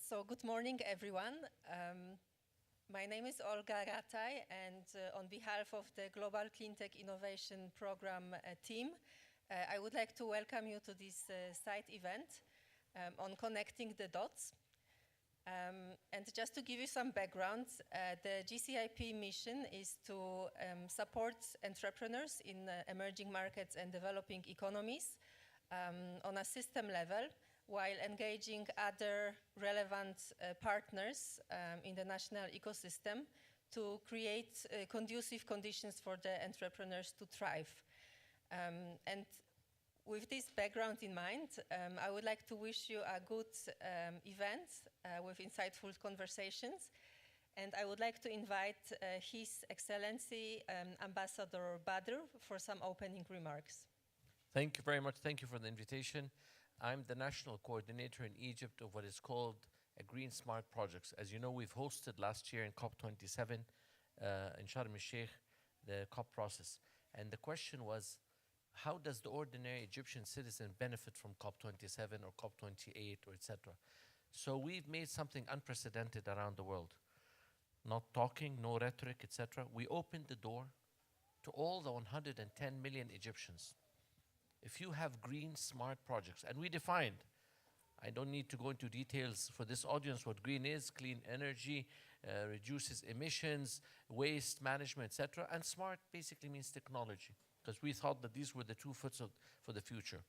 So good morning, everyone. My name is Olga Rataj, and on behalf of the Global Cleantech Innovation Program team, I would like to welcome you to this site event on connecting the dots. And just to give you some background, the GCIP mission is to support entrepreneurs in emerging markets and developing economies on a system level, while engaging other relevant partners in the national ecosystem to create conducive conditions for the entrepreneurs to thrive. And with this background in mind, I would like to wish you a good event with insightful conversations. And I would like to invite His Excellency Ambassador Badr for some opening remarks. Thank you very much. Thank you for the invitation. I'm the national coordinator in Egypt of what is called a Green Smart Projects. As you know, we've hosted last year in COP27 in Sharm el-Sheikh, the COP process. And the question was, how does the ordinary Egyptian citizen benefit from COP27 or COP28 or etc.? So we've made something unprecedented around the world. Not talking, no rhetoric, etc. We opened the door to all the 110 million Egyptians. If you have green smart projects, and we defined, I don't need to go into details for this audience what green is: clean energy, reduces emissions, waste management, etc. And smart basically means technology, because we thought that these were the two foots for the future.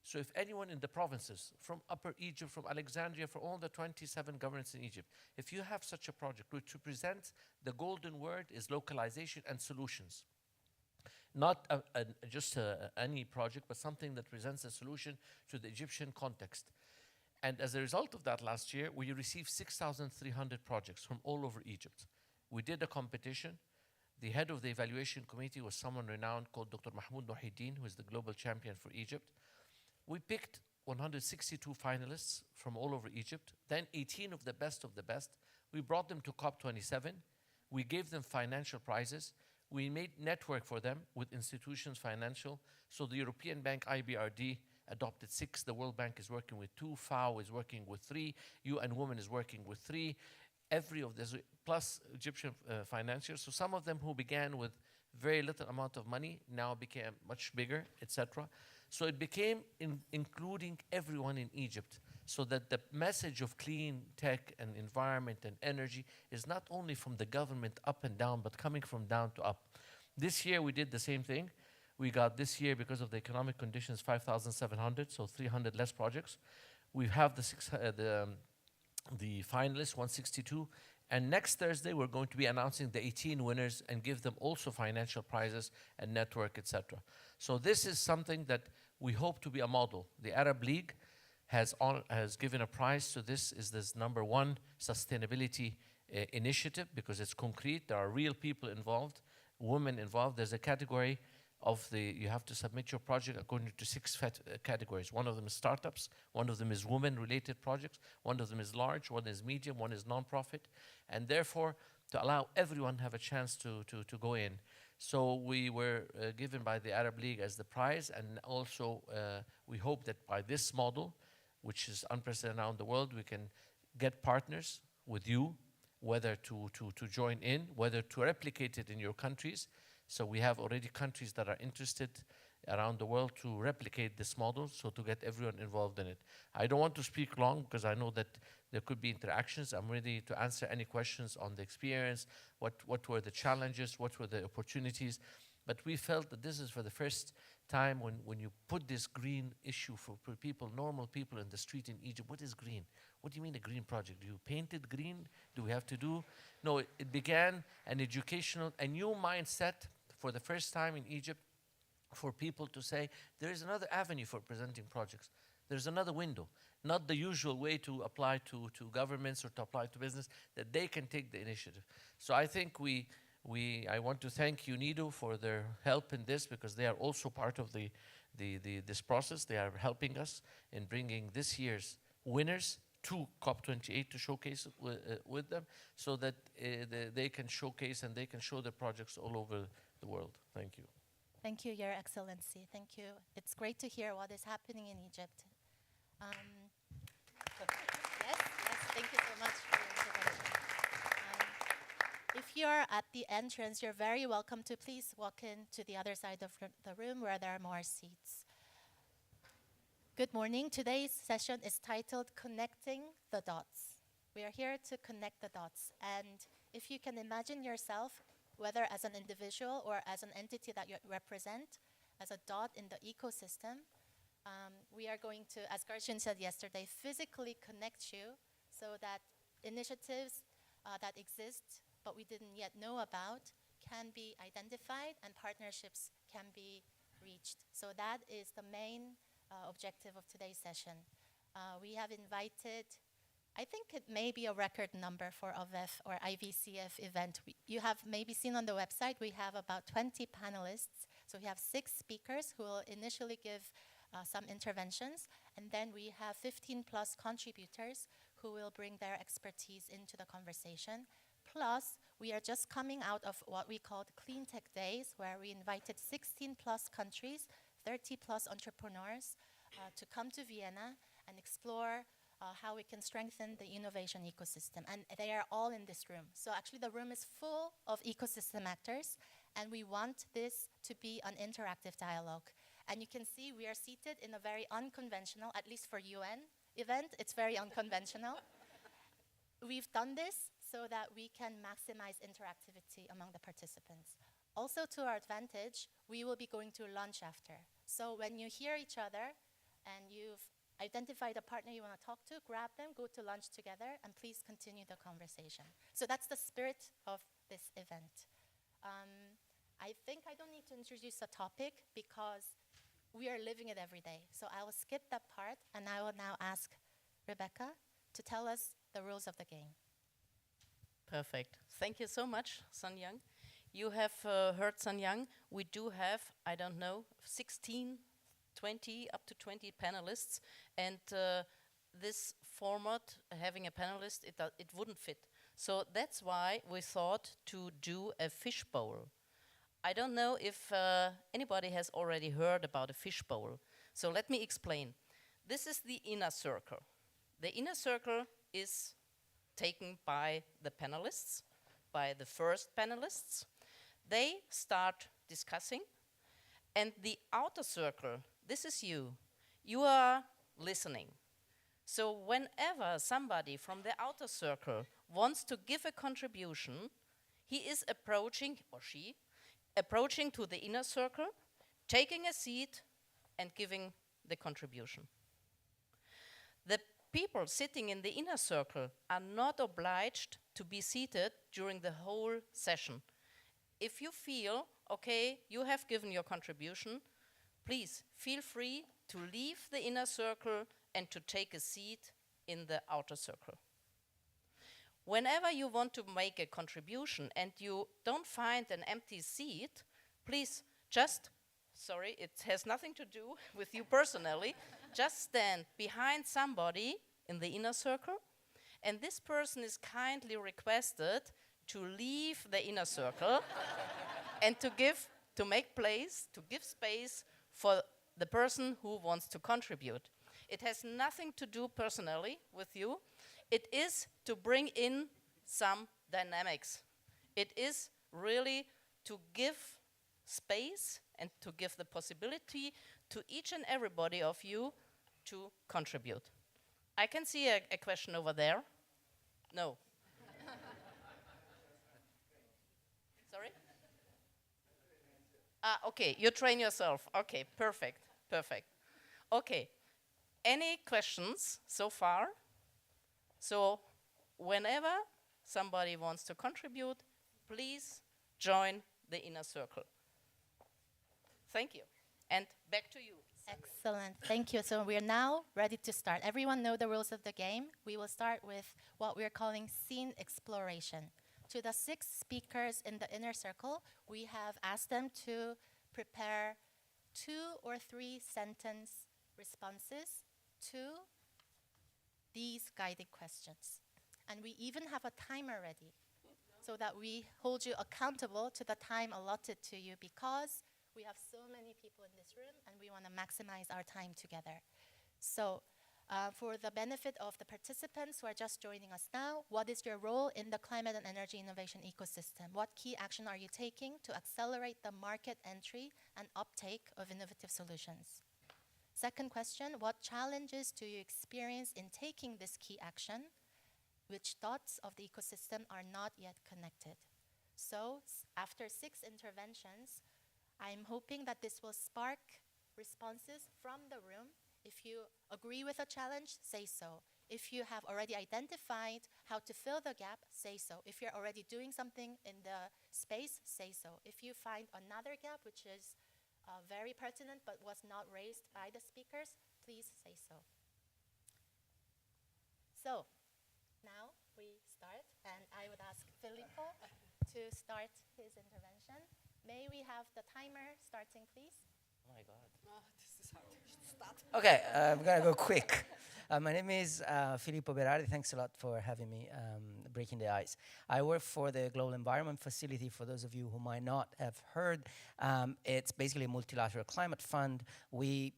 So if anyone in the provinces, from Upper Egypt, from Alexandria, for all the 27 governments in Egypt, if you have such a project which represents the golden word is localization and solutions. Not just any project, but something that presents a solution to the Egyptian context. And as a result of that, last year, we received 6,300 projects from all over Egypt. We did a competition. The head of the evaluation committee was someone renowned called Dr. Mahmoud Mohiddin, who is the global champion for Egypt. We picked 162 finalists from all over Egypt, then 18 of the best. We brought them to COP27. We gave them financial prizes. We made network for them with institutions, financial. So the European Bank, IBRD, adopted 6. The World Bank is working with 2. FAO is working with 3. UN Women is working with 3. Every of this, plus Egyptian financiers. So some of them who began with very little amount of money now became much bigger, etc. So it became including everyone in Egypt, so that the message of clean tech and environment and energy is not only from the government up and down, but coming from down to up. This year we did the same thing. We got this year, because of the economic conditions, 5,700, so 300 less projects. We have the finalists, 162. And next Thursday, we're going to be announcing the 18 winners and give them also financial prizes and network, etc. So this is something that we hope to be a model. The Arab League has given a prize to this, is this #1 sustainability initiative, because it's concrete. There are real people involved, women involved. There's a category of you have to submit your project according to 6 categories. One of them is startups, one of them is women-related projects, one of them is large, one is medium, one is non-profit, and therefore to allow everyone to have a chance to go in. So we were given by the Arab League as the prize, and also we hope that by this model, which is unprecedented around the world, we can get partners with you, whether to join in, whether to replicate it in your countries. So we have already countries that are interested around the world to replicate this model, so to get everyone involved in it. I don't want to speak long, because I know that there could be interactions. I'm ready to answer any questions on the experience, what were the challenges, what were the opportunities. But we felt that this is for the first time when you put this green issue for people, normal people in the street in Egypt. What is green? What do you mean a green project? Do you paint it green? Do we have to do? No, it began an educational, a new mindset for the first time in Egypt, for people to say, there is another avenue for presenting projects. There's another window, not the usual way to apply to governments or to apply to business, that they can take the initiative. So I think I want to thank UNIDO for their help in this, because they are also part of this process. They are helping us in bringing this year's winners to COP28 to showcase with them, so that they can showcase and they can show their projects all over the world. Thank you. Thank you, Your Excellency. Thank you. It's great to hear what is happening in Egypt. Yes, thank you. if you're at the entrance, you're very welcome to please walk in to the other side of the room where there are more seats. Good morning. Today's session is titled Connecting the Dots. We are here to connect the dots. And if you can imagine yourself, whether as an individual or as an entity that you represent, as a dot in the ecosystem, we are going to, as Garjun said yesterday, physically connect you so that initiatives that exist but we didn't yet know about can be identified and partnerships can be reached. So that is the main objective of today's session. We have invited, I think it may be a record number for OVEF or IVCF event. You have maybe seen on the website, we have about 20 panelists. So we have 6 speakers who will initially give some interventions, and then we have 15 plus contributors who will bring their expertise into the conversation. Plus, we are just coming out of what we called Clean Tech Days, where we invited 16 plus countries, 30 plus entrepreneurs to come to Vienna and explore how we can strengthen the innovation ecosystem. And they are all in this room. So actually the room is full of ecosystem actors, and we want this to be an interactive dialogue. And you can see we are seated in a very unconventional, at least for UN event, it's very unconventional. We've done this so that we can maximize interactivity among the participants. Also to our advantage, we will be going to lunch after. So when you hear each other and you've identified a partner you want to talk to, grab them, go to lunch together, and please continue the conversation. So that's the spirit of this event. I think I don't need to introduce a topic because we are living it every day. So I will skip that part, and I will now ask Rebecca to tell us the rules of the game. Perfect. Thank you so much, Sun Young. You have heard Sun Young. We do have, I don't know, 16, 20, up to 20 panelists. And this format, having a panelist, it wouldn't fit. So that's why we thought to do a fishbowl. I don't know if anybody has already heard about a fishbowl. So let me explain. This is the inner circle. The inner circle is taken by the panelists, by the first panelists. They start discussing, and the outer circle, this is you. You are listening. So whenever somebody from the outer circle wants to give a contribution, he is approaching, or she, approaching to the inner circle, taking a seat, and giving the contribution. The people sitting in the inner circle are not obliged to be seated during the whole session. If you feel, okay, you have given your contribution, please feel free to leave the inner circle and to take a seat in the outer circle. Whenever you want to make a contribution and you don't find an empty seat, please just, sorry, it has nothing to do with you personally, just stand behind somebody in the inner circle, and this person is kindly requested to leave the inner circle and to make place, to give space for the person who wants to contribute. It has nothing to do personally with you. It is to bring in some dynamics. It is really to give space and to give the possibility to each and everybody of you to contribute. I can see a question over there. No. Sorry? Okay, you train yourself. Okay, perfect, perfect. Okay, any questions so far? So whenever somebody wants to contribute, please join the inner circle. Thank you. And back to you. Excellent, thank you. So we are now ready to start. Everyone know the rules of the game. We will start with what we are calling scene exploration. To the 6 speakers in the inner circle, we have asked them to prepare 2 or 3 sentence responses to these guided questions. And we even have a timer ready so that we hold you accountable to the time allotted to you, because we have so many people in this room and we want to maximize our time together. So For the benefit of the participants who are just joining us now, what is your role in the climate and energy innovation ecosystem? What key action are you taking to accelerate the market entry and uptake of innovative solutions? Second question, what challenges do you experience in taking this key action? Which dots of the ecosystem are not yet connected? So, after 6 interventions, I'm hoping that this will spark responses from the room. If you agree with a challenge, say so. If you have already identified how to fill the gap, say so. If you're already doing something in the space, say so. If you find another gap which is very pertinent but was not raised by the speakers, please say so. So, now we start, and I would ask Filippo to start his intervention. May we have the timer starting, please? Oh my God. This is hard to start. Okay, I'm gonna go quick. My name is Filippo Berardi. Thanks a lot for having me, breaking the ice. I work for the Global Environment Facility. For those of you who might not have heard, it's basically a multilateral climate fund. We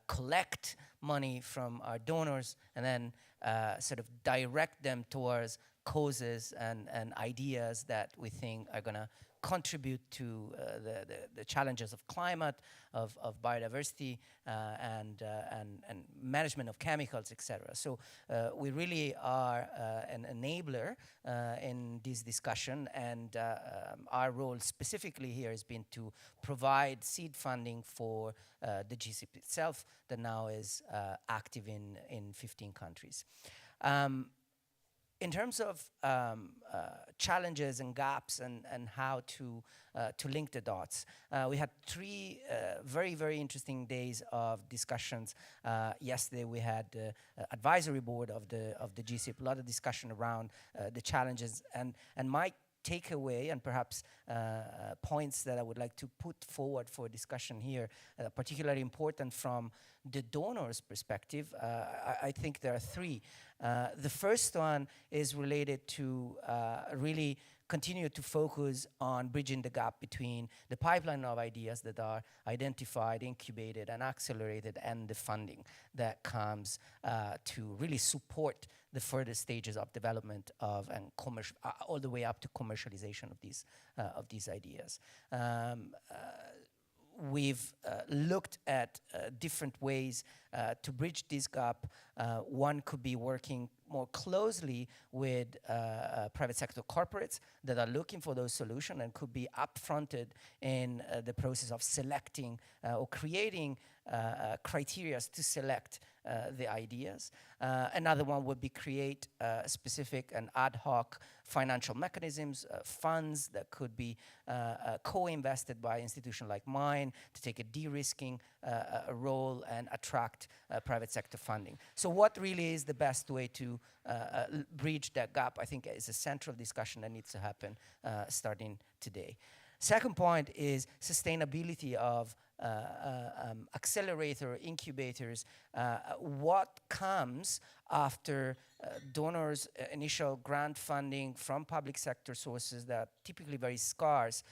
collect money from our donors and then sort of direct them towards causes and ideas that we think are gonna contribute to the challenges of climate, of biodiversity, and management of chemicals, etc. So we really are an enabler in this discussion, and our role specifically here has been to provide seed funding for the GCP itself that now is active in 15 countries. In terms of challenges and gaps and how to link the dots, we had 3 very, very interesting days of discussions. Yesterday we had the advisory board of the GCP, a lot of discussion around the challenges, and my takeaway and perhaps points that I would like to put forward for discussion here, particularly important from the donor's perspective. I think there are 3. The first one is related to really continue to focus on bridging the gap between the pipeline of ideas that are identified, incubated, and accelerated, and the funding that comes to really support the further stages of development of and all the way up to commercialization of these ideas. We've looked at different ways to bridge this gap. One could be working more closely with private sector corporates that are looking for those solutions and could be upfronted in the process of selecting or creating criteria to select the ideas. Another one would be create specific and ad hoc financial mechanisms, funds that could be co-invested by an institution like mine to take a de-risking role and attract private sector funding. So what really is the best way to bridge that gap, I think, is a central discussion that needs to happen starting today. Second point is sustainability of accelerator incubators. What comes after donors' initial grant funding from public sector sources that are typically very scarce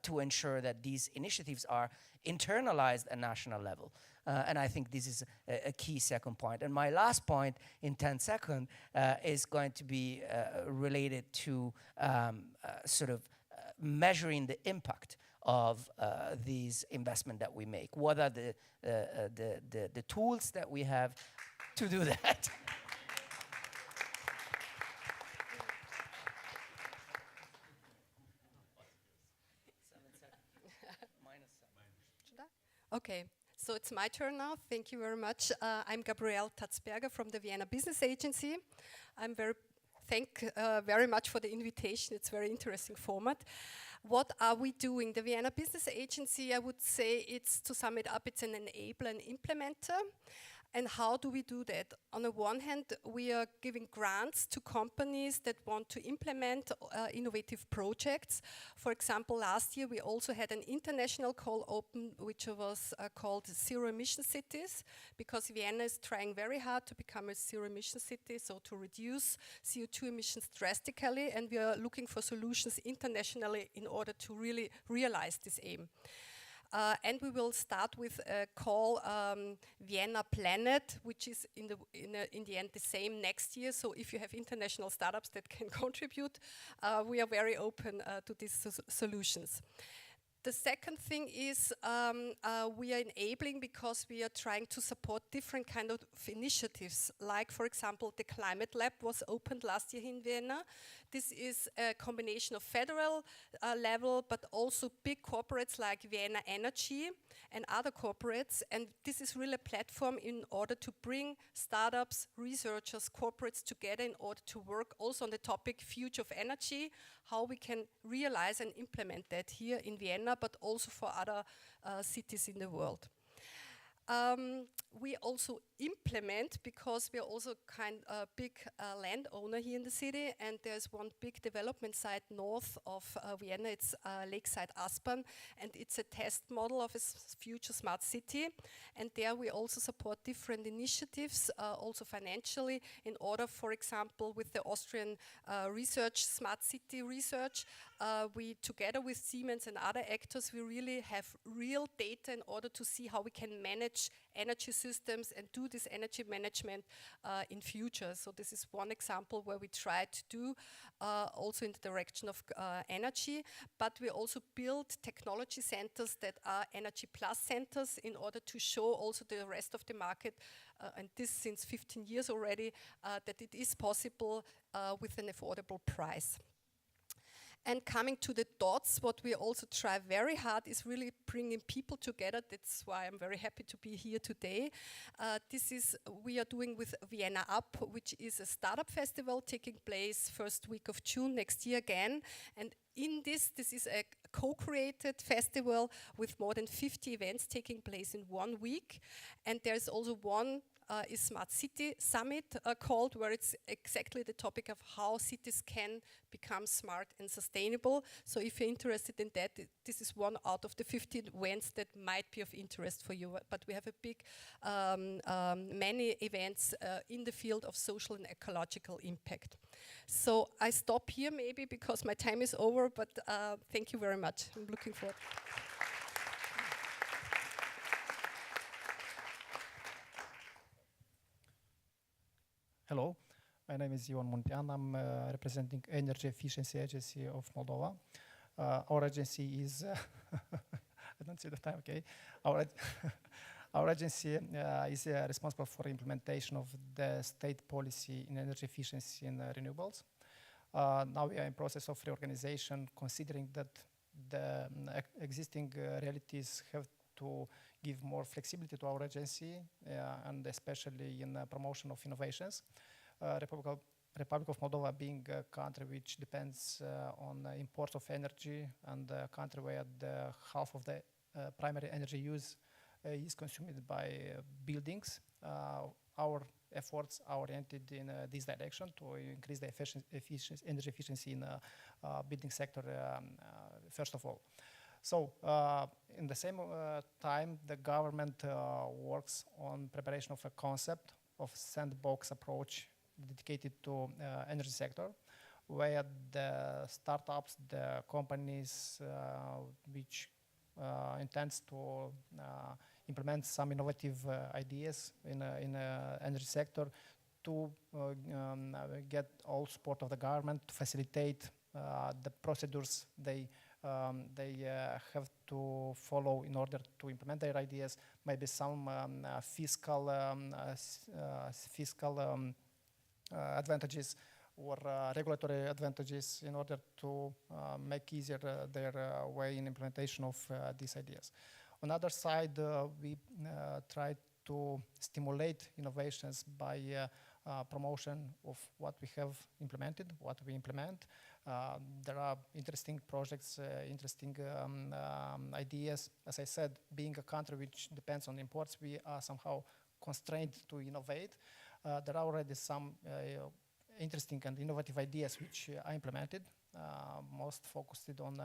to ensure that these initiatives are internalized at national level. And I think this is a key second point. And my last point in 10 seconds is going to be related to sort of measuring the impact of these investment that we make. What are the tools that we have to do that? Okay, so it's my turn now. Thank you very much. I'm Gabrielle Tatzberger from the Vienna Business Agency. I'm very much for the invitation. It's a very interesting format. What are we doing? The Vienna Business Agency, I would say, it's, to sum it up, it's an enabler and implementer. And how do we do that? On the one hand, we are giving grants to companies that want to implement innovative projects. For example, last year we also had an international call open, which was called Zero Emission Cities, because Vienna is trying very hard to become a zero emission city, so to reduce CO2 emissions drastically, and we are looking for solutions internationally in order to really realize this aim. And we will start with a call Vienna Planet, which is in the end the same next year. So if you have international startups that can contribute, we are very open to these solutions. The second thing is we are enabling because we are trying to support different kind of initiatives. Like, for example, the Climate Lab was opened last year in Vienna. This is a combination of federal level, but also big corporates like Vienna Energy and other corporates. And this is really a platform in order to bring startups, researchers, corporates together in order to work also on the topic future of energy, how we can realize and implement that here in Vienna, but also for other cities in the world. We also implement because we are also kind of big landowner here in the city, and there's one big development site north of Vienna. It's Lakeside Aspern, and it's a test model of a future smart city. And there we also support different initiatives, also financially, in order, for example, with the Austrian research, smart city research, we, together with Siemens and other actors, we really have real data in order to see how we can manage energy systems and do this energy management in future. So this is one example where we try to do also in the direction of energy, but we also build technology centers that are energy plus centers in order to show also the rest of the market, and this since 15 years already, that it is possible with an affordable price. And coming to the dots, what we also try very hard is really bringing people together. That's why I'm very happy to be here today. We are doing with Vienna Up, which is a startup festival taking place first week of June next year again. And in this is a co-created festival with more than 50 events taking place in 1 week. And there's also one is Smart City Summit called, where it's exactly the topic of how cities can become smart and sustainable. So if you're interested in that, this is one out of the 15 events that might be of interest for you. But we have a big, many events in the field of social and ecological impact. So I stop here maybe because my time is over, but thank you very much. I'm looking forward. Hello, my name is Ion Muntean. I'm representing Energy Efficiency Agency of Moldova. Our agency is, I don't see the time, okay. Our agency is responsible for implementation of the state policy in energy efficiency and renewables. Now we are in process of reorganization, considering that the existing realities have to give more flexibility to our agency, and especially in promotion of innovations. Republic of Moldova being a country which depends on imports of energy, and a country where the half of the primary energy use is consumed by buildings. Our efforts are oriented in this direction to increase the energy efficiency in the building sector, first of all. So, in the same time, the government works on preparation of a concept of sandbox approach dedicated to energy sector, where the startups, the companies which intends to implement some innovative ideas in energy sector to get all support of the government to facilitate the procedures they have to follow in order to implement their ideas. Maybe some fiscal advantages or regulatory advantages in order to make easier their way in implementation of these ideas. On the other side, we try to stimulate innovations by promotion of what we have implemented, what we implement. There are interesting projects, interesting ideas. As I said, being a country which depends on imports, we are somehow constrained to innovate. There are already some interesting and innovative ideas which are implemented, most focused on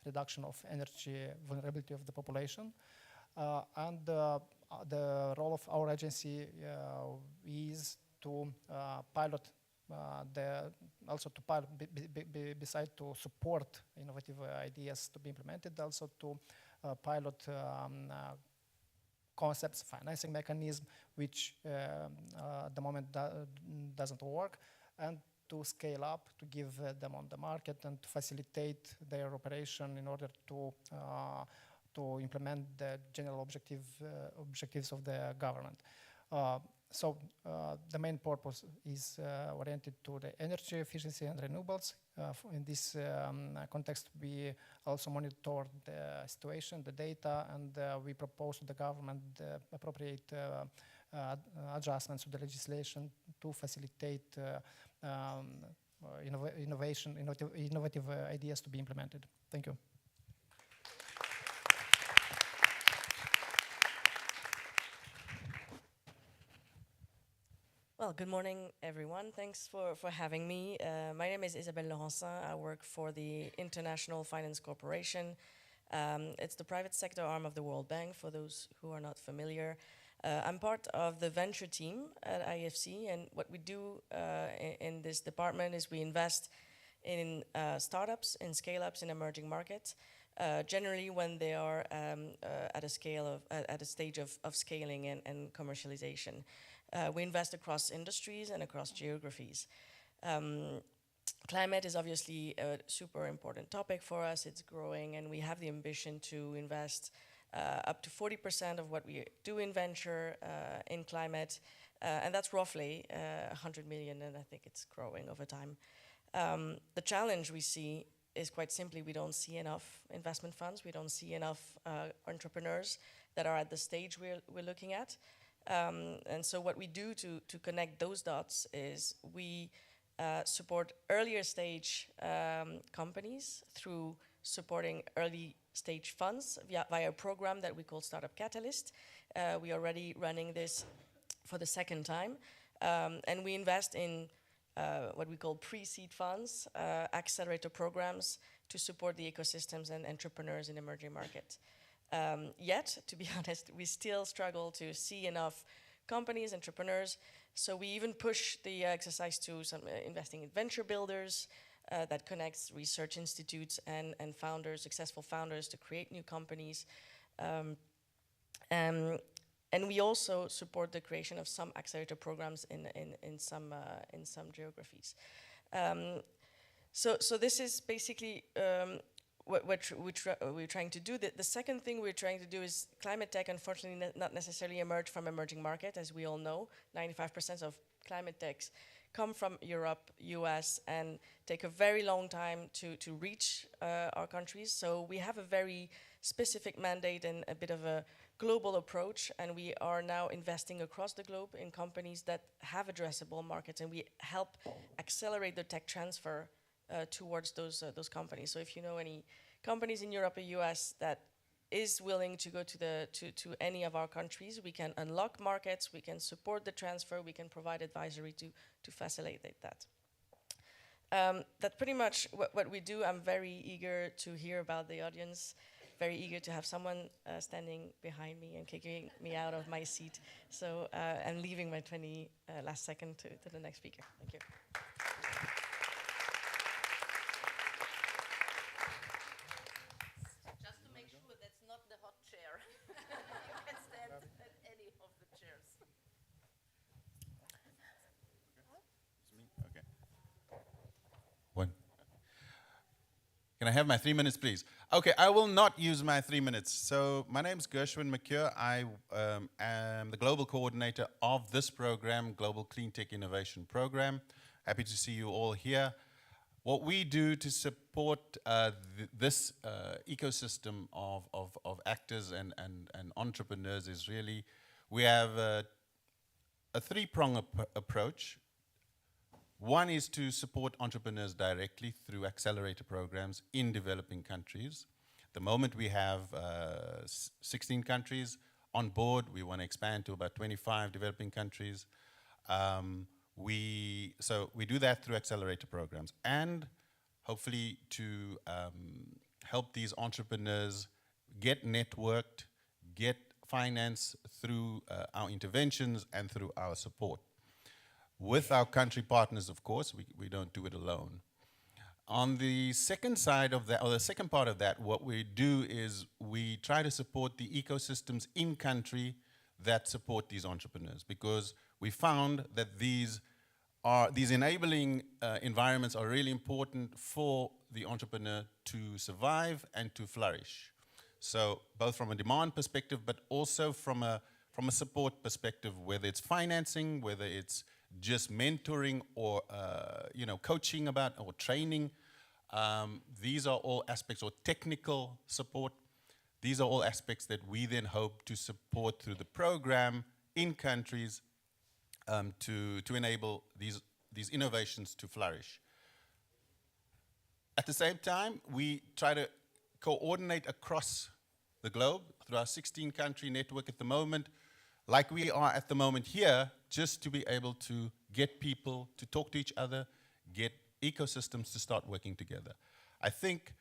reduction of energy vulnerability of the population. And the role of our agency is to pilot beside to support innovative ideas to be implemented, also to pilot concepts, financing mechanism, which at the moment doesn't work, and to scale up, to give them on the market and to facilitate their operation in order to implement the general objectives of the government. So the main purpose is oriented to the energy efficiency and renewables. In this context, we also monitor the situation, the data, and we propose to the government the appropriate adjustments to the legislation to facilitate innovative ideas to be implemented. Thank you. Well, good morning, everyone. Thanks for having me. My name is Isabelle Laurencin. I work for the International Finance Corporation. It's the private sector arm of the World Bank, for those who are not familiar. I'm part of the venture team at IFC, and what we do in this department is we invest in startups, in scale-ups, in emerging markets, generally when they are at a stage of scaling and commercialization. We invest across industries and across geographies. Climate is obviously a super important topic for us. It's growing, and we have the ambition to invest up to 40% of what we do in venture in climate, and that's roughly 100 million, and I think it's growing over time. The challenge we see is quite simply we don't see enough investment funds. We don't see enough entrepreneurs that are at the stage we're looking at. And so what we do to connect those dots is we support earlier stage companies through supporting early stage funds via a program that we call Startup Catalyst. We are already running this for the second time. And we invest in what we call pre-seed funds, accelerator programs to support the ecosystems and entrepreneurs in emerging markets. Yet, to be honest, we still struggle to see enough companies, entrepreneurs, so we even push the exercise to some investing in venture builders that connects research institutes and founders, successful founders, to create new companies. And we also support the creation of some accelerator programs in some geographies. So this is basically what we're trying to do. The second thing we're trying to do is climate tech, unfortunately, not necessarily emerge from emerging market. As we all know, 95% of climate techs come from Europe, US, and take a very long time to reach our countries. So we have a very specific mandate and a bit of a global approach, and we are now investing across the globe in companies that have addressable markets, and we help accelerate the tech transfer towards those companies. So if you know any companies in Europe or US that is willing to go to any of our countries, we can unlock markets, we can support the transfer, we can provide advisory to facilitate that. That's pretty much what we do. I'm very eager to hear about the audience, very eager to have someone standing behind me and kicking me out of my seat. So I'm leaving my last second to the next speaker. Thank you. Just to make sure that's not the hot chair. You can stand at any of the chairs. Okay. One. Can I have my 3 minutes, please? Okay, I will not use my 3 minutes. So my name is Gershwin McCure. I am the global coordinator of this program, Global Clean Tech Innovation Program. Happy to see you all here. What we do to support this ecosystem of actors and entrepreneurs is really, we have a three-prong approach. One is to support entrepreneurs directly through accelerator programs in developing countries. At the moment we have 16 countries on board. We want to expand to about 25 developing countries. So we do that through accelerator programs, and hopefully to help these entrepreneurs get networked, get finance through our interventions and through our support. With our country partners, of course, we don't do it alone. On the second side of that, or the second part of that, what we do is we try to support the ecosystems in country that support these entrepreneurs, because we found that these enabling environments are really important for the entrepreneur to survive and to flourish. So both from a demand perspective, but also from a support perspective, whether it's financing, whether it's just mentoring or coaching about or training. These are all aspects, or technical support. These are all aspects that we then hope to support through the program in countries to enable these innovations to flourish. At the same time, we try to coordinate across the globe through our 16-country network at the moment, like we are at the moment here, just to be able to get people to talk to each other, get ecosystems to start working together. I think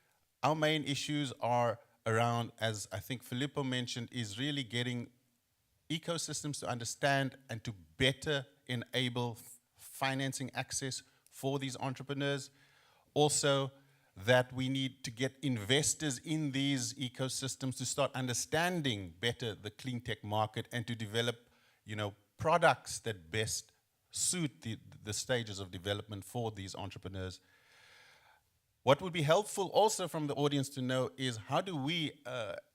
our main issues are around, as I think Filippo mentioned, is really getting ecosystems to understand and to better enable financing access for these entrepreneurs. Also, that we need to get investors in these ecosystems to start understanding better the clean tech market and to develop, products that best suit the stages of development for these entrepreneurs. What would be helpful also from the audience to know is how do we,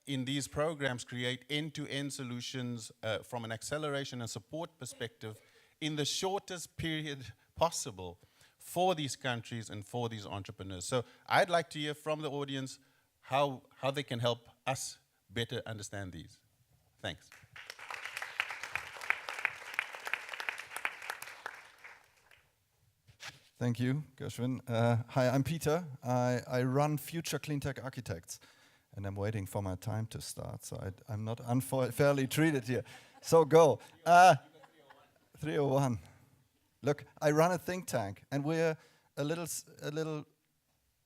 in these programs, create end-to-end solutions from an acceleration and support perspective in the shortest period possible for these countries and for these entrepreneurs. So I'd like to hear from the audience how they can help us better understand these. Thanks. Thank you, Gershwin. Hi, I'm Peter. I run Future Cleantech Architects, and I'm waiting for my time to start, so I'm not unfairly treated here. So go. 301. Look, I run a think tank, and we're a little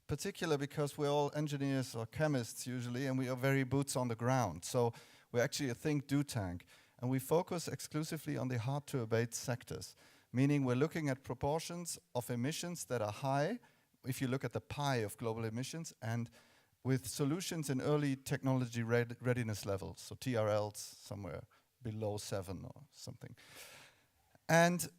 particular because we're all engineers or chemists usually, and we are very boots on the ground. So we're actually a think-do tank, and we focus exclusively on the hard-to-abate sectors, meaning we're looking at proportions of emissions that are high, if you look at the pie of global emissions, and with solutions in early technology readiness levels, so TRLs somewhere below 7 or something. And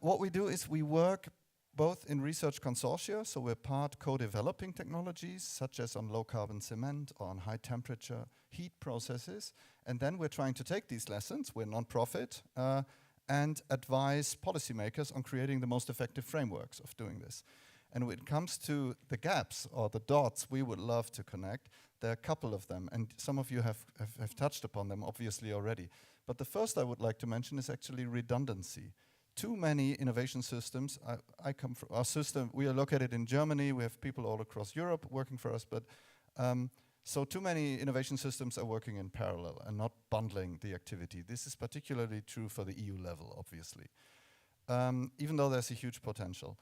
what we do is we work both in research consortia, so we're part co-developing technologies, such as on low-carbon cement or on high-temperature heat processes, and then we're trying to take these lessons, we're non-profit, and advise policymakers on creating the most effective frameworks of doing this. And when it comes to the gaps or the dots we would love to connect, there are a couple of them, and some of you have touched upon them obviously already. But the first I would like to mention is actually redundancy. Too many innovation systems, I come from our system, we are located in Germany, we have people all across Europe working for us, but so too many innovation systems are working in parallel and not bundling the activity. This is particularly true for the EU level, obviously, even though there's a huge potential.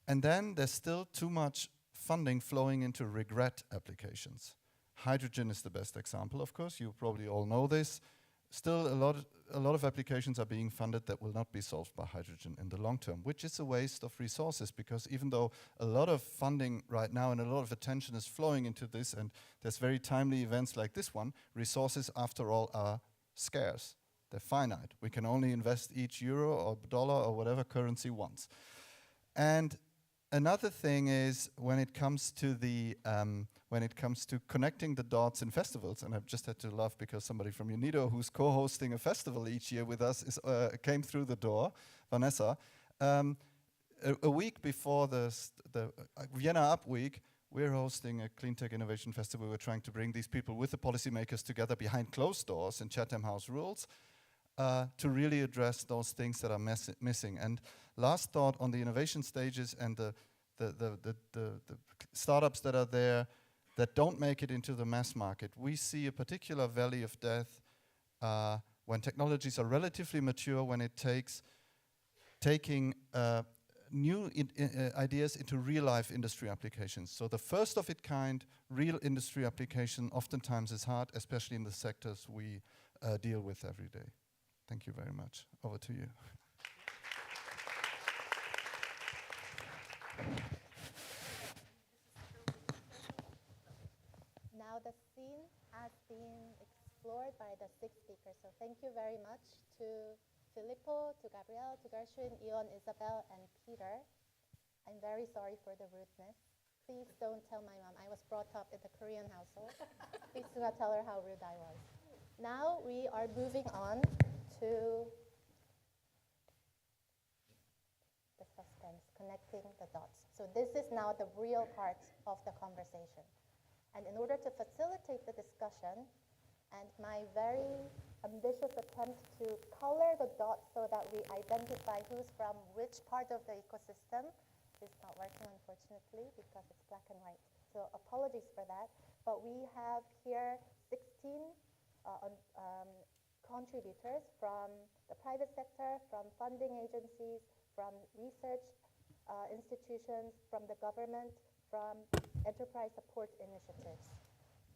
And then there's still too much funding flowing into regret applications. Hydrogen is the best example, of course, you probably all know this. Still, a lot of applications are being funded that will not be solved by hydrogen in the long term, which is a waste of resources, because even though a lot of funding right now and a lot of attention is flowing into this, and there's very timely events like this one, resources, after all, are scarce. They're finite. We can only invest each euro or dollar or whatever currency wants. And another thing is when it comes to connecting the dots in festivals, and I've just had to laugh because somebody from UNIDO, who's co-hosting a festival each year with us, came through the door, Vanessa. A week before the Vienna Up Week, we're hosting a Clean Tech Innovation Festival. We're trying to bring these people with the policymakers together behind closed doors in Chatham House rules to really address those things that are missing. And last thought on the innovation stages and the startups that are there that don't make it into the mass market. We see a particular valley of death when technologies are relatively mature, when it takes taking new ideas into real-life industry applications. So the first of its kind, real industry application, oftentimes is hard, especially in the sectors we deal with every day. Thank you very much. Over to you. has been explored by the 6 speakers. So thank you very much to Filippo, to Gabrielle, to Gershwin, Ion, Isabel, and Peter. I'm very sorry for the rudeness. Please don't tell my mom. I was brought up in the Korean household. Please do not tell her how rude I was. Now we are moving on to the suspense, connecting the dots. So this is now the real part of the conversation. And in order to facilitate the discussion, and my very ambitious attempt to color the dots so that we identify who's from which part of the ecosystem is not working, unfortunately, because it's black and white. So apologies for that. But we have here 16 contributors from the private sector, from funding agencies, from research institutions, from the government, from enterprise support initiatives.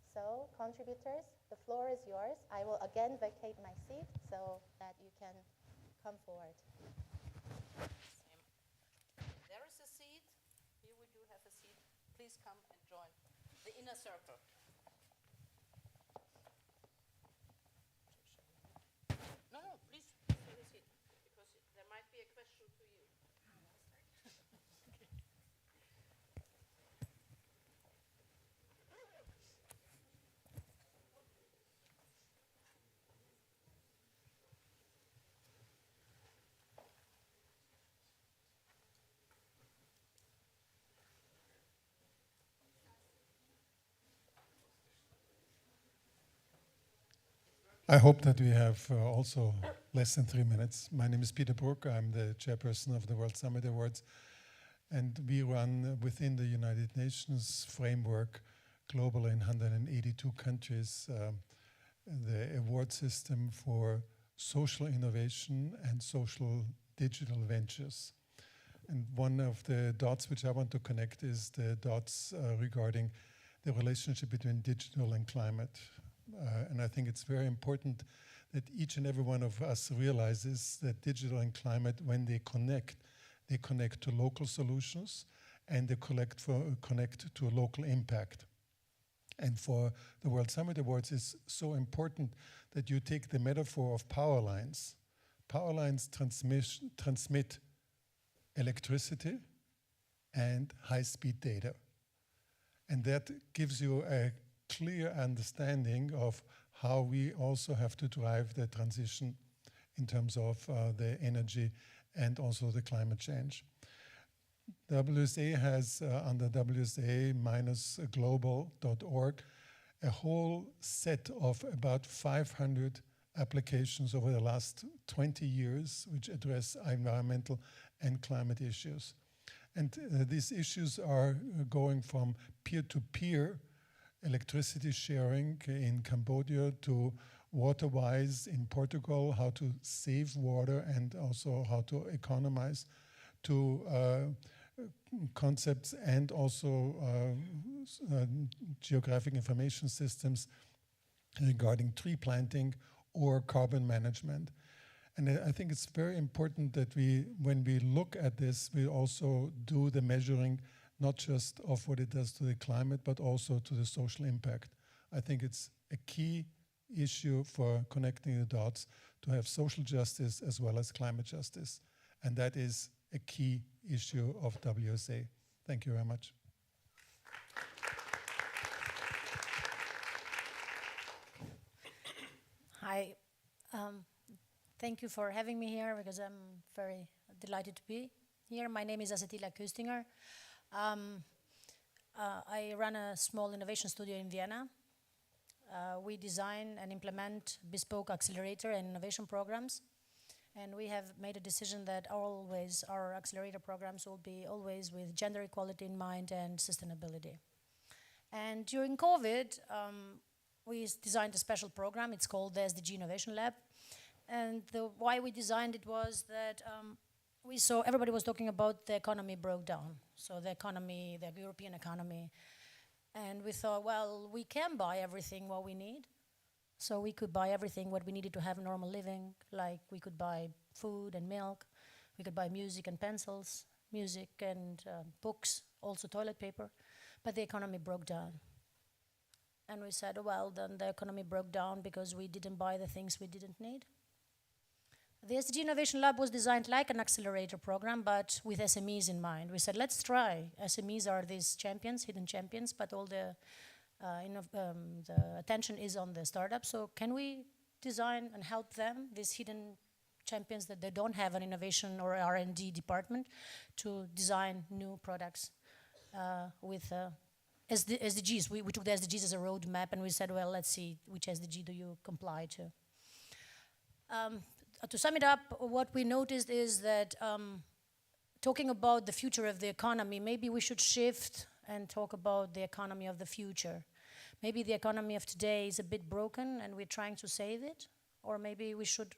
So, contributors, the floor is yours. I will again vacate my seat so that you can come forward. There is a seat. Here we do have a seat. Please come and join the inner circle. No, please take a seat, because there might be a question to you. I hope that we have also less than 3 minutes. My name is Peter Brook. I'm the chairperson of the World Summit Awards. And we run within the United Nations framework, global in 182 countries, the award system for social innovation and social digital ventures. And one of the dots which I want to connect is the dots regarding the relationship between digital and climate. And I think it's very important that each and every one of us realizes that digital and climate, when they connect to local solutions, and they connect to a local impact. And for the World Summit Awards, it's so important that you take the metaphor of power lines. Power lines transmit electricity and high-speed data. And that gives you a clear understanding of how we also have to drive the transition in terms of the energy and also the climate change. WSA has, under WSA-global.org, a whole set of about 500 applications over the last 20 years which address environmental and climate issues. And these issues are going from peer-to-peer electricity sharing in Cambodia to water-wise in Portugal, how to save water and also how to economize, to concepts and also geographic information systems regarding tree planting or carbon management. And I think it's very important that when we look at this, we also do the measuring not just of what it does to the climate, but also to the social impact. I think it's a key issue for connecting the dots to have social justice as well as climate justice. And that is a key issue of WSA. Thank you very much. Hi. Thank you for having me here, because I'm very delighted to be here. My name is Acetila Köstinger. I run a small innovation studio in Vienna. We design and implement bespoke accelerator and innovation programs. And we have made a decision that our accelerator programs will be always with gender equality in mind and sustainability. And during COVID, we designed a special program. It's called the SDG Innovation Lab. And why we designed it was that we saw everybody was talking about the economy broke down. So the economy, the European economy. And we thought, well, we can buy everything what we need. So we could buy everything what we needed to have normal living, like we could buy food and milk, we could buy music and pencils, music and books, also toilet paper, but the economy broke down. and we said, well, then the economy broke down because we didn't buy the things we didn't need. The SDG Innovation Lab was designed like an accelerator program, but with SMEs in mind. We said, let's try. SMEs are these champions, hidden champions, but all the attention is on the startups. So can we design and help them, these hidden champions that they don't have an innovation or R&D department, to design new products with SDGs. We took the SDGs as a roadmap, and we said, well, let's see which SDG do you comply to. To sum it up, what we noticed is that talking about the future of the economy, maybe we should shift and talk about the economy of the future. Maybe the economy of today is a bit broken and we're trying to save it, or maybe we should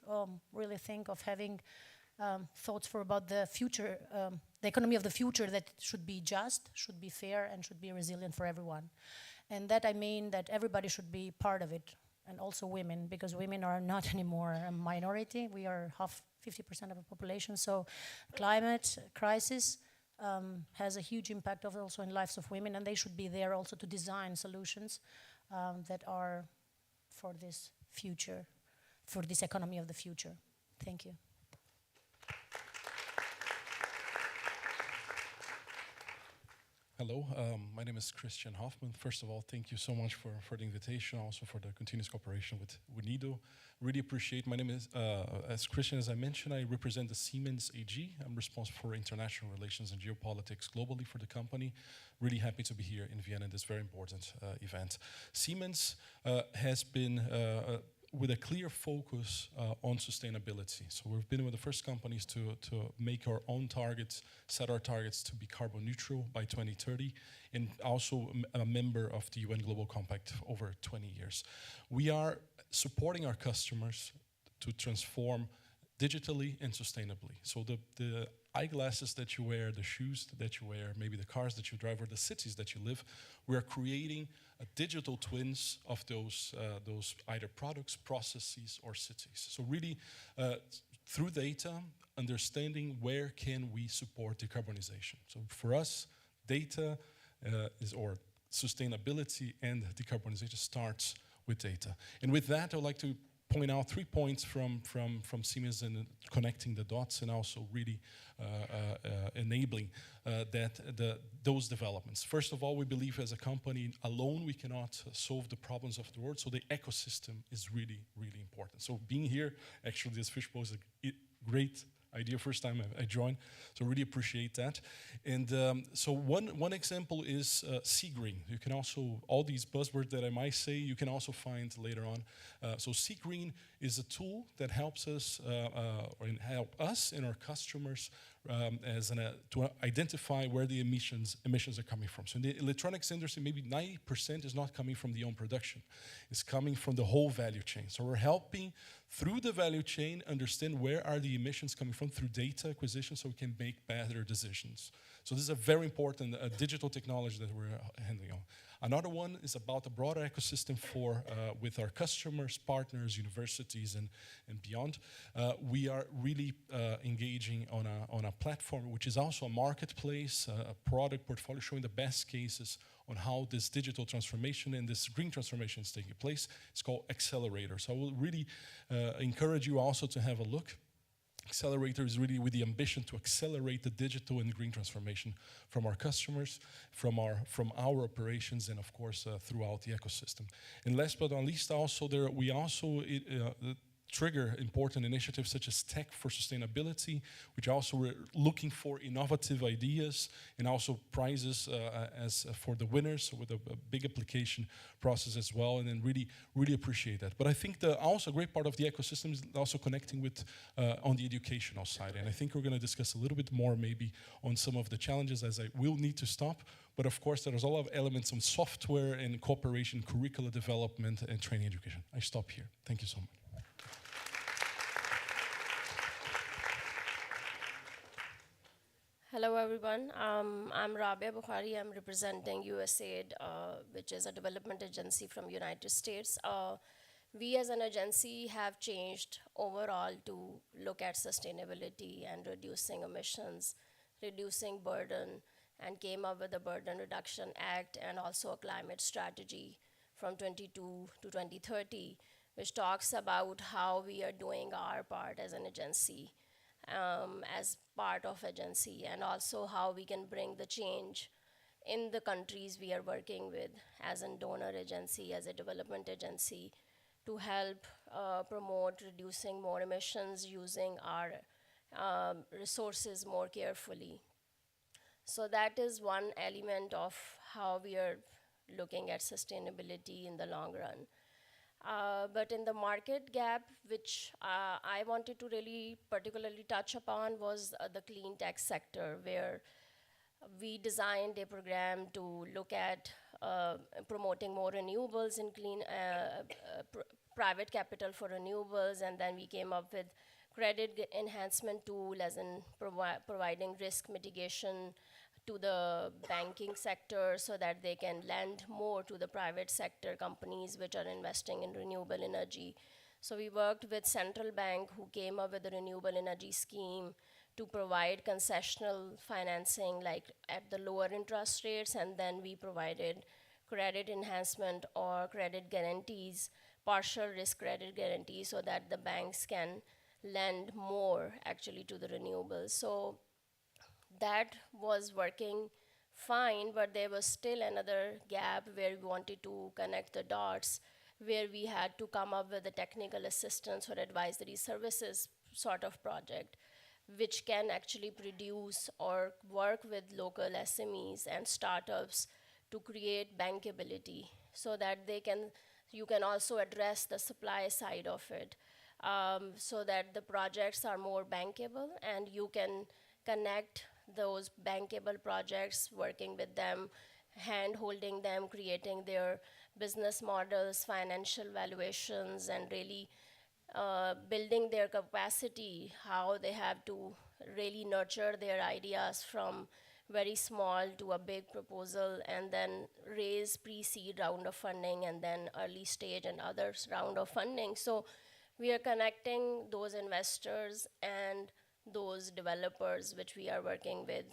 really think of having thoughts about the future, the economy of the future that should be just, should be fair, and should be resilient for everyone. And that I mean that everybody should be part of it, and also women, because women are not anymore a minority. We are 50% of the population, so climate crisis has a huge impact also in lives of women, and they should be there also to design solutions that are for this future, for this economy of the future. Thank you. Hello, my name is Christian Hoffman. First of all, thank you so much for the invitation, also for the continuous cooperation with NIDO. Really appreciate. My name is, as Christian, as I mentioned, I represent the Siemens AG. I'm responsible for international relations and geopolitics globally for the company. Really happy to be here in Vienna in this very important event. Siemens has been with a clear focus on sustainability. So we've been one of the first companies to make our own targets, set our targets to be carbon neutral by 2030, and also a member of the UN Global Compact over 20 years. We are supporting our customers to transform digitally and sustainably. So the eyeglasses that you wear, the shoes that you wear, maybe the cars that you drive, or the cities that you live, we are creating digital twins of those either products, processes, or cities. So really, through data, understanding where can we support decarbonization. So for us, data or sustainability and decarbonization starts with data. And with that, I would like to point out 3 points from Siemens and connecting the dots, and also really enabling those developments. First of all, we believe as a company alone we cannot solve the problems of the world, so the ecosystem is really, really important. So being here, actually this Fishbowl is a great idea, first time I joined, so really appreciate that. And so one example is Sea Green. You can also, all these buzzwords that I might say, you can also find later on. So Sea Green is a tool that helps us, help us and our customers to identify where the emissions are coming from. So in the electronics industry, maybe 90% is not coming from the own production. It's coming from the whole value chain. So we're helping through the value chain understand where are the emissions coming from through data acquisition, so we can make better decisions. So this is a very important digital technology that we're handling on. Another one is about the broader ecosystem with our customers, partners, universities, and beyond. We are really engaging on a platform which is also a marketplace, a product portfolio showing the best cases on how this digital transformation and this green transformation is taking place. It's called Accelerator. So I will really encourage you also to have a look. Accelerator is really with the ambition to accelerate the digital and green transformation from our customers, from our operations, and of course throughout the ecosystem. And last but not least, also we also trigger important initiatives such as Tech for Sustainability, which also we're looking for innovative ideas and also prizes as for the winners with a big application process as well, and then really appreciate that. But I think also a great part of the ecosystem is also connecting with on the educational side, and I think we're going to discuss a little bit more maybe on some of the challenges as I will need to stop. But of course, there's a lot of elements on software and cooperation, curricula development, and training education. I stop here. Thank you so much. Hello everyone, I'm Rabia Bukhari. I'm representing USAID, which is a development agency from United States. We as an agency have changed overall to look at sustainability and reducing emissions, reducing burden, and came up with a Burden Reduction Act and also a climate strategy from 22 to 2030, which talks about how we are doing our part as an agency, as part of agency, and also how we can bring the change in the countries we are working with as a donor agency, as a development agency, to help promote reducing more emissions using our resources more carefully. So that is one element of how we are looking at sustainability in the long run. But in the market gap, which I wanted to really particularly touch upon, was the clean tech sector, where we designed a program to look at promoting more renewables in clean private capital for renewables, and then we came up with credit enhancement tool, as in providing risk mitigation to the banking sector so that they can lend more to the private sector companies which are investing in renewable energy. So we worked with Central Bank, who came up with a renewable energy scheme to provide concessional financing, like at the lower interest rates, and then we provided credit enhancement or credit guarantees, partial risk credit guarantees, so that the banks can lend more actually to the renewables. So that was working fine, but there was still another gap where we wanted to connect the dots, where we had to come up with a technical assistance or advisory services sort of project, which can actually produce or work with local SMEs and startups to create bankability, so that you can also address the supply side of it, so that the projects are more bankable, and you can connect those bankable projects, working with them, hand-holding them, creating their business models, financial valuations, and really building their capacity, how they have to really nurture their ideas from very small to a big proposal, and then raise pre-seed round of funding, and then early stage and others round of funding. So we are connecting those investors and those developers which we are working with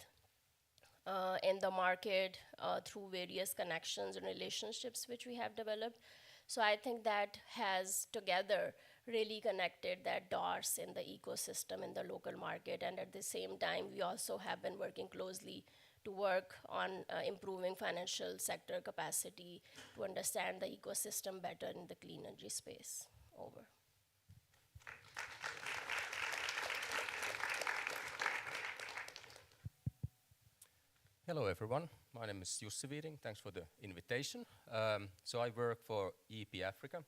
in the market through various connections and relationships which we have developed. So I think that has together really connected that dots in the ecosystem in the local market. And at the same time, we also have been working closely to work on improving financial sector capacity to understand the ecosystem better in the clean energy space. Over. Hello everyone, my name is Jussi Viering, thanks for the invitation. So I work for EP Africa,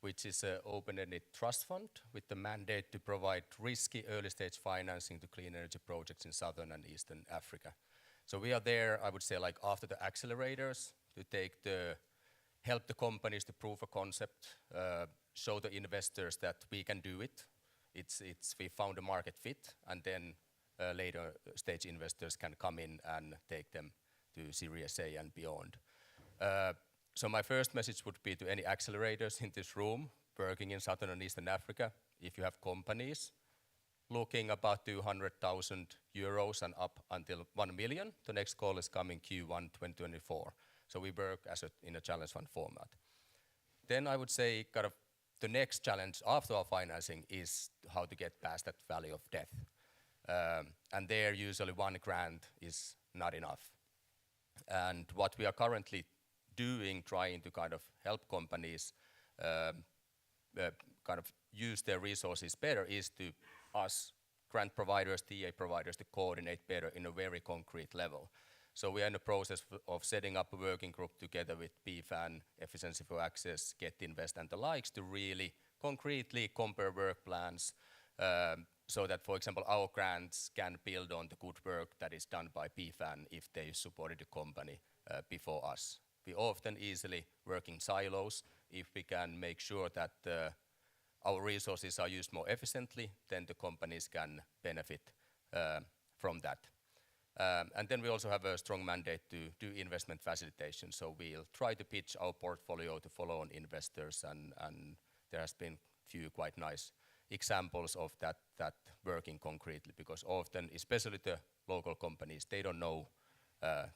which is an open-ended trust fund with the mandate to provide risky early-stage financing to clean energy projects in Southern and Eastern Africa. So we are there, I would say, like after the accelerators, to help the companies to prove a concept, show the investors that we can do it. We found a market fit, and then later stage investors can come in and take them to Series A and beyond. So my first message would be to any accelerators in this room working in Southern and Eastern Africa. If you have companies looking about 200,000 euros and up until 1 million, the next call is coming Q1 2024. So we work in a challenge fund format. Then I would say kind of the next challenge after our financing is how to get past that valley of death. And there usually one grant is not enough. And what we are currently doing, trying to kind of help companies kind of use their resources better, is to us grant providers, TA providers, to coordinate better in a very concrete level. So we are in the process of setting up a working group together with PFAN, Efficiency for Access, Get Invest, and the likes to really concretely compare work plans, so that, for example, our grants can build on the good work that is done by PFAN if they supported the company before us. We often easily work in silos. If we can make sure that our resources are used more efficiently, then the companies can benefit from that. And then we also have a strong mandate to do investment facilitation. So we'll try to pitch our portfolio to follow-on investors, and there has been few quite nice examples of that working concretely, because often, especially the local companies, they don't know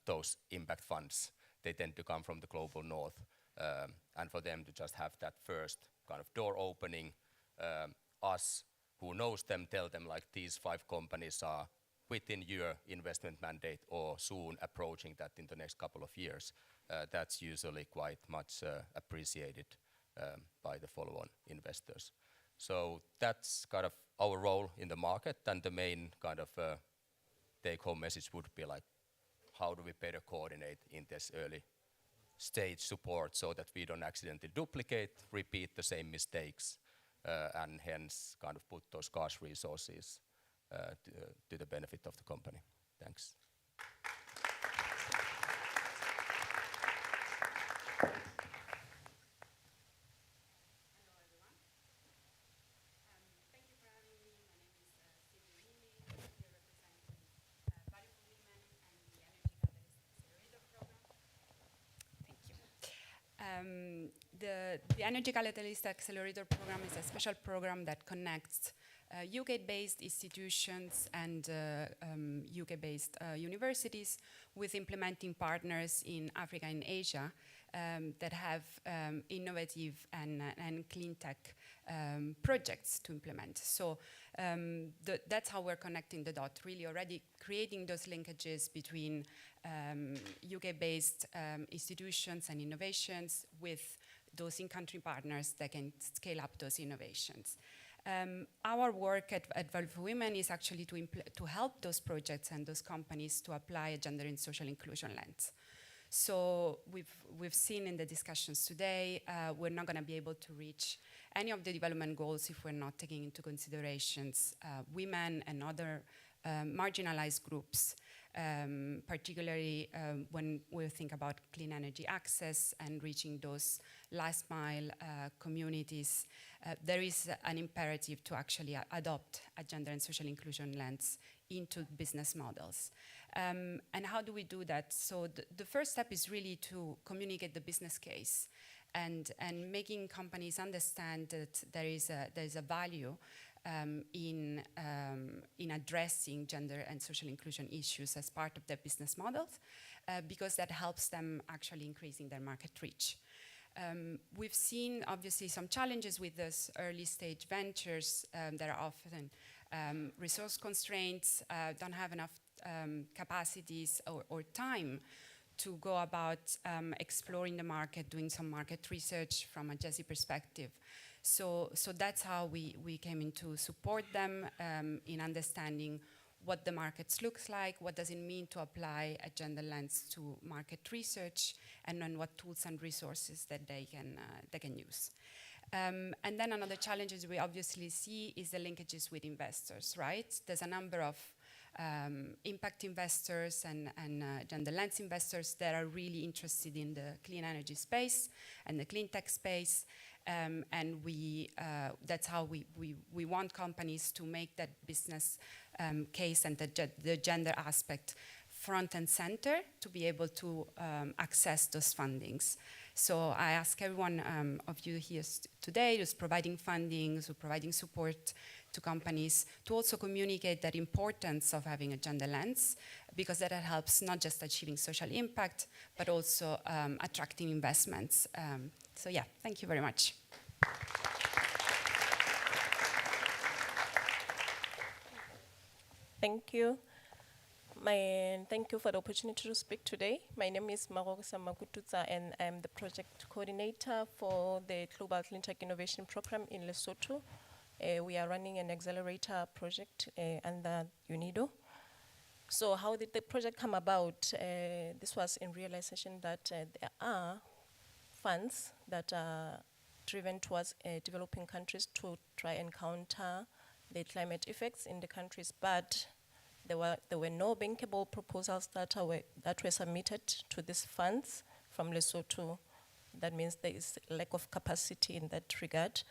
those impact funds. They tend to come from the global north. and for them to just have that first kind of door opening, us who knows them tell them like these 5 companies are within your investment mandate or soon approaching that in the next couple of years. That's usually quite much appreciated by the follow-on investors. So that's kind of our role in the market, and the main kind of take-home message would be like, how do we better coordinate in this early stage support so that we don't accidentally duplicate, repeat the same mistakes, and hence kind of put those scarce resources to the benefit of the company. Thanks. The Energy Catalyst Accelerator Program is a special program that connects UK-based institutions and UK-based universities with implementing partners in Africa and Asia that have innovative and clean tech projects to implement. So that's how we're connecting the dot, really already creating those linkages between UK-based institutions and innovations with those in-country partners that can scale up those innovations. Our work at Value for Women is actually to help those projects and those companies to apply a gender and social inclusion lens. So we've seen in the discussions today, we're not going to be able to reach any of the development goals if we're not taking into considerations women and other marginalized groups, particularly when we think about clean energy access and reaching those last mile communities. There is an imperative to actually adopt a gender and social inclusion lens into business models. And how do we do that? So the first step is really to communicate the business case and making companies understand that there is a value in addressing gender and social inclusion issues as part of their business models, because that helps them actually increasing their market reach. We've seen obviously some challenges with those early stage ventures that are often resource constraints, don't have enough capacities or time to go about exploring the market, doing some market research from a JESI perspective. So that's how we came in to support them in understanding what the markets looks like, what does it mean to apply a gender lens to market research, and then what tools and resources that they can use. And then another challenges we obviously see is the linkages with investors, right? There's a number of impact investors and gender lens investors that are really interested in the clean energy space and the clean tech space. And that's how we want companies to make that business case and the gender aspect front and center to be able to access those fundings. So I ask everyone of you here today who's providing funding, who's providing support to companies, to also communicate that importance of having a gender lens, because that helps not just achieving social impact, but also attracting investments. So yeah, thank you very much. Thank you. Thank you for the opportunity to speak today. My name is Marogisa Makututsa, and I'm the project coordinator for the Global Clean Tech Innovation Program in Lesotho. We are running an accelerator project under UNIDO. So how did the project come about? This was in realization that there are funds that are driven towards developing countries to try and counter the climate effects in the countries, but there were no bankable proposals that were submitted to these funds from Lesotho. That means there is lack of capacity in that regard.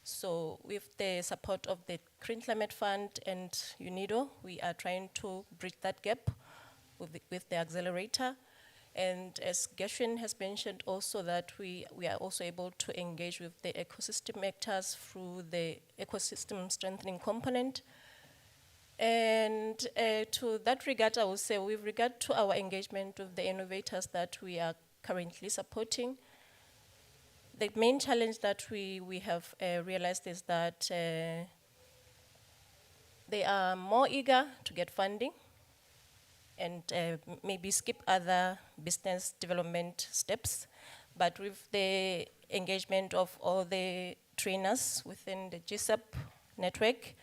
So with the support of the Green Climate Fund and UNIDO, we are trying to bridge that gap with the accelerator. And as Gershwin has mentioned also, that we are also able to engage with the ecosystem actors through the ecosystem strengthening component. And to that regard, I would say with regard to our engagement with the innovators that we are currently supporting, The main challenge that we have realized is that they are more eager to get funding and maybe skip other business development steps. But with the engagement of all the trainers within the GSAP network,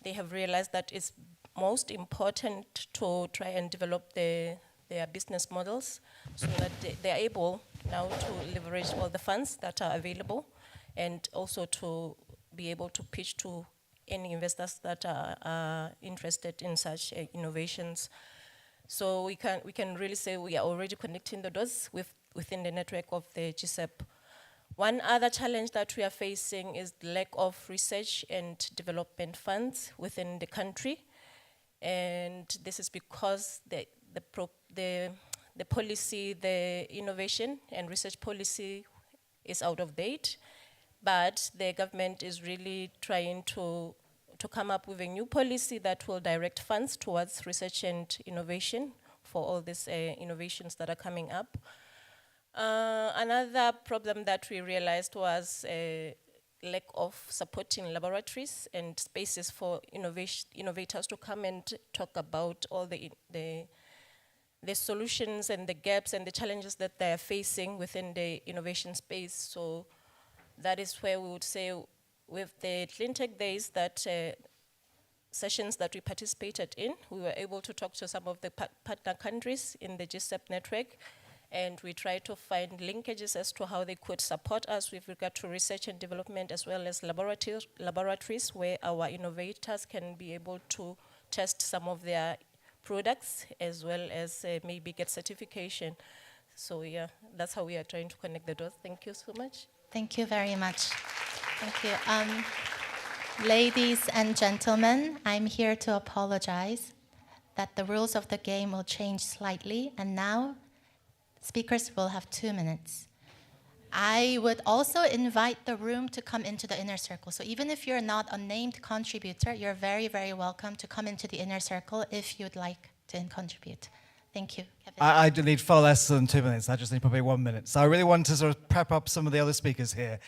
they have realized that it's most important to try and develop their business models so that they are able now to leverage all the funds that are available and also to be able to pitch to any investors that are interested in such innovations. So we can really say we are already connecting the dots within the network of the GSAP. One other challenge that we are facing is the lack of research and development funds within the country. And this is because the policy, the innovation and research policy is out of date, but the government is really trying to come up with a new policy that will direct funds towards research and innovation for all these innovations that are coming up. Another problem that we realized was a lack of supporting laboratories and spaces for innovators to come and talk about all the solutions and the gaps and the challenges that they are facing within the innovation space. So that is where we would say with the CleanTech Days that sessions that we participated in, we were able to talk to some of the partner countries in the GSAP network, and we tried to find linkages as to how they could support us with regard to research and development as well as laboratories where our innovators can be able to test some of their products as well as maybe get certification. So yeah, that's how we are trying to connect the dots. Thank you so much. Thank you very much. Thank you. Ladies and gentlemen, I'm here to apologize that the rules of the game will change slightly, and now speakers will have 2 minutes. I would also invite the room to come into the inner circle. So even if you're not a named contributor, you're very, very welcome to come into the inner circle if you'd like to contribute. Thank you, Kevin. I do need far less than 2 minutes. I just need probably 1 minute. So I really want to sort of prep up some of the other speakers here.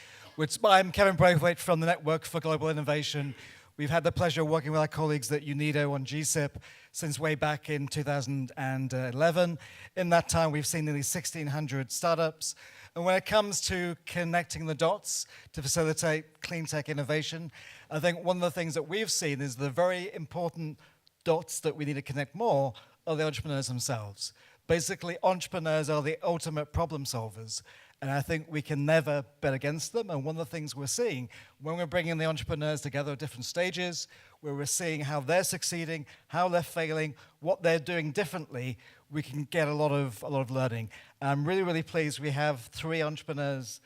I'm Kevin Braithwaite from the Network for Global Innovation. We've had the pleasure of working with our colleagues at UNIDO on GSIP since way back in 2011. In that time, we've seen nearly 1,600 startups. And when it comes to connecting the dots to facilitate clean tech innovation, I think one of the things that we've seen is the very important dots that we need to connect more are the entrepreneurs themselves. Basically, entrepreneurs are the ultimate problem solvers. And I think we can never bet against them. And one of the things we're seeing when we're bringing the entrepreneurs together at different stages, where we're seeing how they're succeeding, how they're failing, what they're doing differently, we can get a lot of learning. I'm really, really pleased we have 3 entrepreneurs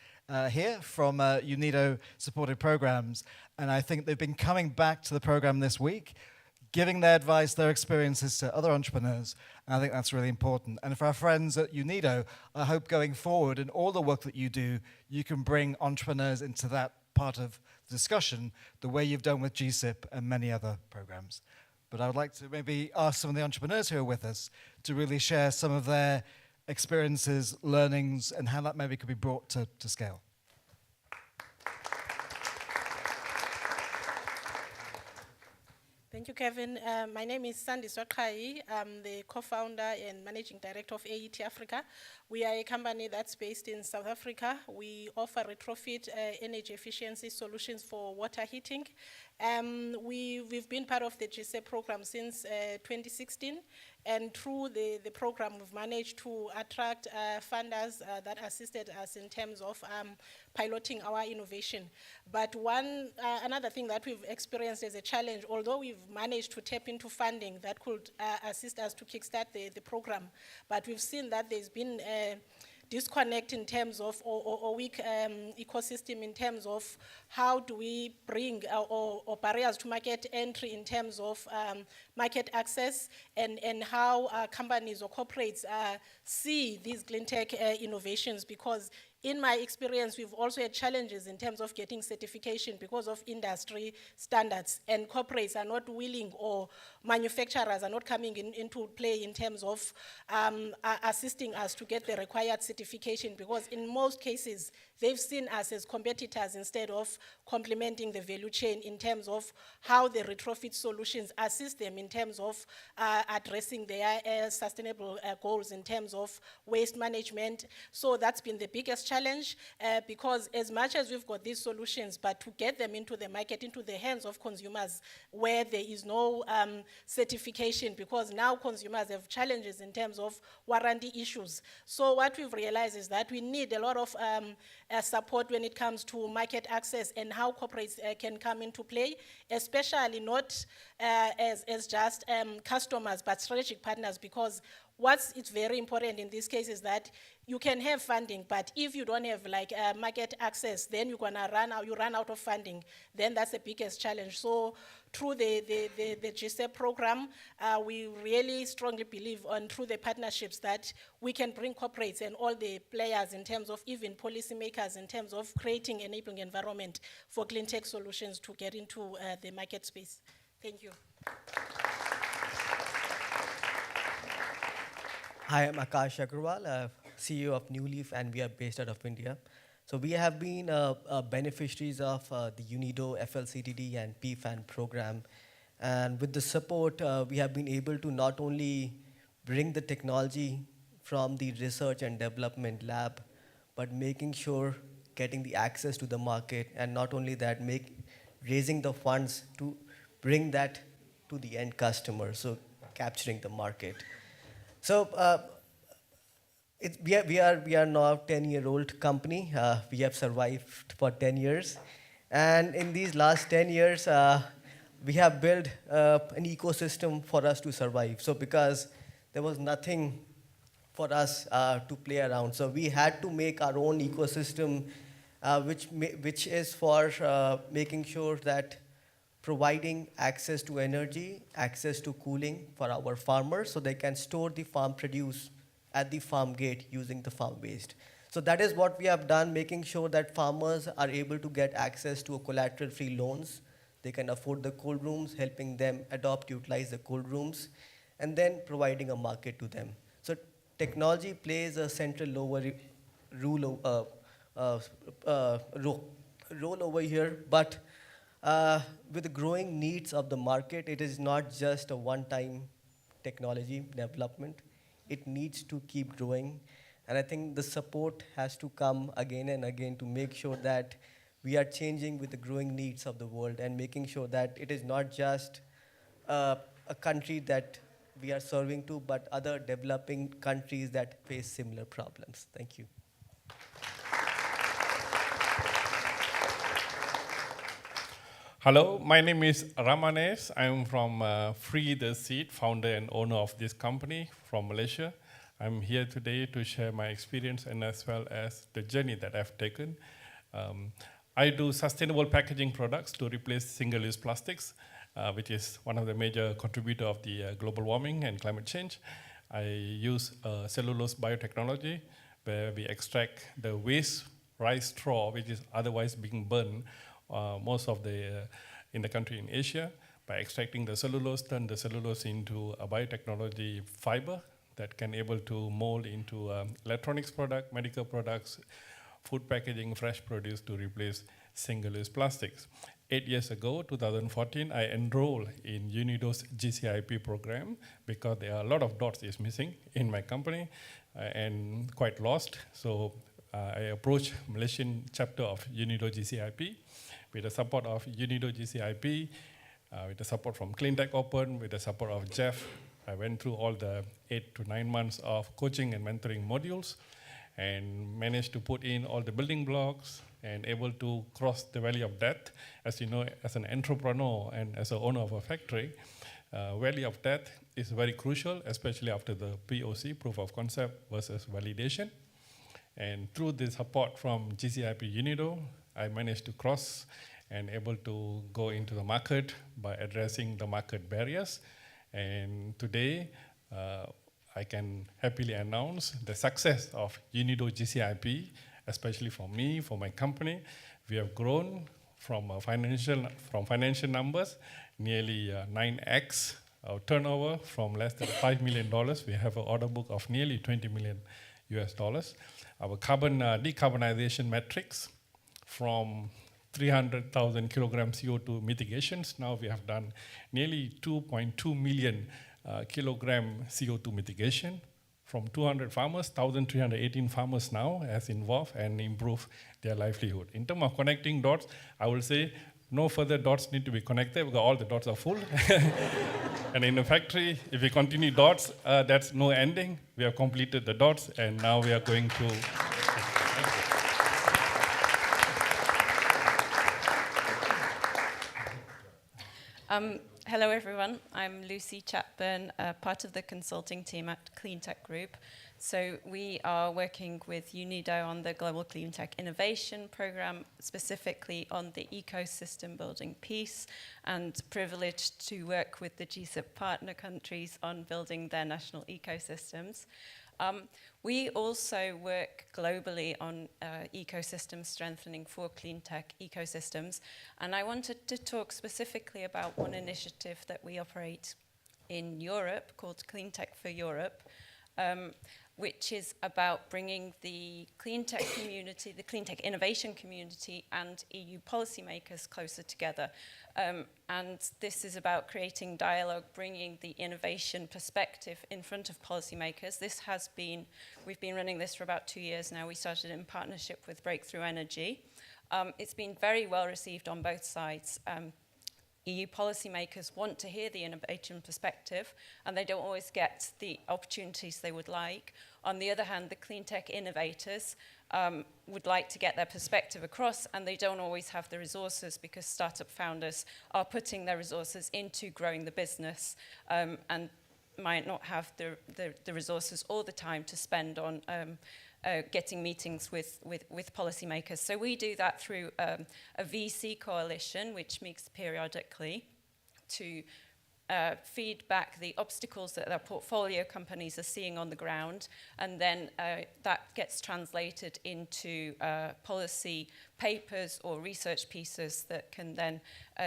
here from UNIDO supported programs. And I think they've been coming back to the program this week, giving their advice, their experiences to other entrepreneurs. And I think that's really important. And for our friends at UNIDO, I hope going forward in all the work that you do, you can bring entrepreneurs into that part of the discussion, the way you've done with GSIP and many other programs. But I would like to maybe ask some of the entrepreneurs who are with us to really share some of their experiences, learnings, and how that maybe could be brought to scale. Thank you, Kevin. My name is Sandy Swakai. I'm the co-founder and managing director of AET Africa. We are a company that's based in South Africa. We offer retrofit energy efficiency solutions for water heating. We've been part of the GSAP program since 2016. And through the program, we've managed to attract funders that assisted us in terms of piloting our innovation. But another thing that we've experienced as a challenge, although we've managed to tap into funding that could assist us to kickstart the program, but we've seen that there's been a disconnect in terms of, or weak ecosystem in terms of how do we bring or barriers to market entry in terms of market access and how companies or corporates see these clean tech innovations, because in my experience, we've also had challenges in terms of getting certification because of industry standards, and corporates are not willing, or manufacturers are not coming into play in terms of assisting us to get the required certification, because in most cases, they've seen us as competitors instead of complementing the value chain in terms of how the retrofit solutions assist them in terms of addressing their sustainable goals in terms of waste management. So that's been the biggest challenge, because as much as we've got these solutions, but to get them into the market, into the hands of consumers where there is no certification, because now consumers have challenges in terms of warranty issues. So what we've realized is that we need a lot of support when it comes to market access and how corporates can come into play, especially not as just customers, but strategic partners, because it's very important in this case is that you can have funding, but if you don't have like market access, then you run out of funding. Then that's the biggest challenge. So through the GSEP program, we really strongly believe through the partnerships that we can bring corporates and all the players in terms of even policymakers in terms of creating enabling environment for clean tech solutions to get into the market space. Thank you. Hi, I'm Akash Agarwal, CEO of New Leaf, and we are based out of India. So we have been beneficiaries of the UNIDO FLCDD and PFAN program. And with the support, we have been able to not only bring the technology from the research and development lab, but making sure getting the access to the market, and not only that, raising the funds to bring that to the end customer, so capturing the market. So we are now a 10-year-old company. We have survived for 10 years. And in these last 10 years, we have built an ecosystem for us to survive. So because there was nothing for us to play around. So we had to make our own ecosystem, which is for making sure that providing access to energy, access to cooling for our farmers so they can store the farm produce at the farm gate using the farm waste. So that is what we have done, making sure that farmers are able to get access to collateral-free loans. They can afford the cold rooms, helping them utilize the cold rooms, and then providing a market to them. So technology plays a central role over here, but with the growing needs of the market, it is not just a one-time technology development. It needs to keep growing. And I think the support has to come again and again to make sure that we are changing with the growing needs of the world and making sure that it is not just a country that we are serving to, but other developing countries that face similar problems. Thank you. Hello, my name is Ramanes. I'm from Free the Seed, founder and owner of this company from Malaysia. I'm here today to share my experience and as well as the journey that I've taken. I do sustainable packaging products to replace single-use plastics, which is one of the major contributors of the global warming and climate change. I use cellulose biotechnology, where we extract the waste rice straw, which is otherwise being burned most of in the country in Asia, by extracting the cellulose, turn the cellulose into a biotechnology fiber that can able to mold into electronics product, medical products, food packaging, fresh produce to replace single-use plastics. 8 years ago, 2014, I enrolled in UNIDO's GCIP program because there are a lot of dots is missing in my company and quite lost. So I approached Malaysian chapter of UNIDO GCIP with the support of UNIDO GCIP, with the support from Clean Tech Open, with the support of Jeff. I went through all the 8 to 9 months of coaching and mentoring modules and managed to put in all the building blocks and able to cross the valley of death. As you know, as an entrepreneur and as an owner of a factory, valley of death is very crucial, especially after the POC, proof of concept versus validation. And through the support from GCIP UNIDO, I managed to cross and able to go into the market by addressing the market barriers. And today, I can happily announce the success of UNIDO GCIP especially for me, for my company. We have grown from financial numbers, nearly 9x our turnover from less than $5 million. We have an order book of nearly 20 million US dollars. Our carbon decarbonization metrics from 300,000 kilogram CO2 mitigations. Now we have done nearly 2.2 million kilogram CO2 mitigation from 200 farmers, 1,318 farmers now has involved and improved their livelihood. In terms of connecting dots, I will say no further dots need to be connected because all the dots are full. And in the factory, if we continue dots, that's no ending. We have completed the dots and now we are going to hello everyone, I'm Lucy Chapman, part of the consulting team at Cleantech Group. So we are working with UNIDO on the Global Cleantech Innovation Program, specifically on the ecosystem building piece, and privileged to work with the GSIP partner countries on building their national ecosystems. We also work globally on ecosystem strengthening for clean tech ecosystems. And I wanted to talk specifically about one initiative that we operate in Europe called Clean Tech for Europe, which is about bringing the clean tech community, the clean tech innovation community, and EU policymakers closer together. And this is about creating dialogue, bringing the innovation perspective in front of policymakers. We've been running this for about 2 years now. We started in partnership with Breakthrough Energy. It's been very well received on both sides. EU policymakers want to hear the innovation perspective, and they don't always get the opportunities they would like. On the other hand, the clean tech innovators would like to get their perspective across, and they don't always have the resources because startup founders are putting their resources into growing the business and might not have the resources all the time to spend on getting meetings with policymakers. So we do that through a VC coalition, which meets periodically to feed back the obstacles that their portfolio companies are seeing on the ground, and then that gets translated into policy papers or research pieces that can then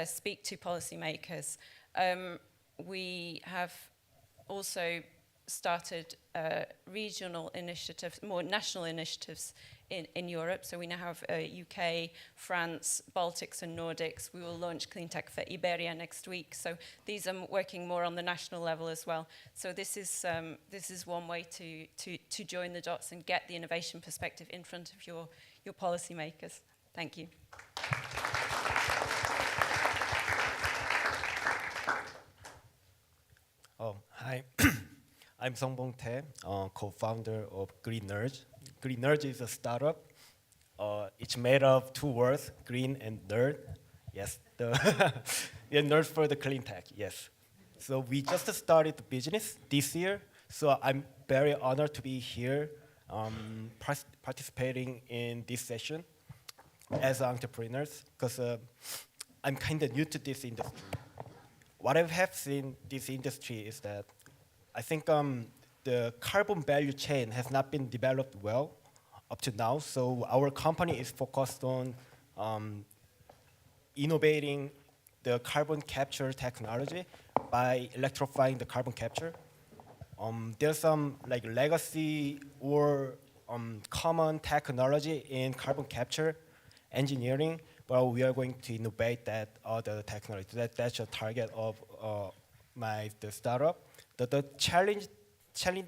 speak to policymakers. We have also started regional initiatives, more national initiatives in Europe. So we now have UK, France, Baltics and Nordics. We will launch Clean Tech for Iberia next week. So these are working more on the national level as well. So this is one way to join the dots and get the innovation perspective in front of your policymakers. Thank you. Oh, hi. I'm Songbong Tae, co-founder of Green Nerds. Green Nerds is a startup. It's made of two words, green and nerd. Yes, yeah, nerd for the clean tech, yes. So we just started the business this year, so I'm very honored to be here participating in this session as entrepreneurs, because I'm kind of new to this industry. What I have seen this industry is that I think the carbon value chain has not been developed well up to now. So our company is focused on innovating the carbon capture technology by electrifying the carbon capture. There's some like legacy or common technology in carbon capture engineering, but we are going to innovate that other technology. That's a target of the startup. The challenge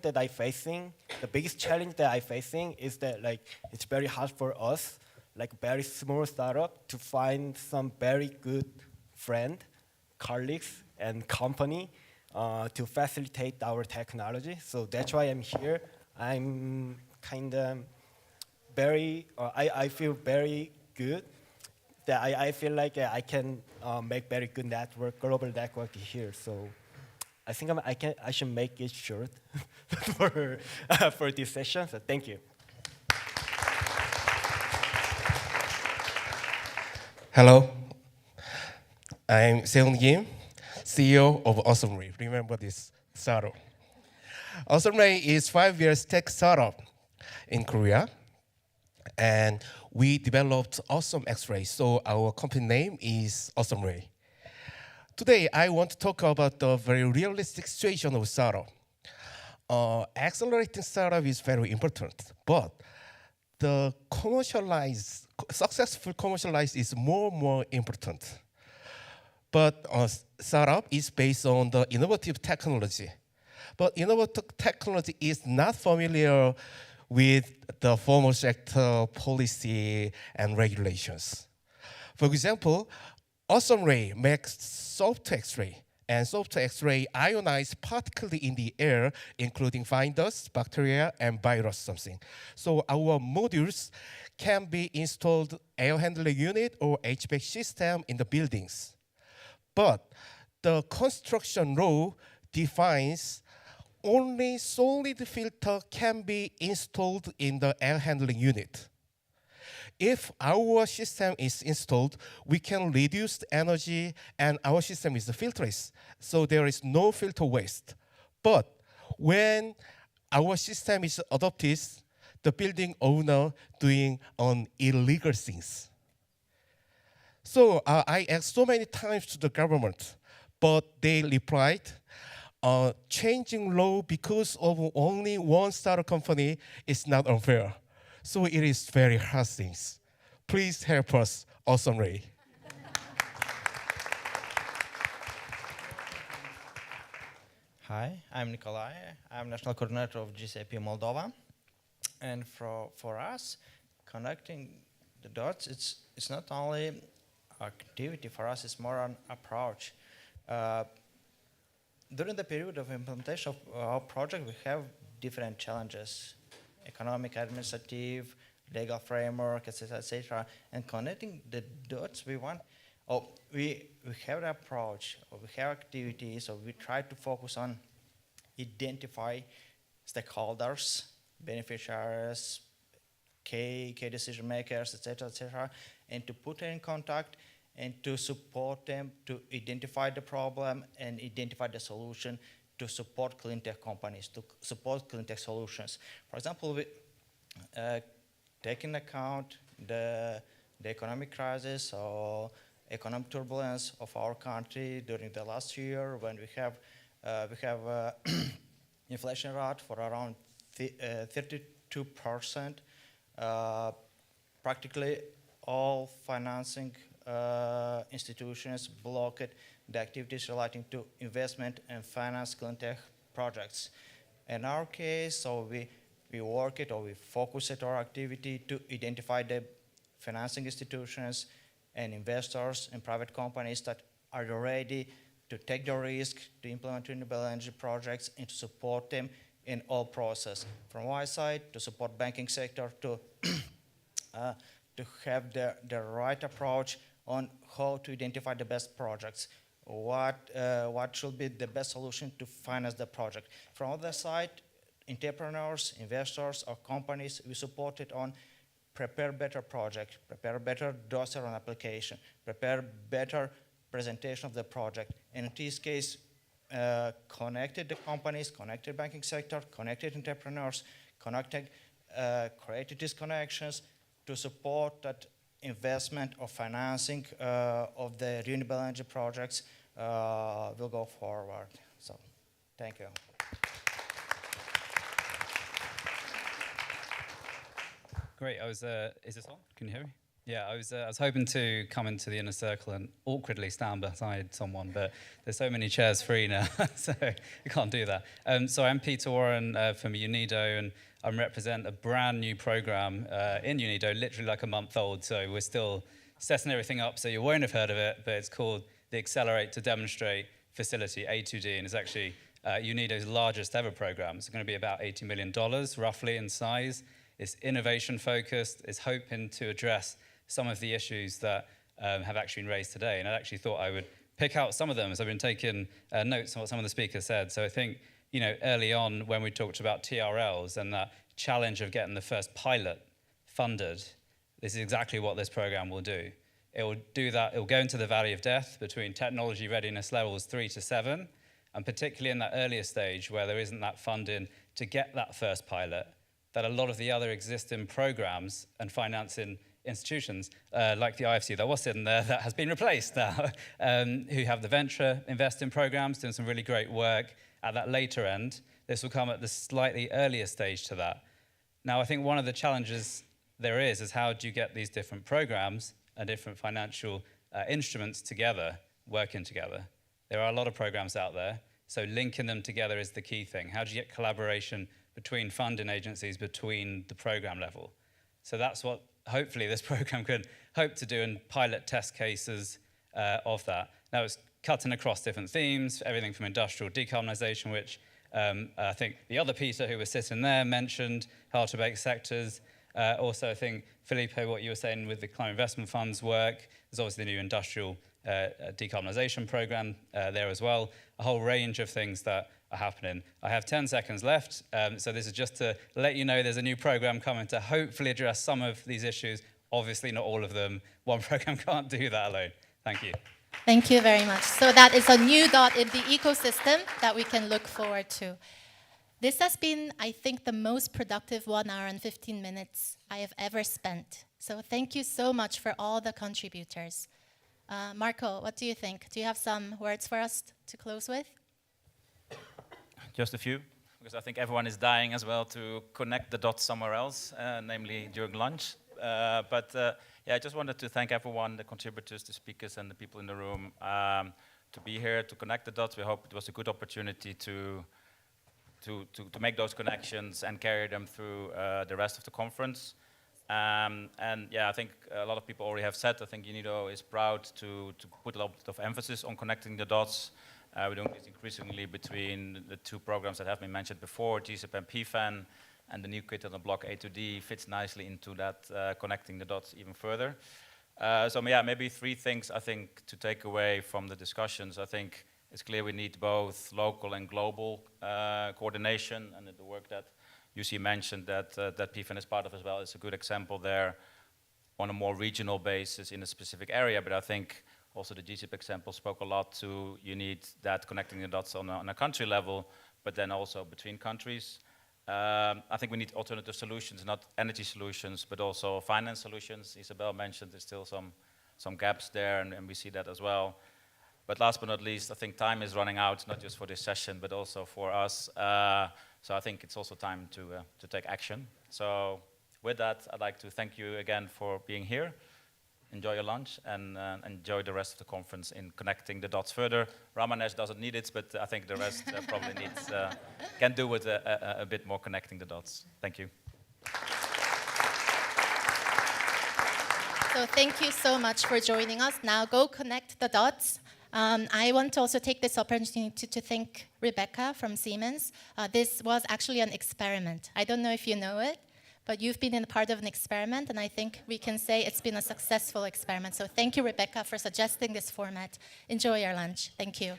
that I'm facing, the biggest challenge that I'm facing is that like it's very hard for us, like very small startup, to find some very good friend, colleagues, and company to facilitate our technology. So that's why I'm here. I'm kind of very, I feel very good that I feel like I can make very good network, global network here. So I think I should make it short for this session. So thank you. Hello, I'm Seung Kim, CEO of Awesome Ray. Remember this startup. Awesome Ray is 5 years tech startup in Korea. and we developed Awesome X-ray. So our company name is Awesome Ray. Today, I want to talk about the very realistic situation of startup. Accelerating startup is very important, but the successful commercialize is more important. But startup is based on the innovative technology. But innovative technology is not familiar with the formal sector policy and regulations. For example, Awesome Ray makes soft X-ray, and soft X-ray ionize particles in the air, including fine dust, bacteria, and virus something. So our modules can be installed air handling unit or HVAC system in the buildings. But the construction law defines only solid filter can be installed in the air handling unit. If our system is installed, we can reduce the energy, and our system is filterless, so there is no filter waste. But when our system is adopted, the building owner doing illegal things. So I asked so many times to the government, but they replied, changing law because of only one startup company is not unfair. So it is very hard things. Please help us, Awesome Ray. Hi, I'm Nikolai. I'm National Coordinator of GCP Moldova. And for us, connecting the dots, it's not only activity for us, it's more an approach. During the period of implementation of our project, we have different challenges: economic, administrative, legal framework, etc. And connecting the dots, we have an approach, or we have activities, or we try to focus on identify stakeholders, beneficiaries, key decision makers, etc., and to put them in contact and to support them to identify the problem and identify the solution to support clean tech companies, to support clean tech solutions. For example, we take into account the economic crisis or economic turbulence of our country during the last year, when we have inflation rate for around 32%. Practically all financing institutions blocked the activities relating to investment and finance clean tech projects. In our case, so we work it, or we focus it, our activity to identify the financing institutions and investors and private companies that are ready to take the risk to implement renewable energy projects and to support them in all process. From our side, to support banking sector to have the right approach on how to identify the best projects, what should be the best solution to finance the project. From other side, entrepreneurs, investors, or companies, we support it on prepare better project, prepare better dossier on application, prepare better presentation of the project. And in this case, connected the companies, connected banking sector, connected entrepreneurs, created these connections to support that investment or financing of the renewable energy projects will go forward. So, thank you. Great. Is this on? Can you hear me? Yeah, I was hoping to come into the inner circle and awkwardly stand beside someone, but there's so many chairs free now, so you can't do that. So I'm Peter Warren from UNIDO, and I represent a brand new program in UNIDO, literally like a month old, so we're still setting everything up, so you won't have heard of it, but it's called the Accelerate to Demonstrate Facility, A2D, and it's actually UNIDO's largest ever program. It's going to be about $80 million, roughly, in size. It's innovation focused. It's hoping to address some of the issues that have actually been raised today. And I actually thought I would pick out some of them, as I've been taking notes on what some of the speakers said. So I think, early on when we talked about TRLs and that challenge of getting the first pilot funded, this is exactly what this program will do. It will do that. It will go into the valley of death between technology readiness levels 3 to 7, and particularly in that earlier stage where there isn't that funding to get that first pilot. that a lot of the other existing programs and financing institutions, like the IFC that was in there, that has been replaced now, who have the venture investing programs, doing some really great work at that later end. This will come at the slightly earlier stage to that. Now, I think one of the challenges there is how do you get these different programs and different financial instruments together, working together? There are a lot of programs out there, so linking them together is the key thing. How do you get collaboration between funding agencies, between the program level? So that's what hopefully this program could hope to do, and pilot test cases of that. Now it's cutting across different themes, everything from industrial decarbonisation, which I think the other Peter who was sitting there mentioned, hard-to-abate sectors. Also, I think, Felipe, what you were saying with the climate investment funds work, there's obviously the new industrial decarbonisation program there as well, a whole range of things that are happening. I have 10 seconds left, so this is just to let you know there's a new program coming to hopefully address some of these issues. Obviously not all of them. One program can't do that alone. Thank you. Thank you very much. So that is a new dot in the ecosystem that we can look forward to. This has been, I think, the most productive 1 hour and 15 minutes I have ever spent. So thank you so much for all the contributors. Marco, what do you think? Do you have some words for us to close with? Just a few, because I think everyone is dying as well to connect the dots somewhere else, namely during lunch. Yeah, I just wanted to thank everyone, the contributors, the speakers, and the people in the room to be here, to connect the dots. We hope it was a good opportunity to make those connections and carry them through the rest of the conference. And yeah, I think a lot of people already have said, I think UNIDO is proud to put a lot of emphasis on connecting the dots. We're doing this increasingly between the two programs that have been mentioned before, GSIP and PFAN, and the new kit on the block A2D fits nicely into that, connecting the dots even further. So yeah, maybe 3 things I think to take away from the discussions. I think it's clear we need both local and global coordination, and the work that UC mentioned that PFAN is part of as well is a good example there on a more regional basis in a specific area. But I think also the GSIP example spoke a lot to you need that connecting the dots on a country level, but then also between countries. I think we need alternative solutions, not energy solutions, but also finance solutions. Isabel mentioned there's still some gaps there, and we see that as well. But last but not least, I think time is running out, not just for this session, but also for us. So I think it's also time to take action. So with that, I'd like to thank you again for being here. Enjoy your lunch and enjoy the rest of the conference in connecting the dots further. Ramanesh doesn't need it, but I think the rest probably needs, can do with a bit more connecting the dots. Thank you. So thank you so much for joining us. Now go connect the dots. I want to also take this opportunity to thank Rebecca from Siemens. This was actually an experiment. I don't know if you know it, but you've been in part of an experiment, and I think we can say it's been a successful experiment. So thank you, Rebecca, for suggesting this format. Enjoy your lunch. Thank you.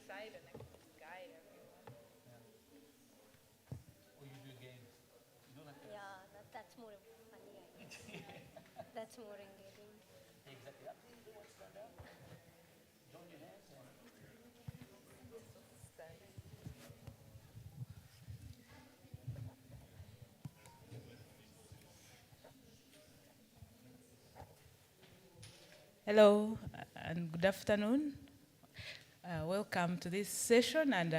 side and I can guide everyone. Or you do games. You don't have to. Yeah, that's more funny, I guess. That's more engaging. Exactly. Stand up. Join your hands. Hello and good afternoon. Welcome to this session, and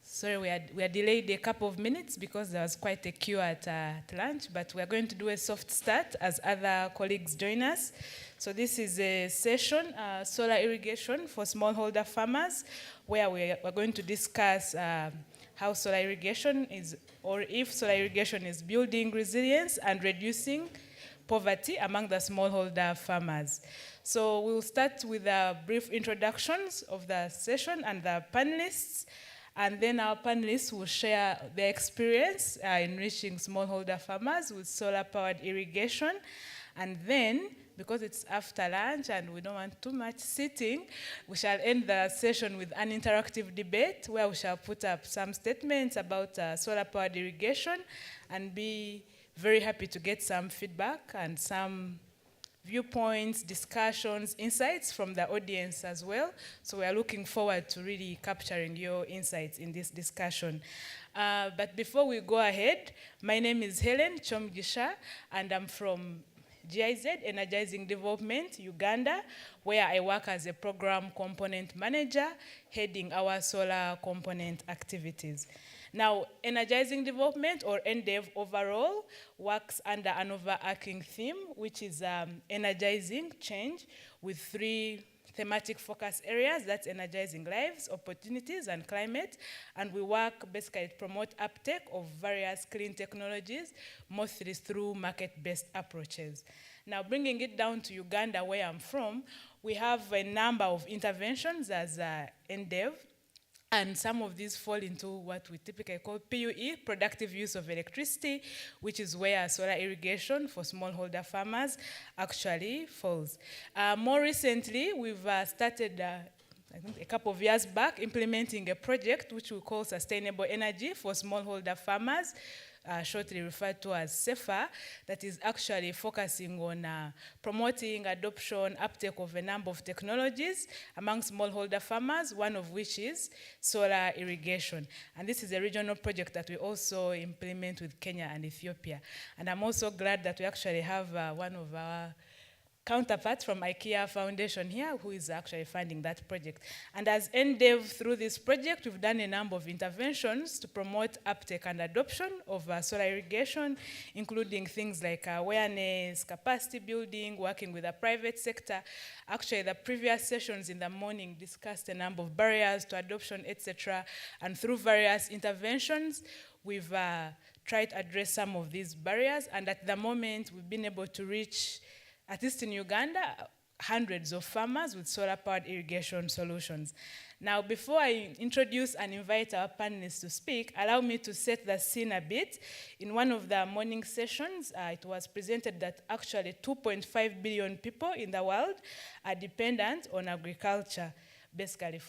sorry we are delayed a couple of minutes because there was quite a queue at lunch, but we are going to do a soft start as other colleagues join us. So this is a session, solar irrigation for smallholder farmers, where we're going to discuss how solar irrigation is, or if solar irrigation is building resilience and reducing poverty among the smallholder farmers. So we'll start with brief introductions of the session and the panelists, and then our panelists will share their experience in reaching smallholder farmers with solar-powered irrigation. And then, because it's after lunch and we don't want too much sitting, we shall end the session with an interactive debate where we shall put up some statements about solar-powered irrigation and be very happy to get some feedback and some viewpoints, discussions, insights from the audience as well. So we are looking forward to really capturing your insights in this discussion. But before we go ahead, my name is Helen Chomgisha, and I'm from GIZ, Energizing Development, Uganda, where I work as a program component manager, heading our solar component activities. Now, Energizing Development, or NDEV overall, works under an overarching theme, which is energizing change, with 3 thematic focus areas. That's energizing lives, opportunities, and climate. And we work basically to promote uptake of various clean technologies, mostly through market-based approaches. Now, bringing it down to Uganda, where I'm from, we have a number of interventions as NDEV. And some of these fall into what we typically call PUE, productive use of electricity, which is where solar irrigation for smallholder farmers actually falls. More recently, we've started, I think a couple of years back, implementing a project which we call Sustainable Energy for Smallholder Farmers, shortly referred to as SEFA, that is actually focusing on promoting adoption, uptake of a number of technologies among smallholder farmers, one of which is solar irrigation. And this is a regional project that we also implement with Kenya and Ethiopia. And I'm also glad that we actually have one of our counterparts from IKEA Foundation here who is actually funding that project. And as NDEV, through this project, we've done a number of interventions to promote uptake and adoption of solar irrigation, including things like awareness, capacity building, working with the private sector. Actually, the previous sessions in the morning discussed a number of barriers to adoption, etc. And through various interventions, we've tried to address some of these barriers. And at the moment, we've been able to reach, at least in Uganda, hundreds of farmers with solar-powered irrigation solutions. Now, before I introduce and invite our panelists to speak, allow me to set the scene a bit. In one of the morning sessions, it was presented that actually 2.5 billion people in the world are dependent on agriculture, basically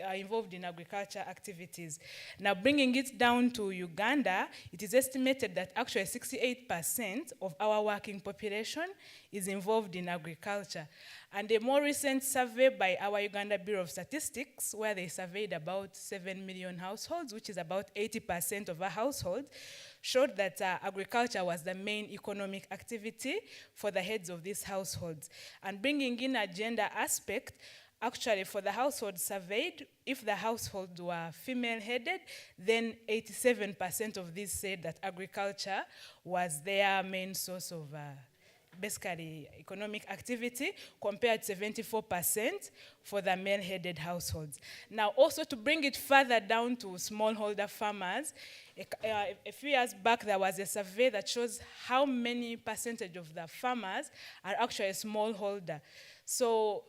are involved in agriculture activities. Now, bringing it down to Uganda, it is estimated that actually 68% of our working population is involved in agriculture. And a more recent survey by our Uganda Bureau of Statistics, where they surveyed about 7 million households, which is about 80% of our households, showed that agriculture was the main economic activity for the heads of these households. And bringing in a gender aspect, actually, for the households surveyed, if the households were female-headed, then 87% of these said that agriculture was their main source of basically economic activity, compared to 74% for the male-headed households. Now, also to bring it further down to smallholder farmers, a few years back there was a survey that shows how many percentage of the farmers are actually smallholder. So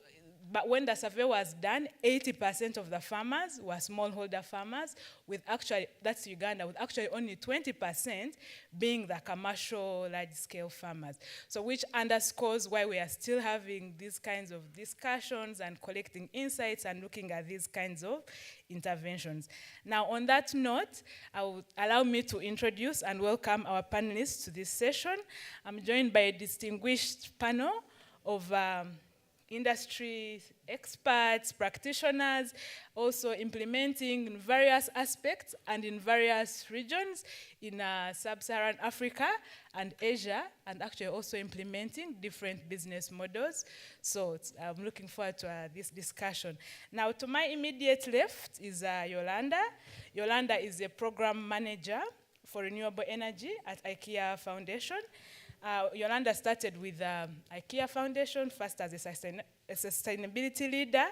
but when the survey was done, 80% of the farmers were smallholder farmers, with actually, that's Uganda, with actually only 20% being the commercial large-scale farmers. So which underscores why we are still having these kinds of discussions and collecting insights and looking at these kinds of interventions. Now, on that note, allow me to introduce and welcome our panelists to this session. I'm joined by a distinguished panel of industry experts, practitioners, also implementing in various aspects and in various regions in sub-Saharan Africa and Asia, and actually also implementing different business models. So I'm looking forward to this discussion. Now, to my immediate left is Yolanda. Yolanda is a program manager for renewable energy at IKEA Foundation. Yolanda started with IKEA Foundation, first as a sustainability leader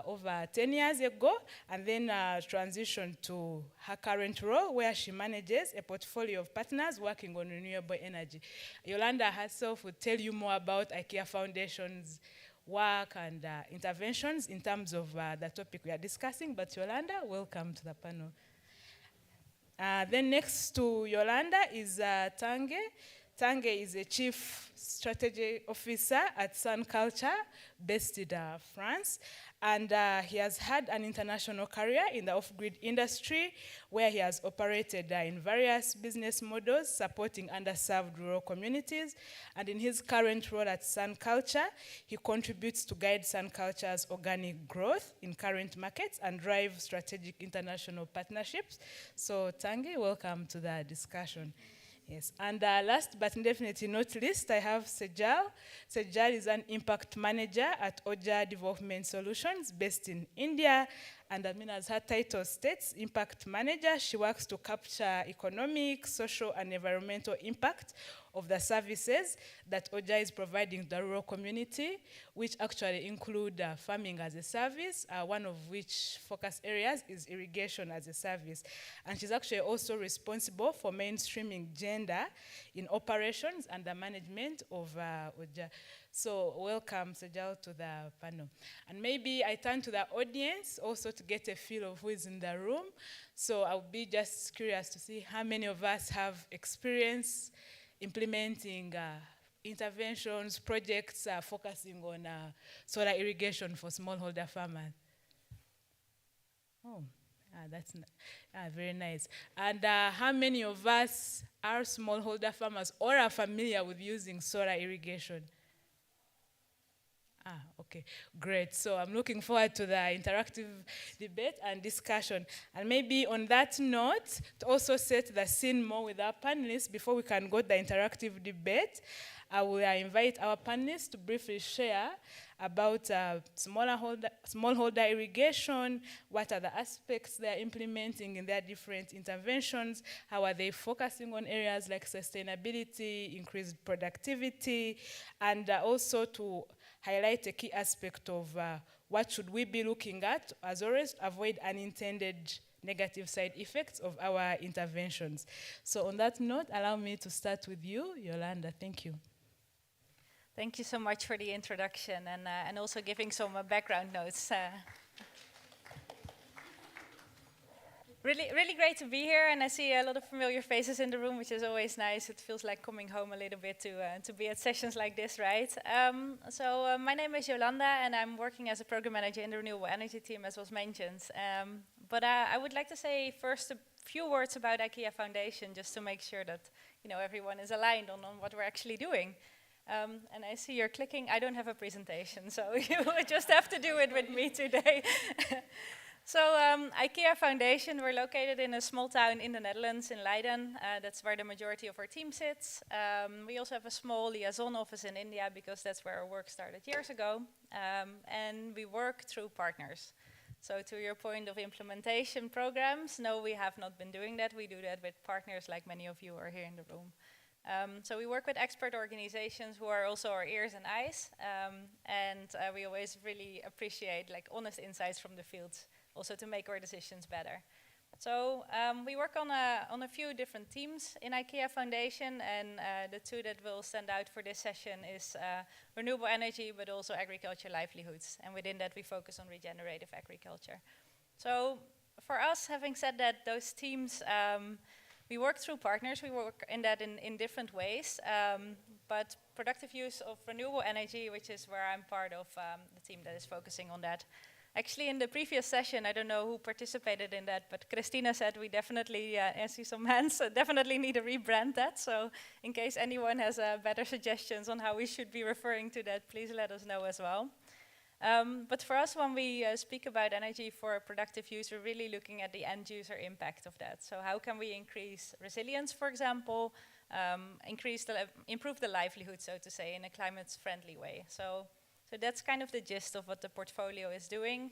over 10 years ago, and then transitioned to her current role where she manages a portfolio of partners working on renewable energy. Yolanda herself will tell you more about IKEA Foundation's work and interventions in terms of the topic we are discussing, but Yolanda, welcome to the panel. Then next to Yolanda is Tange. Tange is a chief strategy officer at Sun Culture, based in France. And he has had an international career in the off-grid industry, where he has operated in various business models, supporting underserved rural communities. And in his current role at Sun Culture, he contributes to guide Sun Culture's organic growth in current markets and drive strategic international partnerships. So Tange, welcome to the discussion. Yes, and last but definitely not least, I have Sejal. Sejal is an impact manager at Oja Development Solutions, based in India. And I mean, as her title states, impact manager, she works to capture economic, social, and environmental impact of the services that Oja is providing the rural community, which actually include farming as a service, one of which focus areas is irrigation as a service. And she's actually also responsible for mainstreaming gender in operations and the management of Oja. So welcome, Sejal, to the panel. And maybe I turn to the audience also to get a feel of who is in the room. So I'll be just curious to see how many of us have experience implementing interventions, projects focusing on solar irrigation for smallholder farmers. Oh, that's very nice. And how many of us are smallholder farmers or are familiar with using solar irrigation? Okay, great. So I'm looking forward to the interactive debate and discussion. And maybe on that note, to also set the scene more with our panelists before we can go to the interactive debate, I will invite our panelists to briefly share about smallholder irrigation, what are the aspects they're implementing in their different interventions, how are they focusing on areas like sustainability, increased productivity, and also to highlight a key aspect of what should we be looking at, as always, avoid unintended negative side effects of our interventions. So on that note, allow me to start with you, Yolanda. Thank you. Thank you so much for the introduction and also giving some background notes. Really great to be here, and I see a lot of familiar faces in the room, which is always nice. It feels like coming home a little bit to be at sessions like this, right? So my name is Yolanda, and I'm working as a program manager in the renewable energy team, as was mentioned. But I would like to say first a few words about IKEA Foundation, just to make sure that everyone is aligned on what we're actually doing. And I see you're clicking. I don't have a presentation, so you would just have to do it with me today. So IKEA Foundation, we're located in a small town in the Netherlands, in Leiden. That's where the majority of our team sits. We also have a small liaison office in India, because that's where our work started years ago. And we work through partners. So to your point of implementation programs, no, we have not been doing that. We do that with partners like many of you are here in the room. So we work with expert organizations who are also our ears and eyes. And we always really appreciate honest insights from the field, also to make our decisions better. So we work on a few different teams in IKEA Foundation, and the two that will stand out for this session is renewable energy, but also agriculture livelihoods. And within that, we focus on regenerative agriculture. So for us, having said that, those teams, we work through partners. We work in that in different ways. But productive use of renewable energy, which is where I'm part of the team that is focusing on that. Actually, in the previous session, I don't know who participated in that, but Christina said we definitely, I see some hands, definitely need to rebrand that. So in case anyone has better suggestions on how we should be referring to that, please let us know as well. But for us, when we speak about energy for productive use, we're really looking at the end user impact of that. So how can we increase resilience, for example, improve the livelihood, so to say, in a climate-friendly way. So that's kind of the gist of what the portfolio is doing.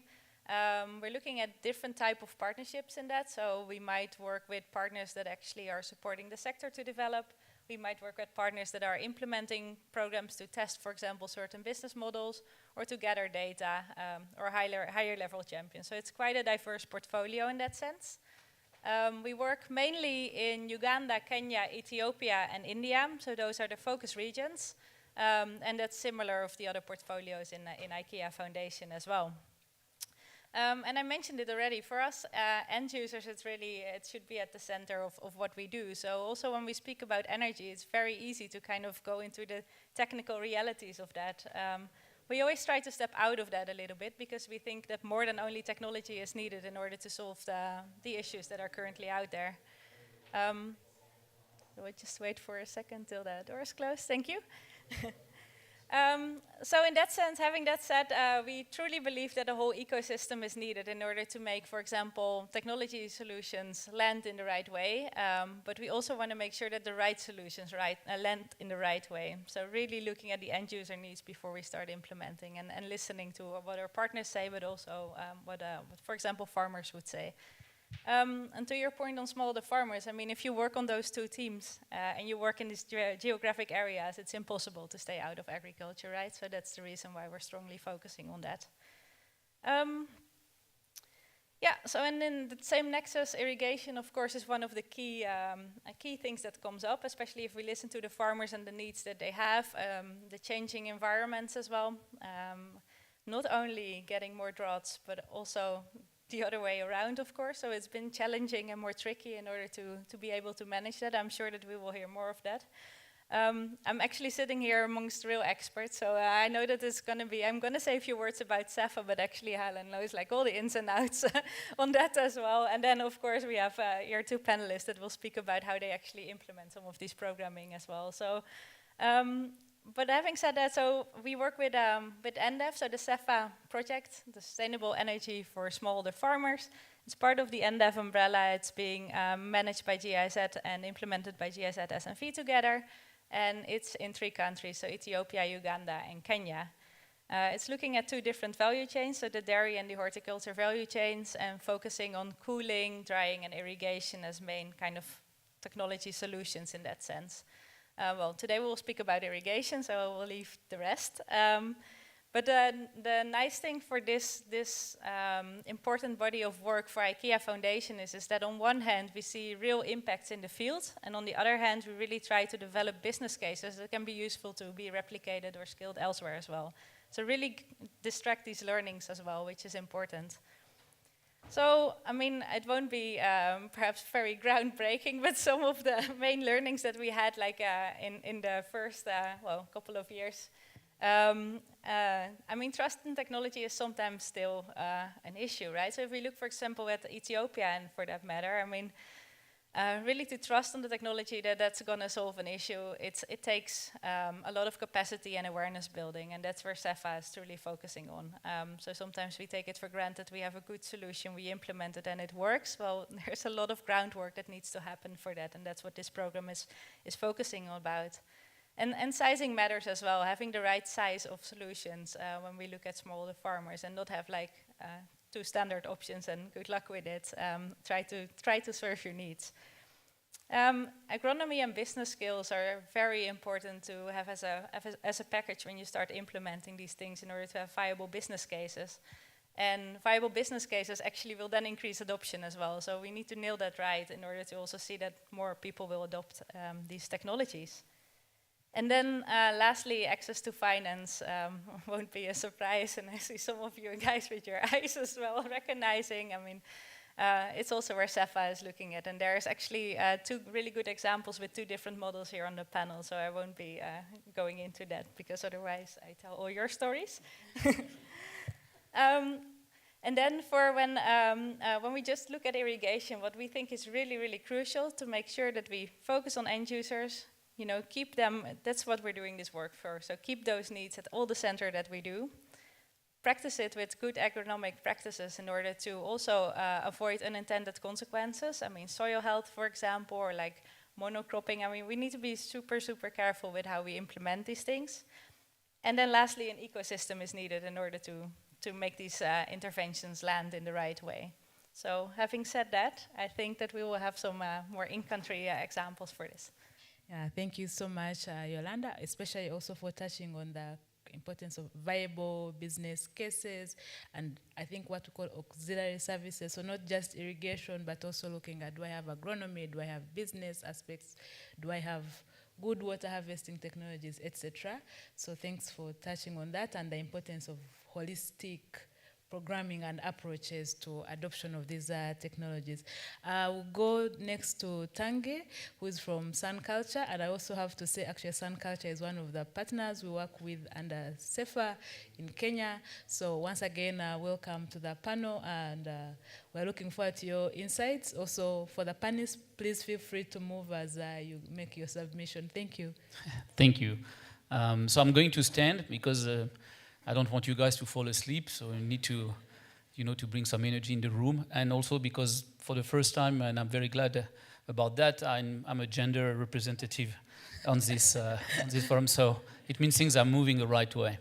We're looking at different type of partnerships in that. So we might work with partners that actually are supporting the sector to develop. We might work with partners that are implementing programs to test, for example, certain business models, or to gather data, or higher level champions. So it's quite a diverse portfolio in that sense. We work mainly in Uganda, Kenya, Ethiopia, and India. So those are the focus regions. And that's similar of the other portfolios in IKEA Foundation as well. And I mentioned it already, for us end users, it should be at the center of what we do. So also when we speak about energy, it's very easy to kind of go into the technical realities of that. We always try to step out of that a little bit, because we think that more than only technology is needed in order to solve the issues that are currently out there. So we'll just wait for a second till the door is closed. Thank you. So in that sense, having that said, we truly believe that the whole ecosystem is needed in order to make, for example, technology solutions land in the right way. But we also want to make sure that the right solutions land in the right way. So really looking at the end user needs before we start implementing, and listening to what our partners say, but also what, for example, farmers would say. And to your point on smallholder farmers, I mean, if you work on those two teams and you work in these geographic areas, it's impossible to stay out of agriculture, right? So that's the reason why we're strongly focusing on that. Yeah, so and in the same nexus, irrigation, of course, is one of the key things that comes up, especially if we listen to the farmers and the needs that they have, the changing environments as well. Not only getting more droughts, but also the other way around, of course. So it's been challenging and more tricky in order to be able to manage that. I'm sure that we will hear more of that. I'm actually sitting here amongst real experts, so I know that it's going to be, I'm going to say a few words about SEFA, but actually Helen knows like all the ins and outs on that as well. And then, of course, we have your two panelists that will speak about how they actually implement some of these programming as well. So, but having said that, so we work with NDEF, so the SEFA project, the Sustainable Energy for Smallholder Farmers. It's part of the NDEF umbrella. It's being managed by GIZ and implemented by GIZ SNV together. And it's in 3 countries, so Ethiopia, Uganda, and Kenya. It's looking at 2 different value chains, so the dairy and the horticulture value chains, and focusing on cooling, drying, and irrigation as main kind of technology solutions in that sense. Well, today we'll speak about irrigation, so I will leave the rest. But the nice thing for this important body of work for IKEA Foundation is that on one hand we see real impacts in the field, and on the other hand we really try to develop business cases that can be useful to be replicated or scaled elsewhere as well. So really distract these learnings as well, which is important. So, I mean, it won't be perhaps very groundbreaking, but some of the main learnings that we had like in the first, couple of years. I mean, trust in technology is sometimes still an issue, right? So if we look, for example, at Ethiopia, and for that matter, I mean, really to trust on the technology that's going to solve an issue, it takes a lot of capacity and awareness building, and that's where SEFA is truly focusing on. So sometimes we take it for granted, we have a good solution, we implement it, and it works. Well, there's a lot of groundwork that needs to happen for that, and that's what this program is focusing on about. And sizing matters as well, having the right size of solutions when we look at smaller farmers, and not have like 2 standard options and good luck with it. Try to serve your needs. Agronomy and business skills are very important to have as a package when you start implementing these things in order to have viable business cases. And viable business cases actually will then increase adoption as well. So we need to nail that right in order to also see that more people will adopt these technologies. And then lastly, access to finance won't be a surprise. And I see some of you guys with your eyes as well recognizing. I mean, it's also where SEFA is looking at. And there's actually 2 really good examples with 2 different models here on the panel. So I won't be going into that because otherwise I tell all your stories. And then for when we just look at irrigation, what we think is really, really crucial to make sure that we focus on end users, you know, keep them, that's what we're doing this work for. So keep those needs at all the center that we do. Practice it with good agronomic practices in order to also avoid unintended consequences. I mean, soil health, for example, or like monocropping. I mean, we need to be super, super careful with how we implement these things. And then lastly, an ecosystem is needed in order to make these interventions land in the right way. So having said that, I think that we will have some more in-country examples for this. Yeah, thank you so much, Yolanda, especially also for touching on the importance of viable business cases, and I think what we call auxiliary services, so not just irrigation, but also looking at, do I have agronomy, do I have business aspects, do I have good water harvesting technologies, etc. So thanks for touching on that and the importance of holistic programming and approaches to adoption of these technologies. We'll go next to Tange, who is from Sun Culture, and I also have to say, actually, Sun Culture is one of the partners we work with under SEFA in Kenya. So once again, welcome to the panel, and we're looking forward to your insights. Also, for the panelists, please feel free to move as you make your submission. Thank you. Thank you. So I'm going to stand because I don't want you guys to fall asleep, so you need to, you know, to bring some energy in the room. And also because for the first time, and I'm very glad about that, I'm a gender representative on this forum, so it means things are moving the right way.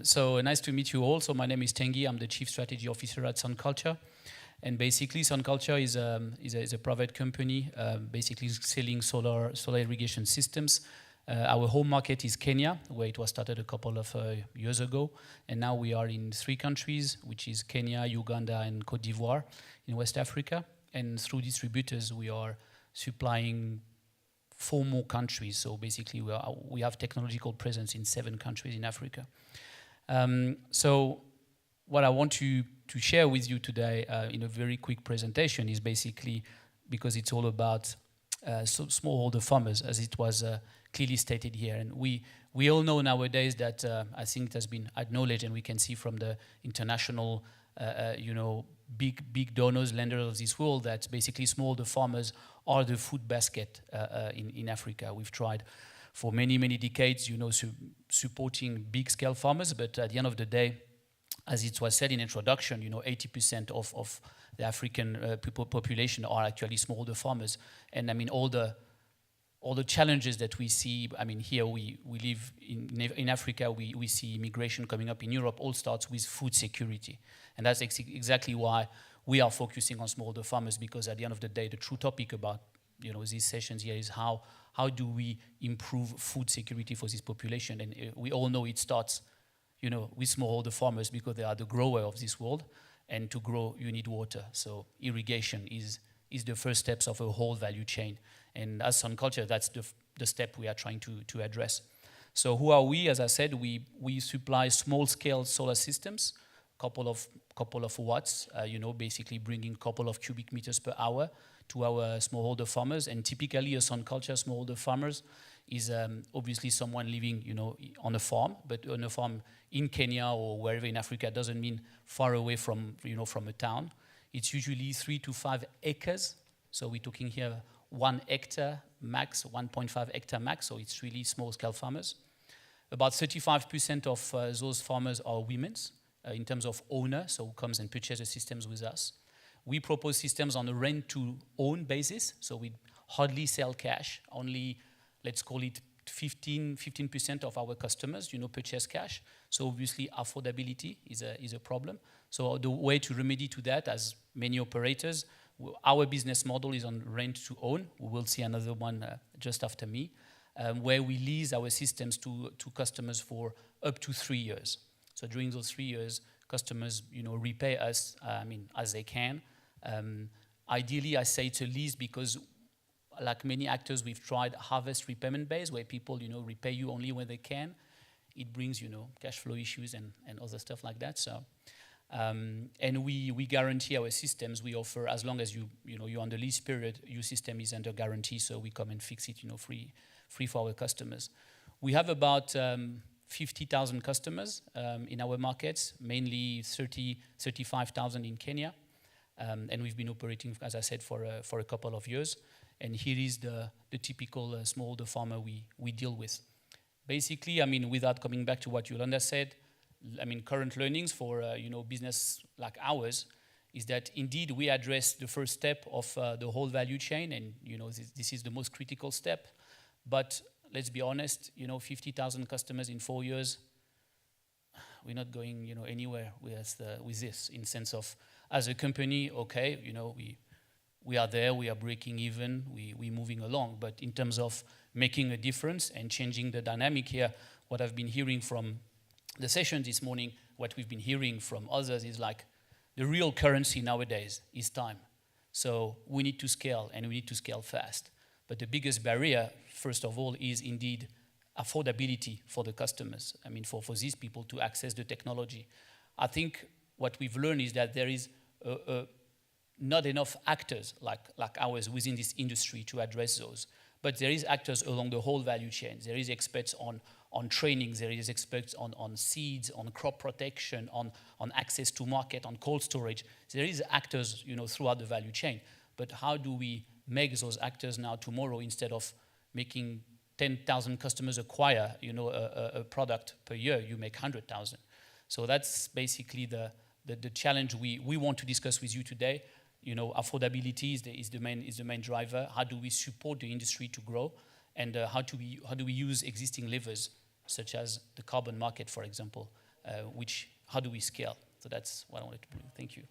So nice to meet you all. So my name is Tengi. I'm the Chief Strategy Officer at Sun Culture. And basically, Sun Culture is a private company, basically selling solar irrigation systems. Our home market is Kenya, where it was started a couple of years ago. And now we are in 3 countries, which is Kenya, Uganda, and Cote d'Ivoire in West Africa. And through distributors, we are supplying 4 more countries. So basically, we have technological presence in 7 countries in Africa. So what I want to share with you today in a very quick presentation is basically, because it's all about smallholder farmers, as it was clearly stated here. And we all know nowadays that I think it has been acknowledged, and we can see from the international, big donors, lenders of this world, that basically smallholder farmers are the food basket in Africa. We've tried for many, many decades, supporting big-scale farmers, but at the end of the day, as it was said in introduction, 80% of the African population are actually smallholder farmers. And I mean, all the challenges that we see, I mean, here we live in Africa, we see immigration coming up in Europe, all starts with food security. And that's exactly why we are focusing on smallholder farmers, because at the end of the day, the true topic about these sessions here is how do we improve food security for this population. And we all know it starts with smallholder farmers because they are the grower of this world. And to grow, you need water. So irrigation is the first steps of a whole value chain. And as Sun Culture, that's the step we are trying to address. So who are we? As I said, we supply small-scale solar systems, couple of watts, basically bringing couple of cubic meters per hour to our smallholder farmers. And typically, a Sun Culture smallholder farmers is obviously someone living, on a farm, but on a farm in Kenya or wherever in Africa doesn't mean far away from a town. It's usually 3 to 5 acres. So we're talking here 1 hectare max, 1.5 hectare max. So it's really small-scale farmers. About 35% of those farmers are women in terms of owner, so who comes and purchases systems with us. We propose systems on a rent-to-own basis, so we hardly sell cash. Only, let's call it 15% of our customers, purchase cash. So obviously, affordability is a problem. So the way to remedy to that, as many operators, our business model is on rent-to-own. We will see another one just after me, where we lease our systems to customers for up to 3 years. So during those 3 years, customers, repay us, as they can. Ideally, I say it's a lease because, like many actors, we've tried harvest repayment base where people, repay you only when they can. It brings, cash flow issues and other stuff like that. So, and we guarantee our systems. We offer, as long as you're on the lease period, your system is under guarantee. So we come and fix it, free for our customers. We have about 50,000 customers in our markets, mainly 35,000 in Kenya. And we've been operating, as I said, for a couple of years. And here is the typical smallholder farmer we deal with. Basically, without coming back to what Yolanda said, current learnings for business like ours is that indeed we address the first step of the whole value chain, and this is the most critical step. But let's be honest, 50,000 customers in 4 years, we're not going anywhere with this, in sense of, as a company, okay, we are there, we are breaking even, we're moving along. But in terms of making a difference and changing the dynamic here, what I've been hearing from the session this morning, what we've been hearing from others is like, the real currency nowadays is time. So we need to scale, and we need to scale fast. But the biggest barrier, first of all, is indeed affordability for the customers. For these people to access the technology. I think what we've learned is that there is not enough actors like ours within this industry to address those. But there is actors along the whole value chain. There is experts on training, there is experts on seeds, on crop protection, on access to market, on cold storage. There is actors, throughout the value chain. But how do we make those actors now tomorrow, instead of making 10,000 customers acquire, a product per year, you make 100,000. So that's basically the challenge we want to discuss with you today. Affordability is the main driver. How do we support the industry to grow? And how do we use existing levers, such as the carbon market, for example, how do we scale? So that's what I wanted to bring. Thank you.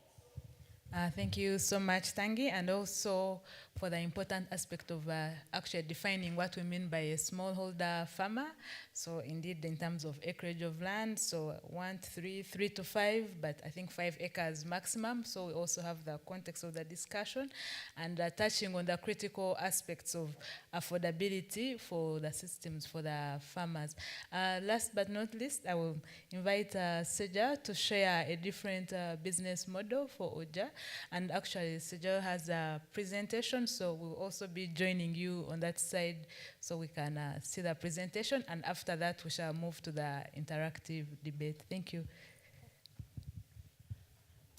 Thank you so much, Tanguy, and also for the important aspect of actually defining what we mean by a smallholder farmer. So indeed, in terms of acreage of land, so 1, 3 to 5, but I think 5 acres maximum. So we also have the context of the discussion, and touching on the critical aspects of affordability for the systems, for the farmers. Last but not least, I will invite Seja to share a different business model for Oja. And actually, Seja has a presentation, so we'll also be joining you on that side so we can see the presentation. And after that, we shall move to the interactive debate. Thank you.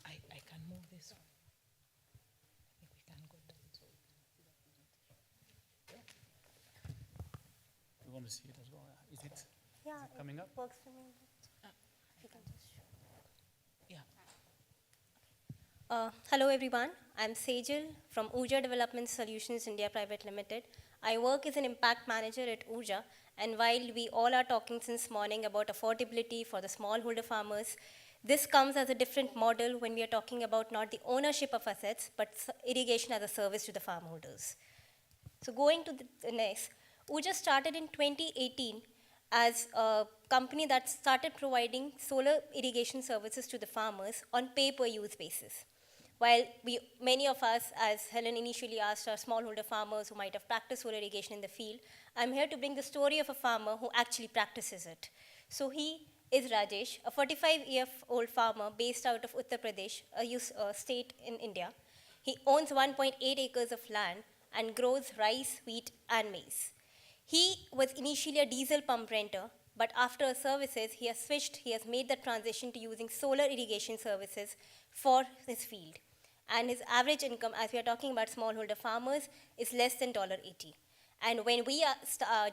I can move this one. I think we can go down. We want to see it as well. Is it coming up? Works for me. You can just show. Hello everyone, I'm Sejal from Ooja Development Solutions India Private Limited. I work as an impact manager at Ooja, and while we all are talking since morning about affordability for the smallholder farmers, this comes as a different model when we are talking about not the ownership of assets, but irrigation as a service to the farm holders. So going to the next, Ooja started in 2018 as a company that started providing solar irrigation services to the farmers on pay-per-use basis. While many of us, as Helen initially asked, are smallholder farmers who might have practiced solar irrigation in the field, I'm here to bring the story of a farmer who actually practices it. So he is Rajesh, a 45-year-old farmer based out of Uttar Pradesh, a state in India. He owns 1.8 acres of land and grows rice, wheat, and maize. He was initially a diesel pump renter, but after services, he has made the transition to using solar irrigation services for his field. And his average income, as we are talking about smallholder farmers, is less than $80. And when we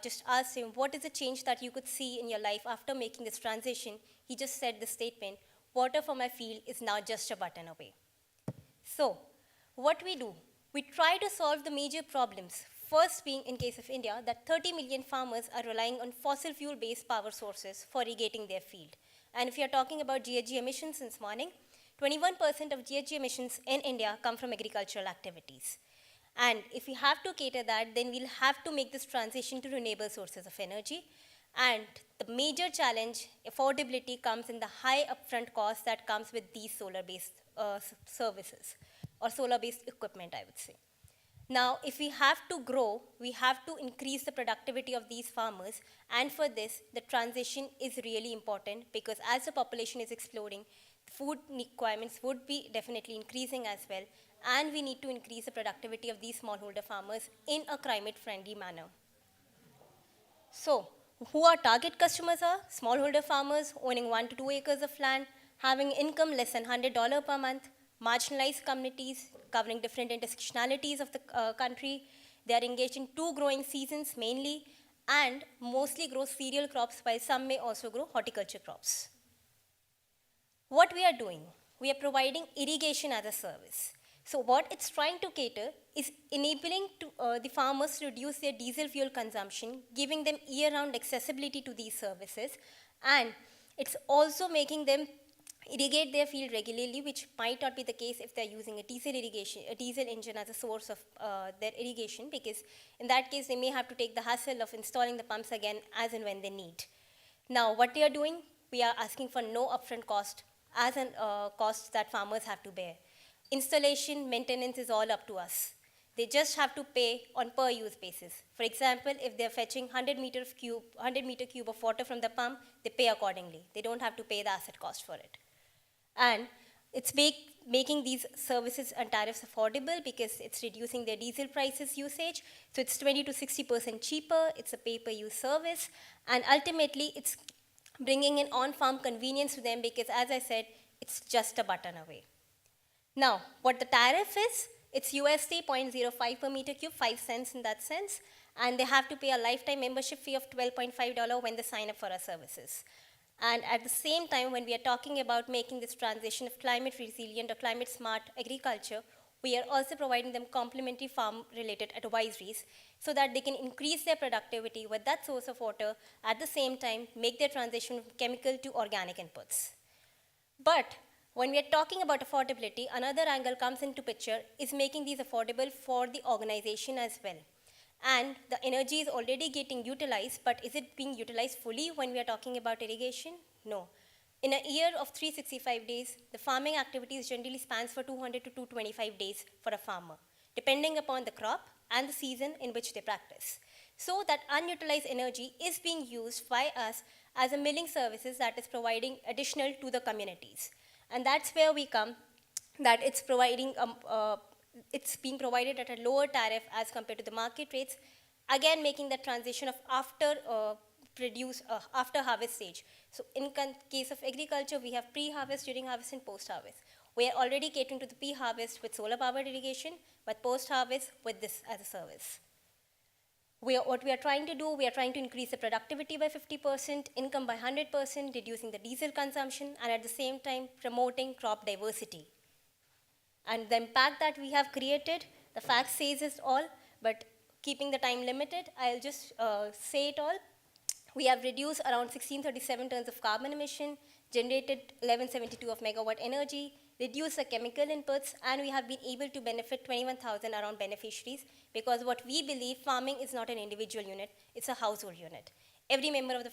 just asked him, what is the change that you could see in your life after making this transition, he just said the statement, water for my field is now just a button away. So, what we do, we try to solve the major problems. First being, in case of India, that 30 million farmers are relying on fossil fuel-based power sources for irrigating their field. And if you're talking about GHG emissions since morning, 21% of GHG emissions in India come from agricultural activities. And if we have to cater that, then we'll have to make this transition to renewable sources of energy. And the major challenge, affordability, comes in the high upfront cost that comes with these solar-based services, or solar-based equipment, I would say. Now, if we have to grow, we have to increase the productivity of these farmers, and for this, the transition is really important, because as the population is exploding, food requirements would be definitely increasing as well, and we need to increase the productivity of these smallholder farmers in a climate-friendly manner. So, who our target customers are? Smallholder farmers owning 1 to 2 acres of land, having income less than $100 per month, marginalized communities covering different intersectionalities of the country. They are engaged in 2 growing seasons mainly, and mostly grow cereal crops, while some may also grow horticulture crops. What we are doing? We are providing irrigation as a service. So what it's trying to cater is enabling the farmers to reduce their diesel fuel consumption, giving them year-round accessibility to these services, and it's also making them irrigate their field regularly, which might not be the case if they're using a diesel engine as a source of their irrigation, because in that case they may have to take the hassle of installing the pumps again as and when they need. Now, what we are doing, we are asking for no upfront cost as an cost that farmers have to bear. Installation, maintenance is all up to us. They just have to pay on per use basis. For example, if they're fetching 100 meter cube of water from the pump, they pay accordingly. They don't have to pay the asset cost for it. And it's making these services and tariffs affordable, because it's reducing their diesel prices usage. So it's 20 to 60% cheaper. It's a pay-per-use service. And ultimately, it's bringing in on-farm convenience to them, because as I said, it's just a button away. Now, what the tariff is, it's USD 0.05 per meter cube, 5 cents in that sense, and they have to pay a lifetime membership fee of $12.5 when they sign up for our services. And at the same time, when we are talking about making this transition of climate resilient or climate smart agriculture, we are also providing them complementary farm-related advisories so that they can increase their productivity with that source of water, at the same time make their transition from chemical to organic inputs. But when we are talking about affordability, another angle comes into picture, is making these affordable for the organization as well. And the energy is already getting utilized, but is it being utilized fully when we are talking about irrigation? No. In a year of 365 days, the farming activities generally spans for 200 to 225 days for a farmer, depending upon the crop and the season in which they practice. So that unutilized energy is being used by us as a milling services that is providing additional to the communities. And that's where we come, that it's being provided at a lower tariff as compared to the market rates, again making that transition of after harvest stage. So in case of agriculture, we have pre-harvest, during harvest, and post-harvest. We are already catering to the pre-harvest with solar-powered irrigation, but post-harvest with this as a service. What we are trying to do, we are trying to increase the productivity by 50%, income by 100%, reducing the diesel consumption, and at the same time promoting crop diversity. And the impact that we have created, the fact says it all, but keeping the time limited, I'll just say it all. We have reduced around 1637 tons of carbon emission, generated 1172 of megawatt energy, reduced the chemical inputs, and we have been able to benefit 21,000 around beneficiaries, because what we believe, farming is not an individual unit, it's a household unit. Every member of the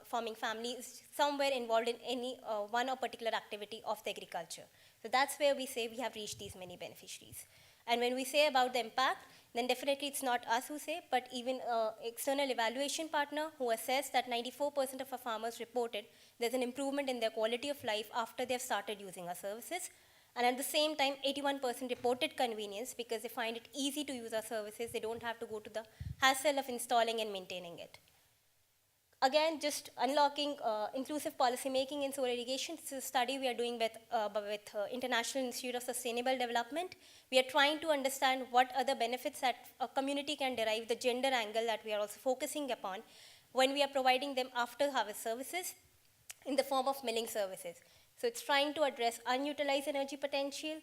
farming family is somewhere involved in any one or particular activity of the agriculture. So that's where we say we have reached these many beneficiaries. And when we say about the impact, then definitely it's not us who say, but even external evaluation partner who assessed that 94% of our farmers reported there's an improvement in their quality of life after they've started using our services. And at the same time, 81% reported convenience, because they find it easy to use our services. They don't have to go to the hassle of installing and maintaining it. Again, just unlocking inclusive policy making in solar irrigation. This is a study we are doing with International Institute of Sustainable Development. We are trying to understand what are the benefits that a community can derive, the gender angle that we are also focusing upon when we are providing them after harvest services in the form of milling services. So it's trying to address unutilized energy potential,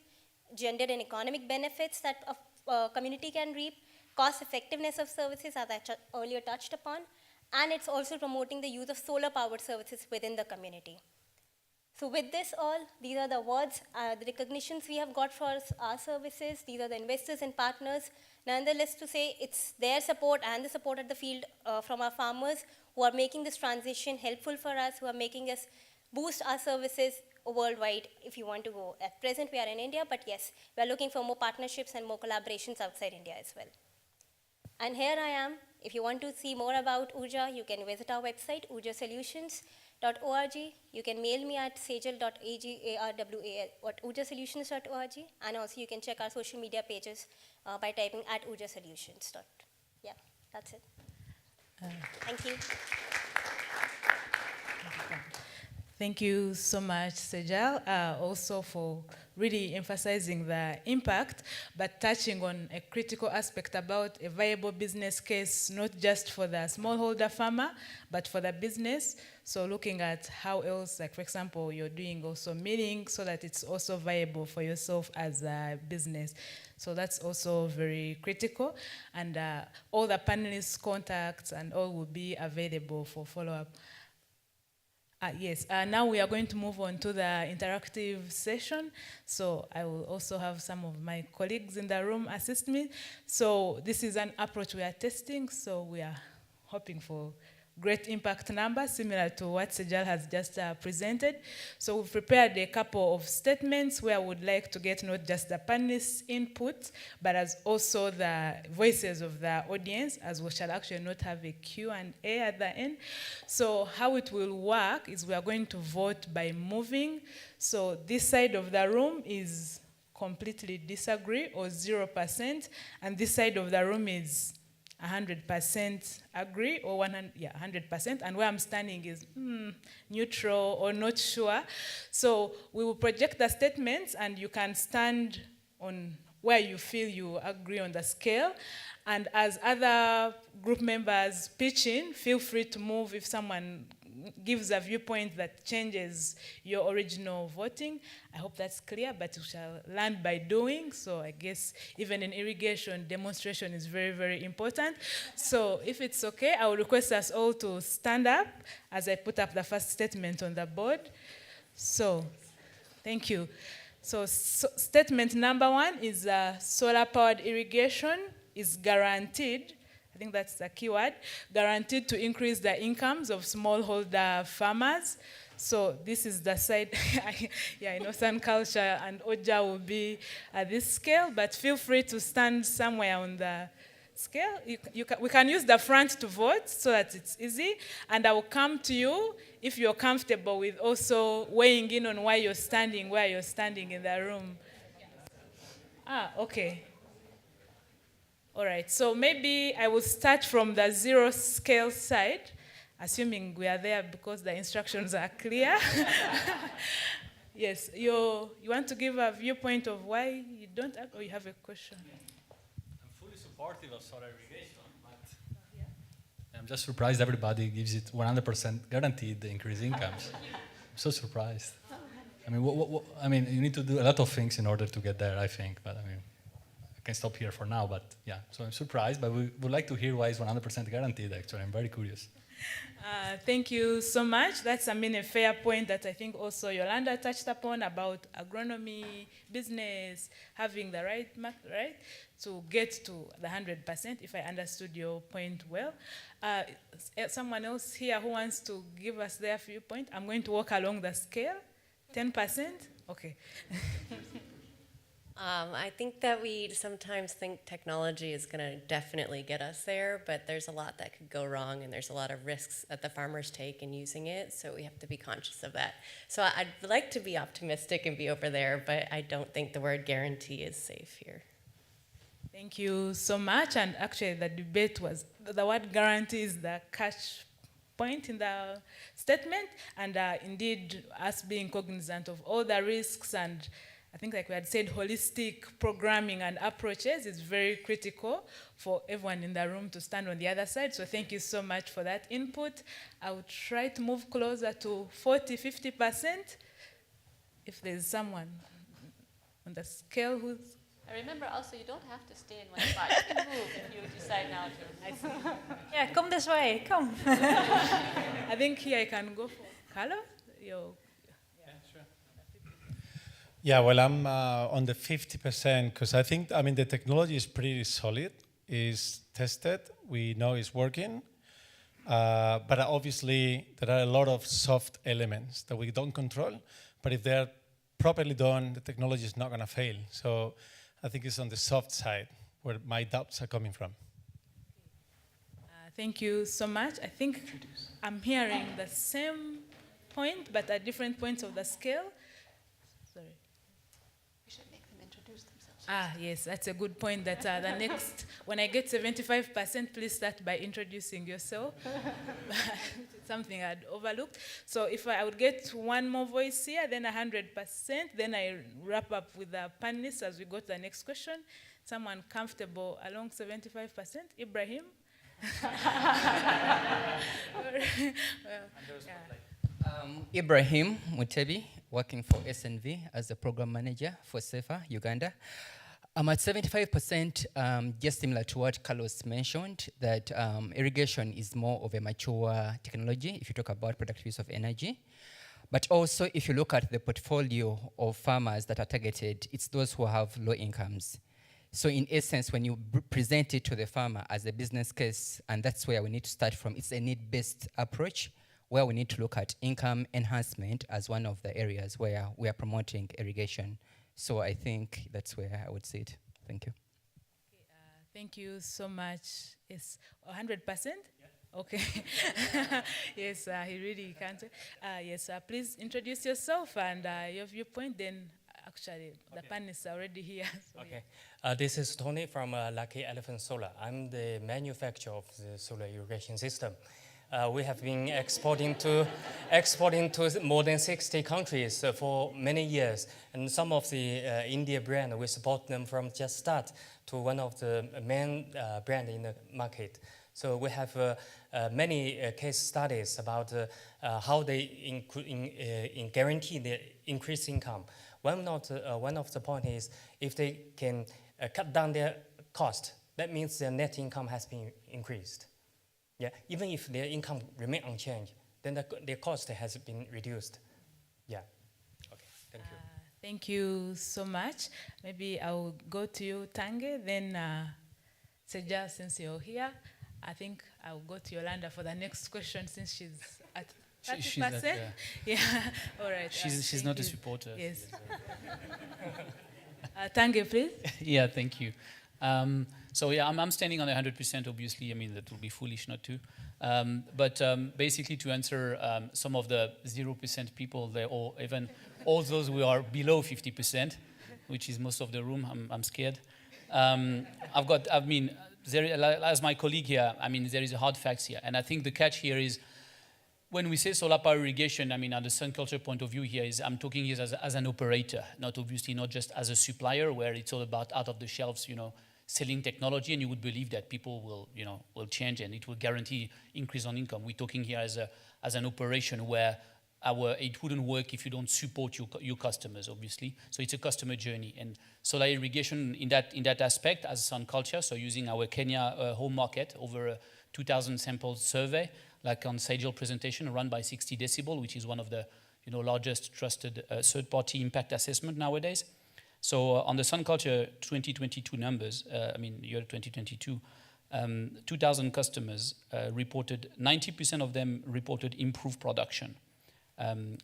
gender and economic benefits that a community can reap, cost effectiveness of services, as I earlier touched upon, and it's also promoting the use of solar-powered services within the community. So with this all, these are the awards, the recognitions we have got for our services. These are the investors and partners. Nonetheless, to say it's their support and the support at the field from our farmers who are making this transition helpful for us, who are making us boost our services worldwide if you want to go. At present, we are in India, but yes, we are looking for more partnerships and more collaborations outside India as well. And here I am. If you want to see more about Urja, you can visit our website, urjasolutions.org. You can mail me at sajal.agarwa@urjasolutions.org. And also you can check our social media pages by typing at urjasolutions. Yeah, that's it. Thank you. Thank you so much, Sejal, also for really emphasizing the impact, but touching on a critical aspect about a viable business case, not just for the smallholder farmer, but for the business. So looking at how else, like for example, you're doing also milling so that it's also viable for yourself as a business. So that's also very critical. And all the panelists' contacts and all will be available for follow-up. Yes, now we are going to move on to the interactive session. So I will also have some of my colleagues in the room assist me. So this is an approach we are testing. So we are hoping for great impact numbers, similar to what Sejal has just presented. So we've prepared a couple of statements where I would like to get not just the panelists' input, but as also the voices of the audience, as we shall actually not have a Q&A at the end. So how it will work is we are going to vote by moving. So this side of the room is completely disagree or 0%, and this side of the room is 100% agree or 100%, and where I'm standing is neutral or not sure. So we will project the statements, and you can stand on where you feel you agree on the scale. And as other group members pitch in, feel free to move if someone gives a viewpoint that changes your original voting. I hope that's clear, but we shall learn by doing. So I guess even in irrigation, demonstration is very, very important. So if it's okay, I will request us all to stand up as I put up the first statement on the board. So, thank you. So statement number 1 is solar-powered irrigation is guaranteed. I think that's the key word, guaranteed to increase the incomes of smallholder farmers. So this is the side, yeah, in Northern culture, and Oja will be at this scale, but feel free to stand somewhere on the scale. We can use the front to vote so that it's easy, and I will come to you if you're comfortable with also weighing in on where you're standing in the room. Okay. All right, so maybe I will start from the 0 scale side, assuming we are there because the instructions are clear. Yes, you want to give a viewpoint of why you don't, or you have a question? I'm fully supportive of solar irrigation, but I'm just surprised everybody gives it 100% guaranteed increase incomes. I'm so surprised. I mean, you need to do a lot of things in order to get there, I think, but I mean, I can stop here for now, but yeah, so I'm surprised, but we would like to hear why it's 100% guaranteed, actually. I'm very curious. Thank you so much. That's, a fair point that I think also Yolanda touched upon about agronomy, business, having the right to get to the 100%, if I understood your point well. Someone else here who wants to give us their viewpoint? I'm going to walk along the scale. 10%? Okay. I think that we sometimes think technology is going to definitely get us there, but there's a lot that could go wrong, and there's a lot of risks that the farmers take in using it, so we have to be conscious of that. So I'd like to be optimistic and be over there, but I don't think the word guarantee is safe here. Thank you so much, and actually the debate was, the word guarantee is the catch point in the statement, and indeed us being cognizant of all the risks, and I think, like we had said, holistic programming and approaches is very critical for everyone in the room to stand on the other side. So thank you so much for that input. I will try to move closer to 40-50%. If there's someone on the scale who's... Remember also, you don't have to stay in one spot. You can move if you decide now to. I see. Yeah, come this way, come. I think here I can go for Carlos. Yeah, sure. Yeah, well, I'm on the 50% because I think, I mean, the technology is pretty solid, is tested, we know it's working, but obviously there are a lot of soft elements that we don't control, but if they're properly done, the technology is not going to fail. So I think it's on the soft side where my doubts are coming from. Thank you so much. I think I'm hearing the same point, but at different points of the scale. Sorry. We should make them introduce themselves. Ah, yes, that's a good point. That the next, when I get 75%, please start by introducing yourself. It's something I'd overlooked. So if I would get one more voice here, then 100%, then I wrap up with the panelists as we go to the next question. Someone comfortable along 75%? Ibrahim? Ibrahim Mutebi, working for SNV as a program manager for SEFA, Uganda. I'm at 75%, just similar to what Carlos mentioned, that irrigation is more of a mature technology if you talk about productive use of energy. But also, if you look at the portfolio of farmers that are targeted, it's those who have low incomes. So in essence, when you present it to the farmer as a business case, and that's where we need to start from, it's a need-based approach where we need to look at income enhancement as one of the areas where we are promoting irrigation. So I think that's where I would see it. Thank you. Thank you so much. It's 100%? Yeah. Okay. Yes, he really can't. Yes, please introduce yourself and your viewpoint, then actually the panelists are already here. So okay. This is Tony from Lucky Elephant Solar. I'm the manufacturer of the solar irrigation system. We have been exporting to more than 60 countries for many years. And some of the India brand, we support them from just start to one of the main brand in the market. So we have many case studies about how they guarantee the increased income. One of the point is if they can cut down their cost, that means their net income has been increased. Yeah, even if their income remain unchanged, then their cost has been reduced. Yeah. Okay. Thank you. Thank you so much. Maybe I'll go to you, Tange. Then, Seja, since you're here, I think I'll go to Yolanda for the next question since she's at 30%. She's at, yeah. All right. She's not a supporter. Yes. Tange, please. Yeah, thank you. So yeah, I'm standing on 100%, obviously. I mean, that would be foolish not to. But basically to answer some of the 0% people, or even all those who are below 50%, which is most of the room, I'm scared. As my colleague here, I mean, there is a hard facts here. And I think the catch here is, when we say solar power irrigation, I mean, at the sun culture point of view here is, I'm talking here as an operator, not just as a supplier, where it's all about out of the shelves, selling technology, and you would believe that people will change and it will guarantee increase on income. We're talking here as an operation where it wouldn't work if you don't support your customers, obviously. So it's a customer journey, and solar irrigation in that aspect as sun culture. So using our Kenya home market, over a 2,000 sample survey, like on Sejal presentation, run by 60 Decibel, which is one of the largest trusted third-party impact assessment nowadays. So on the sun culture 2022 numbers, year 2022, 2,000 customers reported, 90% of them reported improved production,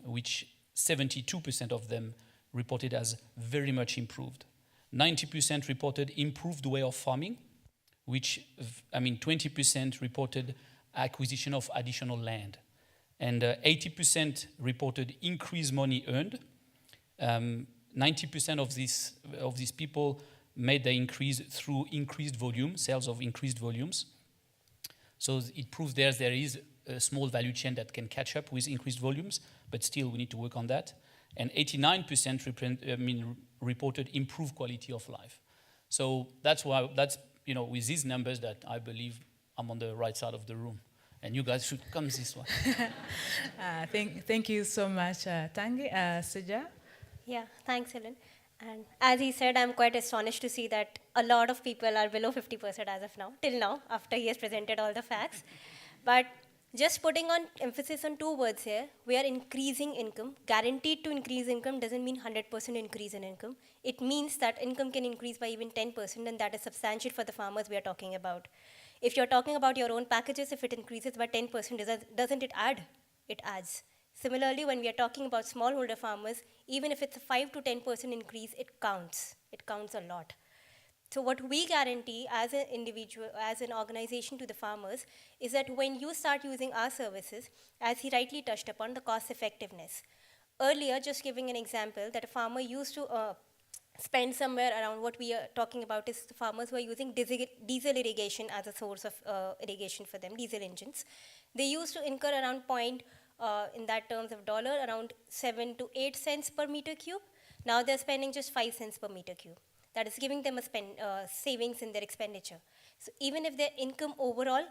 which 72% of them reported as very much improved. 90% reported improved way of farming, which 20% reported acquisition of additional land, and 80% reported increased money earned. 90% of these people made the increase through increased volume, sales of increased volumes. So it proves there is a small value chain that can catch up with increased volumes, but still we need to work on that. And 89% reported improved quality of life. So that's with these numbers that I believe I'm on the right side of the room. And you guys should come this way. Thank you so much, Tange. Seja? Yeah, thanks, Helen. And as he said, I'm quite astonished to see that a lot of people are below 50% as of now, till now, after he has presented all the facts. But Just putting on emphasis on two words here, we are increasing income. Guaranteed to increase income doesn't mean 100% increase in income. It means that income can increase by even 10%, and that is substantial for the farmers we are talking about. If you're talking about your own packages, if it increases by 10%, doesn't it add? It adds. Similarly, when we are talking about smallholder farmers, even if it's a 5 to 10% increase, it counts. It counts a lot. So what we guarantee as an individual, as an organization to the farmers, is that when you start using our services, as he rightly touched upon, the cost effectiveness. Earlier, just giving an example, that a farmer used to spend somewhere around, what we are talking about is the farmers who are using diesel irrigation as a source of irrigation for them, diesel engines. They used to incur around in that terms of dollar, around 7 to 8 cents per meter cube. Now they're spending just 5 cents per meter cube. That is giving them a savings in their expenditure. So even if their income overall,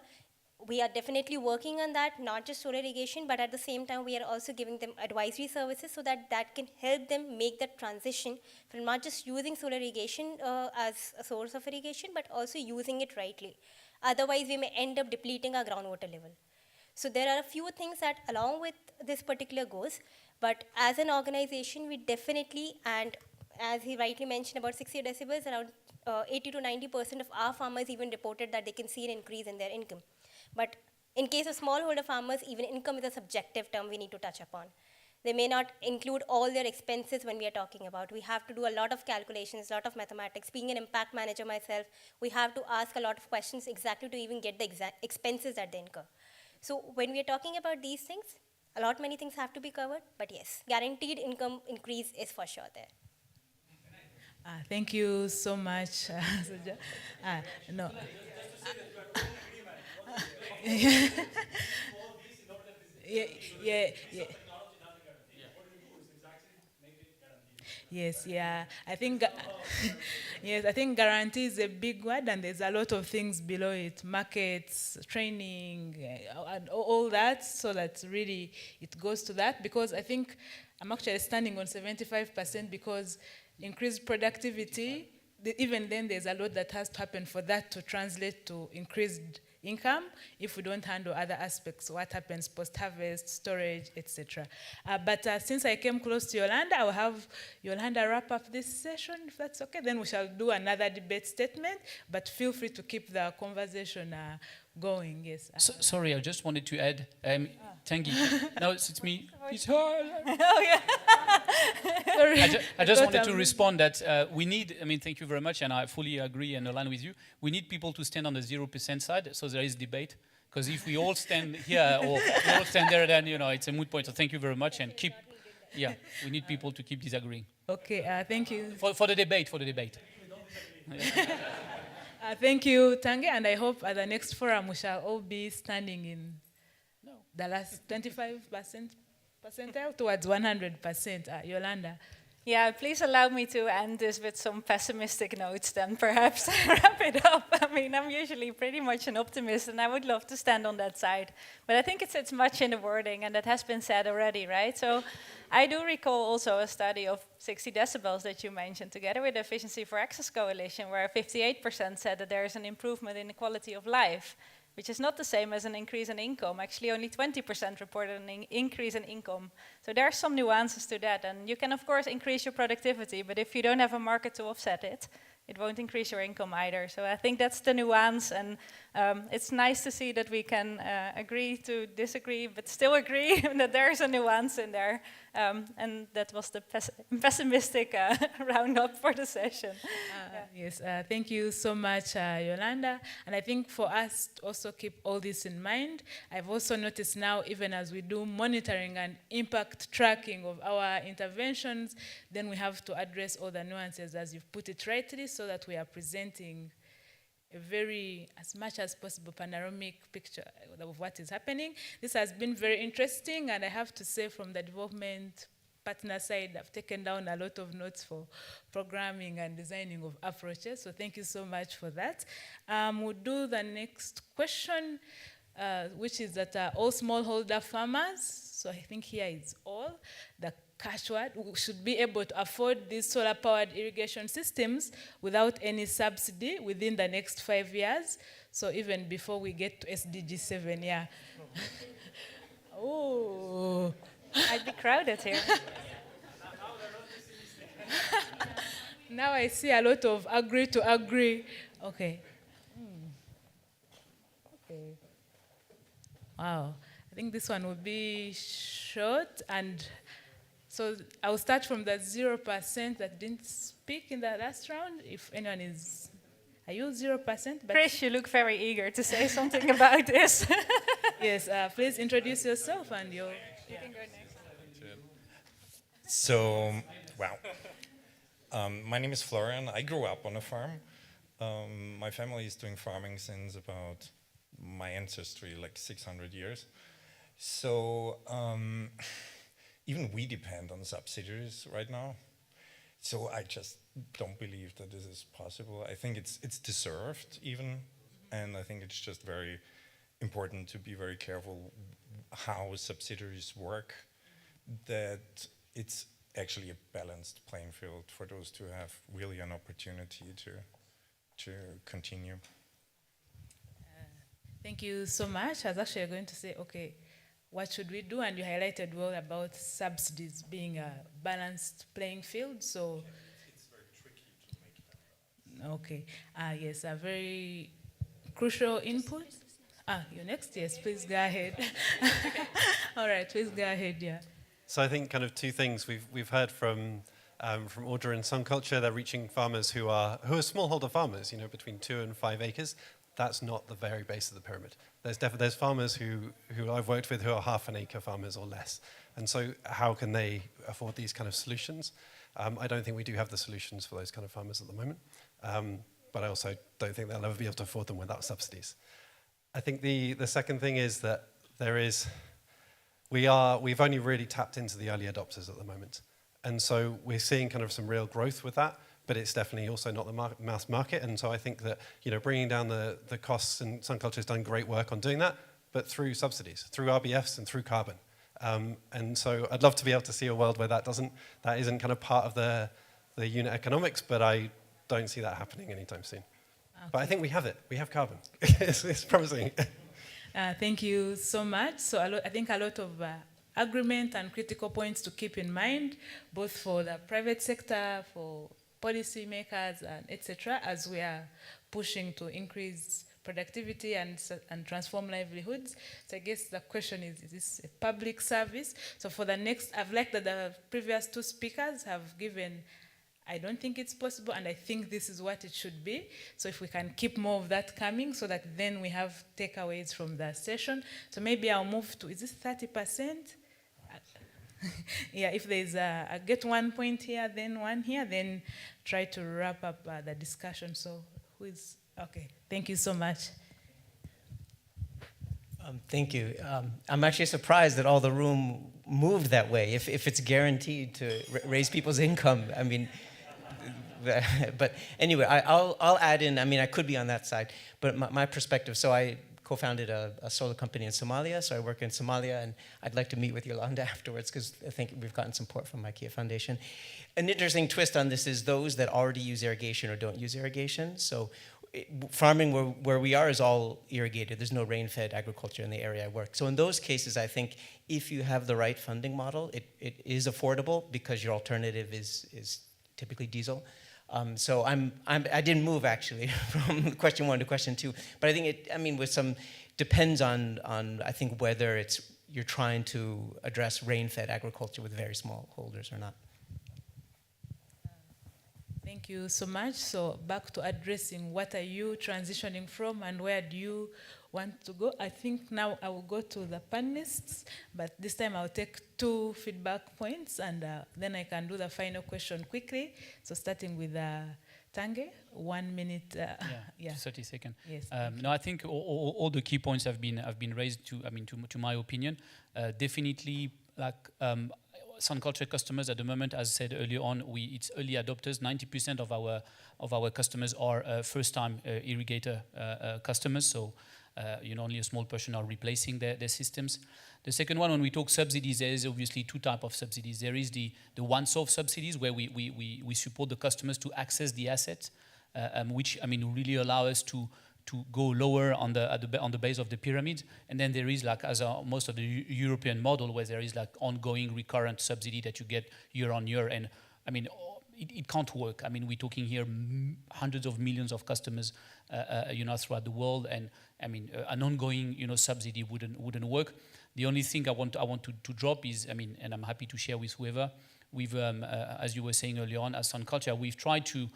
we are definitely working on that, not just solar irrigation, but at the same time, we are also giving them advisory services so that that can help them make that transition from not just using solar irrigation as a source of irrigation, but also using it rightly. Otherwise, we may end up depleting our groundwater level. So there are a few things that along with this particular goes, but as an organization, we definitely, and as he rightly mentioned, about 60 decibels, around 80 to 90% of our farmers even reported that they can see an increase in their income. But in case of smallholder farmers, even income is a subjective term we need to touch upon. They may not include all their expenses when we are talking about. We have to do a lot of calculations, a lot of mathematics. Being an impact manager myself, we have to ask a lot of questions exactly to even get the expenses that they incur. So when we are talking about these things, many things have to be covered, but yes, guaranteed income increase is for sure there. Thank you so much, no. Yeah. Yes, yeah. I think, yes, I think guarantee is a big word, and there's a lot of things below it: markets, training, and all that. So that really it goes to that, because I think I'm actually standing on 75% because increased productivity. Even then, there's a lot that has to happen for that to translate to increased income if we don't handle other aspects, what happens post-harvest, storage, etc. But since I came close to Yolanda, I will have Yolanda wrap up this session, if that's okay. Then we shall do another debate statement, but feel free to keep the conversation going, yes. Sorry, I just wanted to add, Tanguy, no, it's me. It's her. Oh, yeah. Sorry. I just wanted to respond that we need, thank you very much, and I fully agree and align with you. We need people to stand on the 0% side, so there is debate. Because if we all stand here or we all stand there, then, it's a moot point. So thank you very much, and we need people to keep disagreeing. Okay, thank you. For the debate, Thank you, Tanguy, and I hope at the next forum we shall all be standing in the last 25% percentile towards 100%. Yolanda. Yeah, please allow me to end this with some pessimistic notes then perhaps wrap it up. I'm usually pretty much an optimist and I would love to stand on that side. But I think it's much in the wording and that has been said already, right? So I do recall also a study of 60 decibels that you mentioned together with the Efficiency for Access Coalition where 58% said that there is an improvement in the quality of life, which is not the same as an increase in income. Actually, only 20% reported an increase in income. So there are some nuances to that. And you can, of course, increase your productivity, but if you don't have a market to offset it, it won't increase your income either. So I think that's the nuance. And it's nice to see that we can agree to disagree, but still agree that there's a nuance in there. And that was the pessimistic roundup for the session. Yes, thank you so much, Yolanda. And I think for us to also keep all this in mind, I've also noticed now, even as we do monitoring and impact tracking of our interventions, then we have to address all the nuances, as you've put it rightly, so that we are presenting a very, as much as possible, panoramic picture of what is happening. This has been very interesting, and I have to say from the development partner side, I've taken down a lot of notes for programming and designing of approaches, so thank you so much for that. We'll do the next question, which is that all smallholder farmers, so I think here it's all, the catchword. We should be able to afford these solar-powered irrigation systems without any subsidy within the next 5 years. So even before we get to SDG 7, yeah. Oh. I'd be crowded here. Now I see a lot of agree to agree. Okay. Okay. Wow. I think this one will be short, and so I'll start from the 0% that didn't speak in the last round. If anyone is, are you 0%? But Chris, you look very eager to say something about this. Yes, please introduce yourself and your. You can go next. So, wow. My name is Florian. I grew up on a farm. My family is doing farming since about my ancestry, like 600 years. So even we depend on subsidies right now. So I just don't believe that this is possible. I think it's deserved even, and I think it's just very important to be very careful how subsidiaries work, that it's actually a balanced playing field for those who have really an opportunity to continue. Thank you so much. I was actually going to say, okay, what should we do? And you highlighted well about subsidies being a balanced playing field. So it's very tricky to make that. Okay. Yes, a very crucial input. You're next? Yes, please go ahead. All right, please go ahead, yeah. So I think kind of two things we've heard from Audra. In some culture, they're reaching farmers who are smallholder farmers, you know, between 2 and 5 acres. That's not the very base of the pyramid. There's farmers who I've worked with who are half an acre farmers or less. And so how can they afford these kind of solutions? I don't think we do have the solutions for those kind of farmers at the moment. But I also don't think they'll ever be able to afford them without subsidies. I think the second thing is that we've only really tapped into the early adopters at the moment. And so we're seeing kind of some real growth with that, but it's definitely also not the mass market. And so I think that, you know, bringing down the costs, and Sunculture has done great work on doing that, but through subsidies, through RBFs and through carbon. And so I'd love to be able to see a world where that isn't kind of part of the unit economics, but I don't see that happening anytime soon. Okay. But I think we have it. We have carbon. It's promising. Thank you so much. So I think a lot of agreement and critical points to keep in mind, both for the private sector, for policy makers, and etc., as we are pushing to increase productivity and transform livelihoods. So I guess the question is this a public service? So for the next, I've liked that the previous two speakers have given, I don't think it's possible, and I think this is what it should be. So if we can keep more of that coming, so that then we have takeaways from the session. So maybe I'll move to, is this 30%? Yeah, if there's I get 1 point here, then 1 here, then try to wrap up the discussion. So who is, okay, thank you so much. Thank you. I'm actually surprised that all the room moved that way. If it's guaranteed to raise people's income, I mean, but anyway, I'll add in, I mean, I could be on that side, but my perspective, so I co-founded a solar company in Somalia, so I work in Somalia, and I'd like to meet with Yolanda afterwards, because I think we've gotten support from IKEA Foundation. An interesting twist on this is those that already use irrigation or don't use irrigation. So farming where we are is all irrigated. There's no rain-fed agriculture in the area I work. So in those cases, I think if you have the right funding model, it is affordable because your alternative is typically diesel. So I didn't move actually from question 1 to question 2, but I think with some, depends on I think whether you're trying to address rain-fed agriculture with very small holders or not. Thank you so much. So back to addressing what are you transitioning from and where do you want to go? I think now I will go to the panelists, but this time I'll take 2 feedback points and then I can do the final question quickly. So starting with Tange, 1 minute. Yeah. 30 seconds. Yes. No, I think all the key points have been raised. To my opinion, definitely like. Sun culture customers at the moment, as said earlier on, it's early adopters. 90% of our customers are first-time irrigator customers. So only a small portion are replacing their systems. The second one, when we talk subsidies, there is obviously two types of subsidies. There is the once-off subsidies, where we support the customers to access the asset, which really allow us to go lower on the base of the pyramid. And then there is, like, as most of the European model, where there is like ongoing recurrent subsidy that you get year on year. And it can't work. We're talking here hundreds of millions of customers, throughout the world, and an ongoing, subsidy wouldn't work. The only thing I want to drop is, and I'm happy to share with whoever, we've, as you were saying earlier on, as Sun Culture, we've tried to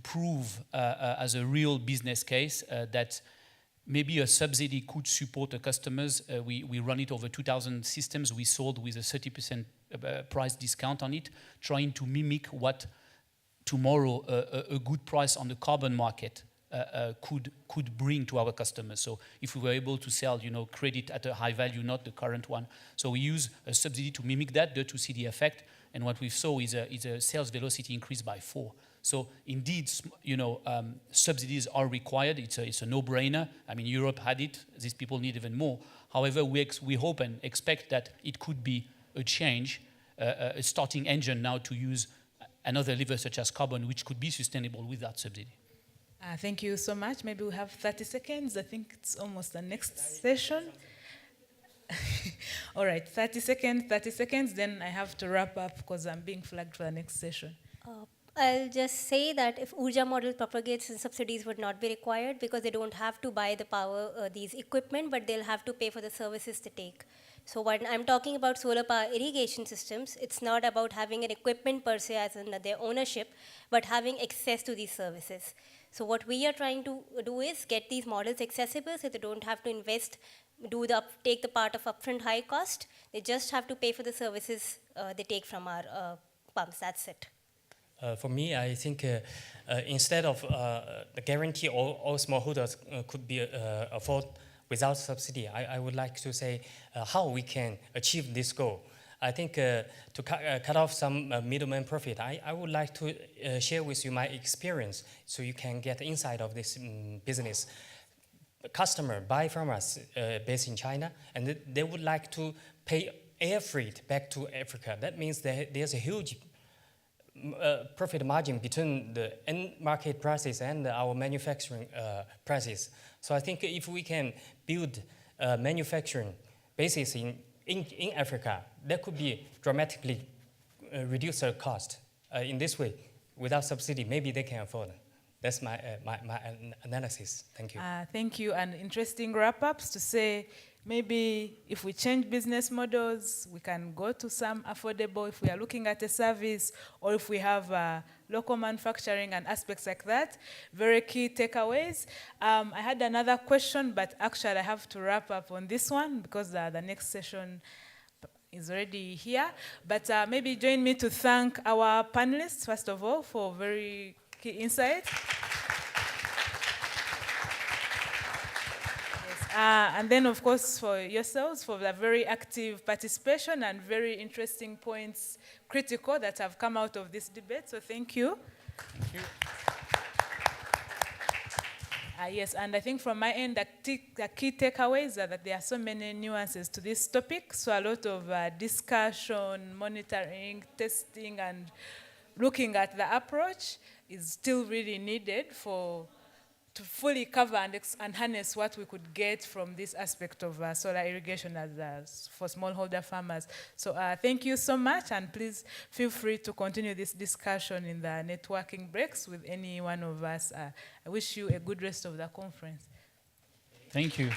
prove as a real business case that maybe a subsidy could support the customers. We run it over 2,000 systems. We sold with a 30% price discount on it, trying to mimic what tomorrow a good price on the carbon market could bring to our customers. So if we were able to sell, credit at a high value, not the current one. So we use a subsidy to mimic that, to see the effect. And what we saw is a sales velocity increase by 4. So indeed, subsidies are required. It's a no-brainer. Europe had it. These people need even more. However, we hope and expect that it could be a change, a starting engine now to use another lever such as carbon, which could be sustainable without subsidy. Thank you so much. Maybe we have 30 seconds. I think it's almost the next session. All right, 30 seconds, then I have to wrap up because I'm being flagged for the next session. I'll just say that if Urja model propagates, then subsidies would not be required because they don't have to buy the power, these equipment, but they'll have to pay for the services they take. So when I'm talking about solar power irrigation systems, it's not about having an equipment per se as in their ownership, but having access to these services. So what we are trying to do is get these models accessible so they don't have to invest, take the part of upfront high cost. They just have to pay for the services they take from our pumps. That's it. For me, I think instead of the guarantee all smallholders could be afford without subsidy, I would like to say how we can achieve this goal. I think to cut off some middleman profit, I would like to share with you my experience so you can get insight of this business. A customer buy from us based in China, and they would like to pay air freight back to Africa. That means there's a huge profit margin between the end market prices and our manufacturing prices. So I think if we can build manufacturing bases in Africa, that could be dramatically reduce their cost in this way. Without subsidy, maybe they can afford it. That's my analysis. Thank you. Thank you. And interesting wrap-ups to say, maybe if we change business models, we can go to some affordable if we are looking at a service, or if we have local manufacturing and aspects like that. Very key takeaways. I had another question, but actually I have to wrap up on this one because the next session is already here. But maybe join me to thank our panelists, first of all, for very key insights. And then, of course, for yourselves, for the very active participation and very interesting points, critical, that have come out of this debate. So thank you. Thank you. Yes, and I think from my end, the key takeaways are that there are so many nuances to this topic. So a lot of discussion, monitoring, testing, and looking at the approach is still really needed to fully cover and harness what we could get from this aspect of solar irrigation for smallholder farmers. So thank you so much, and please feel free to continue this discussion in the networking breaks with any one of us. I wish you a good rest of the conference. Thank you.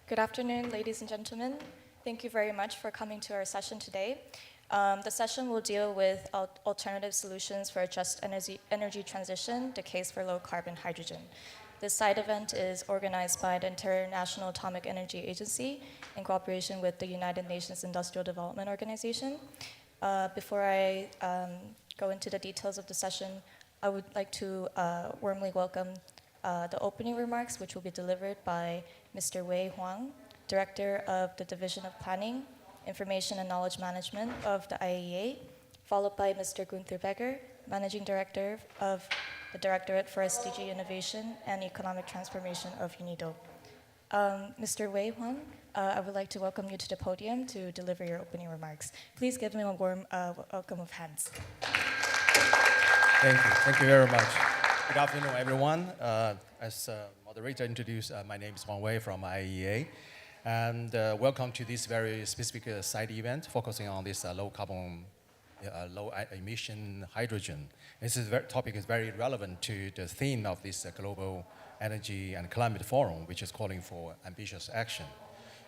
Good afternoon, ladies and gentlemen. Thank you very much for coming to our session today. The session will deal with alternative solutions for a just energy transition, the case for low-carbon hydrogen. This side event is organized by the International Atomic Energy Agency in cooperation with the United Nations Industrial Development Organization. Before I go into the details of the session, I would like to warmly welcome the opening remarks, which will be delivered by Mr. Wei Huang, Director of the Division of Planning, Information and Knowledge Management of the IEA, followed by Mr. Gunther Becker, Managing Director of the Directorate for SDG Innovation and Economic Transformation of UNIDO. Mr. Wei Huang, I would like to welcome you to the podium to deliver your opening remarks. Please give him a warm welcome of hands. Thank you very much. Good afternoon, everyone. As moderator introduced, my name is Huang Wei from IEA, and welcome to this very specific side event focusing on this low carbon, low emission hydrogen. This topic is very relevant to the theme of this global energy and climate forum, which is calling for ambitious action.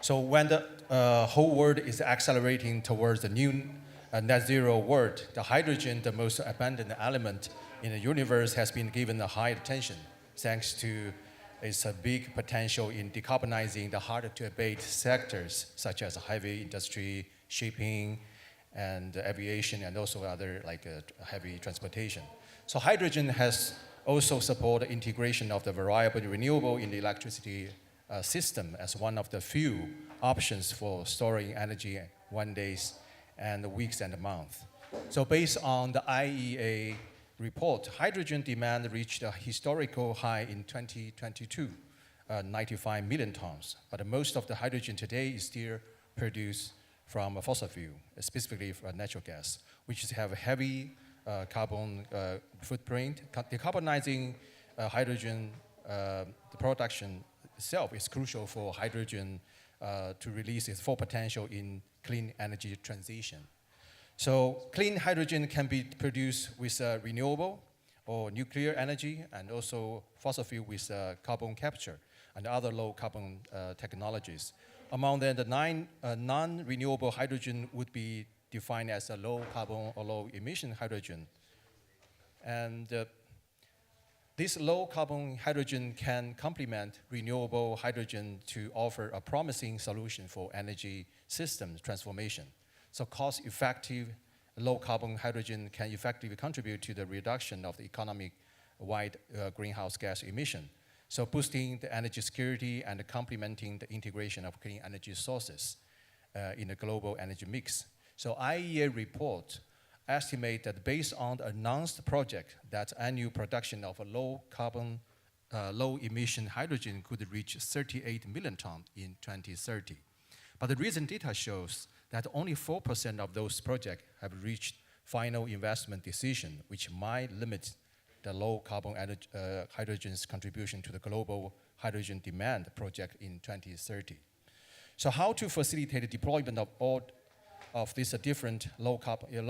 So when the whole world is accelerating towards the new net zero world, the hydrogen, the most abundant element in the universe, has been given a high attention thanks to its big potential in decarbonizing the hard to abate sectors such as heavy industry, shipping, and aviation, and also other like heavy transportation. So hydrogen has also supported integration of the variable renewable in the electricity system as one of the few options for storing energy 1 days and weeks and months. So based on the IEA report, hydrogen demand reached a historical high in 2022, 95 million tons. But most of the hydrogen today is still produced from a fossil fuel, specifically from natural gas, which have a heavy carbon footprint. Decarbonizing hydrogen, the production itself is crucial for hydrogen to release its full potential in clean energy transition. So clean hydrogen can be produced with renewable or nuclear energy, and also fossil fuel with carbon capture and other low carbon technologies. Among them, the 9 non-renewable hydrogen would be defined as a low carbon or low emission hydrogen. And this low carbon hydrogen can complement renewable hydrogen to offer a promising solution for energy system transformation. So cost-effective low carbon hydrogen can effectively contribute to the reduction of the economic-wide greenhouse gas emission. So boosting the energy security and complementing the integration of clean energy sources in the global energy mix. So IEA report estimate that based on the announced project, that annual production of a low carbon, low emission hydrogen could reach 38 million tons in 2030. But the recent data shows that only 4% of those projects have reached final investment decision, which might limit the low carbon hydrogen's contribution to the global hydrogen demand project in 2030. So how to facilitate the deployment of all of these different low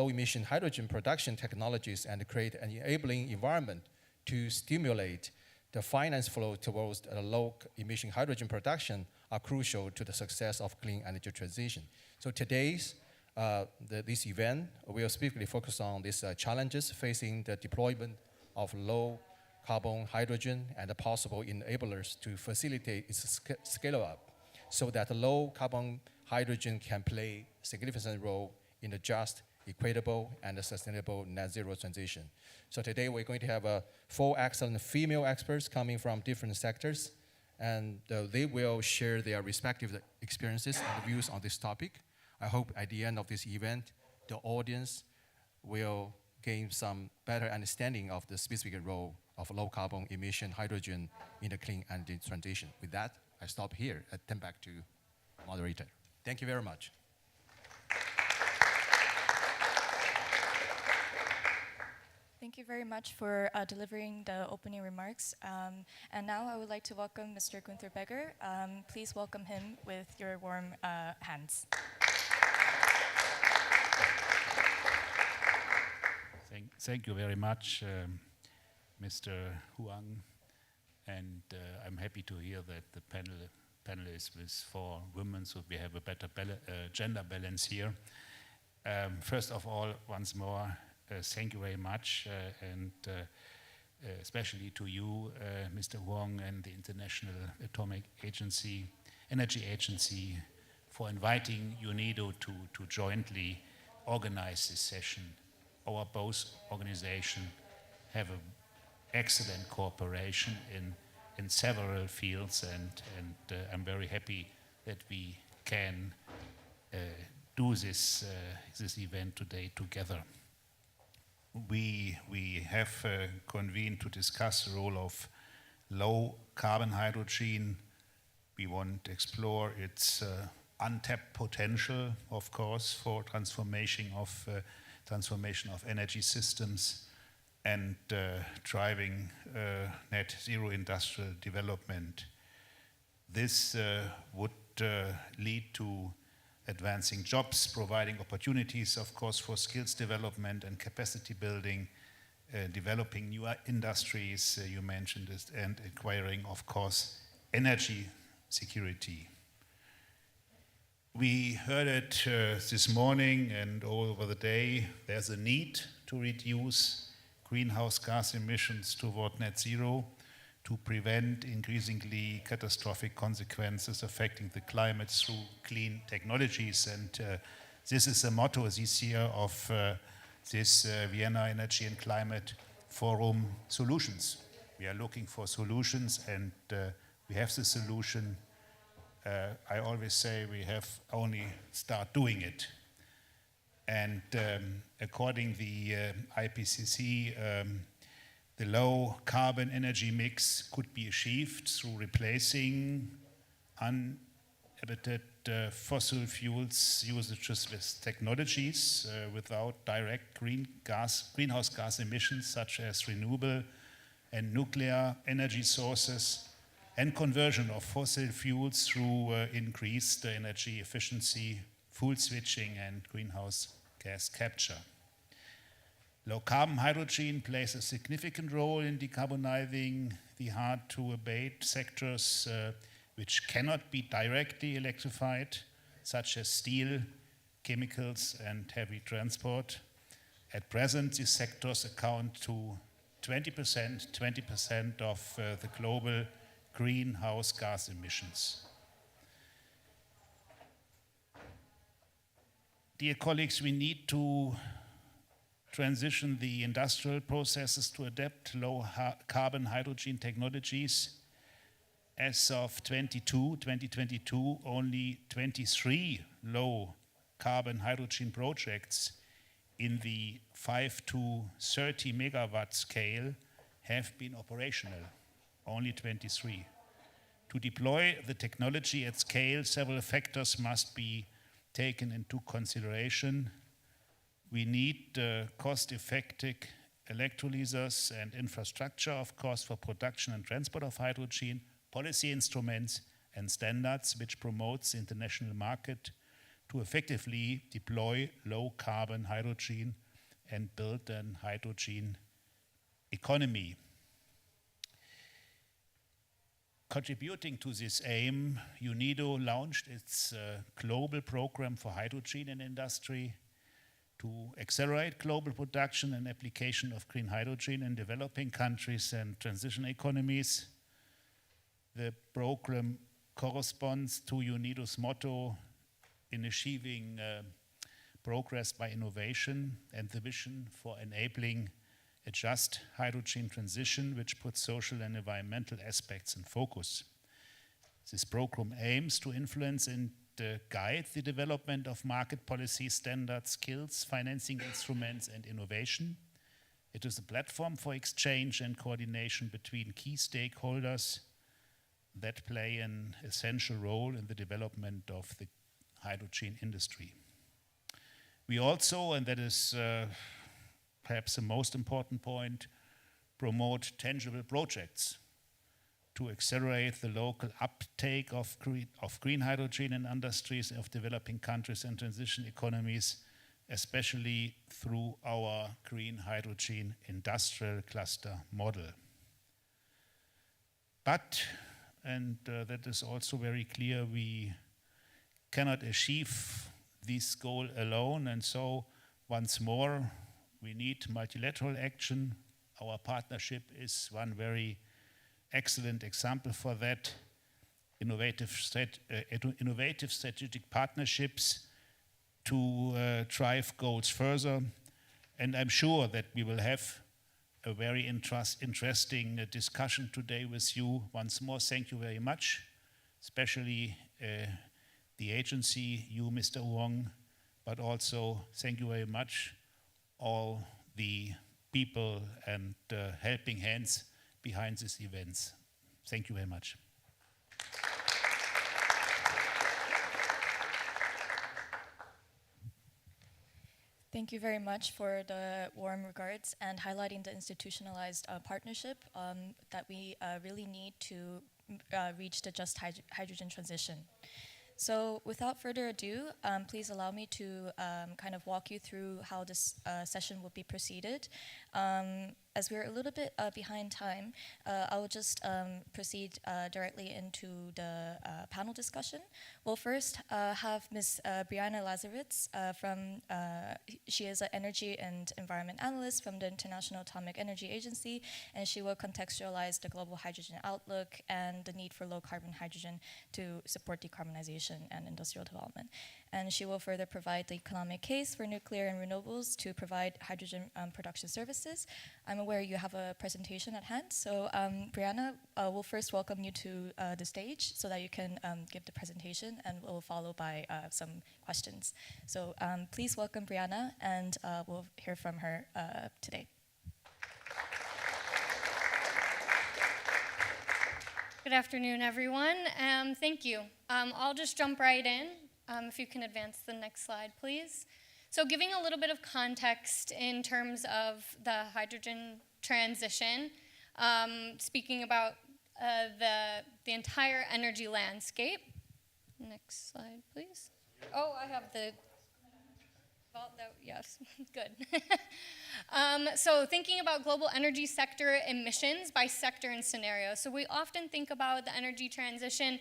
emission hydrogen production technologies and create an enabling environment to stimulate the finance flow towards low emission hydrogen production are crucial to the success of clean energy transition. So today's this event will specifically focus on these challenges facing the deployment of low carbon hydrogen and the possible enablers to facilitate its scale up so that low carbon hydrogen can play a significant role in the just, equitable, and sustainable net zero transition. So today we're going to have 4 excellent female experts coming from different sectors, and they will share their respective experiences and views on this topic. I hope at the end of this event, the audience will gain some better understanding of the specific role of low carbon emission hydrogen in the clean energy transition. With that, I stop here and turn back to moderator. Thank you very much. Thank you very much for delivering the opening remarks. And now I would like to welcome Mr. Gunther Becker. Please welcome him with your warm hands. Thank you very much, Mr. Huang. And I'm happy to hear that the panel panelists with 4 women, so we have a better gender balance here. First of all, once more, thank you very much, and especially to you, Mr. Huang, and the International Atomic Energy Agency, for inviting UNIDO to jointly organize this session. Our both organizations have an excellent cooperation in several fields, and I'm very happy that we can do this event today together. We have convened to discuss the role of low carbon hydrogen. We want to explore its untapped potential, of course, for transformation of energy systems and driving net zero industrial development. This would lead to advancing jobs, providing opportunities, of course, for skills development and capacity building, developing new industries, you mentioned this, and acquiring, of course, energy security. We heard it this morning and all over the day. There's a need to reduce greenhouse gas emissions toward net zero to prevent increasingly catastrophic consequences affecting the climate through clean technologies. And this is the motto this year of this Vienna Energy and Climate Forum, Solutions. We are looking for solutions, and we have the solution. I always say we have only start doing it. And according to the IPCC, the low carbon energy mix could be achieved through replacing uninhibited fossil fuels usages with technologies without direct greenhouse gas emissions, such as renewable and nuclear energy sources, and conversion of fossil fuels through increased energy efficiency, fuel switching, and greenhouse gas capture. Low-carbon hydrogen plays a significant role in decarbonizing the hard-to-abate sectors which cannot be directly electrified, such as steel, chemicals, and heavy transport. At present, these sectors account to 20% of the global greenhouse gas emissions. Dear colleagues, we need to transition the industrial processes to adapt low carbon hydrogen technologies. As of 2022, only 23 low carbon hydrogen projects in the 5 to 30 megawatt scale have been operational. Only 23. To deploy the technology at scale, several factors must be taken into consideration. We need cost-effective electrolyzers and infrastructure, of course, for production and transport of hydrogen, policy instruments and standards which promotes the international market to effectively deploy low-carbon hydrogen and build a hydrogen economy. Contributing to this aim, UNIDO launched its global program for hydrogen in industry to accelerate global production and application of green hydrogen in developing countries and transition economies. The program corresponds to UNIDO's motto in achieving progress by innovation and the vision for enabling a just hydrogen transition which puts social and environmental aspects in focus. This program aims to influence and guide the development of market policy standards, skills, financing instruments, and innovation. It is a platform for exchange and coordination between key stakeholders that play an essential role in the development of the hydrogen industry. We also, and that is perhaps the most important point, promote tangible projects to accelerate the local uptake of green hydrogen in industries of developing countries and transition economies, especially through our green hydrogen industrial cluster model. But and that is also very clear. We cannot achieve this goal alone, and so once more, we need multilateral action. Our partnership is one very excellent example for that. Innovative strategic partnerships to drive goals further. And I'm sure that we will have a very interesting discussion today with you. Once more, thank you very much, especially the agency, you, Mr. Wong, but also thank you very much all the people and helping hands behind these events. Thank you very much. Thank you very much for the warm regards and highlighting the institutionalized partnership that we really need to reach the just hydrogen transition. So without further ado, please allow me to kind of walk you through how this session will be proceeded. As we're a little bit behind time, I will just proceed directly into the panel discussion. We'll first have Ms. Brianna Lazarevitz she is an energy and environment analyst from the International Atomic Energy Agency, and she will contextualize the global hydrogen outlook and the need for low carbon hydrogen to support decarbonization and industrial development. And she will further provide the economic case for nuclear and renewables to provide hydrogen production services. I'm aware you have a presentation at hand, so Brianna, we'll first welcome you to the stage so that you can give the presentation, and we'll follow by some questions. So please welcome Brianna, and we'll hear from her today. Good afternoon, everyone. Thank you. I'll just jump right in. If you can advance the next slide, please. So giving a little bit of context in terms of the hydrogen transition, speaking about the entire energy landscape. Next slide, please. Oh, I have the, yes, good. So thinking about global energy sector emissions by sector and scenario. So we often think about the energy transition.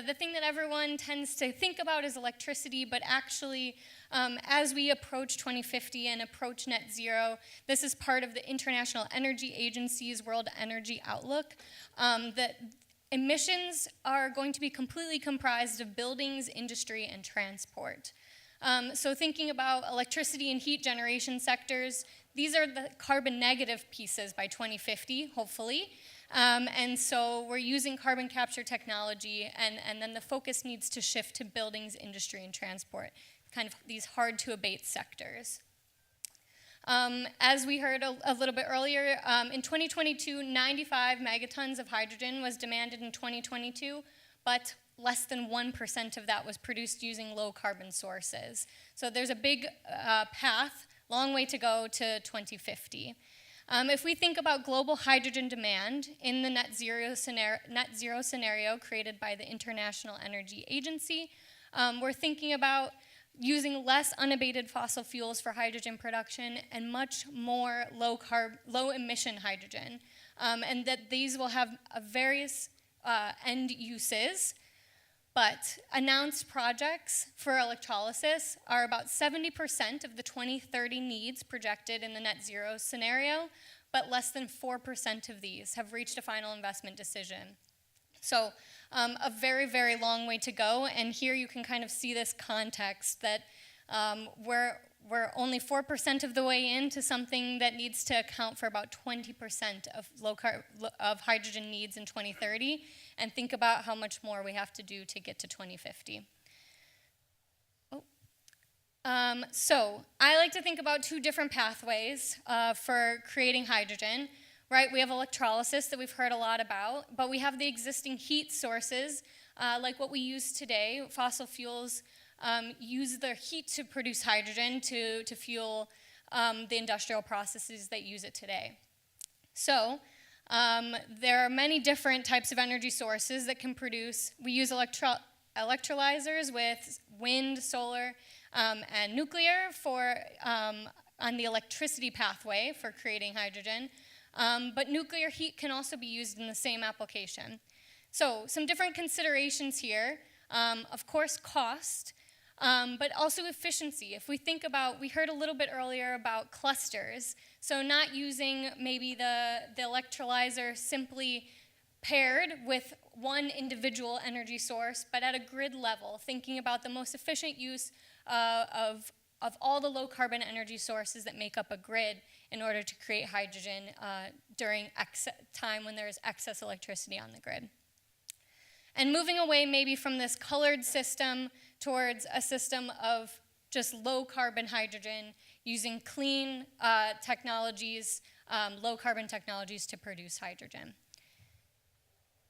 The thing that everyone tends to think about is electricity, but actually, as we approach 2050 and approach net zero, this is part of the International Energy Agency's World Energy Outlook, that emissions are going to be completely comprised of buildings, industry, and transport. So thinking about electricity and heat generation sectors, these are the carbon negative pieces by 2050, hopefully. And so we're using carbon capture technology, and then the focus needs to shift to buildings, industry, and transport, kind of these hard to abate sectors. As we heard a little bit earlier, in 2022, 95 megatons of hydrogen was demanded in 2022, but less than 1% of that was produced using low carbon sources. So there's a big path, long way to go to 2050. If we think about global hydrogen demand in the net zero scenario created by the International Energy Agency, we're thinking about using less unabated fossil fuels for hydrogen production and much more low emission hydrogen, and that these will have various end uses. But announced projects for electrolysis are about 70% of the 2030 needs projected in the net zero scenario, but less than 4% of these have reached a final investment decision. So a very, very long way to go, and here you can kind of see this context that we're only 4% of the way into something that needs to account for about 20% of hydrogen needs in 2030, and think about how much more we have to do to get to 2050. So I like to think about two different pathways for creating hydrogen. Right, we have electrolysis that we've heard a lot about, but we have the existing heat sources, like what we use today. Fossil fuels use their heat to produce hydrogen to fuel the industrial processes that use it today. So there are many different types of energy sources that can produce. We use electrolyzers with wind, solar, and nuclear for on the electricity pathway for creating hydrogen. But nuclear heat can also be used in the same application. So some different considerations here. Of course, cost, but also efficiency. If we think about, we heard a little bit earlier about clusters. So not using maybe the electrolyzer simply paired with one individual energy source, but at a grid level, thinking about the most efficient use of all the low carbon energy sources that make up a grid in order to create hydrogen during time when there is excess electricity on the grid. And moving away maybe from this colored system towards a system of just low carbon hydrogen using clean technologies, low carbon technologies to produce hydrogen.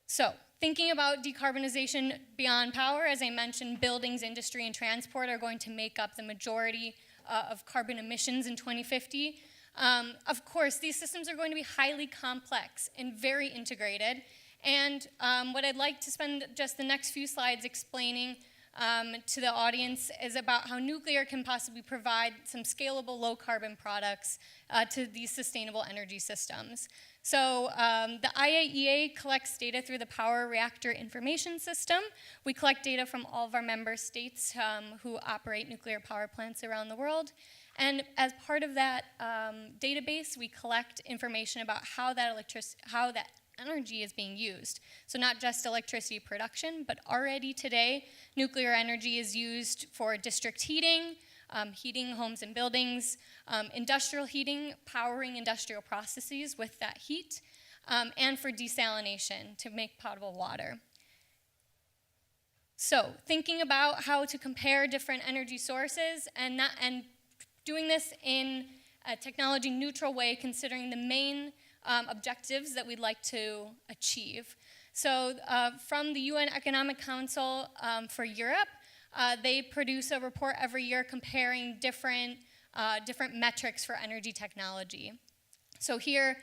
So, thinking about decarbonization beyond power, as I mentioned, buildings, industry, and transport are going to make up the majority of carbon emissions in 2050. Of course, these systems are going to be highly complex and very integrated. And what I'd like to spend just the next few slides explaining to the audience is about how nuclear can possibly provide some scalable low carbon products to these sustainable energy systems. So the IAEA collects data through the Power Reactor Information System. We collect data from all of our member states who operate nuclear power plants around the world. And as part of that database, we collect information about how that energy is being used. So not just electricity production, but already today, nuclear energy is used for district heating, heating homes and buildings, industrial heating, powering industrial processes with that heat, and for desalination to make potable water. So thinking about how to compare different energy sources and doing this in a technology neutral way, considering the main objectives that we'd like to achieve. So from the UN Economic Council for Europe, they produce a report every year comparing different metrics for energy technology. So here,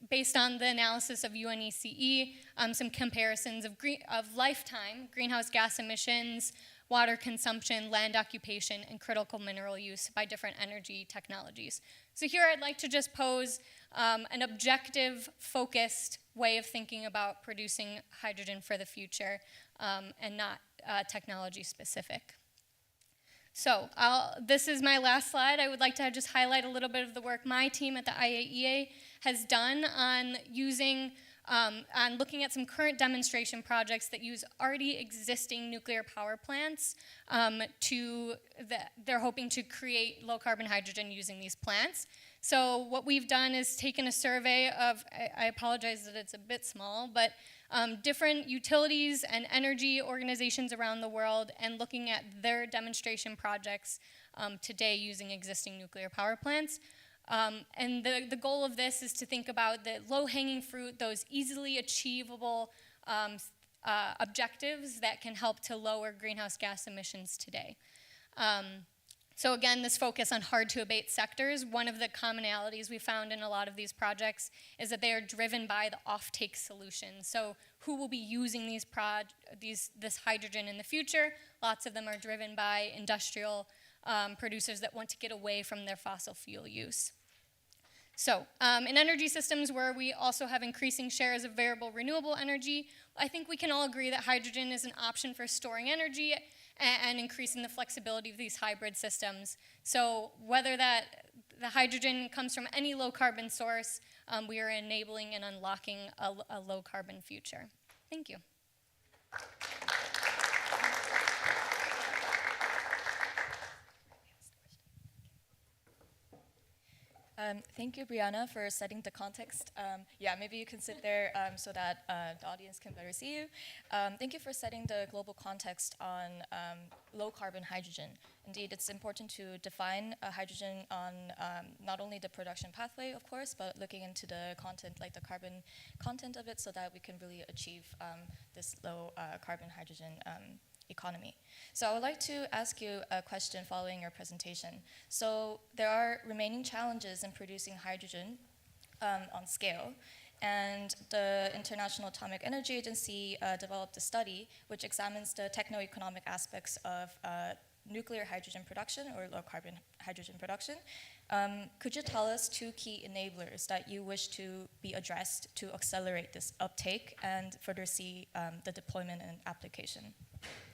based on the analysis of UNECE, some comparisons of lifetime greenhouse gas emissions, water consumption, land occupation, and critical mineral use by different energy technologies. So here I'd like to just pose an objective, focused way of thinking about producing hydrogen for the future and not technology specific. So this is my last slide. I would like to just highlight a little bit of the work my team at the IAEA has done on looking at some current demonstration projects that use already existing nuclear power plants. They're hoping to create low carbon hydrogen using these plants. So what we've done is taken a survey of, I apologize that it's a bit small, but different utilities and energy organizations around the world and looking at their demonstration projects today using existing nuclear power plants. And the goal of this is to think about the low-hanging fruit, those easily achievable objectives that can help to lower greenhouse gas emissions today. So again, this focus on hard-to-abate sectors, one of the commonalities we found in a lot of these projects is that they are driven by the offtake solution. So who will be using this hydrogen in the future? Lots of them are driven by industrial producers that want to get away from their fossil fuel use. So in energy systems where we also have increasing shares of variable renewable energy, I think we can all agree that hydrogen is an option for storing energy and increasing the flexibility of these hybrid systems. So whether the hydrogen comes from any low carbon source, we are enabling and unlocking a low carbon future. Thank you. Thank you, Brianna, for setting the context. Yeah, maybe you can sit there so that the audience can better see you. Thank you for setting the global context on low-carbon hydrogen. Indeed, it's important to define hydrogen on not only the production pathway, of course, but looking into the content, like the carbon content of it, so that we can really achieve this low-carbon hydrogen economy. So I would like to ask you a question following your presentation. So there are remaining challenges in producing hydrogen on scale, and the International Atomic Energy Agency developed a study which examines the techno-economic aspects of nuclear hydrogen production or low carbon hydrogen production. Could you tell us 2 key enablers that you wish to be addressed to accelerate this uptake and further see the deployment and application?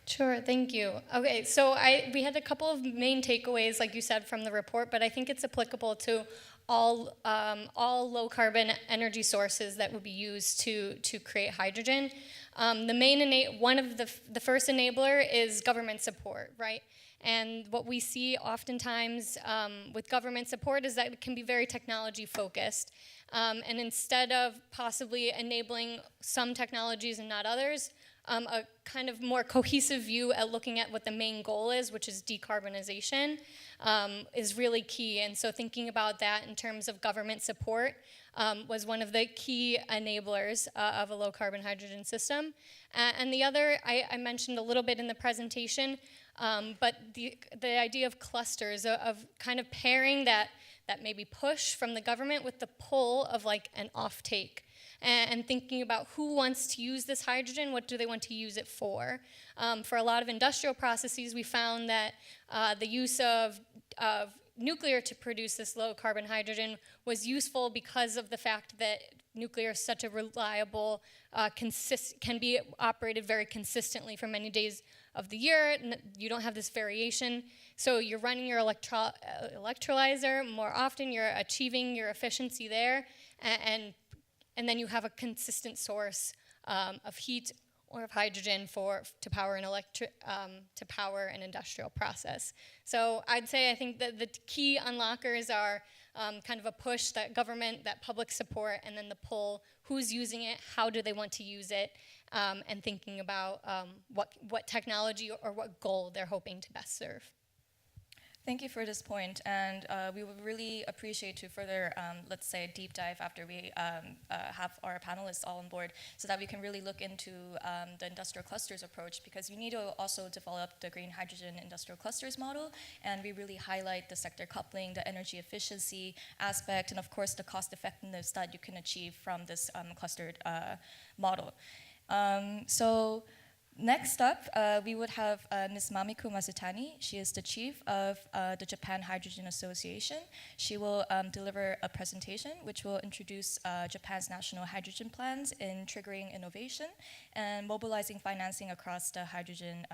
Sure, thank you. Okay, so we had a couple of main takeaways, like you said, from the report, but I think it's applicable to all low carbon energy sources that would be used to create hydrogen. One of the first enabler is government support, right? And what we see oftentimes with government support is that it can be very technology focused. And instead of possibly enabling some technologies and not others, a kind of more cohesive view at looking at what the main goal is, which is decarbonization, is really key. And so thinking about that in terms of government support was one of the key enablers of a low carbon hydrogen system. And the other, I mentioned a little bit in the presentation, but the idea of clusters, of kind of pairing that maybe push from the government with the pull of like an offtake. And thinking about who wants to use this hydrogen, what do they want to use it for? For a lot of industrial processes, we found that the use of nuclear to produce this low carbon hydrogen was useful because of the fact that nuclear is such a reliable, can be operated very consistently for many days of the year. You don't have this variation. So you're running your electrolyzer more often, you're achieving your efficiency there, and then you have a consistent source of heat or of hydrogen to power an industrial process. So I'd say I think that the key unlockers are kind of a push, that government, that public support, and then the pull, who's using it, how do they want to use it, and thinking about what technology or what goal they're hoping to best serve. Thank you for this point, and we would really appreciate to further, let's say, deep dive after we have our panelists all on board, so that we can really look into the industrial clusters approach, because we need to also develop the green hydrogen industrial clusters model, and we really highlight the sector coupling, the energy efficiency aspect, and of course the cost effectiveness that you can achieve from this clustered model. So next up, we would have Ms. Mamiko Masutani. She is the chief of the Japan Hydrogen Association. She will deliver a presentation which will introduce Japan's national hydrogen plans in triggering innovation and mobilizing financing across the hydrogen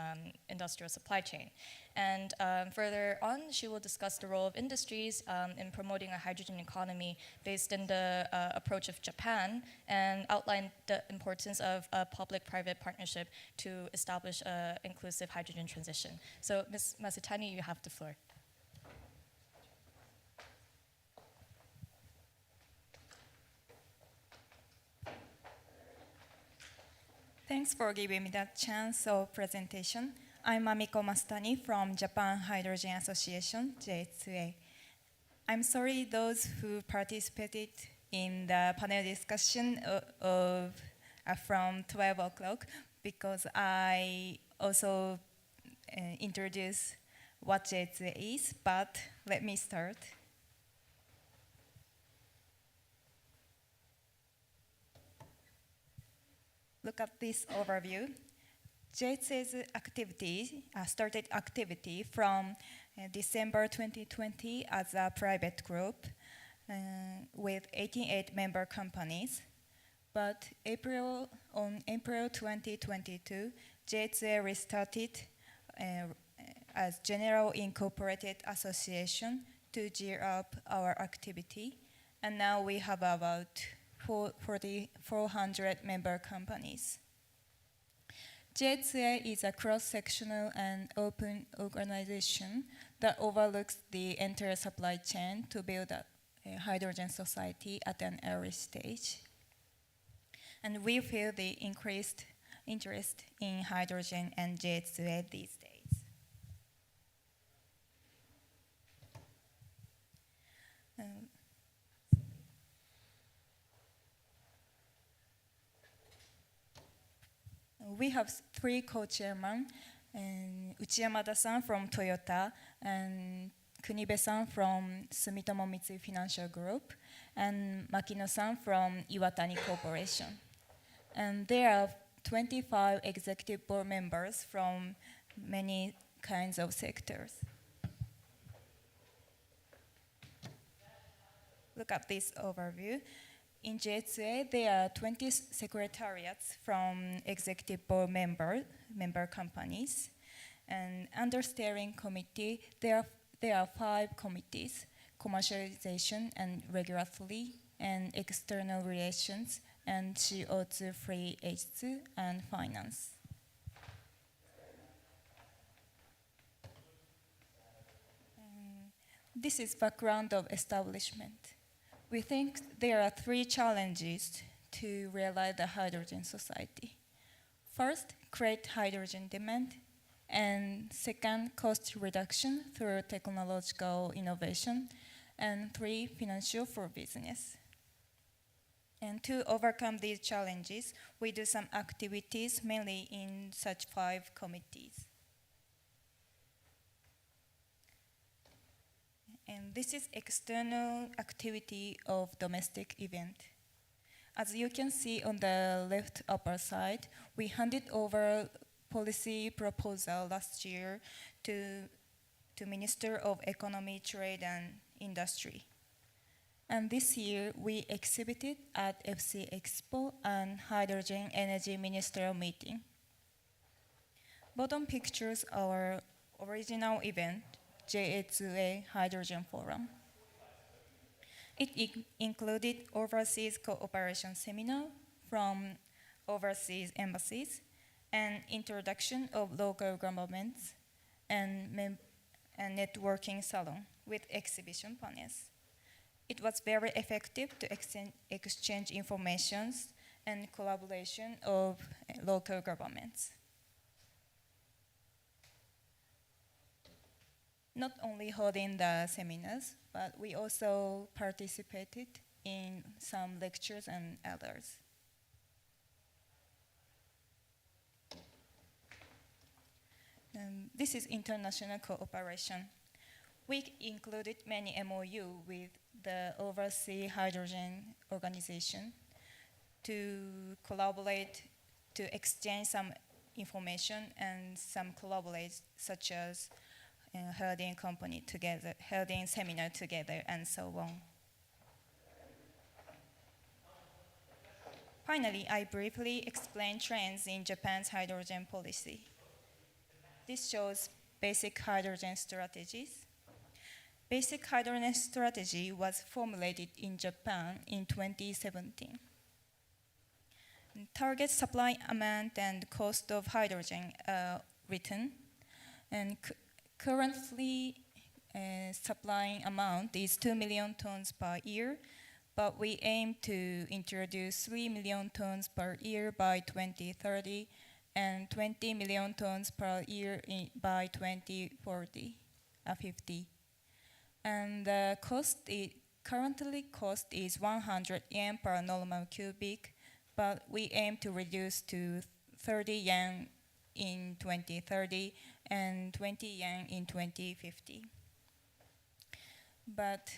industrial supply chain. And further on, she will discuss the role of industries in promoting a hydrogen economy based in the approach of Japan, and outline the importance of a public-private partnership to establish an inclusive hydrogen transition. So, Ms. Masutani, you have the floor. Thanks for giving me that chance of presentation. I'm Mamiko Masutani from Japan Hydrogen Association, J2A. I'm sorry those who participated in the panel discussion from 12 o'clock, because I also introduce what J2A is, but let me start. Look at this overview. J2A's activity started activity from December 2020 as a private group with 88 member companies. But on April 2022, J2A restarted as General Incorporated Association to gear up our activity. And now we have about 400 member companies. J2A is a cross-sectional and open organization that overlooks the entire supply chain to build a hydrogen society at an early stage. And we feel the increased interest in hydrogen and J2A these days. We have 3 co-chairmen, Uchiyamada-san from Toyota, and Kunibe-san from Sumitomo Mitsui Financial Group, and Makino-san from Iwatani Corporation. And there are 25 executive board members from many kinds of sectors. Look at this overview. In JHA, there are 20 secretariats from executive board member companies. And under steering committee, there are 5 committees: commercialization and regulatory, and external relations, and CO2 free H2, and finance. This is background of establishment. We think there are 3 challenges to realize the hydrogen society. First, create hydrogen demand, and second, cost reduction through technological innovation, and 3, financial for business. And to overcome these challenges, we do some activities mainly in such 5 committees. And this is external activity of domestic event. As you can see on the left upper side, we handed over policy proposal last year to Minister of Economy, Trade and Industry. And this year, we exhibited at FC Expo and Hydrogen Energy Ministerial Meeting. Bottom pictures our original event, JA2A Hydrogen Forum. It included overseas cooperation seminar from overseas embassies and introduction of local governments and networking salon with exhibition panels. It was very effective to exchange information and collaboration of local governments. Not only holding the seminars, but we also participated in some lectures and others. This is international cooperation. We included many MOU with the Overseas Hydrogen Organization to collaborate, to exchange some information and some collaborate, such as holding company together, holding seminar together, and so on. Finally, I briefly explain trends in Japan's hydrogen policy. This shows basic hydrogen strategies. Basic hydrogen strategy was formulated in Japan in 2017. Target supply amount and cost of hydrogen are written, and currently supplying amount is 2 million tons per year, but we aim to introduce 3 million tons per year by 2030 and 20 million tons per year by 2040, 50. And the currently cost is 100 yen per normal cubic, but we aim to reduce to 30 yen in 2030 and 20 yen in 2050. But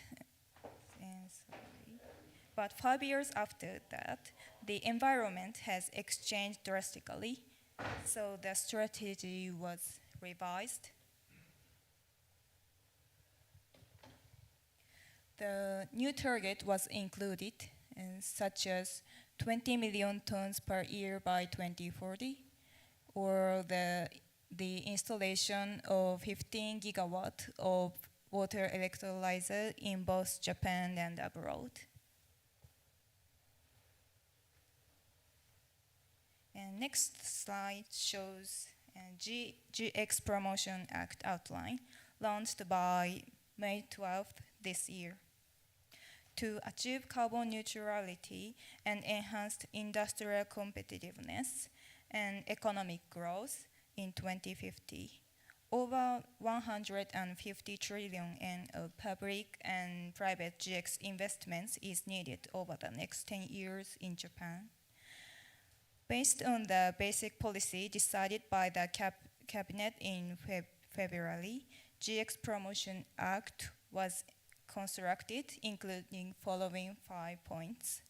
5 years after that, the environment has changed drastically, so the strategy was revised. The new target was included, such as 20 million tons per year by 2040, or the installation of 15 gigawatt of water electrolyzer in both Japan and abroad. And next slide shows GX Promotion Act outline, launched by May 12th this year. To achieve carbon neutrality and enhanced industrial competitiveness and economic growth in 2050, over 150 trillion yen of public and private GX investments is needed over the next 10 years in Japan. Based on the basic policy decided by the cabinet in February, GX Promotion Act was constructed, including following 5 points.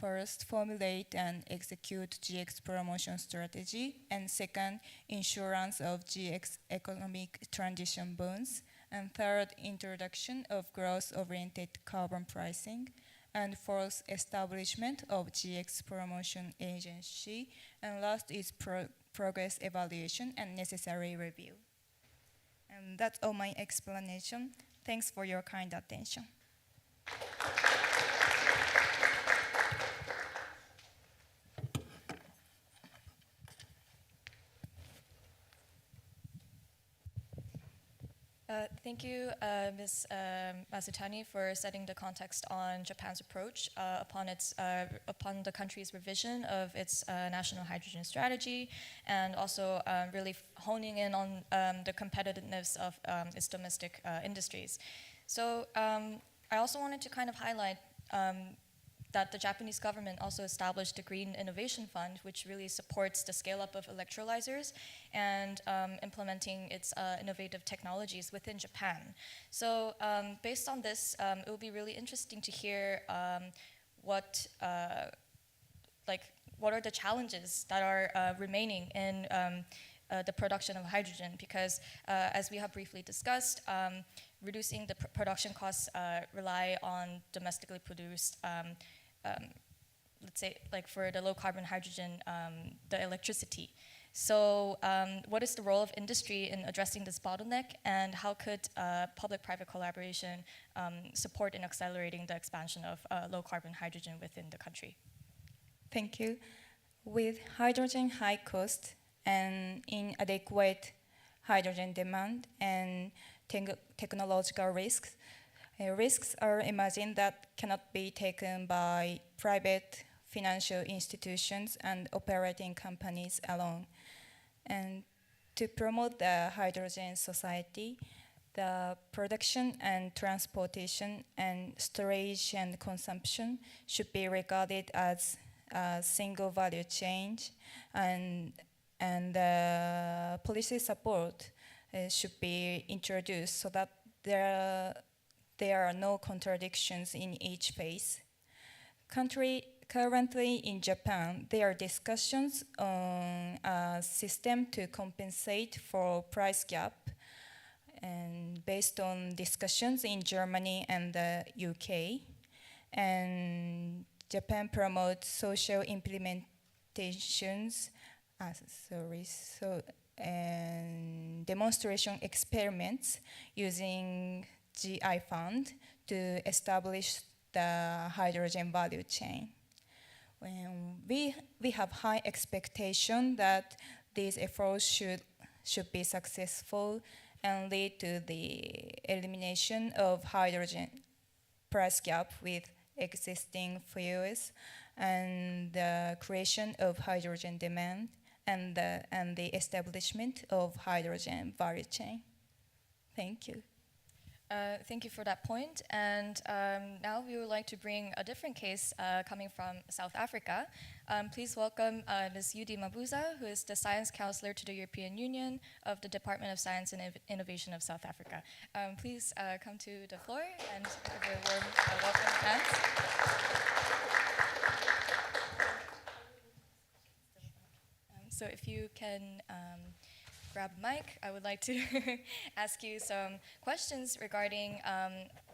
first, formulate and execute GX promotion strategy, and second, insurance of GX economic transition bonds, and third, introduction of growth-oriented carbon pricing, and fourth, establishment of GX promotion agency, and last is progress evaluation and necessary review. And that's all my explanation. Thanks for your kind attention. Thank you, Ms. Masutani, for setting the context on Japan's approach upon the country's revision of its national hydrogen strategy, and also really honing in on the competitiveness of its domestic industries. So I also wanted to kind of highlight that the Japanese government also established the Green Innovation Fund, which really supports the scale-up of electrolyzers and implementing its innovative technologies within Japan. So based on this, it will be really interesting to hear what are the challenges that are remaining in the production of hydrogen, because as we have briefly discussed, reducing the production costs rely on domestically produced let's say, like for the low carbon hydrogen, the electricity. So what is the role of industry in addressing this bottleneck, and how could public-private collaboration support in accelerating the expansion of low carbon hydrogen within the country? Thank you. With hydrogen high cost and inadequate hydrogen demand and technological risks, risks are imagined that cannot be taken by private financial institutions and operating companies alone. And to promote the hydrogen society, the production and transportation and storage and consumption should be regarded as a single value chain, and policy support should be introduced so that there are no contradictions in each phase. Currently in Japan, there are discussions on a system to compensate for price gap, and based on discussions in Germany and the UK. And Japan promotes social implementations, and demonstration experiments using GI fund to establish the hydrogen value chain. We have high expectation that these efforts should be successful and lead to the elimination of hydrogen price gap with existing fuels and the creation of hydrogen demand and the establishment of hydrogen value chain. Thank you. Thank you for that point. And now we would like to bring a different case coming from South Africa. Please welcome Ms. Yudi Mabuza, who is the Science Counselor to the European Union of the Department of Science and Innovation of South Africa. Please come to the floor and give a warm welcome hands. So if you can grab a mic, I would like to ask you some questions regarding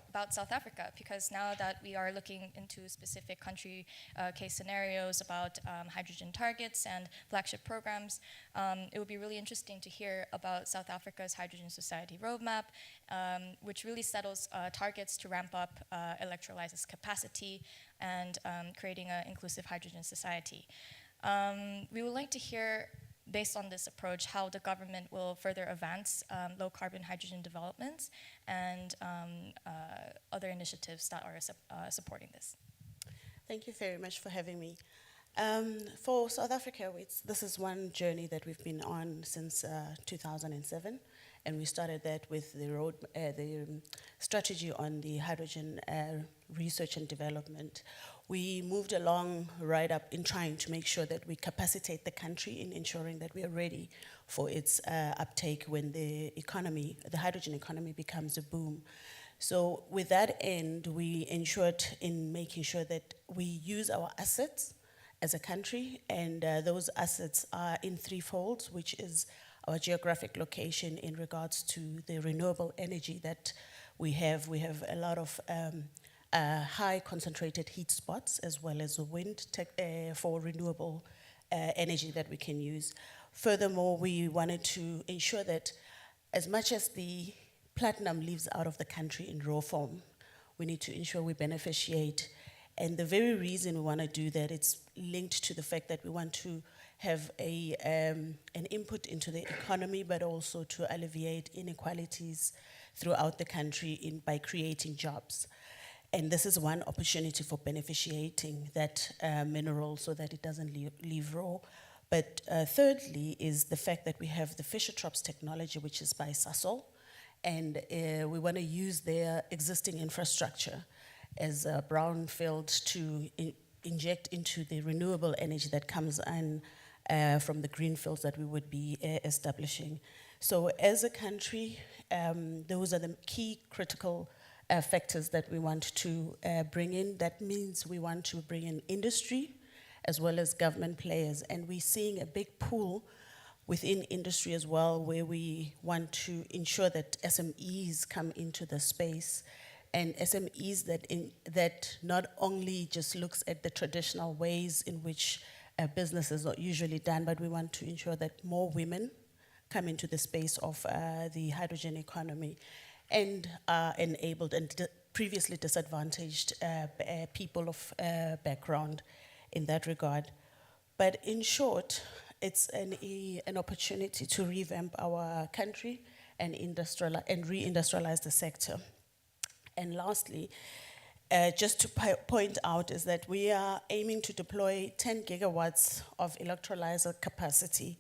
about South Africa, because now that we are looking into specific country case scenarios about hydrogen targets and flagship programs, it would be really interesting to hear about South Africa's Hydrogen Society roadmap, which really settles targets to ramp up electrolysis capacity and creating an inclusive hydrogen society. We would like to hear, based on this approach, how the government will further advance low-carbon hydrogen developments and other initiatives that are supporting this. Thank you very much for having me. For South Africa, this is one journey that we've been on since 2007, and we started that with the strategy on the hydrogen research and development. We moved along right up in trying to make sure that we capacitate the country in ensuring that we are ready for its uptake when the hydrogen economy becomes a boom. So with that end, we ensured in making sure that we use our assets as a country, and those assets are in threefold, which is our geographic location in regards to the renewable energy that we have. We have a lot of high concentrated heat spots, as well as wind for renewable energy that we can use. Furthermore, we wanted to ensure that as much as the platinum leaves out of the country in raw form, we need to ensure we beneficiate. And the very reason we want to do that, it's linked to the fact that we want to have an input into the economy, but also to alleviate inequalities throughout the country by creating jobs. And this is one opportunity for beneficiating that mineral so that it doesn't leave raw. But thirdly is the fact that we have the Fischer-Tropsch technology, which is by Sasol, and we want to use their existing infrastructure as a brownfield to inject into the renewable energy that comes in from the greenfields that we would be establishing. So as a country, those are the key critical factors that we want to bring in. That means we want to bring in industry as well as government players. And we're seeing a big pool within industry as well, where we want to ensure that SMEs come into the space, and SMEs that not only just looks at the traditional ways in which businesses are usually done, but we want to ensure that more women come into the space of the hydrogen economy and are enabled and previously disadvantaged people of background in that regard. But in short, it's an opportunity to revamp our country and re-industrialize the sector. And lastly, just to point out is that we are aiming to deploy 10 gigawatts of electrolyzer capacity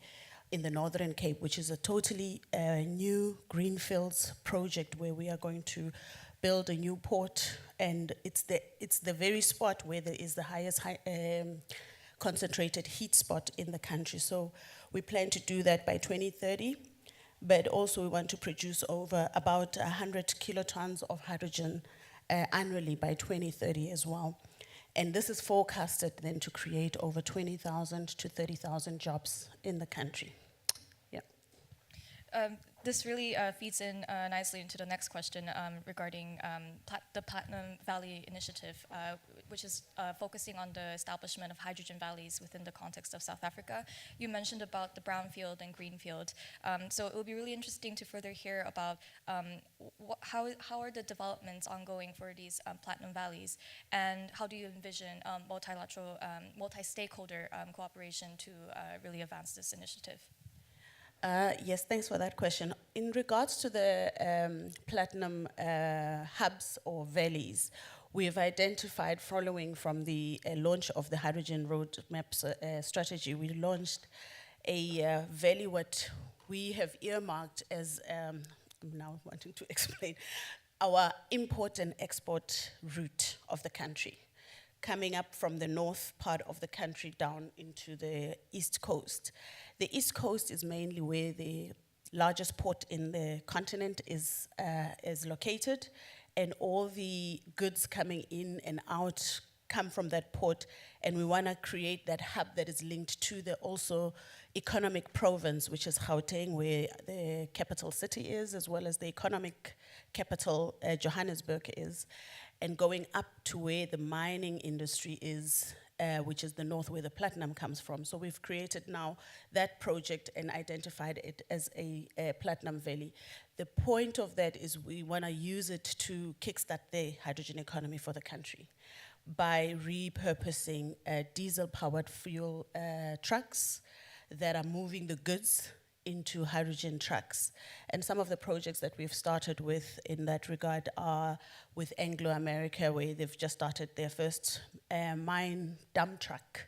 in the Northern Cape, which is a totally new greenfields project where we are going to build a new port, and it's the very spot where there is the highest concentrated heat spot in the country. So we plan to do that by 2030, but also we want to produce over about 100 kilotons of hydrogen annually by 2030 as well. And this is forecasted then to create over 20,000 to 30,000 jobs in the country. Yeah. This really feeds in nicely into the next question regarding the Platinum Valley Initiative, which is focusing on the establishment of hydrogen valleys within the context of South Africa. You mentioned about the brownfield and greenfield. So it would be really interesting to further hear about how are the developments ongoing for these Platinum Valleys, and how do you envision multilateral, multi-stakeholder cooperation to really advance this initiative? Yes, thanks for that question. In regards to the platinum hubs or valleys, we have identified, following from the launch of the hydrogen roadmap strategy, we launched a valley, what we have earmarked as, I'm now wanting to explain, our import and export route of the country, coming up from the north part of the country down into the east coast. The east coast is mainly where the largest port in the continent is located, and all the goods coming in and out come from that port, and we want to create that hub that is linked to the also economic province, which is Gauteng, where the capital city is, as well as the economic capital, Johannesburg, is, and going up to where the mining industry is, which is the north, where the platinum comes from. So we've created now that project and identified it as a platinum valley. The point of that is we want to use it to kickstart the hydrogen economy for the country by repurposing diesel-powered fuel trucks that are moving the goods into hydrogen trucks. And some of the projects that we've started with in that regard are with Anglo America, where they've just started their first mine dump truck,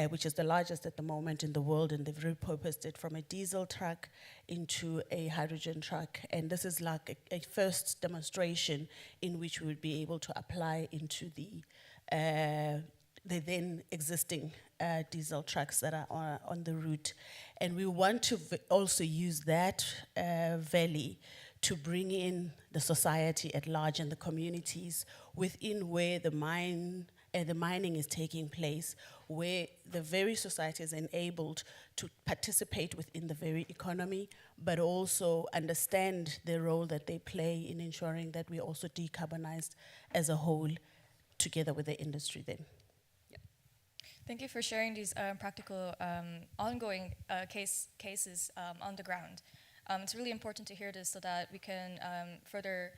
which is the largest at the moment in the world, and they've repurposed it from a diesel truck into a hydrogen truck. And this is like a first demonstration in which we would be able to apply into the then existing diesel trucks that are on the route. And we want to also use that valley to bring in the society at large and the communities within where the mining is taking place, where the very society is enabled to participate within the very economy, but also understand the role that they play in ensuring that we also decarbonized as a whole together with the industry then. Thank you for sharing these practical, ongoing cases on the ground. It's really important to hear this so that we can further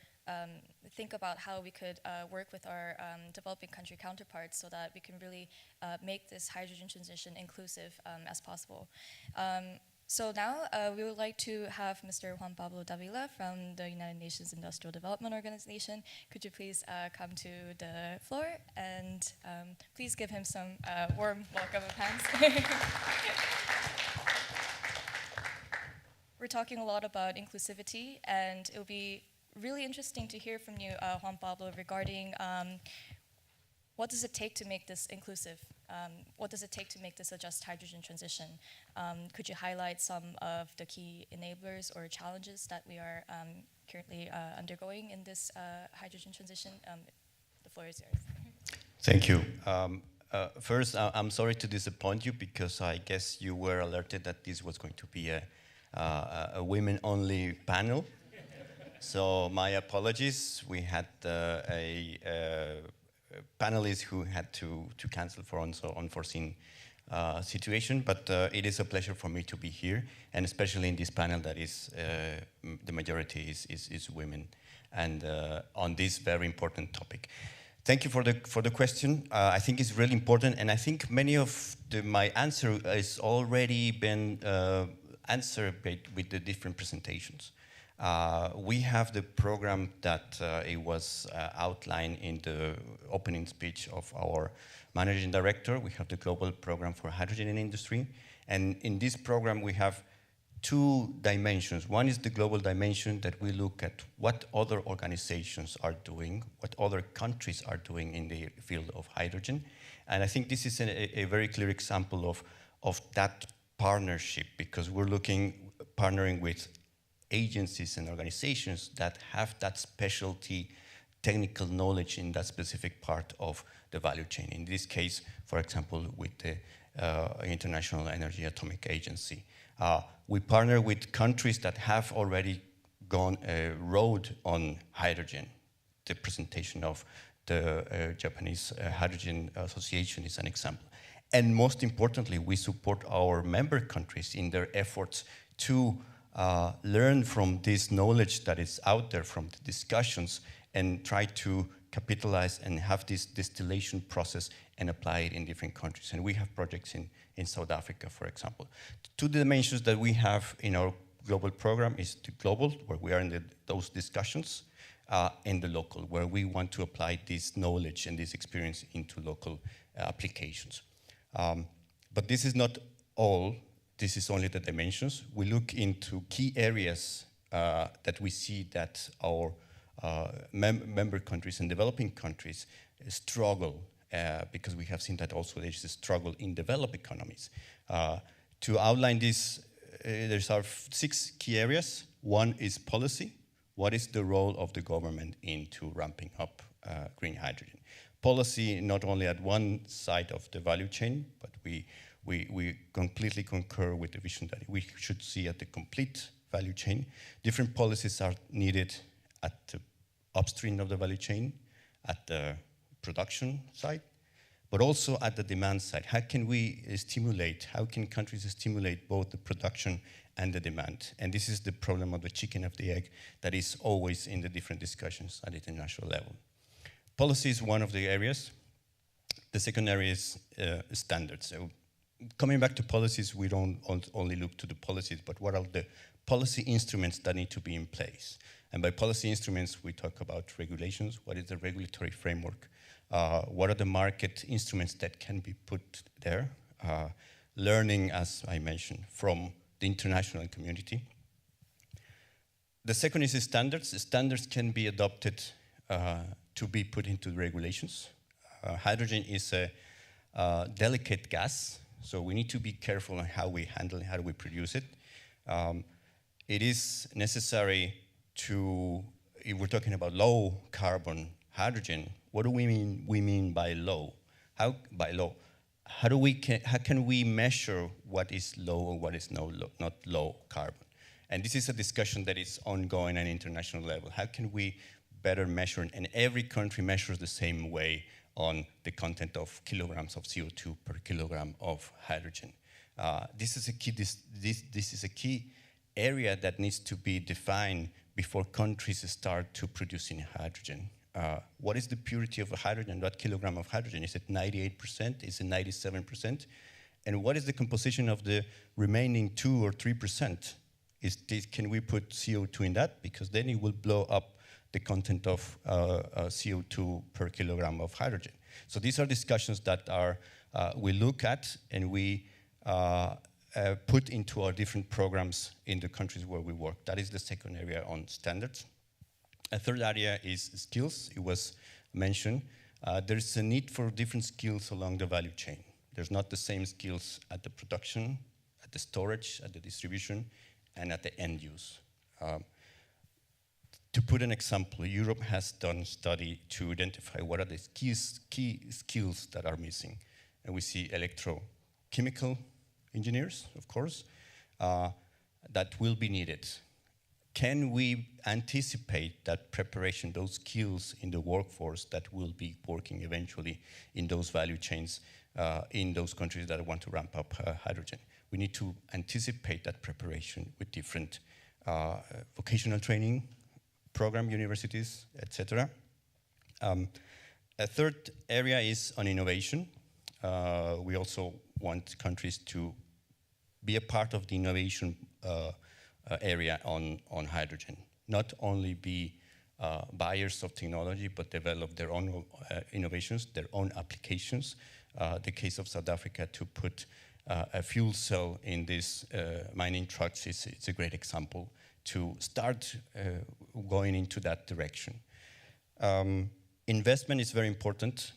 think about how we could work with our developing country counterparts so that we can really make this hydrogen transition inclusive as possible. So now we would like to have Mr. Juan Pablo Davila from the United Nations Industrial Development Organization. Could you please come to the floor and please give him some warm welcome of hands. We're talking a lot about inclusivity, and it will be really interesting to hear from you, Juan Pablo, regarding what does it take to make this inclusive? What does it take to make this a just hydrogen transition? Could you highlight some of the key enablers or challenges that we are currently undergoing in this hydrogen transition? The floor is yours. Thank you. First, I'm sorry to disappoint you because I guess you were alerted that this was going to be a women-only panel. So my apologies. We had a panelist who had to cancel for unforeseen situation, but it is a pleasure for me to be here, and especially in this panel that is the majority is women, and on this very important topic. Thank you for the question. I think it's really important, and I think many of my answer has already been answered with the different presentations. We have the program that it was outlined in the opening speech of our managing director. We have the global program for hydrogen in industry. And in this program, we have two dimensions. One is the global dimension that we look at what other organizations are doing, what other countries are doing in the field of hydrogen. And I think this is a very clear example of that partnership, because we're partnering with agencies and organizations that have that specialty technical knowledge in that specific part of the value chain. In this case, for example, with the International Energy Atomic Agency. We partner with countries that have already gone a road on hydrogen. The presentation of the Japanese Hydrogen Association is an example. And most importantly, we support our member countries in their efforts to learn from this knowledge that is out there from the discussions and try to capitalize and have this distillation process and apply it in different countries. And we have projects in South Africa, for example. Two dimensions that we have in our global program is the global, where we are in those discussions, and the local, where we want to apply this knowledge and this experience into local applications. But this is not all. This is only the dimensions. We look into key areas that we see that our member countries and developing countries struggle, because we have seen that also there's a struggle in developed economies. To outline this, there's our 6 key areas. One is policy. What is the role of the government into ramping up green hydrogen? Policy not only at one side of the value chain, but we completely concur with the vision that we should see at the complete value chain. Different policies are needed at the upstream of the value chain, at the production side, but also at the demand side. How can we stimulate, how can countries stimulate both the production and the demand? And this is the problem of the chicken of the egg that is always in the different discussions at the international level. Policy is one of the areas. The second area is standards. So coming back to policies, we don't only look to the policies, but what are the policy instruments that need to be in place? And by policy instruments, we talk about regulations. What is the regulatory framework? What are the market instruments that can be put there? Learning, as I mentioned, from the international community. The second is the standards. The standards can be adopted to be put into regulations. Hydrogen is a delicate gas, so we need to be careful on how we handle it, how do we produce it. It is necessary to, if we're talking about low carbon hydrogen, what do we mean by low? How can we measure what is low or what is not low carbon? And this is a discussion that is ongoing at an international level. How can we better measure, and every country measures the same way on the content of kilograms of CO2 per kilogram of hydrogen. This is a key area that needs to be defined before countries start to producing hydrogen. What is the purity of hydrogen, that kilogram of hydrogen? Is it 98%? Is it 97%? And what is the composition of the remaining 2 or 3%? Can we put CO2 in that? Because then it will blow up the content of CO2 per kilogram of hydrogen. So these are discussions that we look at and we put into our different programs in the countries where we work. That is the second area on standards. A third area is skills. It was mentioned. There's a need for different skills along the value chain. There's not the same skills at the production, at the storage, at the distribution, and at the end use. To put an example, Europe has done a study to identify what are the key skills that are missing. And we see electrochemical engineers, of course, that will be needed. Can we anticipate that preparation, those skills in the workforce that will be working eventually in those value chains in those countries that want to ramp up hydrogen? We need to anticipate that preparation with different vocational training program, universities, etc. A third area is on innovation. We also want countries to be a part of the innovation area on hydrogen. Not only be buyers of technology, but develop their own innovations, their own applications. The case of South Africa to put a fuel cell in these mining trucks it's a great example to start going into that direction. Investment is very important.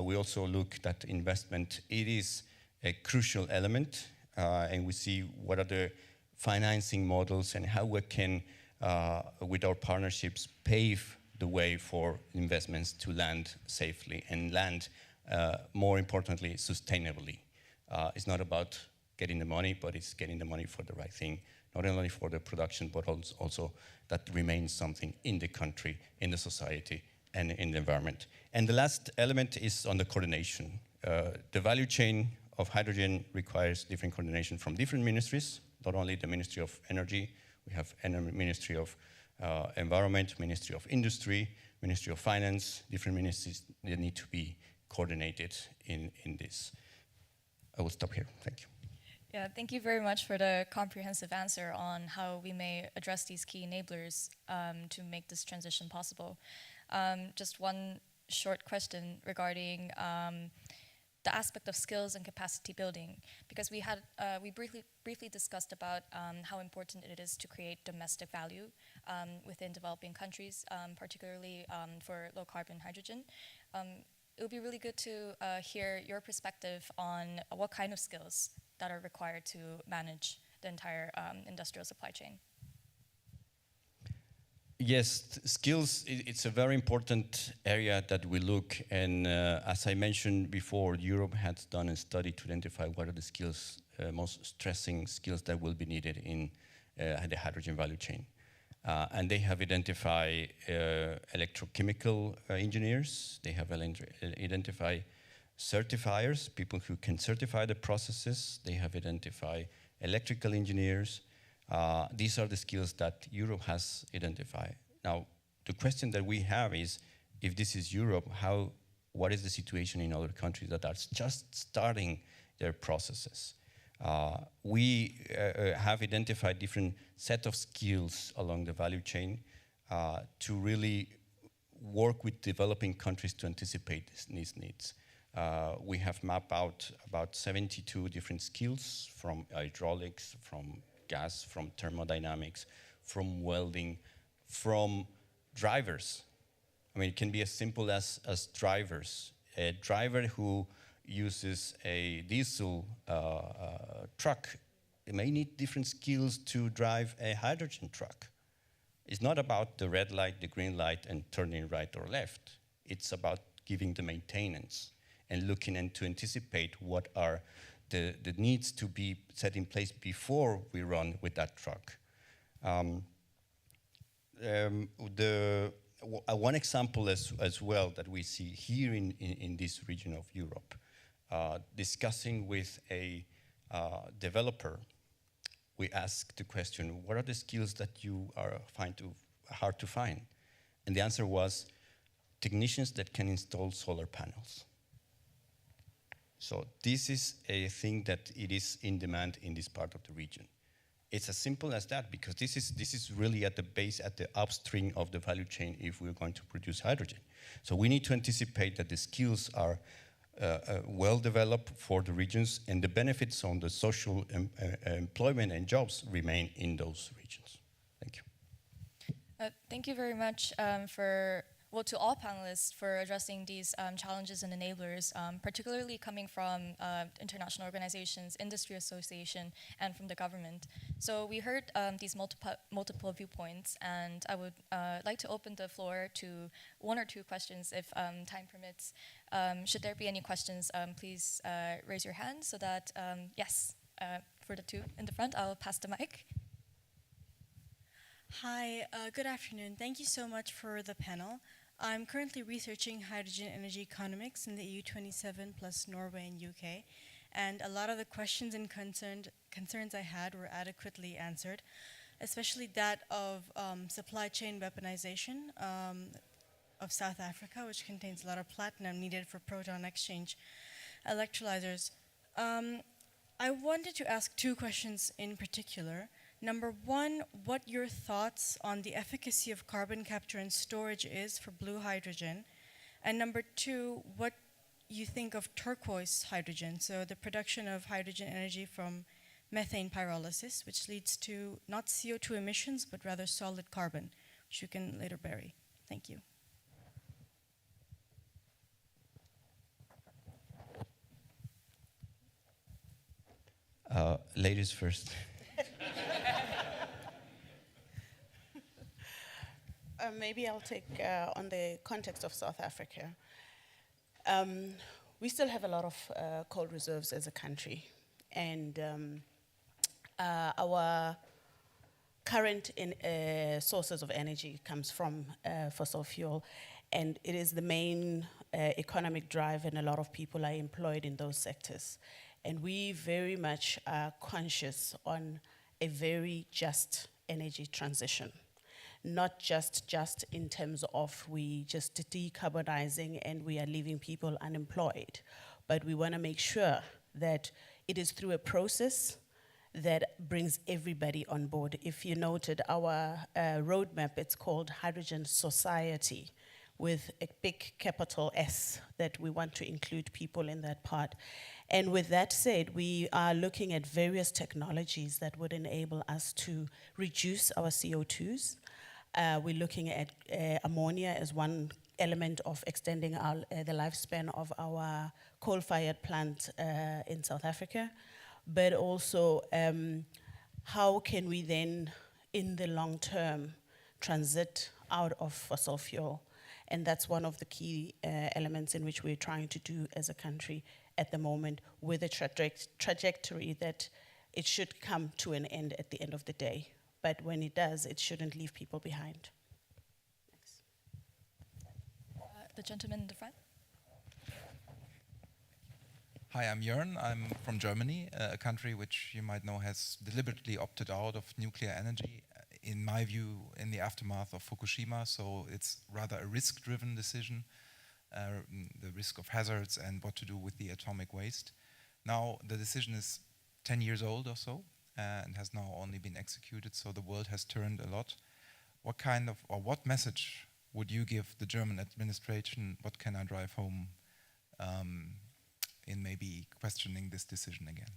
We also look at investment. It is a crucial element, and we see what are the financing models and how we can, with our partnerships, pave the way for investments to land safely and land, more importantly, sustainably. It's not about getting the money, but it's getting the money for the right thing, not only for the production, but also that remains something in the country, in the society, and in the environment. And the last element is on the coordination. The value chain of hydrogen requires different coordination from different ministries, not only the Ministry of Energy, we have Ministry of Environment, Ministry of Industry, Ministry of Finance, different ministries that need to be coordinated in this. I will stop here, thank you. Yeah, thank you very much for the comprehensive answer on how we may address these key enablers to make this transition possible. Just one short question regarding the aspect of skills and capacity building, because we briefly discussed about how important it is to create domestic value within developing countries, particularly for low carbon hydrogen. It would be really good to hear your perspective on what kind of skills that are required to manage the entire industrial supply chain. Yes, skills, it's a very important area that we look, and as I mentioned before, Europe has done a study to identify what are the skills, most stressing skills that will be needed in the hydrogen value chain. And they have identified electrochemical engineers, they have identified certifiers, people who can certify the processes, they have identified electrical engineers. These are the skills that Europe has identified. Now, the question that we have is, if this is Europe, what is the situation in other countries that are just starting their processes? We have identified different set of skills along the value chain to really work with developing countries to anticipate these needs. We have mapped out about 72 different skills from hydraulics, from gas, from thermodynamics, from welding, from drivers. I mean, it can be as simple as drivers. A driver who uses a diesel truck, it may need different skills to drive a hydrogen truck. It's not about the red light, the green light, and turning right or left. It's about giving the maintenance and looking and to anticipate what are the needs to be set in place before we run with that truck. One example as well that we see here in this region of Europe, discussing with a developer, we asked the question, what are the skills that you find hard to find? And the answer was technicians that can install solar panels. So this is a thing that it is in demand in this part of the region. It's as simple as that, because this is really at the base, at the upstream of the value chain if we're going to produce hydrogen. So we need to anticipate that the skills are well developed for the regions, and the benefits on the social employment and jobs remain in those regions. Thank you. Thank you very much to all panelists for addressing these challenges and enablers, particularly coming from international organizations, industry association, and from the government. So we heard these multiple viewpoints, and I would like to open the floor to one or two questions if time permits. Should there be any questions, please raise your hand so that, yes, for the two in the front, I'll pass the mic. Hi, good afternoon. Thank you so much for the panel. I'm currently researching hydrogen energy economics in the EU27 plus Norway and UK, and a lot of the questions and concerns I had were adequately answered, especially that of supply chain weaponization of South Africa, which contains a lot of platinum needed for proton exchange electrolyzers. I wanted to ask two questions in particular. Number one, what your thoughts on the efficacy of carbon capture and storage is for blue hydrogen. And number two, what you think of turquoise hydrogen, so the production of hydrogen energy from methane pyrolysis, which leads to not CO2 emissions, but rather solid carbon, which you can later bury. Thank you. Ladies first. Maybe I'll take on the context of South Africa. We still have a lot of coal reserves as a country, and our current sources of energy comes from fossil fuel, and it is the main economic drive, and a lot of people are employed in those sectors. And we very much are conscious on a very just energy transition. Not just in terms of we just decarbonizing and we are leaving people unemployed, but we want to make sure that it is through a process that brings everybody on board. If you noted our roadmap, it's called Hydrogen Society, with a big capital S, that we want to include people in that part. And with that said, we are looking at various technologies that would enable us to reduce our CO2s. We're looking at ammonia as one element of extending the lifespan of our coal-fired plant in South Africa, but also how can we then, in the long term, transit out of fossil fuel? And that's one of the key elements in which we're trying to do as a country at the moment, with a trajectory that it should come to an end at the end of the day. But when it does, it shouldn't leave people behind. Thanks. The gentleman in the front. Hi, I'm Jörn. I'm from Germany, a country which you might know has deliberately opted out of nuclear energy, in my view, in the aftermath of Fukushima. So it's rather a risk-driven decision, the risk of hazards and what to do with the atomic waste. Now, the decision is 10 years old or so, and has now only been executed, so the world has turned a lot. What kind of, or what message would you give the German administration? What can I drive home in maybe questioning this decision again?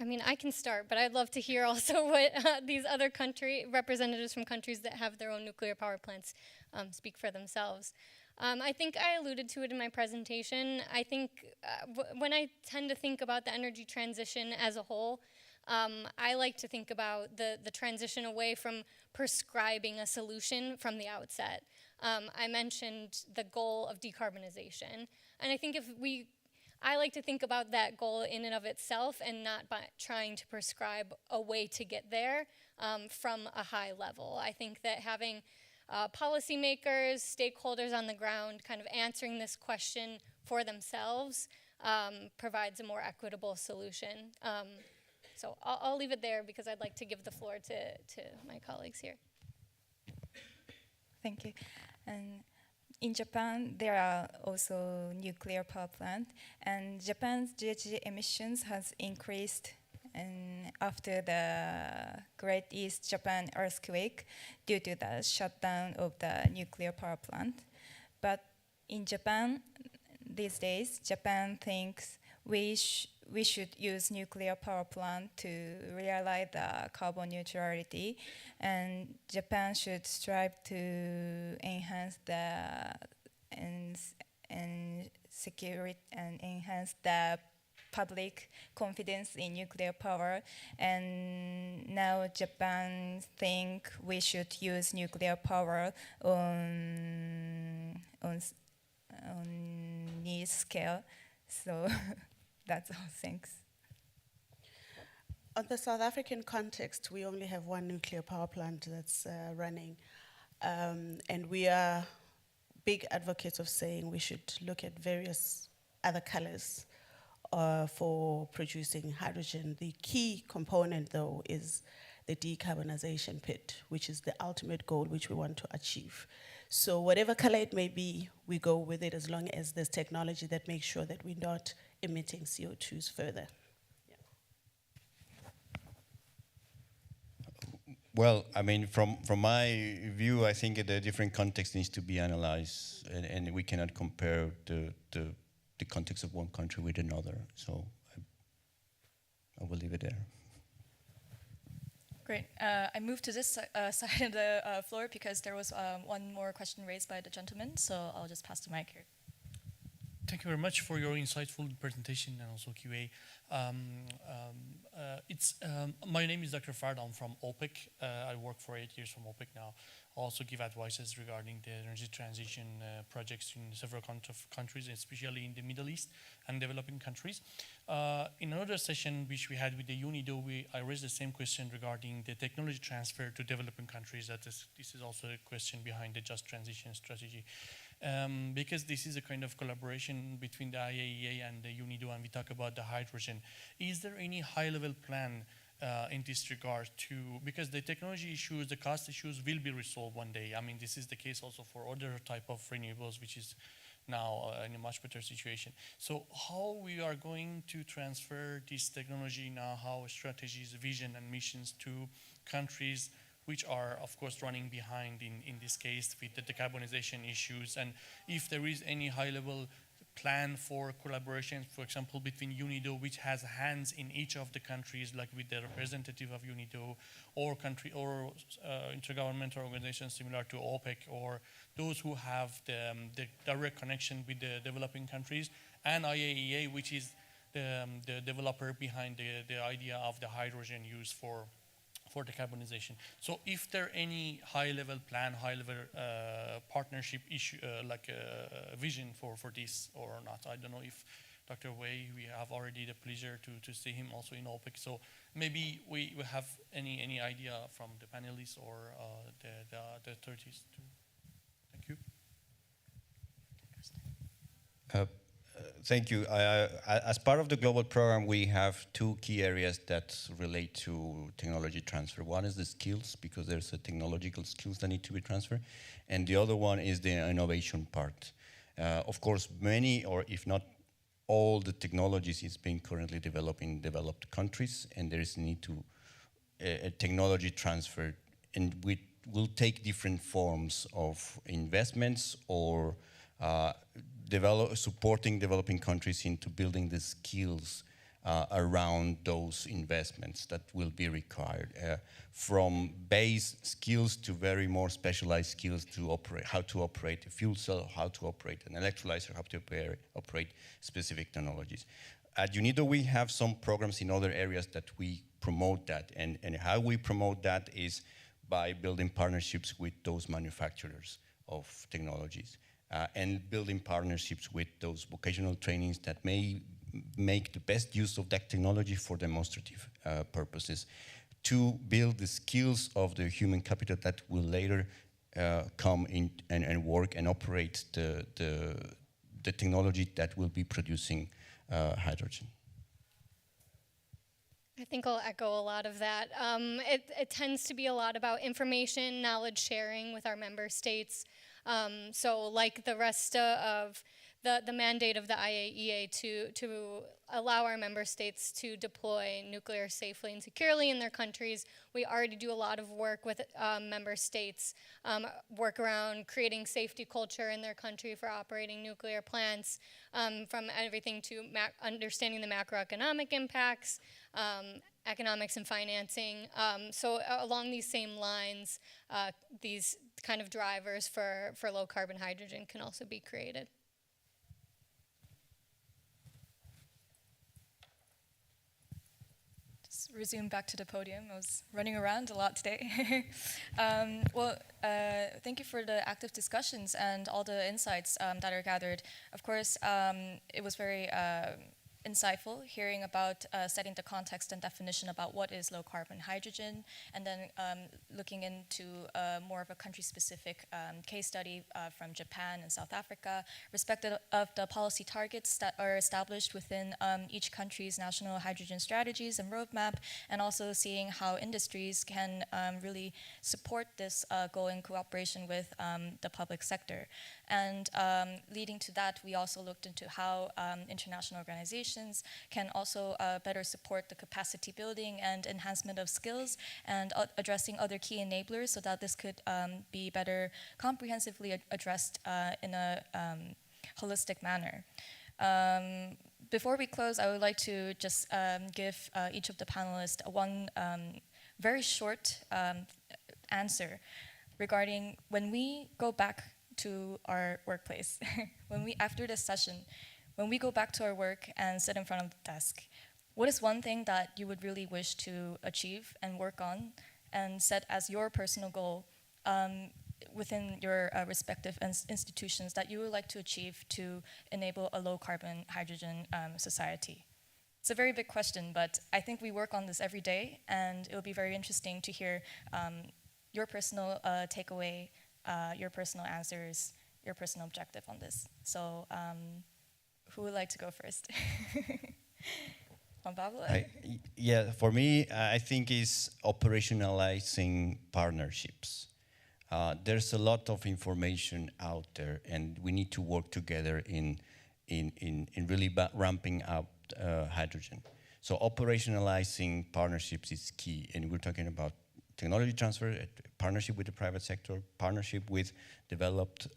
I mean, I can start, but I'd love to hear also what these other representatives from countries that have their own nuclear power plants speak for themselves. I think I alluded to it in my presentation. I think when I tend to think about the energy transition as a whole, I like to think about the transition away from prescribing a solution from the outset. I mentioned the goal of decarbonization, and I think I like to think about that goal in and of itself and not by trying to prescribe a way to get there from a high level. I think that having policymakers, stakeholders on the ground kind of answering this question for themselves provides a more equitable solution. So I'll leave it there because I'd like to give the floor to my colleagues here. Thank you. And in Japan, there are also nuclear power plants, and Japan's GHG emissions has increased after the Great East Japan earthquake due to the shutdown of the nuclear power plant. But in Japan, these days, Japan thinks we should use nuclear power plant to realize the carbon neutrality, and Japan should strive to enhance the security and enhance the public confidence in nuclear power. And now Japan think we should use nuclear power on niche scale. So that's all, thanks. On the South African context, we only have one nuclear power plant that's running. And we are big advocates of saying we should look at various other colors for producing hydrogen. The key component, though, is the decarbonization pit, which is the ultimate goal which we want to achieve. So whatever color it may be, we go with it as long as there's technology that makes sure that we're not emitting CO2s further. Yeah. Well, I mean, from my view, I think the different context needs to be analyzed, and we cannot compare the context of one country with another. So I will leave it there. Great. I moved to this side of the floor because there was one more question raised by the gentleman, so I'll just pass the mic here. Thank you very much for your insightful presentation and also QA. My name is Dr. Fard. I'm from OPEC. I work for 8 years from OPEC now. I also give advices regarding the energy transition projects in several countries, especially in the Middle East and developing countries. In another session which we had with the UNIDO, I raised the same question regarding the technology transfer to developing countries. This is also a question behind the just transition strategy. Because this is a kind of collaboration between the IAEA and the UNIDO, and we talk about the hydrogen. Is there any high-level plan in this regard because the technology issues, the cost issues will be resolved one day. I mean, this is the case also for other type of renewables, which is now in a much better situation. So how we are going to transfer this technology now, how strategies, vision, and missions to countries which are, of course, running behind in this case with the decarbonization issues, and if there is any high-level plan for collaboration, for example, between UNIDO, which has hands in each of the countries, like with the representative of UNIDO, or intergovernmental organizations similar to OPEC, or those who have the direct connection with the developing countries, and IAEA, which is the developer behind the idea of the hydrogen use for decarbonization. So if there any high-level plan, high-level partnership issue, like a vision for this or not. I don't know if Dr. Wei, we have already the pleasure to see him also in OPEC. So maybe we have any idea from the panelists or the authorities too. Thank you. Thank you. As part of the global program, we have two key areas that relate to technology transfer. One is the skills, because there's a technological skills that need to be transferred, and the other one is the innovation part. Of course, many, or if not all, the technologies is being currently developed in developed countries, and there is a need to a technology transfer, and we will take different forms of investments or supporting developing countries into building the skills around those investments that will be required, from base skills to very more specialized skills to operate, how to operate a fuel cell, how to operate an electrolyzer, how to operate specific technologies. at UNIDO, we have some programs in other areas that we promote that. And how we promote that is by building partnerships with those manufacturers of technologies and building partnerships with those vocational trainings that may make the best use of that technology for demonstrative purposes, to build the skills of the human capital that will later come in and work and operate the technology that will be producing hydrogen. I think I'll echo a lot of that. It tends to be a lot about information, knowledge sharing with our member states. So like the rest of the mandate of the IAEA to allow our member states to deploy nuclear safely and securely in their countries, we already do a lot of work with member states, work around creating safety culture in their country for operating nuclear plants, from everything to understanding the macroeconomic impacts, economics and financing. So along these same lines, these kind of drivers for low carbon hydrogen can also be created. Just resume back to the podium. I was running around a lot today. Thank you for the active discussions and all the insights that are gathered. Of course, it was very insightful hearing about setting the context and definition about what is low carbon hydrogen, and then looking into more of a country-specific case study from Japan and South Africa, respective of the policy targets that are established within each country's national hydrogen strategies and roadmap, and also seeing how industries can really support this goal in cooperation with the public sector. And leading to that, we also looked into how international organizations can also better support the capacity building and enhancement of skills, and addressing other key enablers so that this could be better comprehensively addressed in a holistic manner. Before we close, I would like to just give each of the panelists one very short answer regarding when we go back to our workplace, after this session, when we go back to our work and sit in front of the desk, what is one thing that you would really wish to achieve and work on and set as your personal goal within your respective institutions that you would like to achieve to enable a low carbon hydrogen society? It's a very big question, but I think we work on this every day, and it will be very interesting to hear your personal takeaway, your personal answers, your personal objective on this. So who would like to go first? Juan Pablo? Yeah, for me, I think it's operationalizing partnerships. There's a lot of information out there, and we need to work together in really ramping up hydrogen. So operationalizing partnerships is key, and we're talking about technology transfer, partnership with the private sector, partnership with developed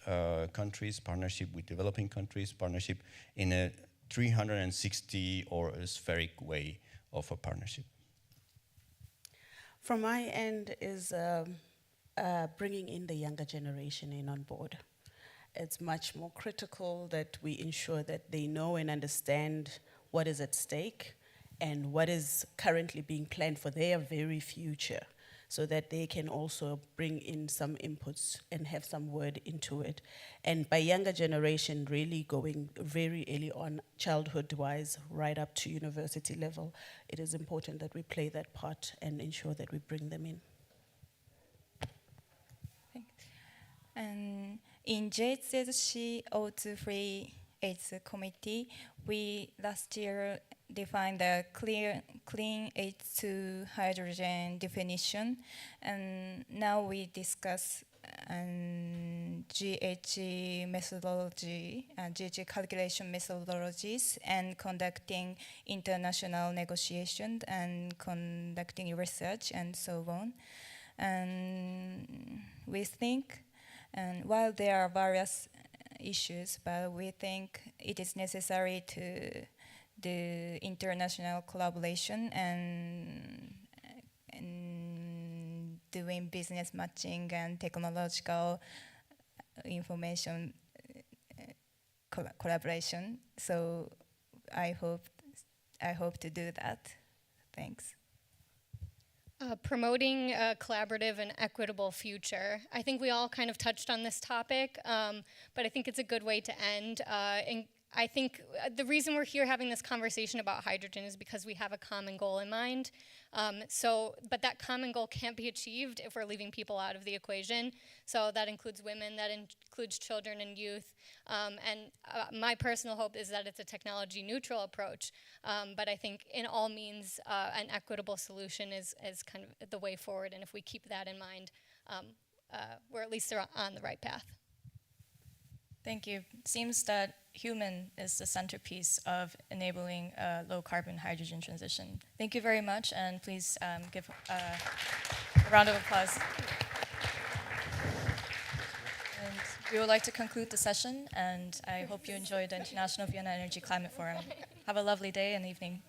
countries, partnership with developing countries, partnership in a 360 or a spheric way of a partnership. From my end is bringing in the younger generation in on board. It's much more critical that we ensure that they know and understand what is at stake and what is currently being planned for their very future, so that they can also bring in some inputs and have some word into it. And by younger generation, really going very early on, childhood-wise, right up to university level, it is important that we play that part and ensure that we bring them in. And in JZC O2 AIDS committee, we last year defined the clean H2 hydrogen definition, and now we discuss GHG methodology, GHG calculation methodologies, and conducting international negotiations and conducting research and so on. And we think, and while there are various issues, but we think it is necessary to do international collaboration and doing business matching and technological information collaboration. So I hope I hope to do that. Thanks. Promoting a collaborative and equitable future. I think we all kind of touched on this topic, but I think it's a good way to end. And I think the reason we're here having this conversation about hydrogen is because we have a common goal in mind. But that common goal can't be achieved if we're leaving people out of the equation. So that includes women, that includes children and youth. My personal hope is that it's a technology neutral approach. But I think in all means, an equitable solution is kind of the way forward. And if we keep that in mind, we're at least on the right path. Thank you. It seems that human is the centerpiece of enabling a low-carbon hydrogen transition. Thank you very much, and please give a round of applause. And we would like to conclude the session, and I hope you enjoyed the International Vienna Energy Climate Forum. Have a lovely day and evening.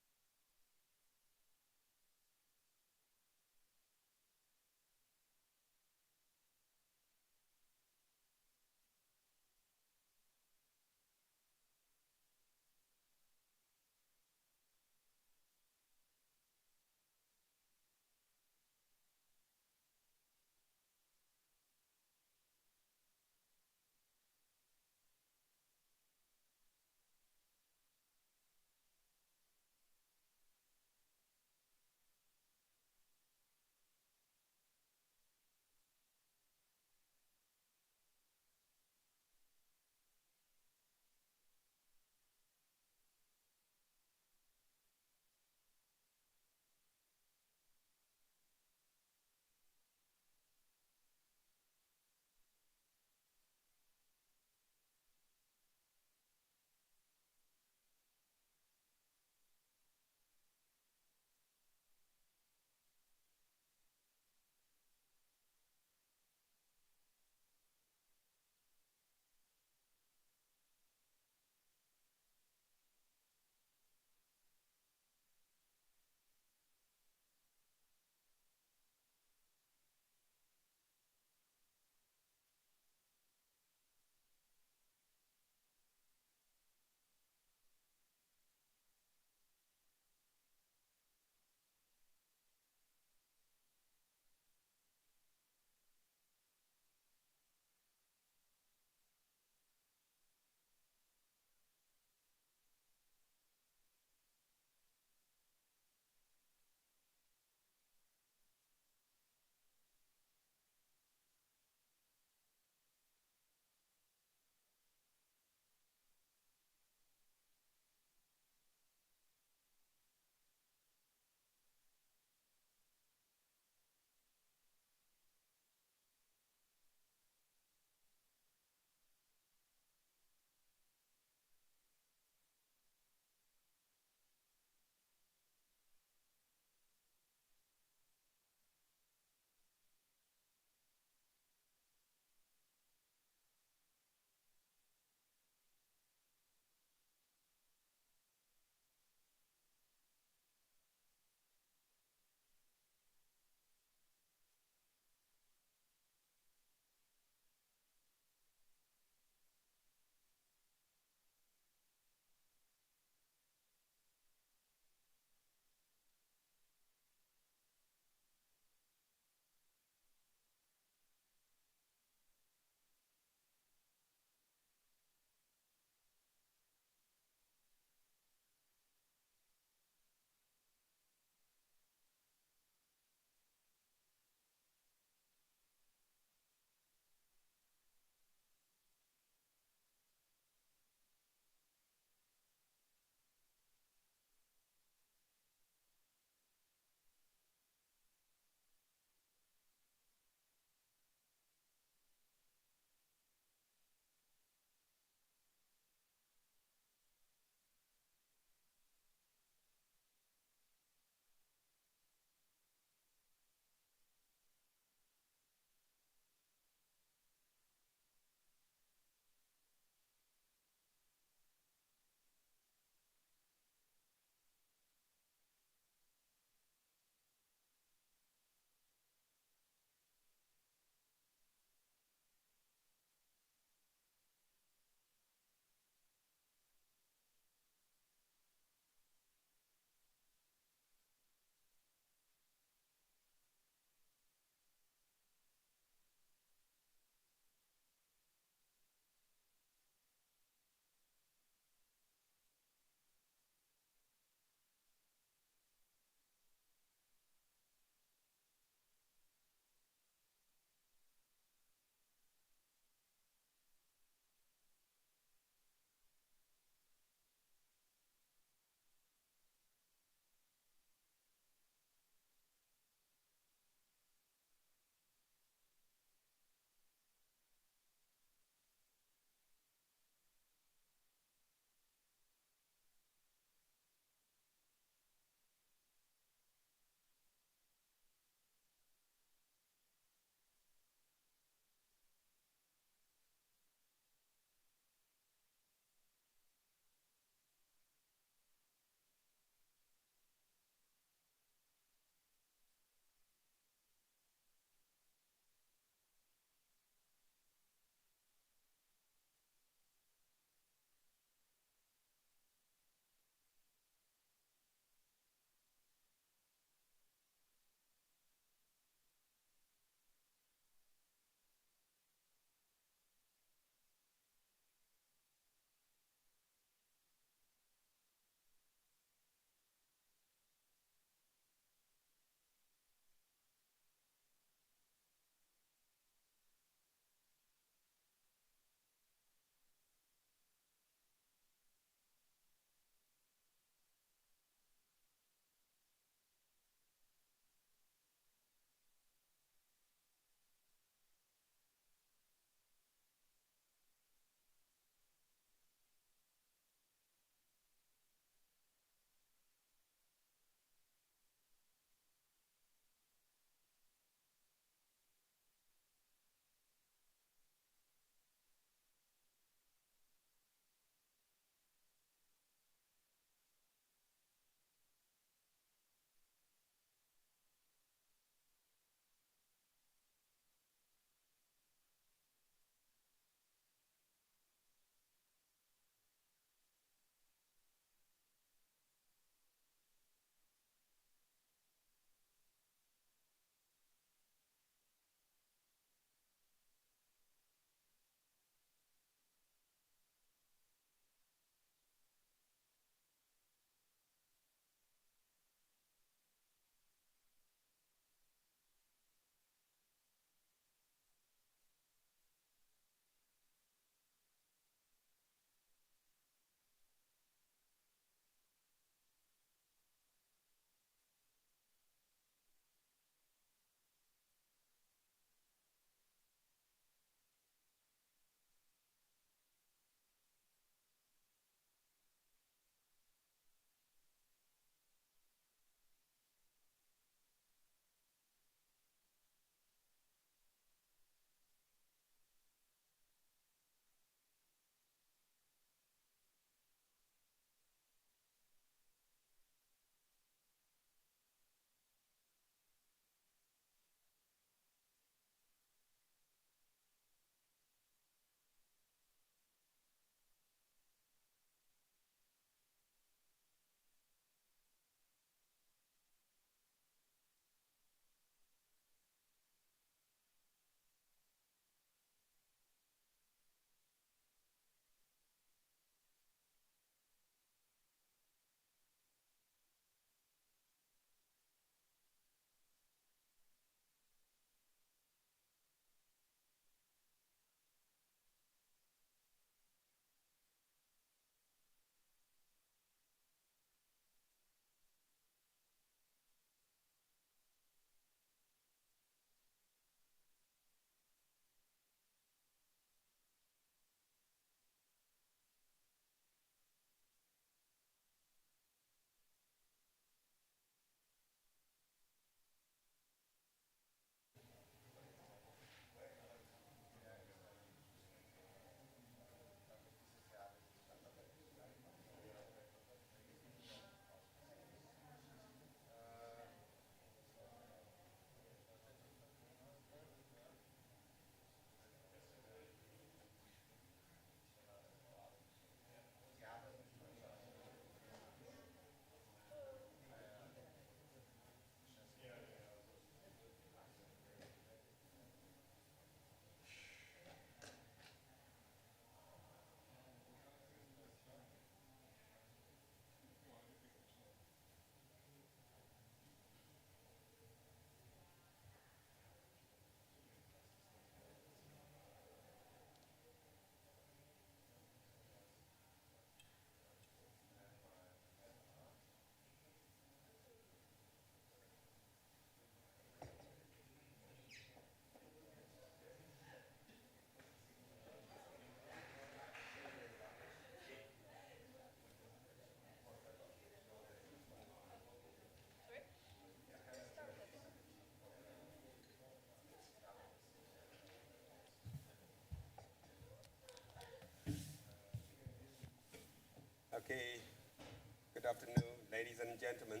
Good afternoon, ladies and gentlemen.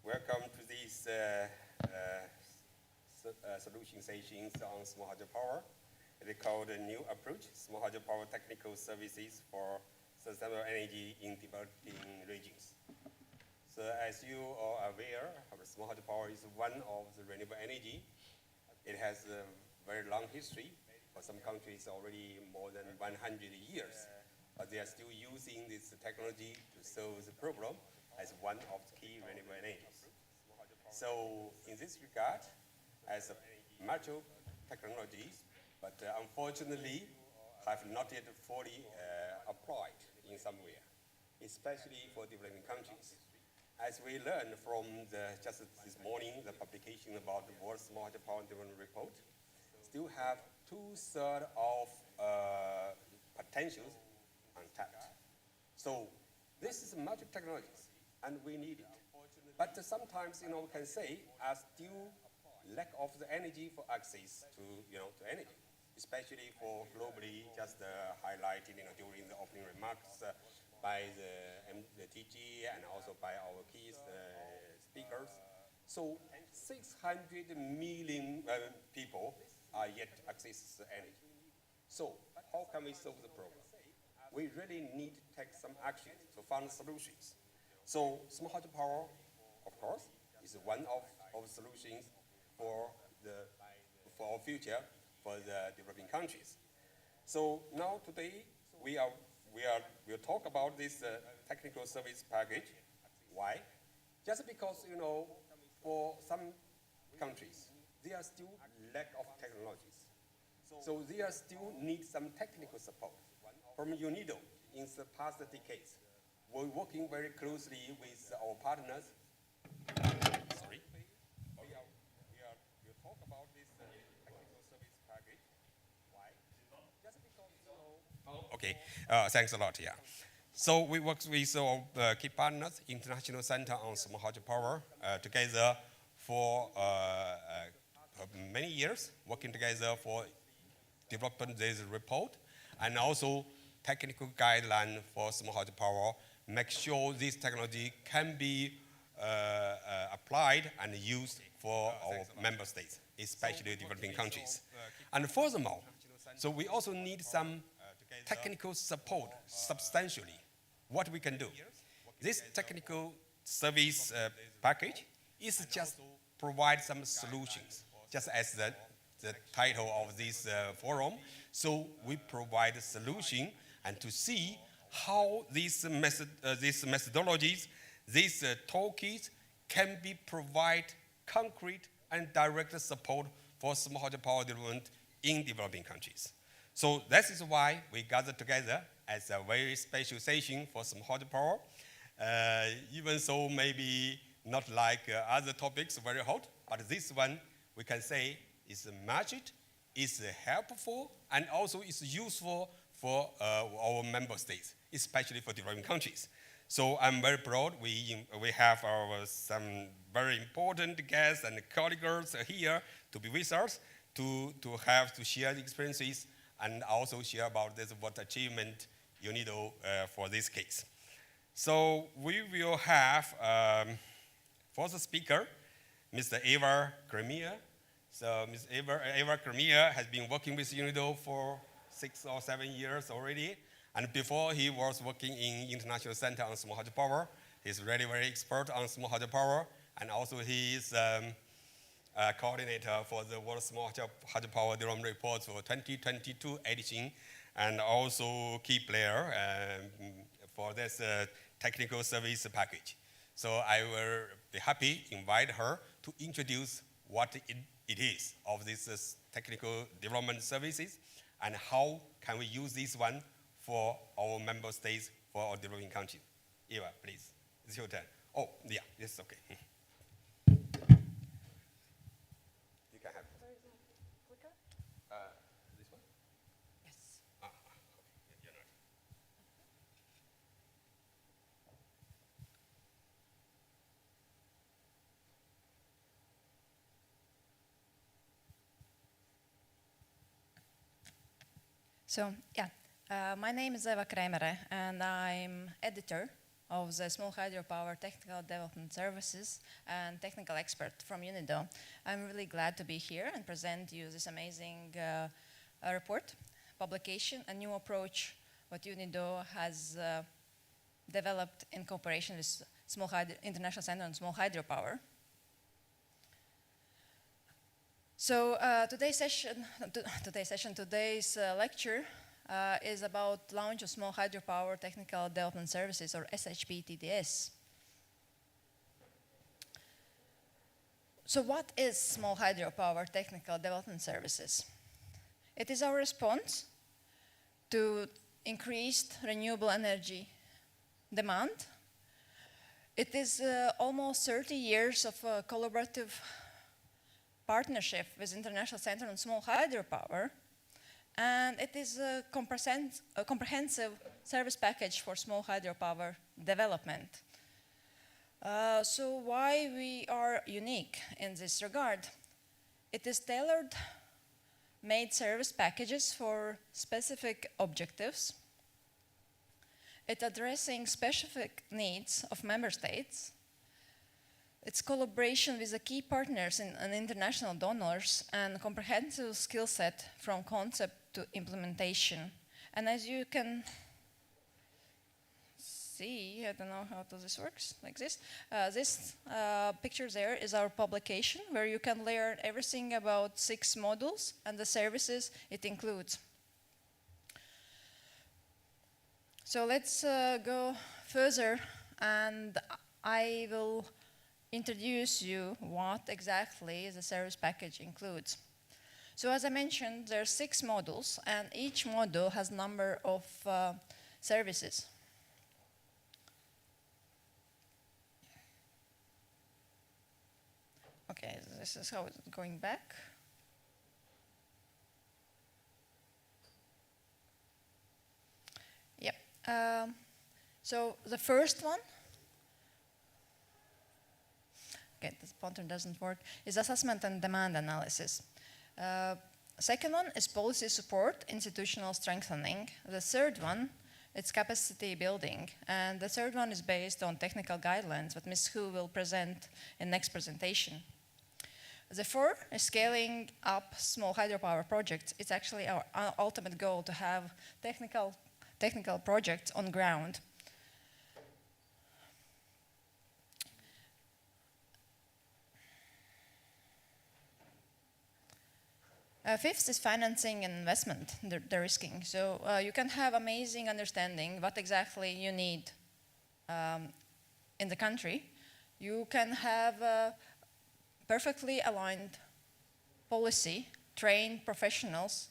Welcome to these solution sessions on small hydropower. It is called a new approach, small hydropower technical services for sustainable energy in developing regions. So as you are aware, small hydropower is one of the renewable energy. It has a very long history. For some countries, already more than 100 years. But they are still using this technology to solve the problem as one of the key renewable energies. So in this regard, as a mature technologies, but unfortunately have not yet fully applied in somewhere, especially for developing countries. As we learned from just this morning, the publication about the World Small Hydropower Development Report, still have 2/3 of potentials untapped. So this is mature technologies, and we need it. But sometimes, we can say, still lack of the energy for access to, to energy, especially for globally, just highlighted, during the opening remarks by the TG and also by our key speakers. So 600 million people are yet access energy. So how can we solve the problem? We really need to take some action to find solutions. So small hydropower, of course, is one of solutions for our future for the developing countries. So now today we'll talk about this technical service package. Why? Just because for some countries there are still lack of technologies, so they are still need some technical support from UNIDO. In the past decades, we're working very closely with our partners. Sorry. We'll talk about this technical service package. Why? Just because okay. Thanks a lot. Yeah. So we work with our key partners, International Center on Small Hydropower, together for many years, working together for developing this report, and also technical guideline for small hydropower, make sure this technology can be applied and used for our member states, especially developing countries. And furthermore, so we also need some technical support substantially. What we can do. This technical service package is just provide some solutions, just as the title of this forum. So we provide a solution and to see how these methodologies, these toolkits can be provide concrete and direct support for small hydropower development in developing countries. So that is why we gathered together as a very special session for small hydropower. Even so, maybe not like other topics very hot, but this one we can say is magic, is helpful, and also is useful for our member states, especially for developing countries. So I'm very proud we have some very important guests and colleagues here to be with us to share the experiences and also share about what achievement you need for this case. So we will have first speaker, Mr. Eva Kremia. So Ms. Eva Kremia has been working with UNIDO for 6 or 7 years already. And before he was working in International Center on Small Hydropower. He's really very expert on small hydropower. And also he is coordinator for the World Small Hydropower Development Report for 2022 edition. And also key player for this technical service package. So I will be happy to invite her to introduce what it is of these technical development services and how can we use this one for our member states, for our developing countries. Eva, please, it's your turn. Oh, yeah, it's okay. You can have it. This one? Yes. Okay. You're right. So, yeah, my name is Eva Kremere, and I'm editor of the Small Hydropower Technical Development Services and technical expert from UNIDO. I'm really glad to be here and present you this amazing report, publication, a new approach what UNIDO has developed in cooperation with International Center on Small Hydropower. So today's lecture is about launch of Small Hydropower Technical Development Services, or SHPTDS. So what is Small Hydropower Technical Development Services? It is our response to increased renewable energy demand. It is almost 30 years of collaborative partnership with International Center on Small Hydropower, and it is a comprehensive service package for small hydropower development. So why we are unique in this regard? It is tailored made service packages for specific objectives. It's addressing specific needs of member states. It's collaboration with the key partners and international donors, and comprehensive skill set from concept to implementation. And as you can see, I don't know how this works, like this. This picture there is our publication, where you can learn everything about 6 modules and the services it includes. So let's go further, and I will introduce you what exactly the service package includes. So as I mentioned, there are 6 modules, and each module has a number of services. Okay, this is how it's going back. Yep. So the first one, okay, this pattern doesn't work, is assessment and demand analysis. Second one is policy support, institutional strengthening. The third one, it's capacity building. And the third one is based on technical guidelines, what Ms. Hu will present in next presentation. The 4 is scaling up small hydropower projects. It's actually our ultimate goal to have technical projects on ground. Fifth is financing and investment, the risking. So you can have amazing understanding what exactly you need in the country. You can have perfectly aligned policy, trained professionals,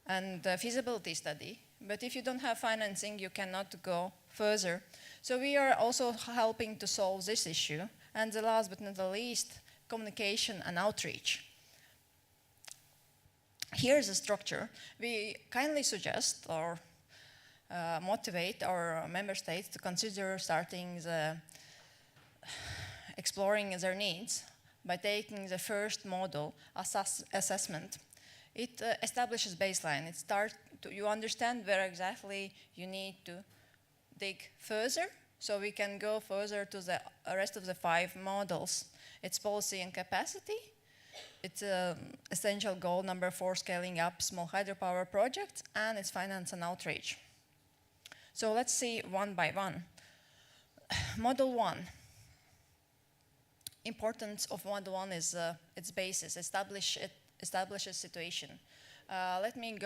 and feasibility study. But if you don't have financing, you cannot go further. So we are also helping to solve this issue. And the last but not the least, communication and outreach. Here's the structure. We kindly suggest or motivate our member states to consider exploring their needs by taking the first module, assessment. It establishes baseline. You understand where exactly you need to dig further, so we can go further to the rest of the 5 modules. It's policy and capacity. It's essential goal number 4, scaling up small hydropower projects, and it's finance and outreach. So let's see one by one. Module 1. Importance of module 1 is its basis, establishes situation. Let me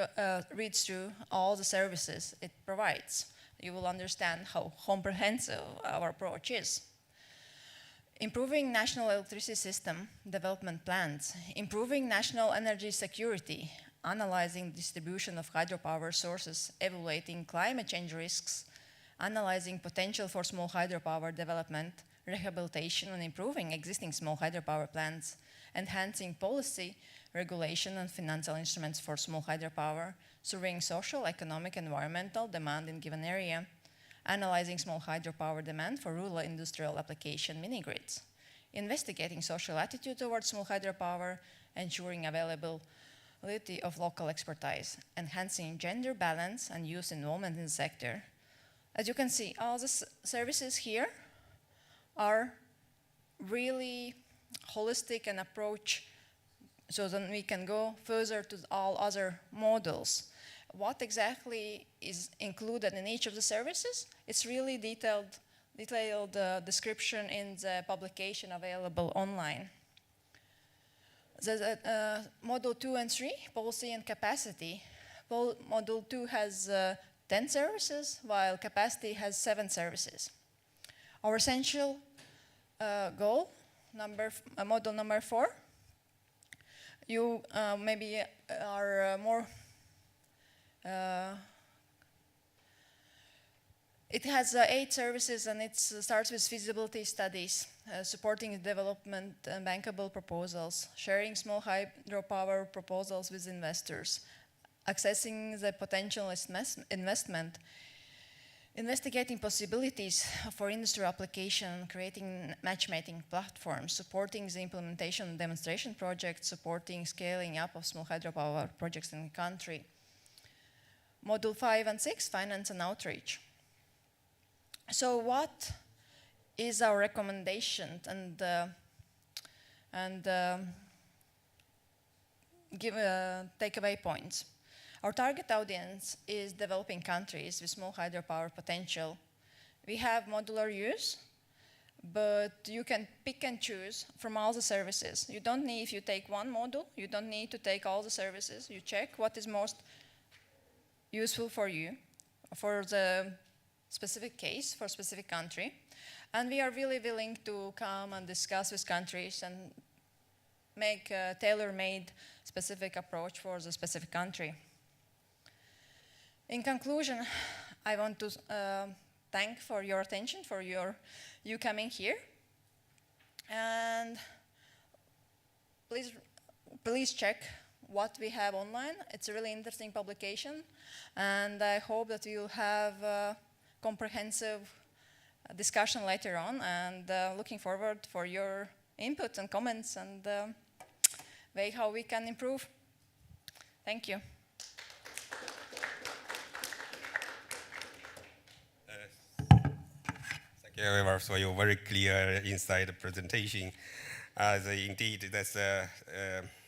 read through all the services it provides. You will understand how comprehensive our approach is. Improving national electricity system development plans, improving national energy security, analyzing distribution of hydropower sources, evaluating climate change risks, analyzing potential for small hydropower development, rehabilitation and improving existing small hydropower plants, enhancing policy, regulation and financial instruments for small hydropower, surveying social, economic, environmental demand in given area, analyzing small hydropower demand for rural industrial application mini-grids, investigating social attitude towards small hydropower, ensuring availability of local expertise, enhancing gender balance and youth involvement in the sector, As you can see, all the services here are really holistic and approach so then we can go further to all other models. What exactly is included in each of the services? It's really detailed description in the publication available online. The Module 2 and 3, policy and capacity. Module 2 has 10 services, while capacity has 7 services. Our essential goal, module number 4, you maybe are more, it has 8 services and it starts with feasibility studies, supporting the development and bankable proposals, sharing small hydropower proposals with investors, accessing the potential investment, investigating possibilities for industry application, creating matchmaking platforms, supporting the implementation and demonstration projects, supporting scaling up of small hydropower projects in the country. Module 5 and 6, finance and outreach. So what is our recommendation and takeaway points? Our target audience is developing countries with small hydropower potential. We have modular use, but you can pick and choose from all the services. You don't need, if you take one module, you don't need to take all the services. You check what is most useful for you, for the specific case, for specific country. And we are really willing to come and discuss with countries and make a tailor-made specific approach for the specific country. In conclusion, I want to thank for your attention, for you coming here. And please check what we have online. It's a really interesting publication. And I hope that you'll have a comprehensive discussion later on. And looking forward for your input and comments and way how we can improve. Thank you. Thank you very much for your very clear inside presentation. Indeed, that's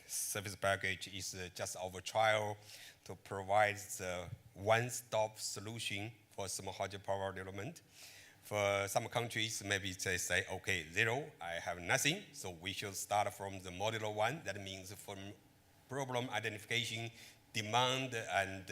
service package is just our trial to provide the one-stop solution for small hydropower development. For some countries, maybe they say, okay, 0, I have nothing, so we should start from the modular 1. That means from problem identification, demand and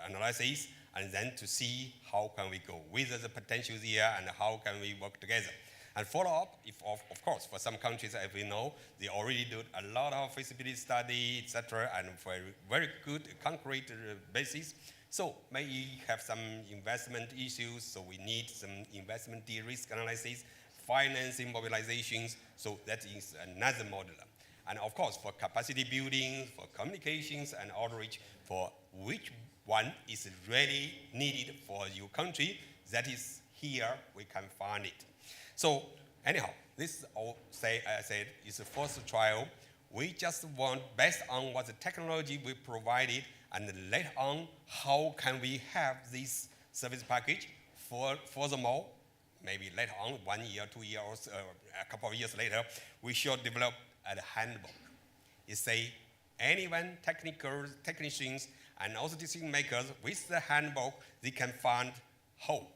analysis, and then to see how can we go with the potentials here and how can we work together. And follow up, if of course, for some countries, as we know, they already do a lot of feasibility study, etc., and for a very good concrete basis. So maybe have some investment issues, so we need some investment de-risk analysis, financing mobilizations, so that is another model. And of course, for capacity building, for communications and outreach, for which one is really needed for your country, that is here we can find it. So anyhow, this all I said is the first trial. We just want, based on what the technology we provided, and later on, how can we have this service package furthermore, maybe later on, 1 year, 2 years, a couple of years later, we should develop a handbook. It say anyone, technicians, and also decision makers with the handbook, they can find, oh,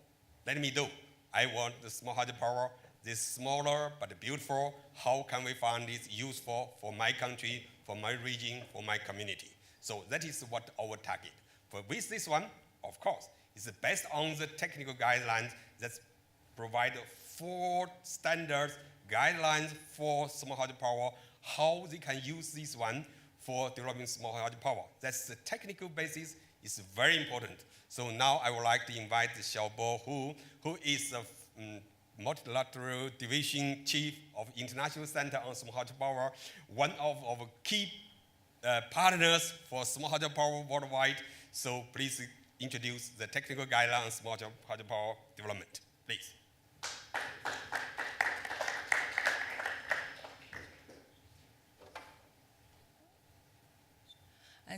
let me do. I want the small hydropower, this smaller but beautiful. How can we find this useful for my country, for my region, for my community? So that is what our target. But with this one, of course, it's based on the technical guidelines that provide 4 standards, guidelines for small hydropower, how they can use this one for developing small hydropower. That's the technical basis. It's very important. So now I would like to invite Xiaobo, who is the multilateral division chief of International Center on Small Hydropower, one of our key partners for small hydropower worldwide. So please introduce the technical guidelines on small hydropower development, please.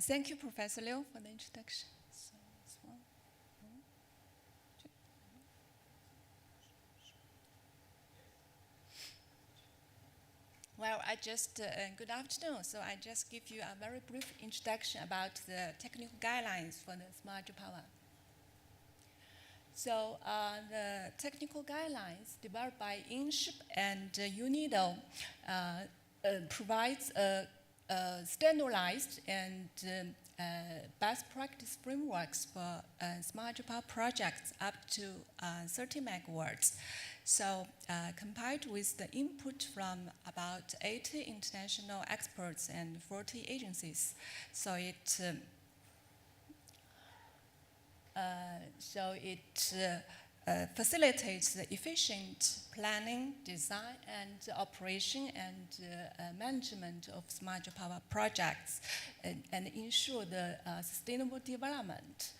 Thank you, Professor Liu, for the introduction. So, this one. Well, good afternoon. So I just give you a very brief introduction about the technical guidelines for the smart hydropower. So the technical guidelines developed by INSHIP and UNIDO provides a standardized and best practice frameworks for smart hydropower projects up to 30 megawatts. So compared with the input from about 80 international experts and 40 agencies, so it facilitates the efficient planning, design, and operation and management of smart hydropower projects and ensure the sustainable development.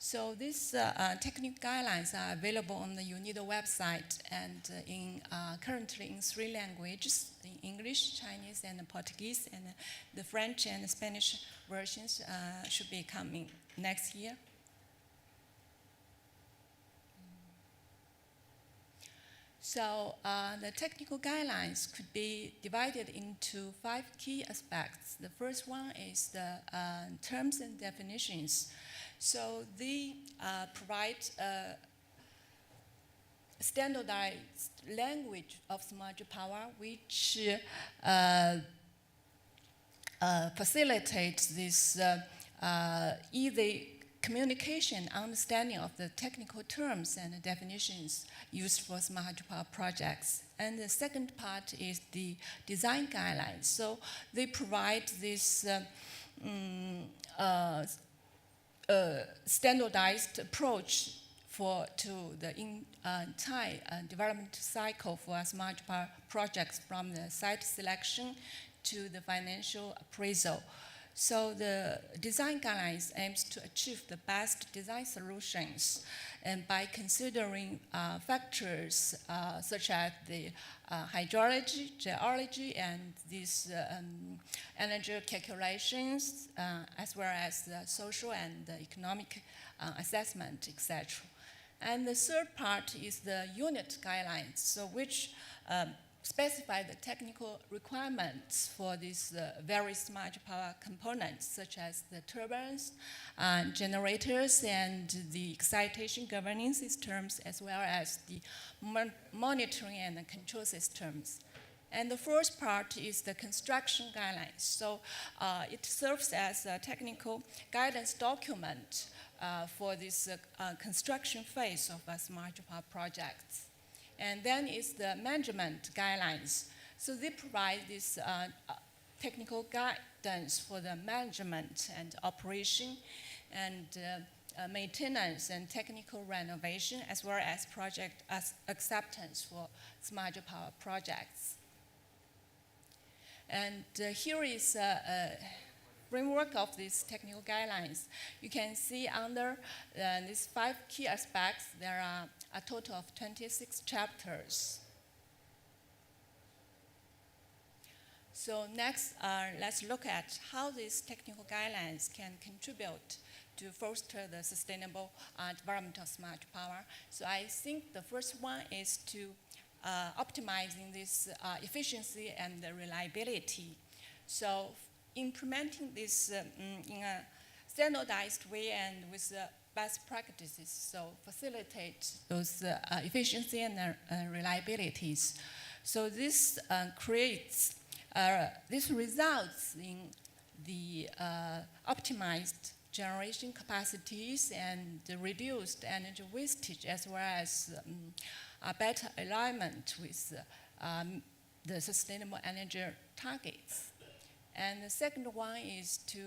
So these technical guidelines are available on the UNIDO website and currently in 3 languages, in English, Chinese, and Portuguese, and the French and Spanish versions should be coming next year. So the technical guidelines could be divided into 5 key aspects. The first one is the terms and definitions. So they provide a standardized language of smart hydropower, which facilitates this easy communication, understanding of the technical terms and definitions used for smart hydropower projects. And the second part is the design guidelines. So they provide this standardized approach to the entire development cycle for smart hydropower projects, from the site selection to the financial appraisal. So the design guidelines aims to achieve the best design solutions, and by considering factors such as the hydrology, geology, and these energy calculations, as well as the social and the economic assessment, etc. And the third part is the unit guidelines, so which specify the technical requirements for these various smart power components, such as the turbines, generators, and the excitation governing systems, as well as the monitoring and the control systems. And the first part is the construction guidelines. So it serves as a technical guidance document for this construction phase of smart power projects. And then is the management guidelines. So they provide this technical guidance for the management and operation and maintenance and technical renovation, as well as project acceptance for smart power projects. And here is a framework of these technical guidelines. You can see under these 5 key aspects, there are a total of 26 chapters. So next, let's look at how these technical guidelines can contribute to foster the sustainable development of smart power. So I think the first one is to optimizing this efficiency and the reliability. So implementing this in a standardized way and with best practices, so facilitate those efficiency and reliabilities. So this this results in the optimized generation capacities and the reduced energy wastage, as well as a better alignment with the sustainable energy targets. And the second one is to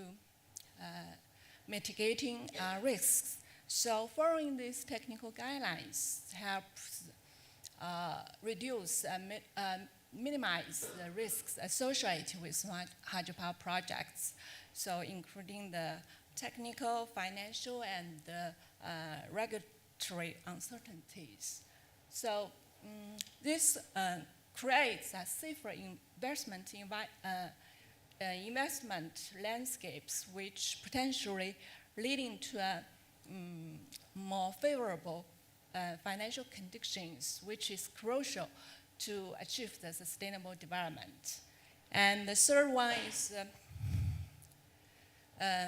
mitigating risks. So following these technical guidelines helps reduce and minimize the risks associated with smart hydropower projects, so including the technical, financial, and regulatory uncertainties. So this creates a safer investment landscapes, which potentially leading to a more favorable financial conditions, which is crucial to achieve the sustainable development. And the third one is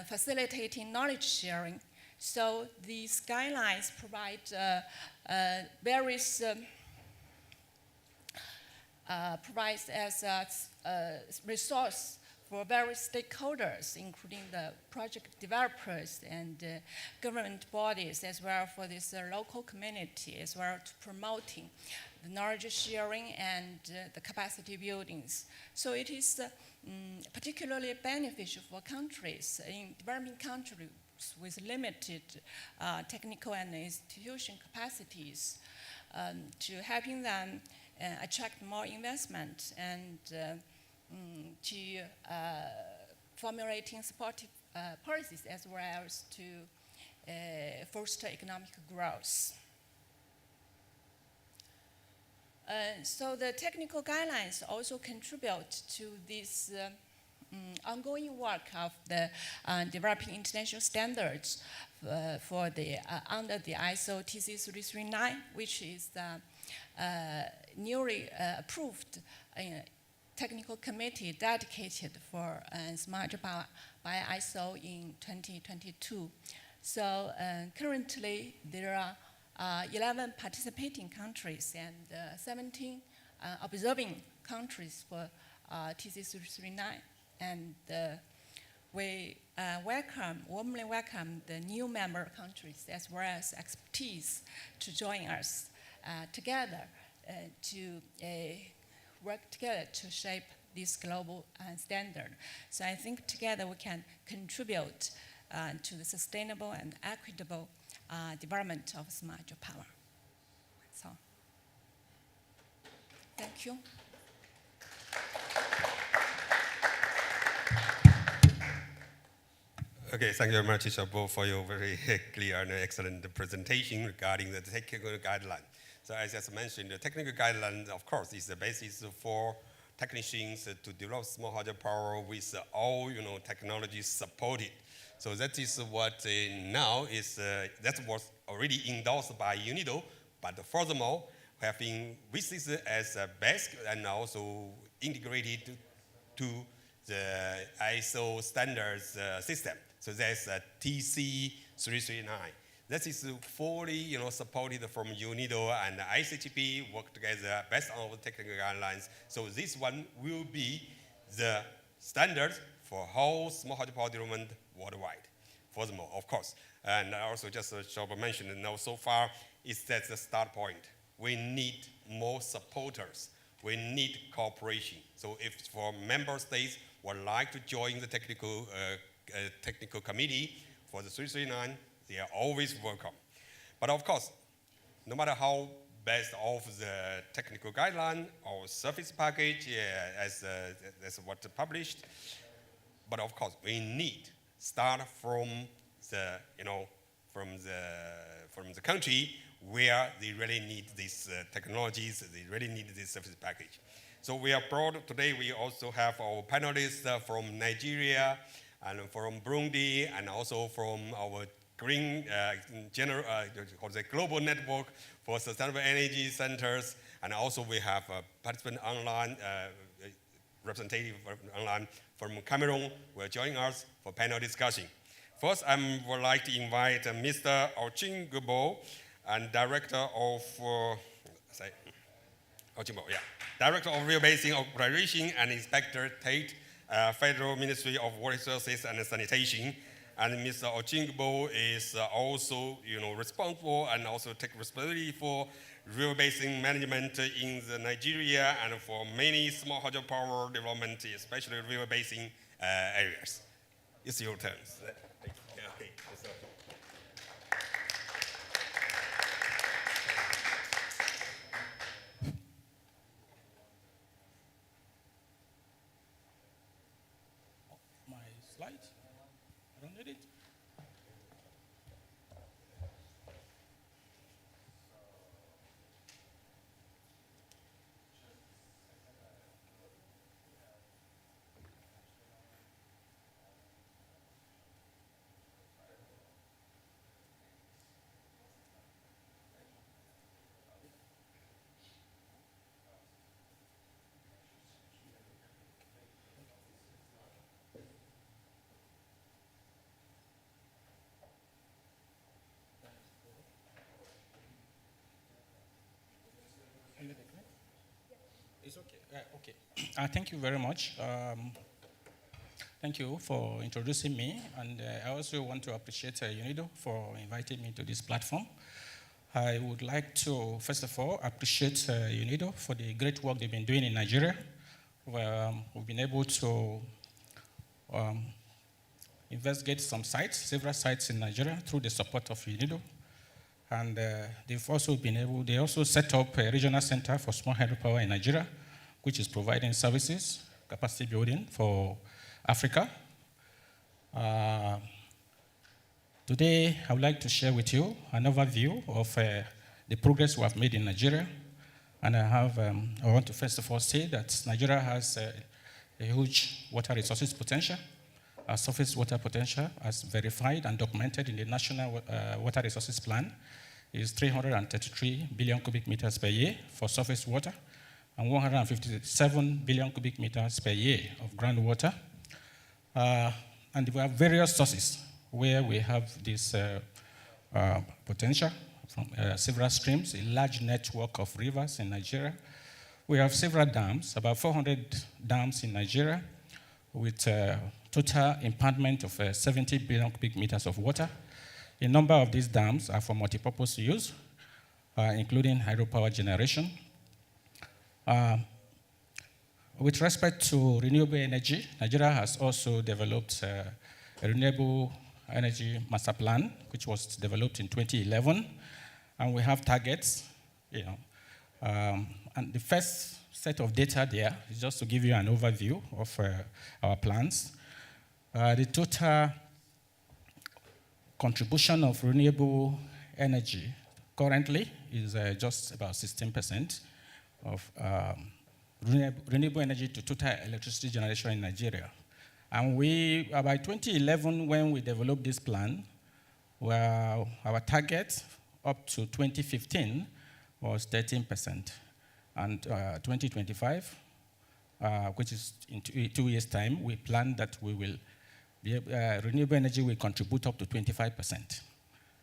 facilitating knowledge sharing. So these guidelines provide various provides as a resource for various stakeholders, including the project developers and government bodies, as well for this local community, as well to promoting the knowledge sharing and the capacity buildings. So it is particularly beneficial for countries, in developing countries with limited technical and institution capacities, to helping them attract more investment and to formulating supportive policies, as well as to foster economic growth. So the technical guidelines also contribute to this ongoing work of the developing international standards for the under the ISO TC 339, which is the newly approved technical committee dedicated for smart power by ISO in 2022. So currently there are 11 participating countries and 17 observing countries for TC 339. And we warmly welcome the new member countries as well as expertise to join us together to work together to shape this global standard. So I think together we can contribute to the sustainable and equitable development of smart power. So, thank you. Okay, thank you very much, Fishbowl, for your very clear and excellent presentation regarding the technical guideline. So as I mentioned, the technical guideline, of course, is the basis for technicians to develop small hydropower with all technologies supported. So that is what now is, that was already endorsed by UNIDO, but furthermore, we have been with this as a best and also integrated to the ISO standards system. So there's a TC 339. That is fully supported from UNIDO and ICGP work together based on the technical guidelines. So this one will be the standard for whole small hydropower development worldwide. Furthermore, of course, and also just as Shoba mentioned, so far is that the start point. We need more supporters. We need cooperation. So if for member states would like to join the technical committee for the 339, they are always welcome. But of course, no matter how best of the technical guideline or service package as what published, but of course we need start from the from the country where they really need these technologies, they really need this service package. So we are proud today. We also have our panelists from Nigeria and from Burundi, and also from our Green Global Network for Sustainable Energy Centers, and also we have a participant online, representative online from Cameroon who are joining us for panel discussion. First, I would like to invite Mr. Ochingbo, and Director of Director of Wheelbasing Operation and Inspector Tate, Federal Ministry of Water Resources and Sanitation. And Mr. Ochingbo is also, responsible and also take responsibility for wheelbasing management in the Nigeria and for many small hydropower development, especially wheelbasing areas. It's your turn. Okay. My slide? I don't need it. Okay. Thank you very much. Thank you for introducing me, and I also want to appreciate UNIDO for inviting me to this platform. I would like to, first of all, appreciate UNIDO for the great work they've been doing in Nigeria. We've been able to investigate some sites, several sites in Nigeria through the support of UNIDO. And they've also been able, they also set up a regional center for small hydropower in Nigeria, which is providing services, capacity building for Africa. Today, I would like to share with you an overview of the progress we have made in Nigeria. And I want to first of all say that Nigeria has a huge water resources potential. Our surface water potential, as verified and documented in the National Water Resources Plan, is 333 billion cubic meters per year for surface water and 157 billion cubic meters per year of groundwater. And we have various sources where we have this potential from several streams, a large network of rivers in Nigeria. We have several dams, about 400 dams in Nigeria, with total impoundment of 70 billion cubic meters of water. A number of these dams are for multipurpose use, including hydropower generation. With respect to renewable energy, Nigeria has also developed a renewable energy master plan, which was developed in 2011, and we have targets, and the first set of data there is just to give you an overview of our plans. The total contribution of renewable energy currently is just about 16% of renewable energy to total electricity generation in Nigeria. And by 2011, when we developed this plan, well, our target up to 2015 was 13%. And 2025, which is in 2 years' time, we plan that we will renewable energy will contribute up to 25%.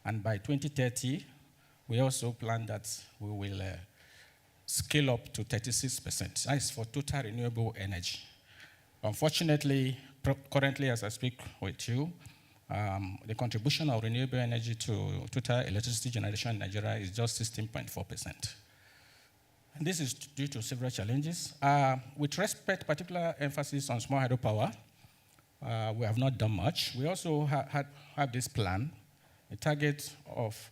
And by 2030, we also plan that we will scale up to 36%. That is for total renewable energy. Unfortunately, currently as I speak with you, the contribution of renewable energy to total electricity generation in Nigeria is just 16.4%. And this is due to several challenges. With respect, particular emphasis on small hydropower, we have not done much. We also have this plan, a target of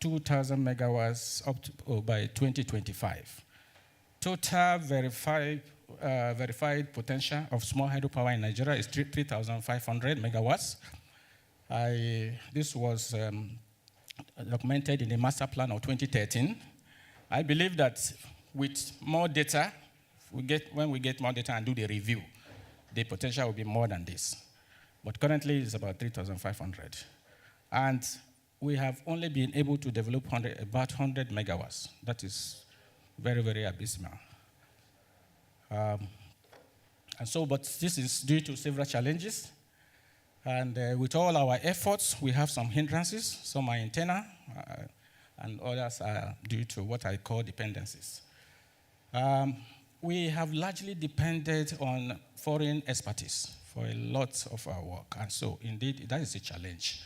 2,000 megawatts up to, by 2025. Total verified potential of small hydropower in Nigeria is 3,500 megawatts. This was documented in the master plan of 2013. I believe that with more data, when we get more data and do the review, the potential will be more than this. But currently, it's about 3,500. And we have only been able to develop about 100 megawatts. That is very, very abysmal. But this is due to several challenges. And with all our efforts, we have some hindrances. Some are internal, and others are due to what I call dependencies. We have largely depended on foreign expertise for a lot of our work. And so, indeed, that is a challenge.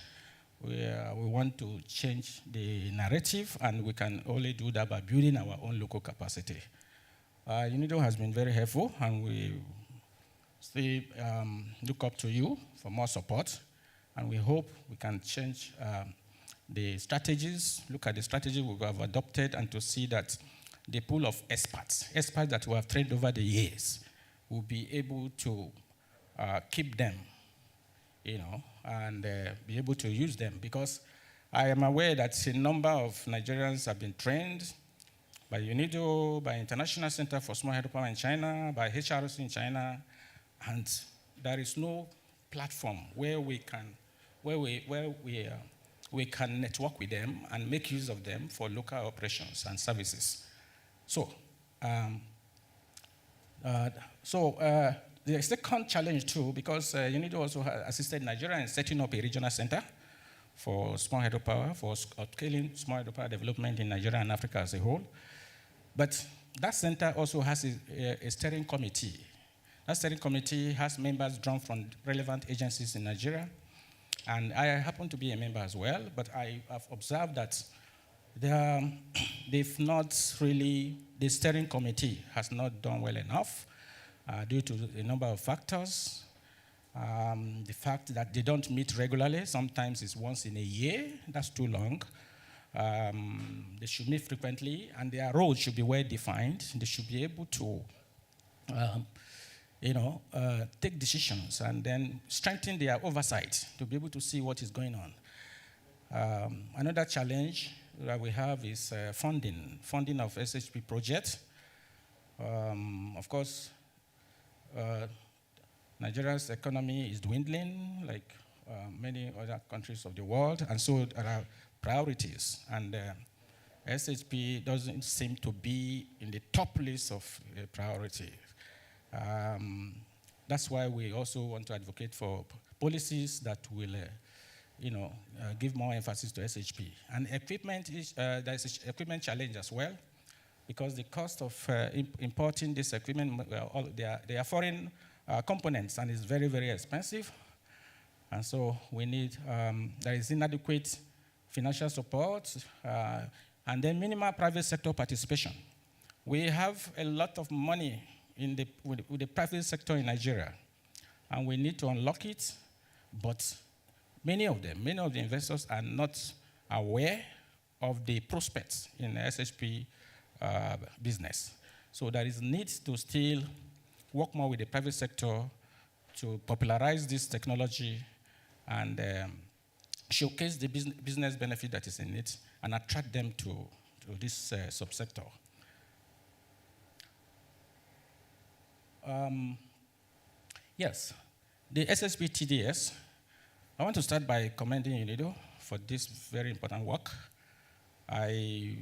We want to change the narrative, and we can only do that by building our own local capacity. UNIDO has been very helpful, and we still look up to you for more support, and we hope we can change the strategies, look at the strategy we have adopted, and to see that the pool of experts that we have trained over the years, will be able to keep them, and be able to use them. Because I am aware that a number of Nigerians have been trained by UNIDO, by International Center for Small Hydropower in China, by HRC in China, and there is no platform where we can network with them and make use of them for local operations and services. So, the second challenge too, because UNIDO also assisted Nigeria in setting up a regional center for small hydropower, for scaling small hydropower development in Nigeria and Africa as a whole. But that center also has a steering committee. That steering committee has members drawn from relevant agencies in Nigeria, and I happen to be a member as well, but I have observed that they've not really, the steering committee has not done well enough due to a number of factors. The fact that they don't meet regularly, sometimes it's once in a year, that's too long. They should meet frequently, and their roles should be well defined. They should be able to, take decisions and then strengthen their oversight to be able to see what is going on. Another challenge that we have is funding of SHP projects. Of course, Nigeria's economy is dwindling, like many other countries of the world, and so there are priorities. And SHP doesn't seem to be in the top list of priorities. That's why we also want to advocate for policies that will, give more emphasis to SHP. And equipment there's an equipment challenge as well, because the cost of importing this equipment, they are foreign components, and it's very, very expensive. And so we need, there is inadequate financial support, and then minimal private sector participation. We have a lot of money with the private sector in Nigeria, and we need to unlock it, but many of the investors are not aware of the prospects in the SHP business. So there is need to still work more with the private sector to popularize this technology and showcase the business benefit that is in it and attract them to this subsector. Yes, the SSP TDS, I want to start by commending UNIDO for this very important work. I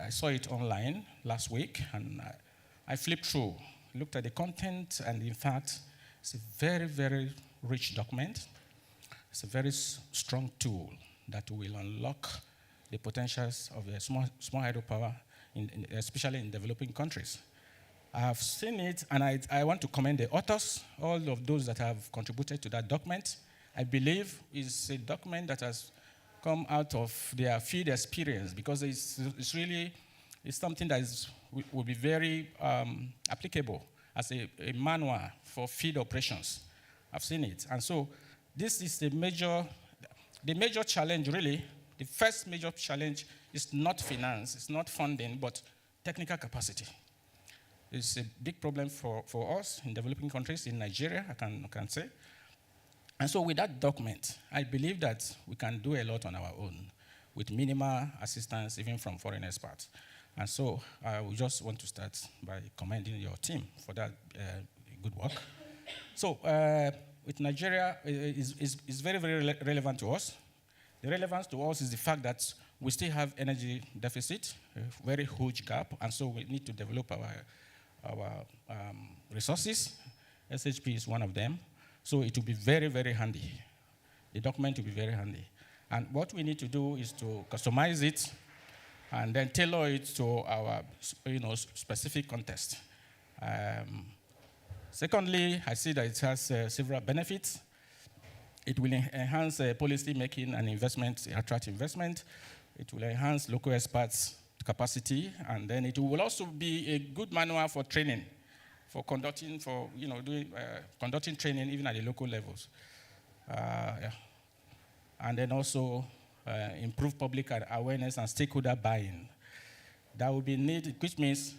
saw it online last week, and I flipped through, looked at the content, and in fact, it's a very, very rich document. It's a very strong tool that will unlock the potentials of the small hydropower, especially in developing countries. I have seen it, and I want to commend the authors, all of those that have contributed to that document. I believe it's a document that has come out of their field experience, because it's something that will be very applicable as a manual for field operations. I've seen it. And so this is the major challenge, really. The first major challenge is not finance, it's not funding, but technical capacity. It's a big problem for us in developing countries, in Nigeria, I can say. And so with that document, I believe that we can do a lot on our own with minimal assistance, even from foreign experts. And so we just want to start by commending your team for that good work. So with Nigeria, is very, very relevant to us. The relevance to us is the fact that we still have energy deficit, a very huge gap, and so we need to develop our resources. SHP is one of them. So it will be very, very handy. The document will be very handy. And what we need to do is to customize it and then tailor it to our specific context. Secondly, I see that it has several benefits. It will enhance policy making and investment, attract investment. It will enhance local experts' capacity, and then it will also be a good manual for training, for conducting training even at the local levels. And then also improve public awareness and stakeholder buy-in. That will be needed, which means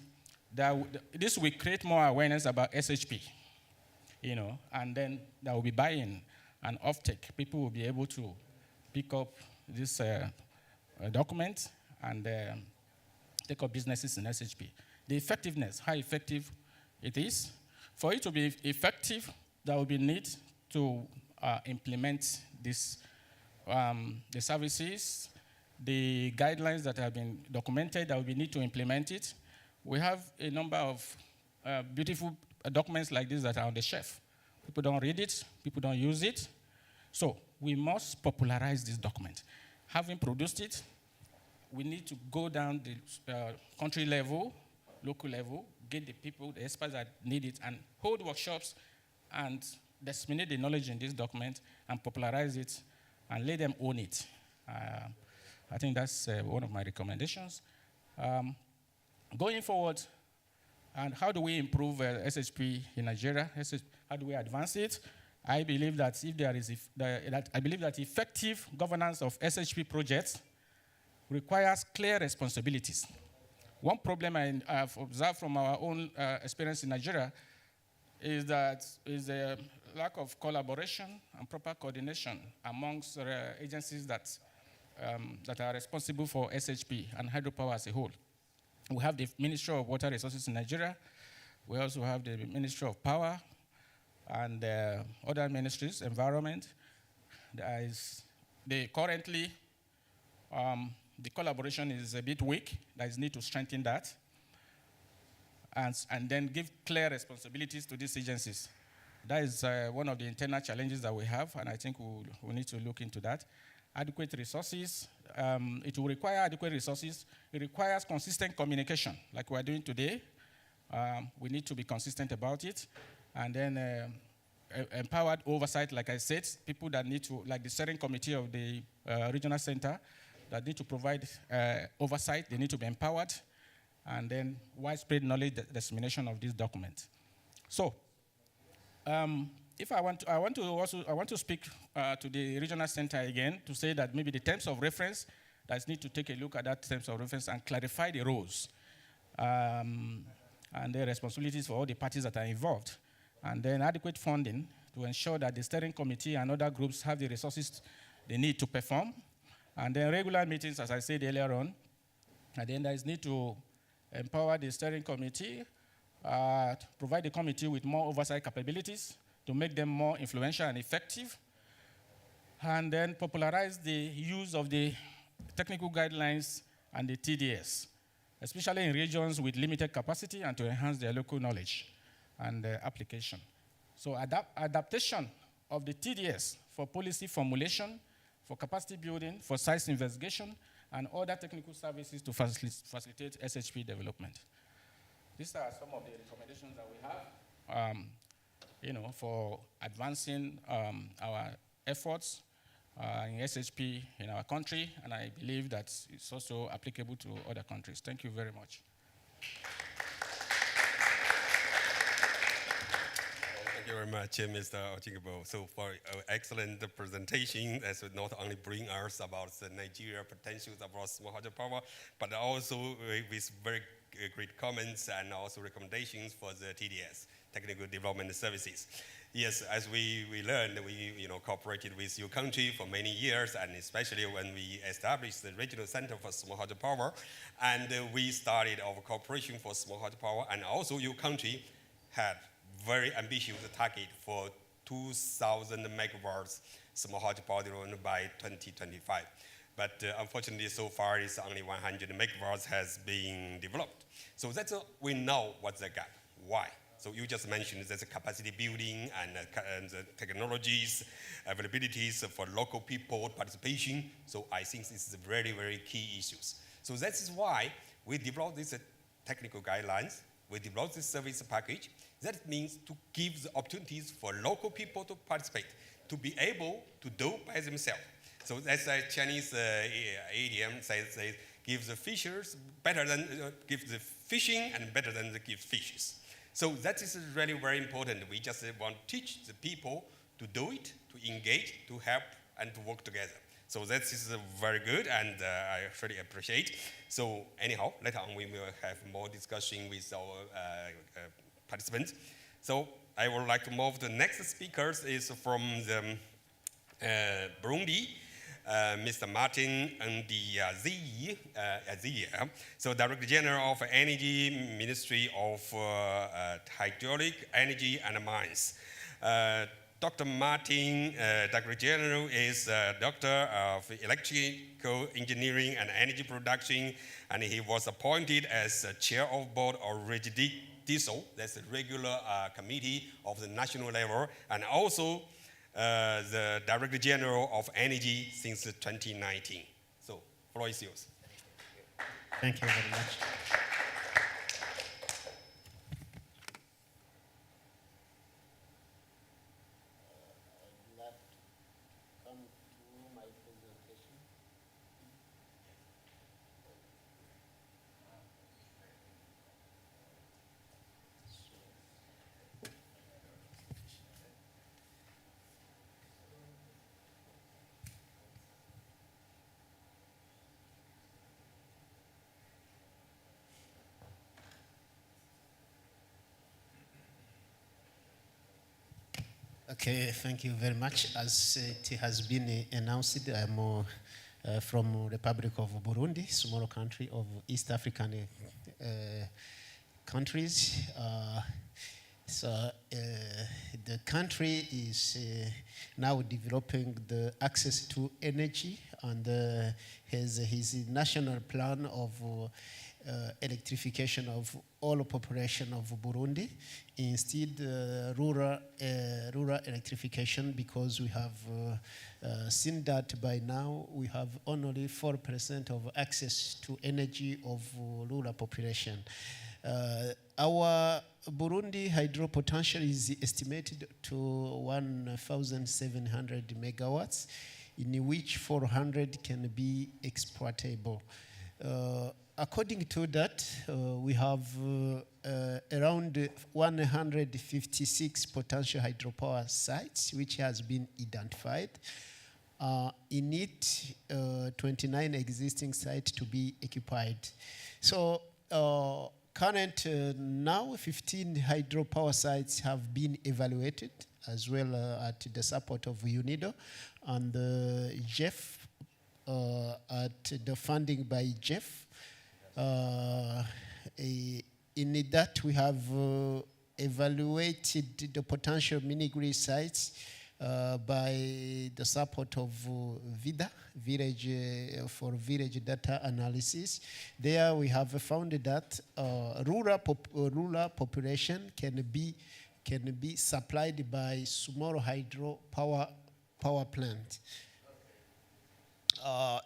that this will create more awareness about SHP, and then there will be buy-in and offtake. People will be able to pick up this document and take up businesses in SHP. The effectiveness, how effective it is. For it to be effective, there will be need to implement this, the services, the guidelines that have been documented, there will be need to implement it. We have a number of beautiful documents like this that are on the shelf. People don't read it, people don't use it. So we must popularize this document. Having produced it, we need to go down the country level, local level, get the people, the experts that need it, and hold workshops and disseminate the knowledge in this document and popularize it and let them own it. I think that's one of my recommendations. Going forward, and how do we improve SHP in Nigeria? How do we advance it? I believe that effective governance of SHP projects requires clear responsibilities. One problem I've observed from our own experience in Nigeria is the lack of collaboration and proper coordination amongst agencies that are responsible for SHP and hydropower as a whole. We have the Ministry of Water Resources in Nigeria. We also have the Ministry of Power and other ministries, environment. Currently, the collaboration is a bit weak. There is need to strengthen that. And then give clear responsibilities to these agencies. That is one of the internal challenges that we have, and I think we need to look into that. Adequate resources. It will require adequate resources. It requires consistent communication, like we're doing today. We need to be consistent about it. And then empowered oversight, like I said, people that need to, like the steering committee of the regional center, that need to provide oversight, they need to be empowered. And then widespread knowledge dissemination of this document. So, if I want to speak to the regional center again to say that maybe the terms of reference, that need to take a look at that terms of reference and clarify the roles and the responsibilities for all the parties that are involved, and then adequate funding to ensure that the steering committee and other groups have the resources they need to perform, and then regular meetings, as I said earlier on, and then there is need to empower the steering committee, provide the committee with more oversight capabilities to make them more influential and effective, and then popularize the use of the technical guidelines and the TDS, especially in regions with limited capacity, and to enhance their local knowledge and application. So adaptation of the TDS for policy formulation, for capacity building, for site investigation, and other technical services to facilitate SHP development. These are some of the recommendations that we have, for advancing our efforts in SHP in our country, and I believe that it's also applicable to other countries. Thank you very much. Thank you very much, Mr. Ochingbo. So for an excellent presentation, as would not only bring us about the Nigeria potentials about small hydropower, but also with very great comments and also recommendations for the TDS, Technical Development Services. Yes, as we learned, we cooperated with your country for many years, and especially when we established the Regional Center for Small Hydropower, and we started our cooperation for small hydropower, and also your country had very ambitious target for 2,000 megawatts small hydropower development by 2025. But unfortunately, so far, it's only 100 megawatts has been developed. So that's we know what's the gap. Why? So you just mentioned there's a capacity building and the technologies, availabilities for local people participation. So I think this is very, very key issues. So that is why we developed these technical guidelines. We developed this service package. That means to give the opportunities for local people to participate, to be able to do by themselves. So that's a Chinese idiom says, give the fishers better than give the fishing and better than the give fishes. So that is really very important. We just want to teach the people to do it, to engage, to help, and to work together. So that is very good, and I really appreciate. So anyhow, later on we will have more discussion with our participants. So I would like to move to the next speakers is from the Burundi, Mr. Martin Ndiaziye, so Director General of Energy, Ministry of Hydraulic Energy and Mines. Dr. Martin, Director General, is Doctor of Electrical Engineering and Energy Production, and he was appointed as Chair of Board of REGDISO, that's a regular committee of the national level, and also the Director General of Energy since 2019. So, floor is yours. Thank you very much. Okay, thank you very much. As it has been announced, I'm from Republic of Burundi, small country of East African countries. So the country is now developing the access to energy and has his national plan of electrification of all population of Burundi. Instead, rural electrification, because we have seen that by now we have only 4% of access to energy of rural population. Our Burundi hydro potential is estimated to 1,700 megawatts, in which 400 can be exploitable. According to that, we have around 156 potential hydropower sites which has been identified. In it, 29 existing sites to be occupied. So now 15 hydropower sites have been evaluated, as well at the support of UNIDO and Jeff, at the funding by Jeff. In that, we have evaluated the potential mini-grid sites by the support of VIDA, Village Data Analysis. There we have found that rural population can be supplied by small hydro power plant.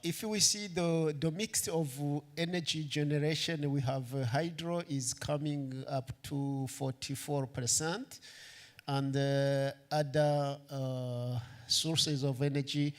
If we see the mix of energy generation, we have hydro is coming up to 44%, and other sources of energy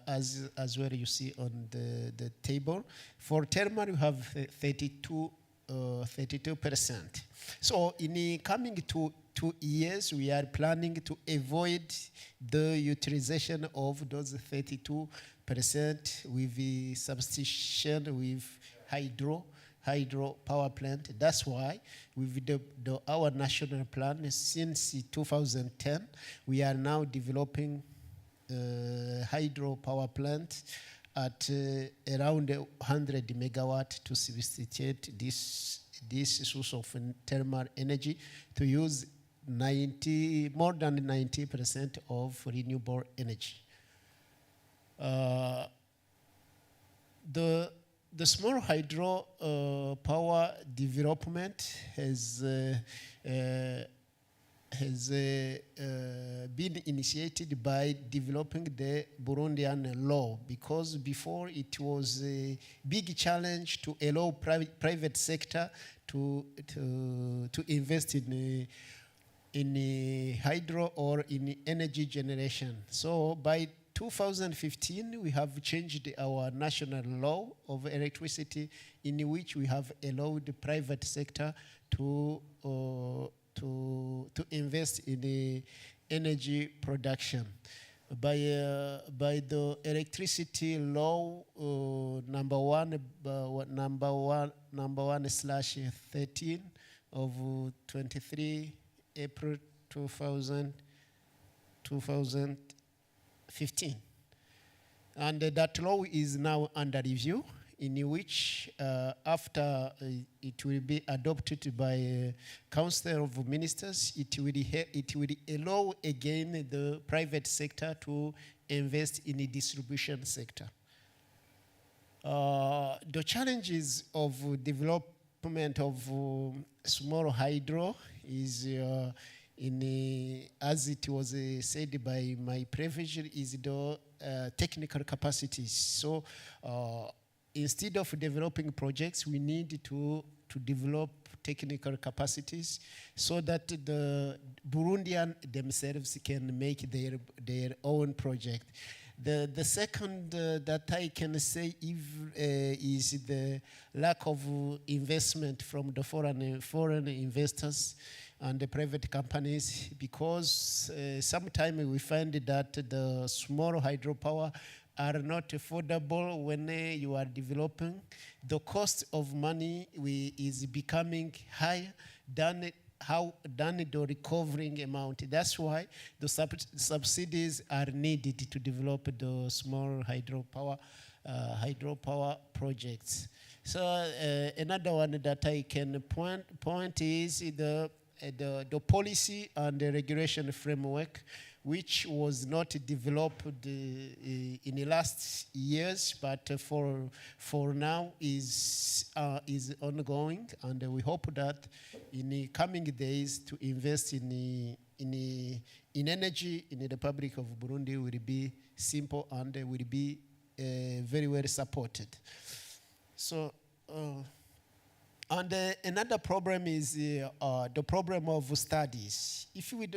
as well you see on the table. For thermal, you have 32%. So in the coming 2 years, we are planning to avoid the utilization of those 32% with the substitution with hydro power plant. That's why with our national plan since 2010, we are now developing hydro power plant at around 100 megawatt to substitute this source of thermal energy to use more than 90% of renewable energy. The small hydro power development has been initiated by developing the Burundian law, because before it was a big challenge to allow private sector to invest in hydro or in energy generation. So by 2015, we have changed our national law of electricity, in which we have allowed the private sector to invest in the energy production. By the electricity law number one /13 of 23 April 2015. And that law is now under review, in which after it will be adopted by Council of Ministers, it will allow again the private sector to invest in the distribution sector. The challenges of development of small hydro is as it was said by my predecessor, is the technical capacities. So instead of developing projects, we need to develop technical capacities so that the Burundian themselves can make their own project. The second that I can say is the lack of investment from the foreign investors and the private companies, because sometimes we find that the small hydropower are not affordable when you are developing. The cost of money is becoming higher than how done the recovering amount. That's why the subsidies are needed to develop the small hydropower projects. So another one that I can point is the policy and the regulation framework, which was not developed in the last years, but for now is ongoing, and we hope that in the coming days to invest in energy in the Republic of Burundi will be simple and will be very well supported. So. And another problem is the problem of studies. If we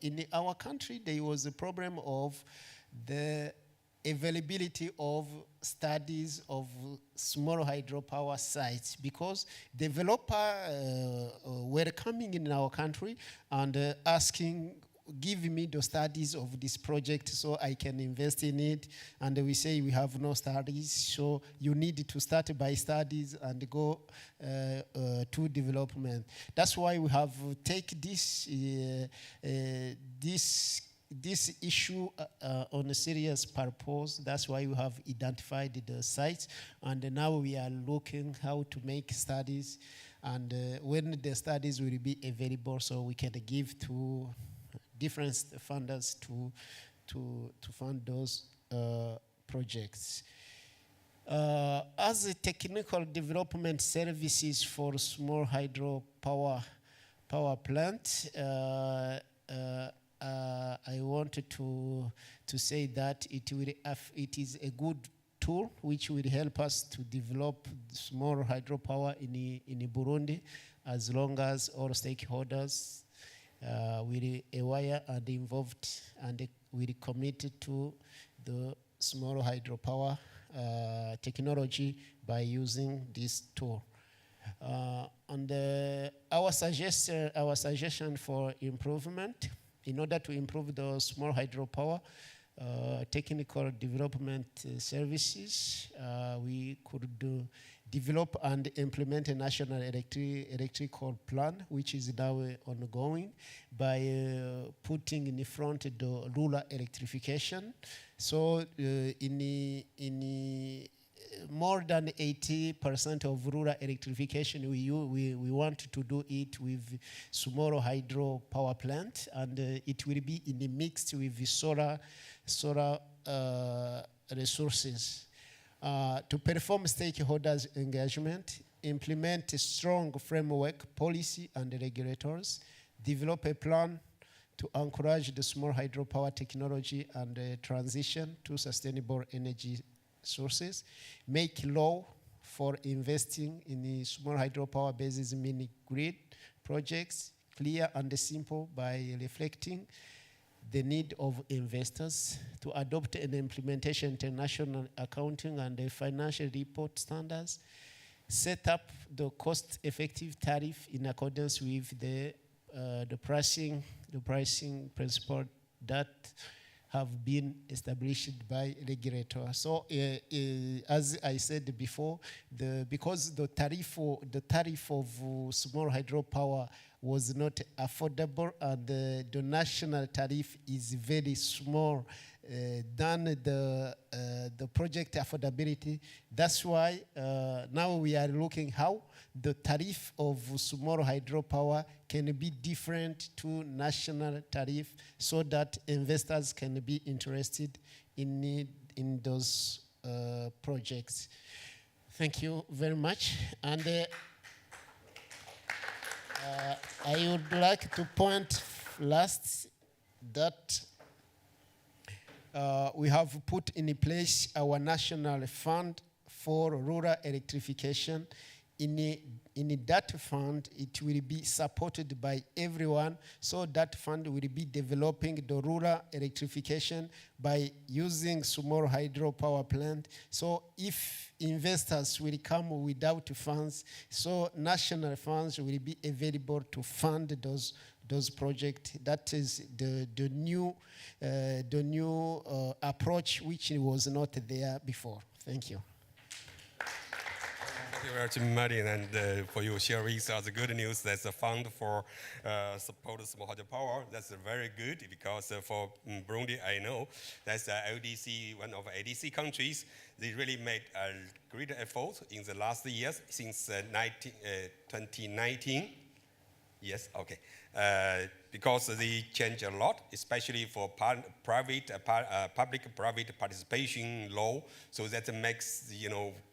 in our country, there was a problem of the availability of studies of small hydropower sites, because developers were coming in our country and asking, give me the studies of this project so I can invest in it. And we say we have no studies, so you need to start by studies and go to development. That's why we have take this issue on a serious purpose. That's why we have identified the sites, and now we are looking how to make studies, and when the studies will be available, so we can give to different funders to fund those projects. As a technical development services for small hydropower plant, I wanted to say that it is a good tool which will help us to develop small hydropower in Burundi, as long as all stakeholders will aware and involved and will committed to the small hydropower technology by using this tool. And our suggestion for improvement, in order to improve the small hydropower technical development services, we could develop and implement a national electrical plan, which is now ongoing, by putting in the front the rural electrification. So in more than 80% of rural electrification, we want to do it with small hydro power plant, and it will be in the mix with the solar resources. To perform stakeholders engagement, implement a strong framework, policy and regulators, develop a plan to encourage the small hydropower technology and transition to sustainable energy sources, make law for investing in the small hydropower basis mini grid projects clear and simple by reflecting the need of investors, to adopt and implementation international accounting and financial report standards, set up the cost-effective tariff in accordance with the pricing principle that have been established by regulators. So, as I said before, because the tariff of small hydropower was not affordable, and the national tariff is very small than the project affordability. That's why now we are looking how the tariff of small hydropower can be different to national tariff, so that investors can be interested in those projects. Thank you very much. And I would like to point last that we have put in place our national fund for rural electrification. In that fund, it will be supported by everyone, so that fund will be developing the rural electrification by using small hydropower plant. So if investors will come without funds, so national funds will be available to fund those projects. That is the new approach, which was not there before. Thank you. you very much, Martin, and for you sharing the good news. That's a fund for support small hydropower. That's very good because for Burundi, I know that's LDC, one of ADC countries. They really made a great effort in the last years since 2019. Yes, okay. Because they change a lot, especially for public-private participation law. So that makes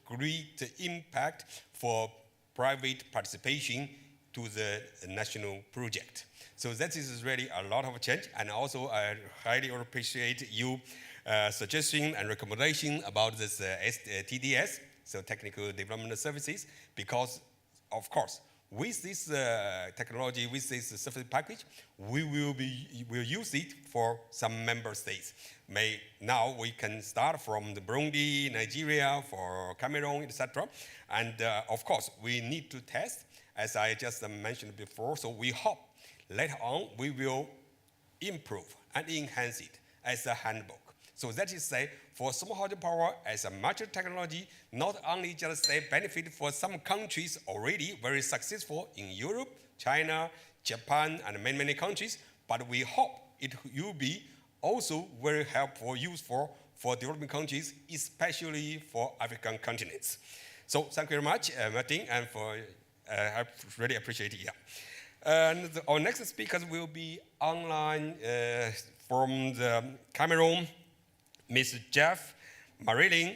great impact for private participation to the national project. So that is really a lot of change. And also, I highly appreciate you suggestion and recommendation about this TDS, so Technical Development Services, because of course, with this technology, with this service package, we will use it for some member states. Now we can start from the Burundi, Nigeria, for Cameroon, etc. And of course, we need to test, as I just mentioned before. So we hope later on we will improve and enhance it as a handbook. So that is say, for small hydropower as a mature technology, not only just say benefit for some countries already very successful in Europe, China, Japan, and many countries, but we hope it will be also very helpful, useful for developing countries, especially for African continents. So thank you very much, Martin, and I really appreciate it. Yeah. And our next speakers will be online from the Cameroon. Ms. Jeff Marilyn,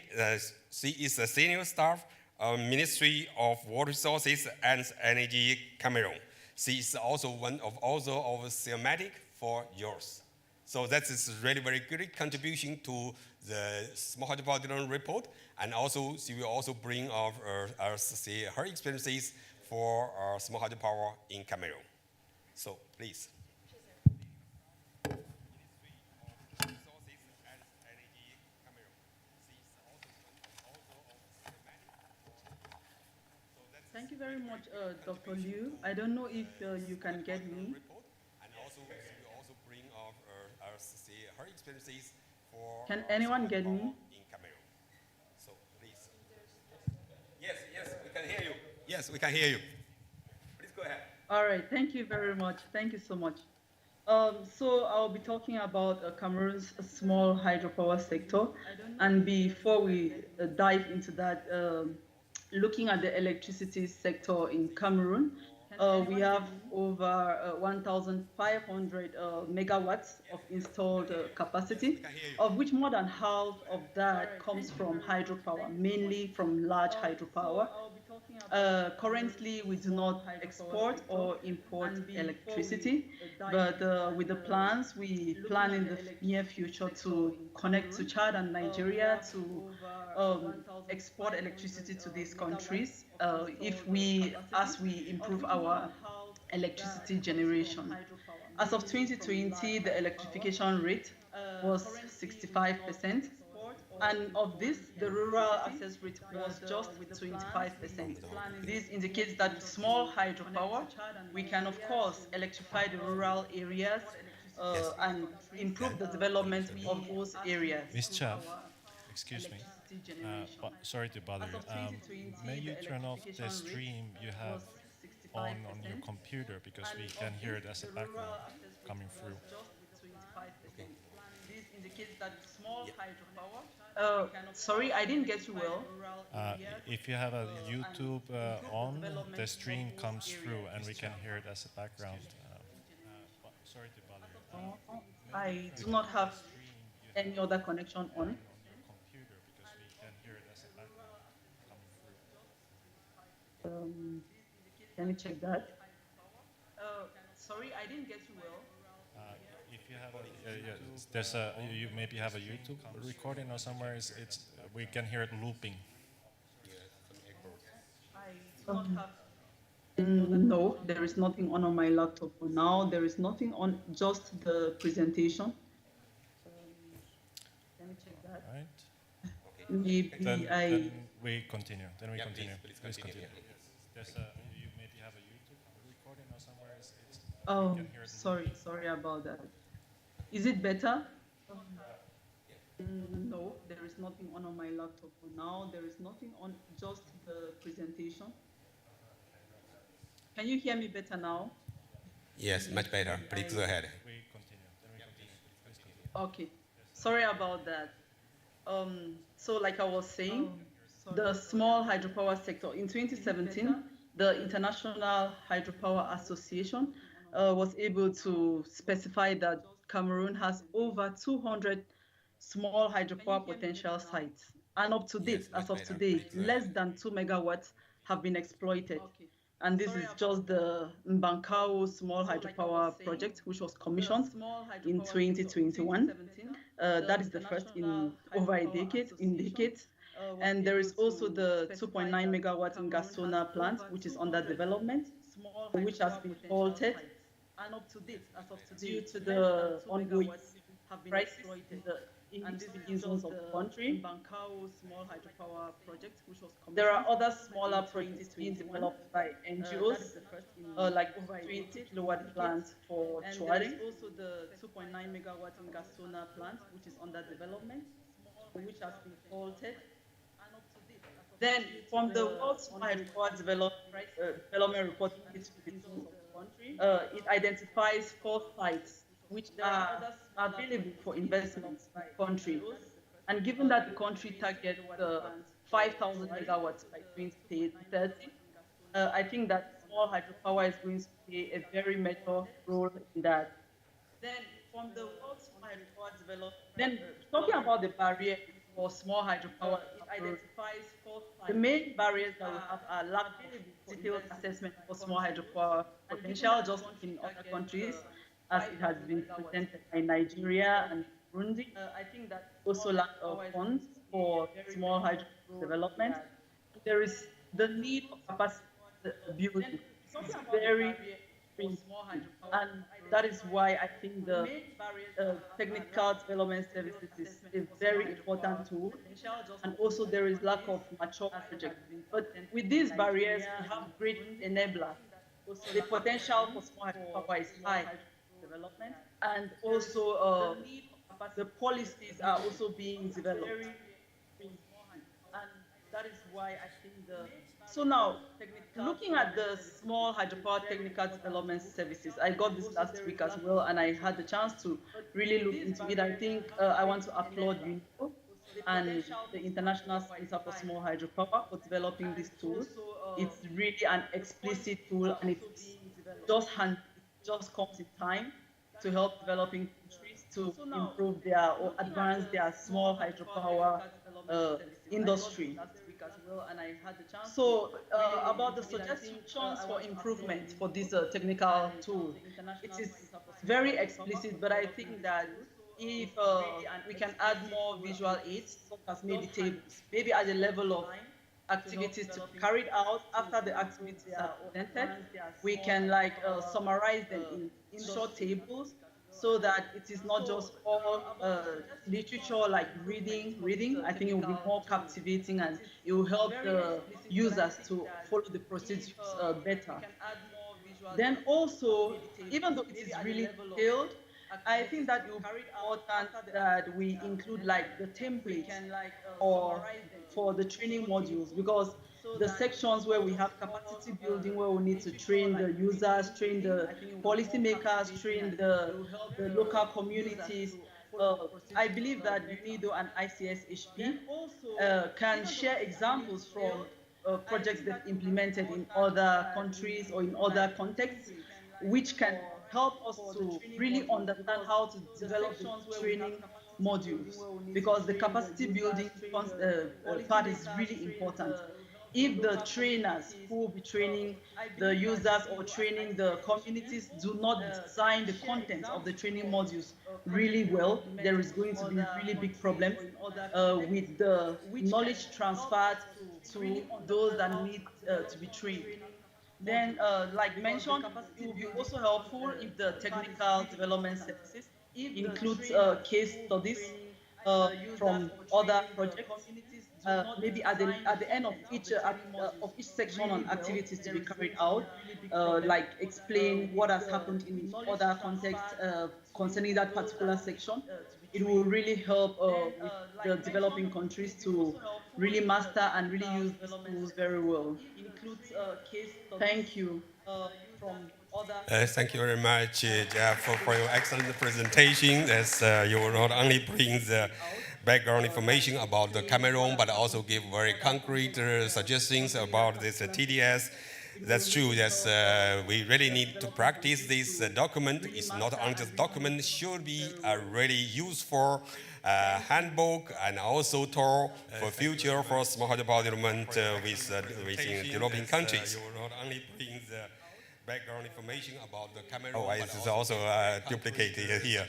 she is a senior staff of Ministry of Water Resources and Energy Cameroon. She is also one of thematic for yours. So that is really very good contribution to the small hydropower development report, and also she will also bring her experiences for small hydropower in Cameroon. So please. Thank you very much, Dr. Liu. I don't know if you can get me. And also, we also bring her experiences for. Can anyone get me? In Cameroon. So please. Yes, we can hear you. Yes, we can hear you. Please go ahead. All right. Thank you very much. Thank you so much. So I'll be talking about Cameroon's small hydropower sector, and before we dive into that. Looking at the electricity sector in Cameroon, we have over 1,500 megawatts of installed capacity, of which more than half of that comes from hydropower, mainly from large hydropower. Currently, we do not export or import electricity, but with the plans, we plan in the near future to connect to Chad and Nigeria to export electricity to these countries as we improve our electricity generation. As of 2020, the electrification rate was 65%. And of this, the rural access rate was just 25%. This indicates that with small hydropower, we can, of course, electrify the rural areas and improve the development of those areas. Ms. Chaff, excuse me. Sorry to bother you. May you turn off the stream you have on your computer, because we can hear it as a background coming through. Okay. This indicates that small hydropower. Sorry, I didn't get you well. If you have a YouTube on, the stream comes through and we can hear it as a background. Sorry to bother you. I do not have any other connection on. Can you check that? Sorry, I didn't get you well. If you have there's you maybe have a YouTube recording or somewhere. We can hear it looping. No, there is nothing on my laptop for now. There is nothing on, just the presentation. Can you check that? Right. Maybe then we continue. Then we continue. Please continue. There's you maybe have a YouTube recording or somewhere. Sorry about that. Is it better? No, there is nothing on my laptop for now. There is nothing on, just the presentation. Can you hear me better now? Yes, much better. Please go ahead. Okay, sorry about that. So like I was saying, the small hydropower sector in 2017, the International Hydropower Association was able to specify that Cameroon has over 200 small hydropower potential sites. And up to date, as of today, less than 2 megawatts have been exploited. And this is just the Mbankao small hydropower project, which was commissioned in 2021. That is the first in over a decade, And there is also the 2.9 megawatt in Gasona plant, which is under development, which has been halted and up to date as of today due to the ongoing crisis in the zones of the country. Small hydropower project, which was there are other smaller projects being developed by NGOs, like 20 kilowatt plants for Chuari. There is also the 2.9 megawatt in Gasona plant, which is under development, which has been halted. Then, from the World Small Hydropower Development Report, it identifies 4 sites which are available for investment in the country. And given that the country targets 5,000 megawatts by 2030, I think that small hydropower is going to play a very major role in that. Then, from the World Small Hydropower Development, then talking about the barrier for small hydropower, it identifies 4 sites. The main barriers that we have are lack of detailed assessment for small hydropower potential, just like in other countries, as it has been presented by Nigeria and Burundi. I think that also lack of funds for small hydro development. There is the need of capacity building. It's very and that is why I think the technical development services is a very important tool. And also there is lack of mature projects. But with these barriers, we have great enabler. The potential for small hydropower is high. And also the policies are also being developed. And that is why I think so now, looking at the small hydropower technical development services, I got this last week as well, and I had the chance to really look into it. I think I want to applaud UNESCO and the International Center for Small Hydropower for developing this tool. It's really an explicit tool, and it just comes in time to help developing countries to improve their or advance their small hydropower industry. So about the suggestions for improvement for this technical tool, it is very explicit, but I think that if we can add more visual aids, such as maybe tables, maybe at the level of activities to be carried out after the activities are presented, we can like summarize them in short tables, so that it is not just all literature like reading. I think it will be more captivating, and it will help the users to follow the procedures better. Then also, even though it is really detailed, I think that it will be important that we include like the templates or for the training modules, because the sections where we have capacity building, where we need to train the users, train the policymakers, train the local communities. I believe that UNIDO and ICS-HP can share examples from projects they've implemented in other countries or in other contexts, which can help us to really understand how to develop the training modules, because the capacity building part is really important. If the trainers who will be training the users or training the communities do not design the content of the training modules really well, there is going to be really big problems with the knowledge transferred to those that need to be trained. Then, like mentioned, it will be also helpful if the technical development services includes case studies from other projects. Maybe at the end of each section on activities to be carried out, like explain what has happened in other contexts concerning that particular section, it will really help with the developing countries to really master and really use these tools very well. Includes case studies. Thank you. From other. Thank you very much, Jeff, for your excellent presentation. As you will not only bring the background information about the Cameroon, but also give very concrete suggestions about this TDS. That's true. Yes, we really need to practice this document. It's not only just document, should be a really useful handbook and also tool for future for small hydropower development within developing countries. You will not only bring the background information about the Cameroon. Oh, it's also duplicated here.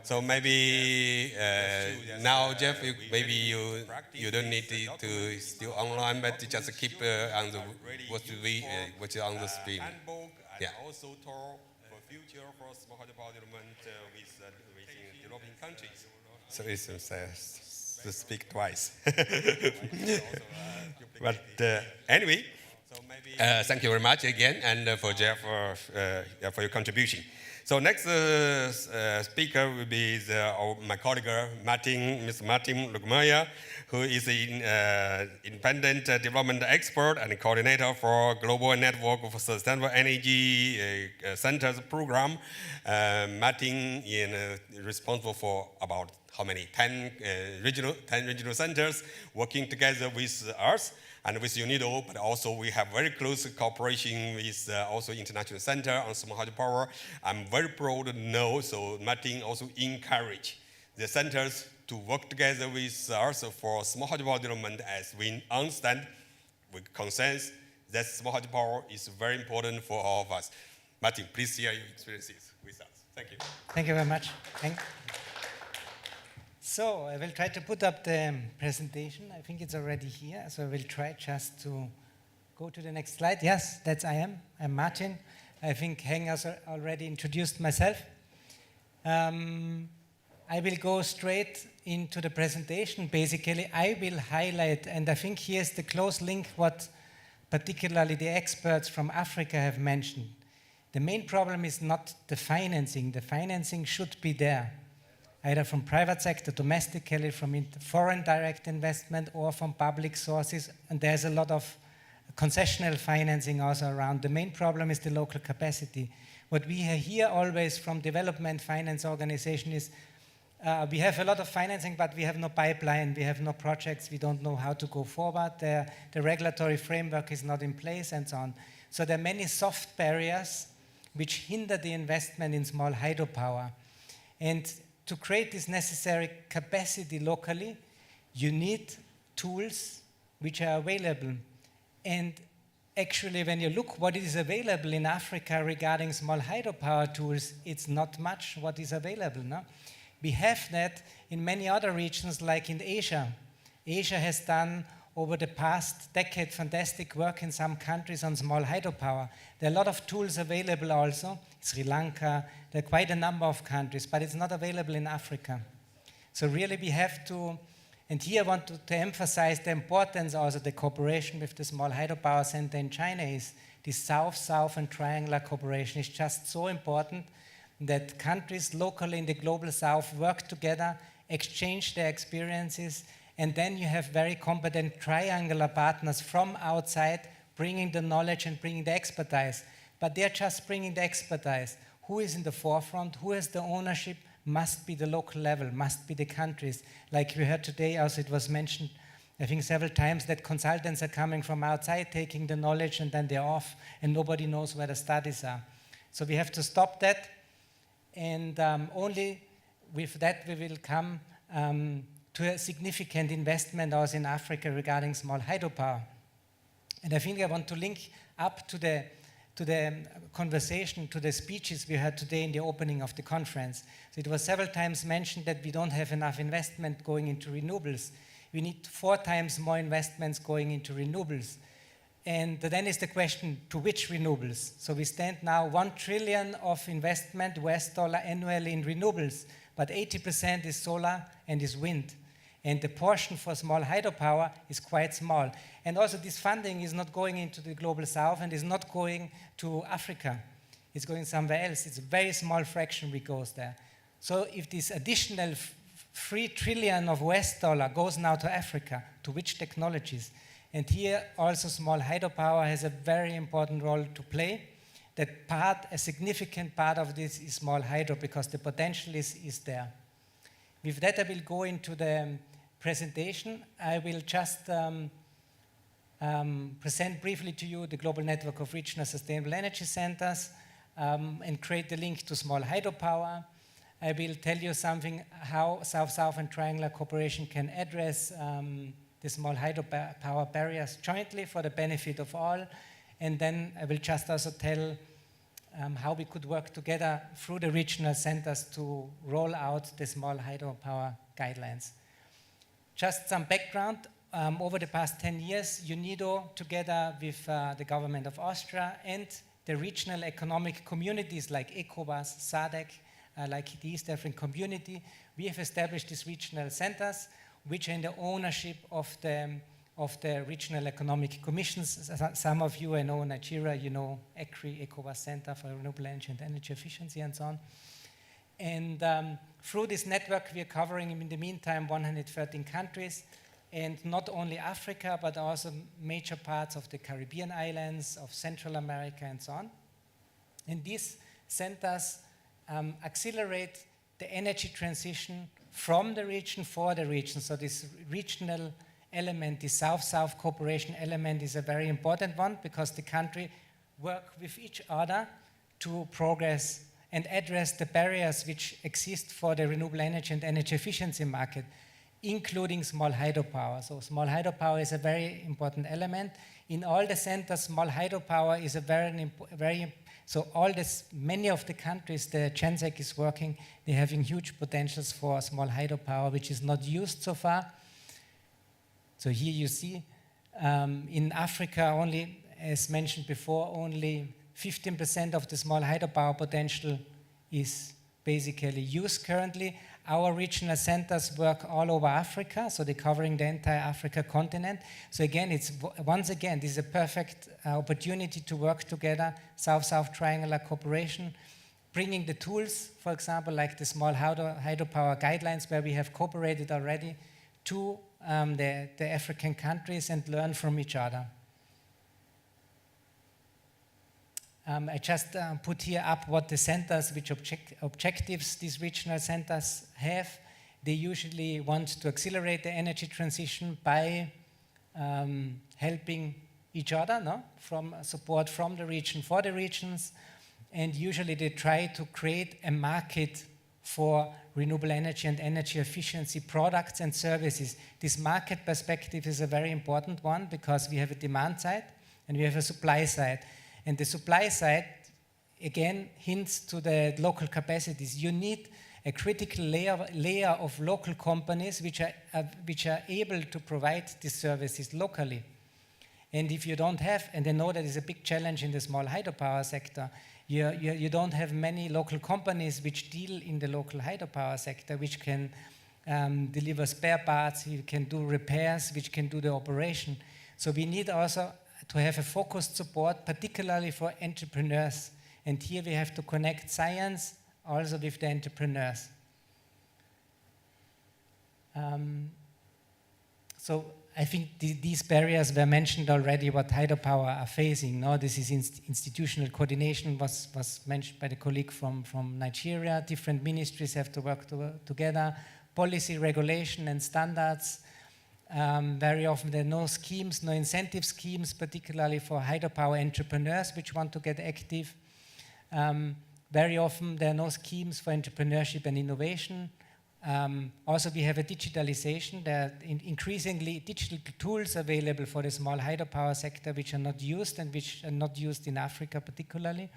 So maybe now, Jeff, maybe you don't need to still online, but just keep on the what is on the screen. Yeah. Also for future for small hydropower development within developing countries. So it's to speak twice. But anyway. Thank you very much again, and for Jeff for your contribution. So next speaker will be my colleague Mr. Martin Lugmaya, who is an independent development expert and coordinator for Global Network for Sustainable Energy Centers program. Martin is responsible for about how many? 10 regional centers working together with us and with UNIDO, but also we have very close cooperation with also International Center on Small Hydropower. I'm very proud to know, so Martin also encourage the centers to work together with us for small hydropower development, as we understand with consensus that small hydropower is very important for all of us. Martin, please share your experiences with us. Thank you. Thank you very much. So I will try to put up the presentation. I think it's already here. So I will try just to go to the next slide. Yes, that's I am. I'm Martin. I think Heng has already introduced myself. I will go straight into the presentation. Basically, I will highlight, and I think here's the close link what particularly the experts from Africa have mentioned. The main problem is not the financing. The financing should be there, either from private sector, domestically, from foreign direct investment, or from public sources. And there's a lot of concessional financing also around. The main problem is the local capacity. What we hear always from development finance organization is we have a lot of financing, but we have no pipeline, we have no projects, we don't know how to go forward, the regulatory framework is not in place, and so on. So there are many soft barriers which hinder the investment in small hydropower. And to create this necessary capacity locally, you need tools which are available. And actually, when you look what is available in Africa regarding small hydropower tools, it's not much what is available. No? We have that in many other regions, like in Asia. Asia has done, over the past decade, fantastic work in some countries on small hydropower. There are a lot of tools available also. Sri Lanka, there are quite a number of countries, but it's not available in Africa. So really we have to, and here I want to emphasize the importance also the cooperation with the Small Hydropower Center in China is this South-South and triangular cooperation is just so important that countries locally in the global South work together, exchange their experiences, and then you have very competent triangular partners from outside bringing the knowledge and bringing the expertise. But they're just bringing the expertise. Who is in the forefront? Who has the ownership? Must be the local level, must be the countries. Like we heard today, as it was mentioned, I think several times, that consultants are coming from outside, taking the knowledge, and then they're off, and nobody knows where the studies are. So we have to stop that, and only with that we will come to a significant investment also in Africa regarding small hydropower. And I think I want to link up to the conversation, to the speeches we heard today in the opening of the conference. So it was several times mentioned that we don't have enough investment going into renewables. We need 4 times more investments going into renewables. And then is the question, to which renewables? So we stand now $1 trillion of investment, US dollar annually in renewables, but 80% is solar and is wind. And the portion for small hydropower is quite small. And also this funding is not going into the global south and is not going to Africa. It's going somewhere else. It's a very small fraction which goes there. So if this additional 3 trillion of West dollar goes now to Africa, to which technologies? And here also small hydropower has a very important role to play. A significant part of this is small hydro because the potential is there. With that I will go into the presentation. I will just present briefly to you the global network of regional sustainable energy centers and create the link to small hydropower. I will tell you something how South-South and triangular cooperation can address the small hydropower barriers jointly for the benefit of all. And then I will just also tell how we could work together through the regional centers to roll out the small hydropower guidelines. Just some background. Over the past 10 years, UNIDO, together with the government of Austria and the regional economic communities like ECOWAS, SADC, like the East African Community, we have established these regional centers, which are in the ownership of the regional economic commissions. Some of you, I know Nigeria, you know ECRI, ECOWAS Center for Renewable Energy and Energy Efficiency and so on. And through this network, we are covering, in the meantime, 113 countries, and not only Africa, but also major parts of the Caribbean islands, of Central America, and so on. And these centers accelerate the energy transition from the region for the region. So this regional element, the South-South cooperation element, is a very important one because the country work with each other to progress and address the barriers which exist for the renewable energy and energy efficiency market, including small hydropower. So small hydropower is a very important element. In all the centers, small hydropower is a many of the countries the GenSec is working, they're having huge potentials for small hydropower, which is not used so far. So here you see, in Africa only, as mentioned before, only 15% of the small hydropower potential is basically used currently. Our regional centers work all over Africa, so they're covering the entire Africa continent. So again, this is a perfect opportunity to work together, South-South triangular cooperation, bringing the tools, for example, like the small hydropower guidelines, where we have cooperated already, to the African countries and learn from each other. I just put here up what the centers, which objectives these regional centers have. They usually want to accelerate the energy transition by helping each other, from support from the region for the regions. And usually they try to create a market for renewable energy and energy efficiency products and services. This market perspective is a very important one because we have a demand side and we have a supply side. And the supply side, again, hints to the local capacities. You need a critical layer of local companies which are able to provide these services locally. And if you don't have, and I know that is a big challenge in the small hydropower sector, you don't have many local companies which deal in the local hydropower sector, which can deliver spare parts, you can do repairs, which can do the operation. So we need also to have a focused support, particularly for entrepreneurs. And here we have to connect science also with the entrepreneurs. So I think these barriers were mentioned already, what hydropower are facing. Now, this is institutional coordination, was mentioned by the colleague from Nigeria. Different ministries have to work together. Policy, regulation, and standards. Very often there are no schemes, no incentive schemes, particularly for hydropower entrepreneurs which want to get active. Very often there are no schemes for entrepreneurship and innovation. Also we have a digitalization. There are increasingly digital tools available for the small hydropower sector which are not used and which are not used in Africa particularly.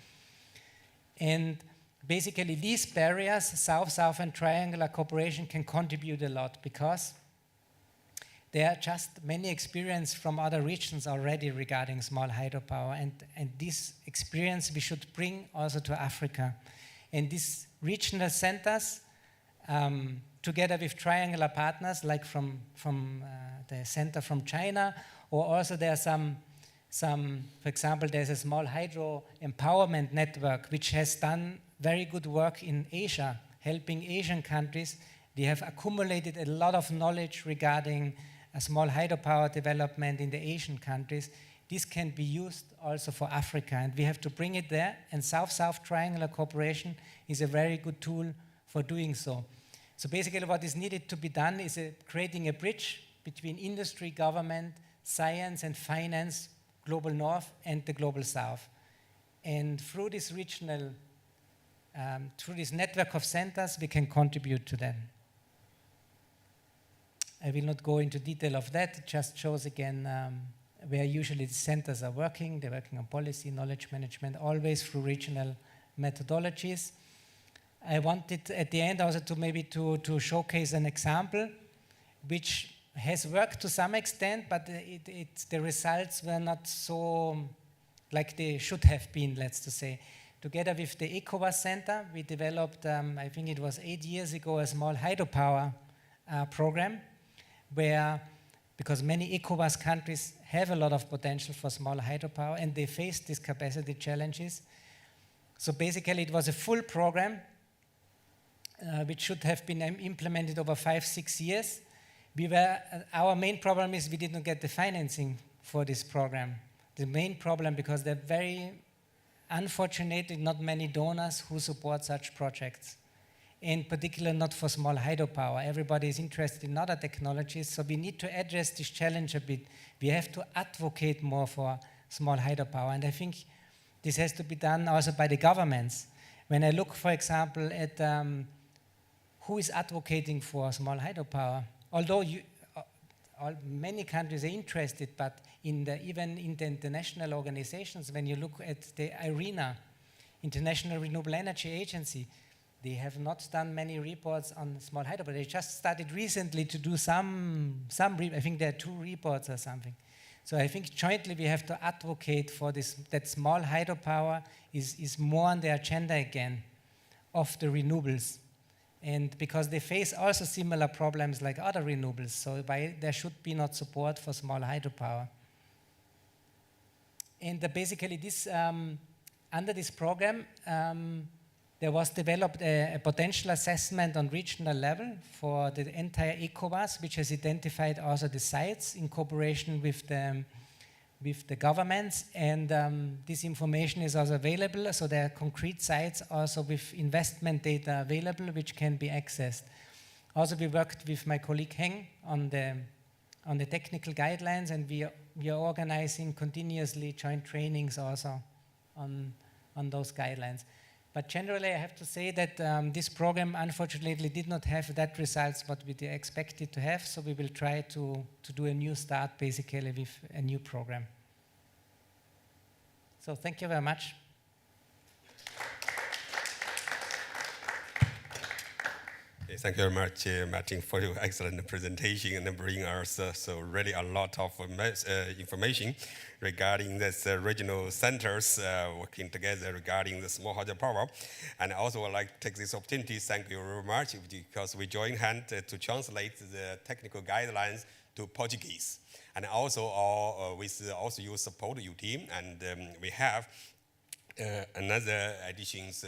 And basically these barriers, South-South and triangular cooperation, can contribute a lot because there are just many experience from other regions already regarding small hydropower, and this experience we should bring also to Africa. And these regional centers, together with triangular partners like from the center from China, or also there are for example, there's a small hydro empowerment network which has done very good work in Asia, helping Asian countries. They have accumulated a lot of knowledge regarding a small hydropower development in the Asian countries. This can be used also for Africa, and we have to bring it there, and South-South triangular cooperation is a very good tool for doing so. So basically what is needed to be done is creating a bridge between industry, government, science and finance, global north and the global south. And through this regional, through this network of centers, we can contribute to them. I will not go into detail of that, it just shows again where usually the centers are working. They're working on policy, knowledge management, always through regional methodologies. I wanted at the end also to maybe to showcase an example which has worked to some extent, but the results were not so like they should have been, let's to say. Together with the ECOWAS Center, we developed, I think it was 8 years ago, a small hydropower program where, because many ECOWAS countries have a lot of potential for small hydropower and they face these capacity challenges. So basically it was a full program which should have been implemented over 5-6 years. Our main problem is we did not get the financing for this program. The main problem, because there are very unfortunately not many donors who support such projects, in particular not for small hydropower. Everybody is interested in other technologies, so we need to address this challenge a bit. We have to advocate more for small hydropower, and I think this has to be done also by the governments. When I look, for example, at who is advocating for small hydropower, although many countries are interested, but even in the international organizations, when you look at the IRENA, International Renewable Energy Agency, they have not done many reports on small hydropower. They just started recently to do I think there are 2 reports or something. So I think jointly we have to advocate for this, that small hydropower is more on the agenda again of the renewables. And because they face also similar problems like other renewables, so there should be not support for small hydropower. And basically this, under this program, there was developed a potential assessment on regional level for the entire ECOWAS, which has identified also the sites in cooperation with the governments, and this information is also available, so there are concrete sites also with investment data available which can be accessed. Also we worked with my colleague Heng on the technical guidelines, and we are organizing continuously joint trainings also on those guidelines. But generally I have to say that this program unfortunately did not have that results what we expected to have, so we will try to do a new start basically with a new program. So thank you very much. Okay, thank you very much, Martin, for your excellent presentation and bringing us so really a lot of information regarding this regional centers working together regarding the small hydropower. And I also would like to take this opportunity to thank you very much because we joined hands to translate the technical guidelines to Portuguese. And also with also your support, your team, and we have another editions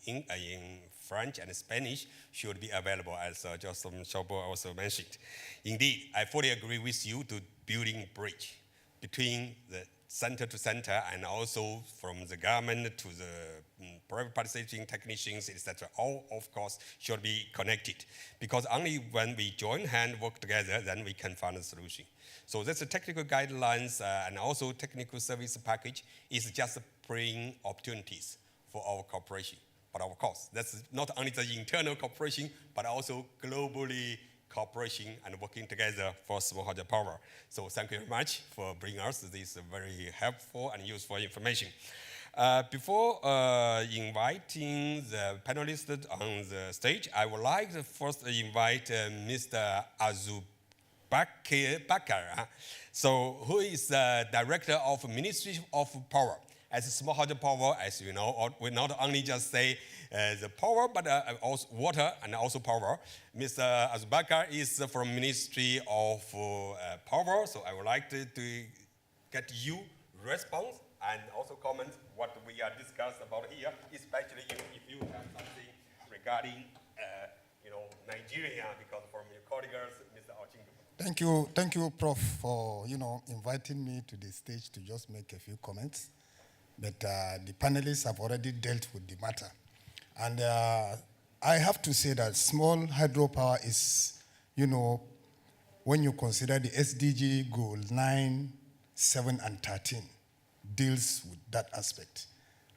in French and Spanish should be available, as just Shobo also mentioned. Indeed, I fully agree with you to building bridge between the center to center and also from the government to the private participating technicians, etc. All, of course, should be connected, because only when we join hands, work together, then we can find a solution. So that's the technical guidelines and also technical service package is just bringing opportunities for our cooperation. But of course, that's not only the internal cooperation, but also globally cooperation and working together for small hydropower. So thank you very much for bringing us this very helpful and useful information. Before inviting the panelists on the stage, I would like to first invite Mr. Bakar, so who is the director of Ministry of Power. As a small hydropower, as you know, we not only just say the power, but also water and also power. Mr. Azubakar is from Ministry of Power, so I would like to get you response and also comment what we are discussing about here, especially if you have something regarding Nigeria, because from your colleagues, Mr. Ochingo. Thank you, Prof, for inviting me to the stage to just make a few comments. But the panelists have already dealt with the matter, and I have to say that small hydropower is, when you consider the SDG goal 9, 7, and 13, deals with that aspect.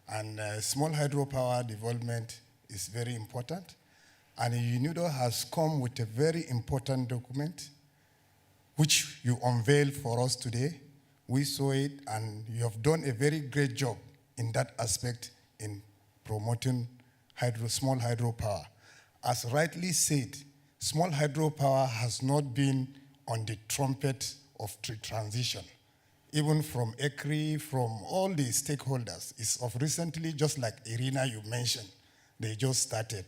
And small hydropower development is very important. And UNIDO has come with a very important document, which you unveiled for us today. We saw it, and you have done a very great job in that aspect in promoting small hydropower. As rightly said, small hydropower has not been on the trumpet of transition. Even from ECRI, from all the stakeholders. It's of recently, just like Irina you mentioned, they just started.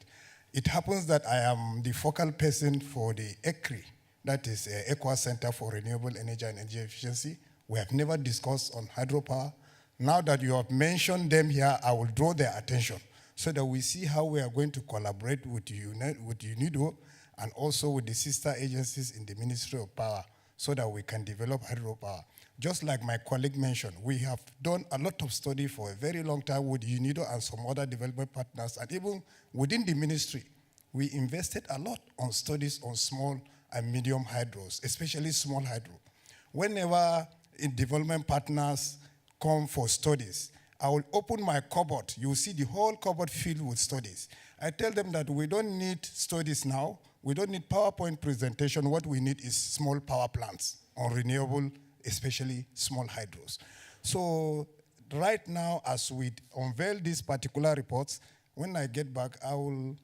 It happens that I am the focal person for the ECRI, that is EQUA Center for Renewable Energy and Energy Efficiency. We have never discussed on hydropower. Now that you have mentioned them here, I will draw their attention so that we see how we are going to collaborate with UNIDO and also with the sister agencies in the Ministry of Power so that we can develop hydropower. Just like my colleague mentioned, we have done a lot of study for a very long time with UNIDO and some other development partners, and even within the ministry, we invested a lot on studies on small and medium hydros, especially small hydro. Whenever development partners come for studies, I will open my cupboard. You will see the whole cupboard filled with studies. I tell them that we don't need studies now. We don't need PowerPoint presentation. What we need is small power plants on renewable, especially small hydros. So right now, as we unveil these particular reports, when I get back, I will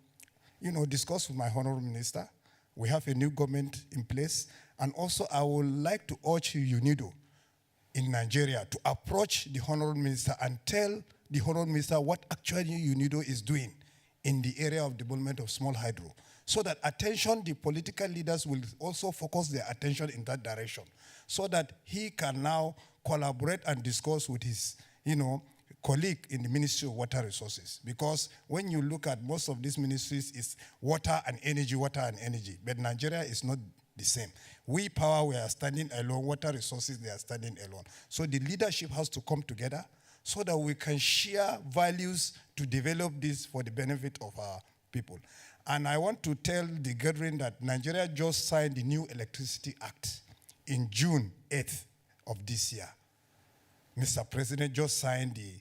discuss with my Honorable Minister. We have a new government in place. And also, I would like to urge UNIDO in Nigeria to approach the Honorable Minister and tell the Honorable Minister what actually UNIDO is doing in the area of development of small hydro, so that the political leaders will also focus their attention in that direction, so that he can now collaborate and discuss with his, colleague in the Ministry of Water Resources. Because when you look at most of these ministries, it's water and energy, but Nigeria is not the same. We power, we are standing alone. Water resources, they are standing alone. So the leadership has to come together so that we can share values to develop this for the benefit of our people. And I want to tell the gathering that Nigeria just signed the new Electricity Act in June 8th of this year. Mr. President just signed the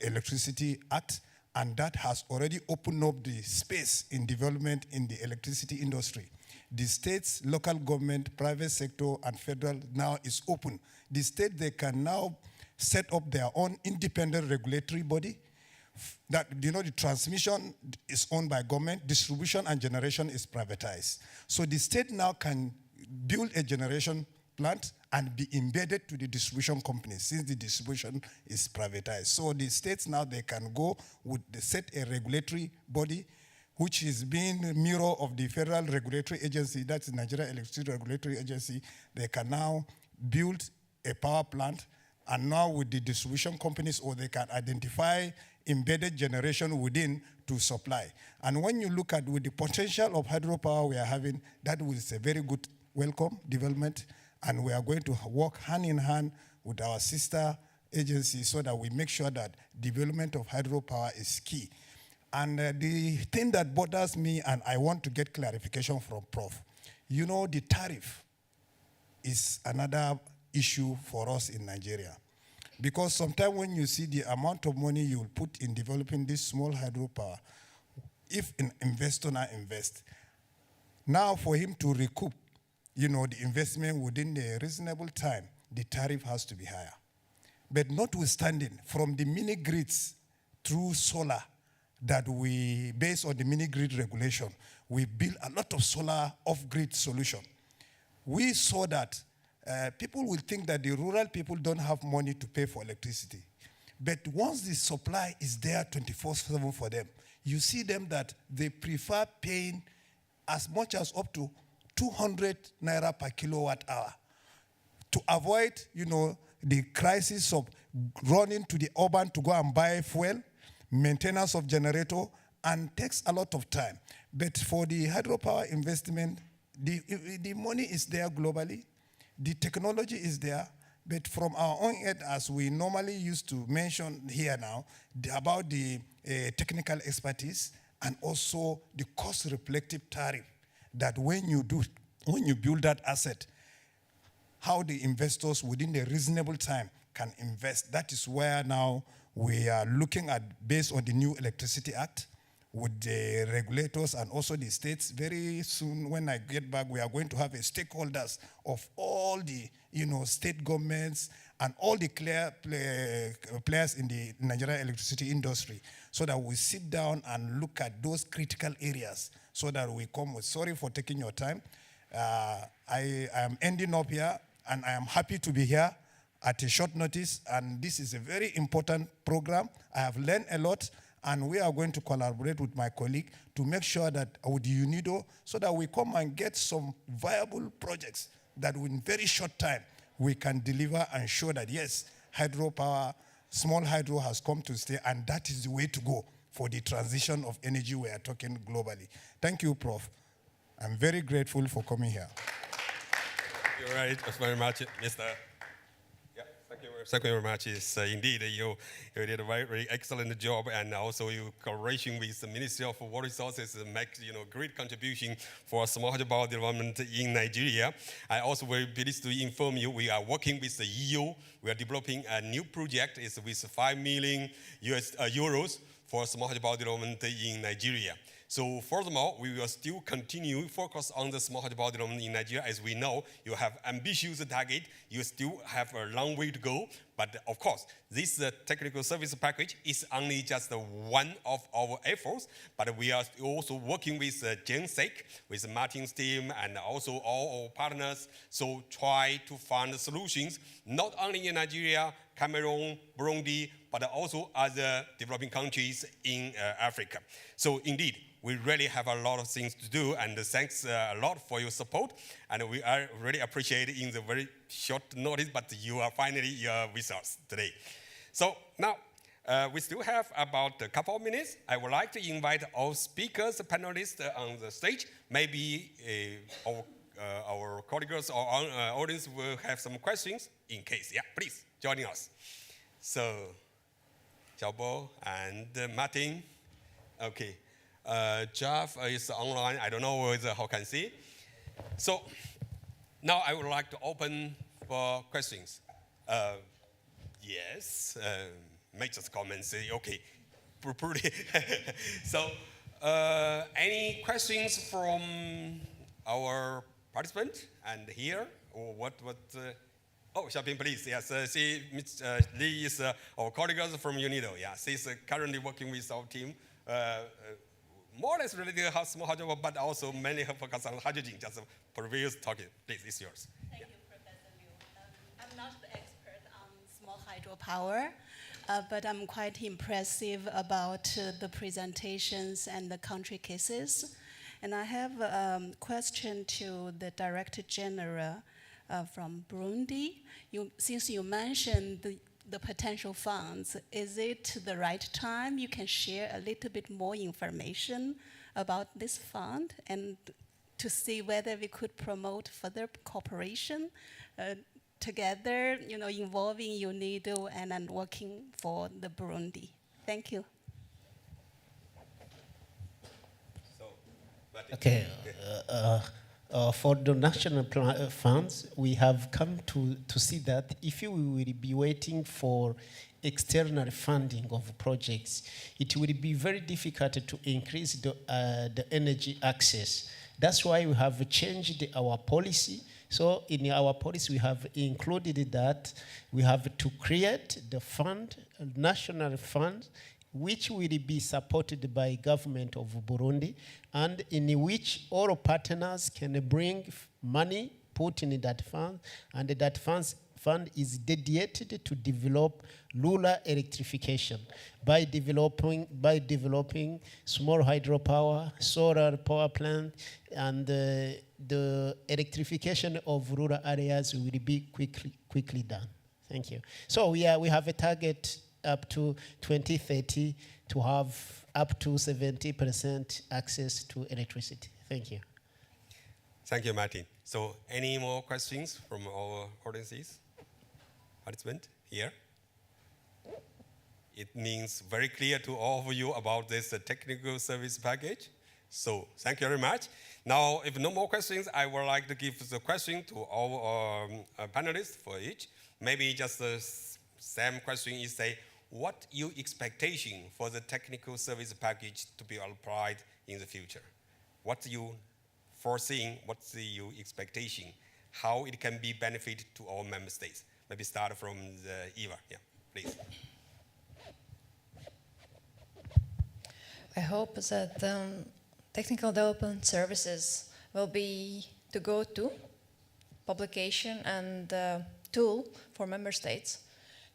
Electricity Act, and that has already opened up the space in development in the electricity industry. The states, local government, private sector, and federal now is open. The state, they can now set up their own independent regulatory body. That, the transmission is owned by government, distribution and generation is privatized. So the state now can build a generation plant and be embedded to the distribution companies since the distribution is privatized. So the states now, they can go with set a regulatory body which is being mirror of the federal regulatory agency, that's the Nigeria Electricity Regulatory Agency. They can now build a power plant, and now with the distribution companies, or they can identify embedded generation within to supply. And when you look at with the potential of hydropower we are having, that is a very good welcome development, and we are going to work hand in hand with our sister agencies so that we make sure that development of hydropower is key. And the thing that bothers me, and I want to get clarification from Prof, the tariff is another issue for us in Nigeria. Because sometimes when you see the amount of money you will put in developing this small hydropower, if an investor now invests, now for him to recoup, the investment within a reasonable time, the tariff has to be higher. But notwithstanding, from the mini grids through solar, that we, based on the mini grid regulation, we build a lot of solar off-grid solution. We saw that people will think that the rural people don't have money to pay for electricity. But once the supply is there 24/7 for them, you see them that they prefer paying as much as up to 200 naira per kilowatt hour to avoid, the crisis of running to the urban to go and buy fuel, maintenance of generator, and takes a lot of time. But for the hydropower investment, the money is there globally, the technology is there, but from our own end, as we normally used to mention here now, about the technical expertise and also the cost-reflective tariff, that when you build that asset, how the investors within a reasonable time can invest. That is where now we are looking at, based on the new Electricity Act, with the regulators and also the states. Very soon, when I get back, we are going to have a stakeholders of all the state governments and all the players in the Nigerian electricity industry, so that we sit down and look at those critical areas, so that we come with, sorry for taking your time. I am ending up here, and I am happy to be here at a short notice, and this is a very important program. I have learned a lot, and we are going to collaborate with my colleague to make sure that with UNIDO, so that we come and get some viable projects that in very short time we can deliver and show that yes, hydropower, small hydro has come to stay, and that is the way to go for the transition of energy we are talking globally. Thank you, Prof. I'm very grateful for coming here. You're right, very much, Mr. Thank you very much. Indeed, you did a very excellent job, and also your collaboration with the Ministry of Water Resources makes great contribution for small hydropower development in Nigeria. I also very pleased to inform you we are working with the EU. We are developing a new project. It's with 5 million euros for small hydropower development in Nigeria. So furthermore, we will still continue focus on the small hydropower development in Nigeria. As we know, you have ambitious target. You still have a long way to go. But of course, this technical service package is only just one of our efforts. But we are also working with GenSec, with Martin's team, and also all our partners. So try to find solutions, not only in Nigeria, Cameroon, Burundi, but also other developing countries in Africa. So indeed, we really have a lot of things to do, and thanks a lot for your support. And we are really appreciate in the very short notice, but you are finally with us today. So now, we still have about a couple of minutes. I would like to invite our speakers, panelists on the stage. Maybe our colleagues or audience will have some questions in case. Yeah, please, joining us. So, Xiaobo and Martin. Okay. Jeff is online. I don't know whether how can see. So now I would like to open for questions. Yes, make just comments. Okay, pretty. So any questions from our participant and here or what? Oh, Xiaoping, please. Yes, Ms. Lee is our colleague from UNIDO. Yeah, she's currently working with our team. More or less related to small hydro, but also mainly focus on hydrogen. Just previous talking. Please, it's yours. Thank you, Professor Liu. I'm not the expert on small hydropower, but I'm quite impressive about the presentations and the country cases. And I have a question to the Director General from Burundi. Since you mentioned the potential funds, is it the right time you can share a little bit more information about this fund and to see whether we could promote further cooperation together, involving UNIDO and working for the Burundi? Thank you. Okay. For the national funds, we have come to see that if we will be waiting for external funding of projects, it will be very difficult to increase the energy access. That's why we have changed our policy. So in our policy, we have included that we have to create the fund, a national fund, which will be supported by government of Burundi, and in which all partners can bring money, put in that fund, and that fund is dedicated to develop rural electrification by developing small hydropower, solar power plant, and the electrification of rural areas will be quickly done. Thank you. So we have a target up to 2030 to have up to 70% access to electricity. Thank you. Thank you, Martin. So any more questions from our audiences? Participant here? It means very clear to all of you about this technical service package. So thank you very much. Now, if no more questions, I would like to give the question to all panelists for each. Maybe just the same question is say, what your expectation for the technical service package to be applied in the future? What you foreseeing, what's your expectation, how it can be benefit to all member states? Maybe start from Eva, yeah, please. I hope that technical development services will be the go-to publication and tool for member states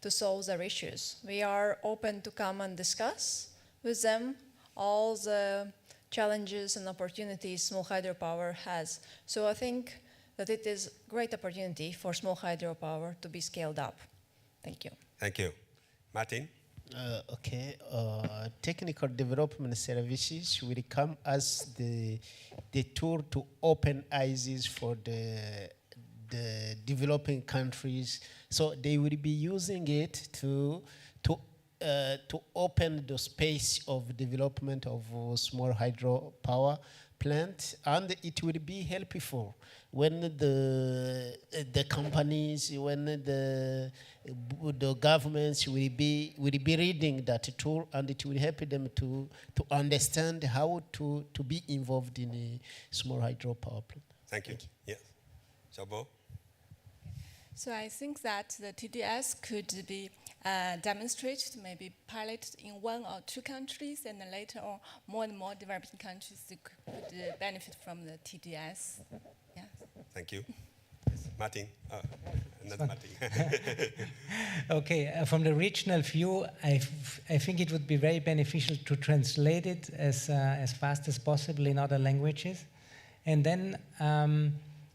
to solve their issues. We are open to come and discuss with them all the challenges and opportunities small hydropower has. So I think that it is a great opportunity for small hydropower to be scaled up. Thank you. Thank you. Martin? Technical development services will come as the tool to open eyes for the developing countries. So they will be using it to open the space of development of small hydropower plant, and it will be helpful when the companies, when the governments will be reading that tool, and it will help them to understand how to be involved in a small hydropower plant. Thank you. Yes. Xiaobo? So I think that the TDS could be demonstrated, maybe piloted in 1 or 2 countries, and then later on more and more developing countries could benefit from the TDS. Yeah. Thank you. Martin, another Martin. Okay, from the regional view, I think it would be very beneficial to translate it as fast as possible in other languages, and then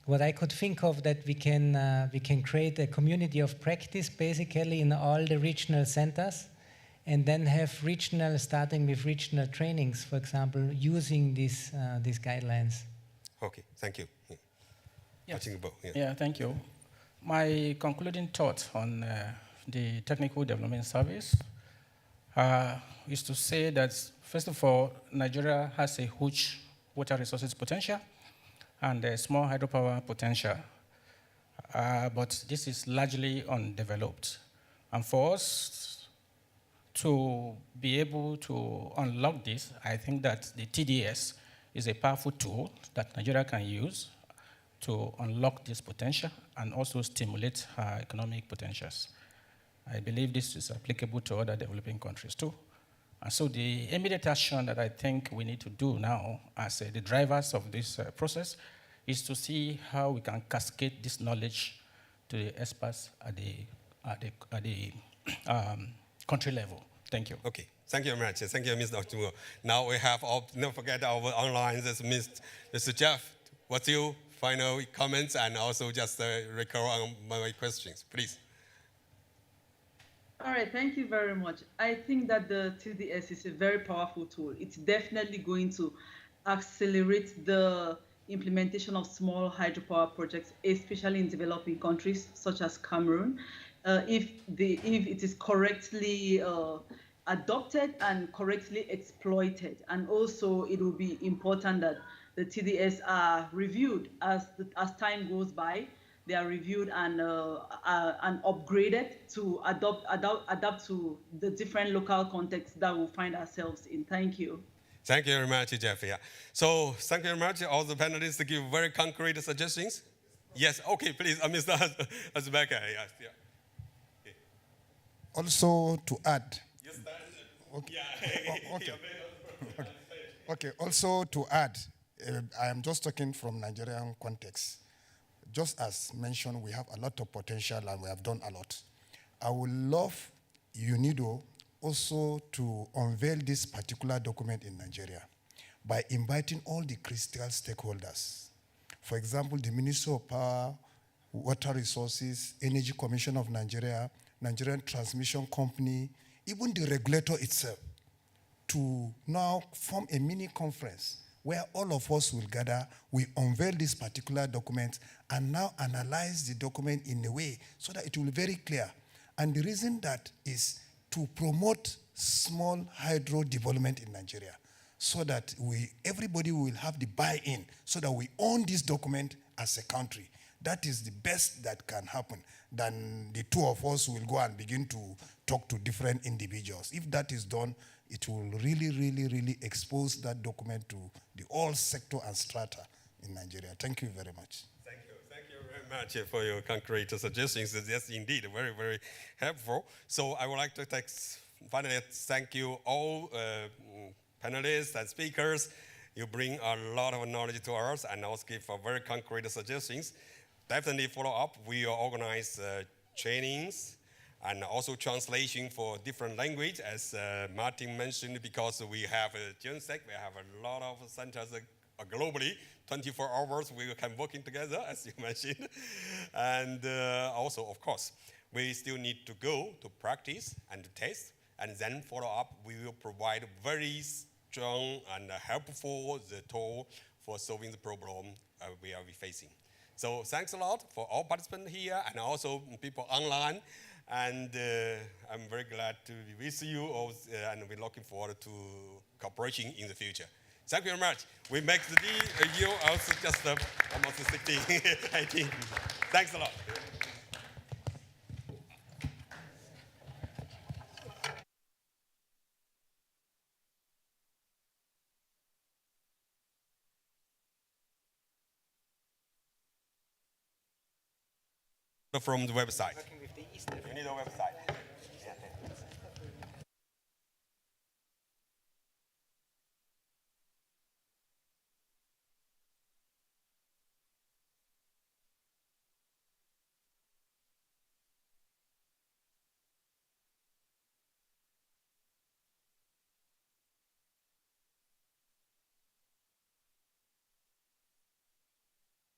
what I could think of that we can create a community of practice basically in all the regional centers, and then have starting with regional trainings, for example, using these guidelines. Okay, thank you. Yes. Yeah, thank you. My concluding thought on the technical development service is to say that, first of all, Nigeria has a huge water resources potential and a small hydropower potential, but this is largely undeveloped. And for us to be able to unlock this, I think that the TDS is a powerful tool that Nigeria can use to unlock this potential and also stimulate her economic potentials. I believe this is applicable to other developing countries too. And so the immediate action that I think we need to do now as the drivers of this process is to see how we can cascade this knowledge to the experts at the country level. Thank you. Okay, thank you very much. Thank you, Mr. Ochimu. Now we have, don't forget our online, this Mr. Jeff. What's your final comments, and also just recall on my questions, please. All right, thank you very much. I think that the TDS is a very powerful tool. It's definitely going to accelerate the implementation of small hydropower projects, especially in developing countries such as Cameroon, if it is correctly adopted and correctly exploited. And also, it will be important that the TDS are reviewed as time goes by. They are reviewed and upgraded to adapt to the different local contexts that we'll find ourselves in. Thank you. Thank you very much, Jeff. Yeah. So thank you very much, all the panelists, to give very concrete suggestions. Yes, okay, please, Mr. Azubeka. Yes, yeah. Okay. Also to add. Okay. Yeah. Okay. Okay. Also to add, I am just talking from Nigerian context. Just as mentioned, we have a lot of potential and we have done a lot. I would love UNIDO also to unveil this particular document in Nigeria by inviting all the critical stakeholders. For example, the Ministry of Power, Water Resources, Energy Commission of Nigeria, Nigerian Transmission Company, even the regulator itself, to now form a mini conference where all of us will gather, we unveil this particular document, and now analyze the document in a way so that it will be very clear. And the reason that is to promote small hydro development in Nigeria, so that everybody will have the buy-in, so that we own this document as a country. That is the best that can happen. Then the two of us will go and begin to talk to different individuals. If that is done, it will really, really, really expose that document to the all sector and strata in Nigeria. Thank you very much. Thank you very much for your concrete suggestions. Yes, indeed, very, very helpful. So I would like to finally thank you all panelists and speakers. You bring a lot of knowledge to us and also give very concrete suggestions. Definitely follow up. We organize trainings and also translation for different language, as Martin mentioned, because we have GenSec, we have a lot of centers globally, 24 hours we can working together, as you mentioned. And also, of course, we still need to go to practice and to test, and then follow up. We will provide very strong and helpful tool for solving the problem we are facing. So thanks a lot for all participants here and also people online. And I'm very glad to be with you all, and we're looking forward to cooperation in the future. Thank you very much. We make the year also just almost 16, 18. Thanks a lot. From the website. You need a website.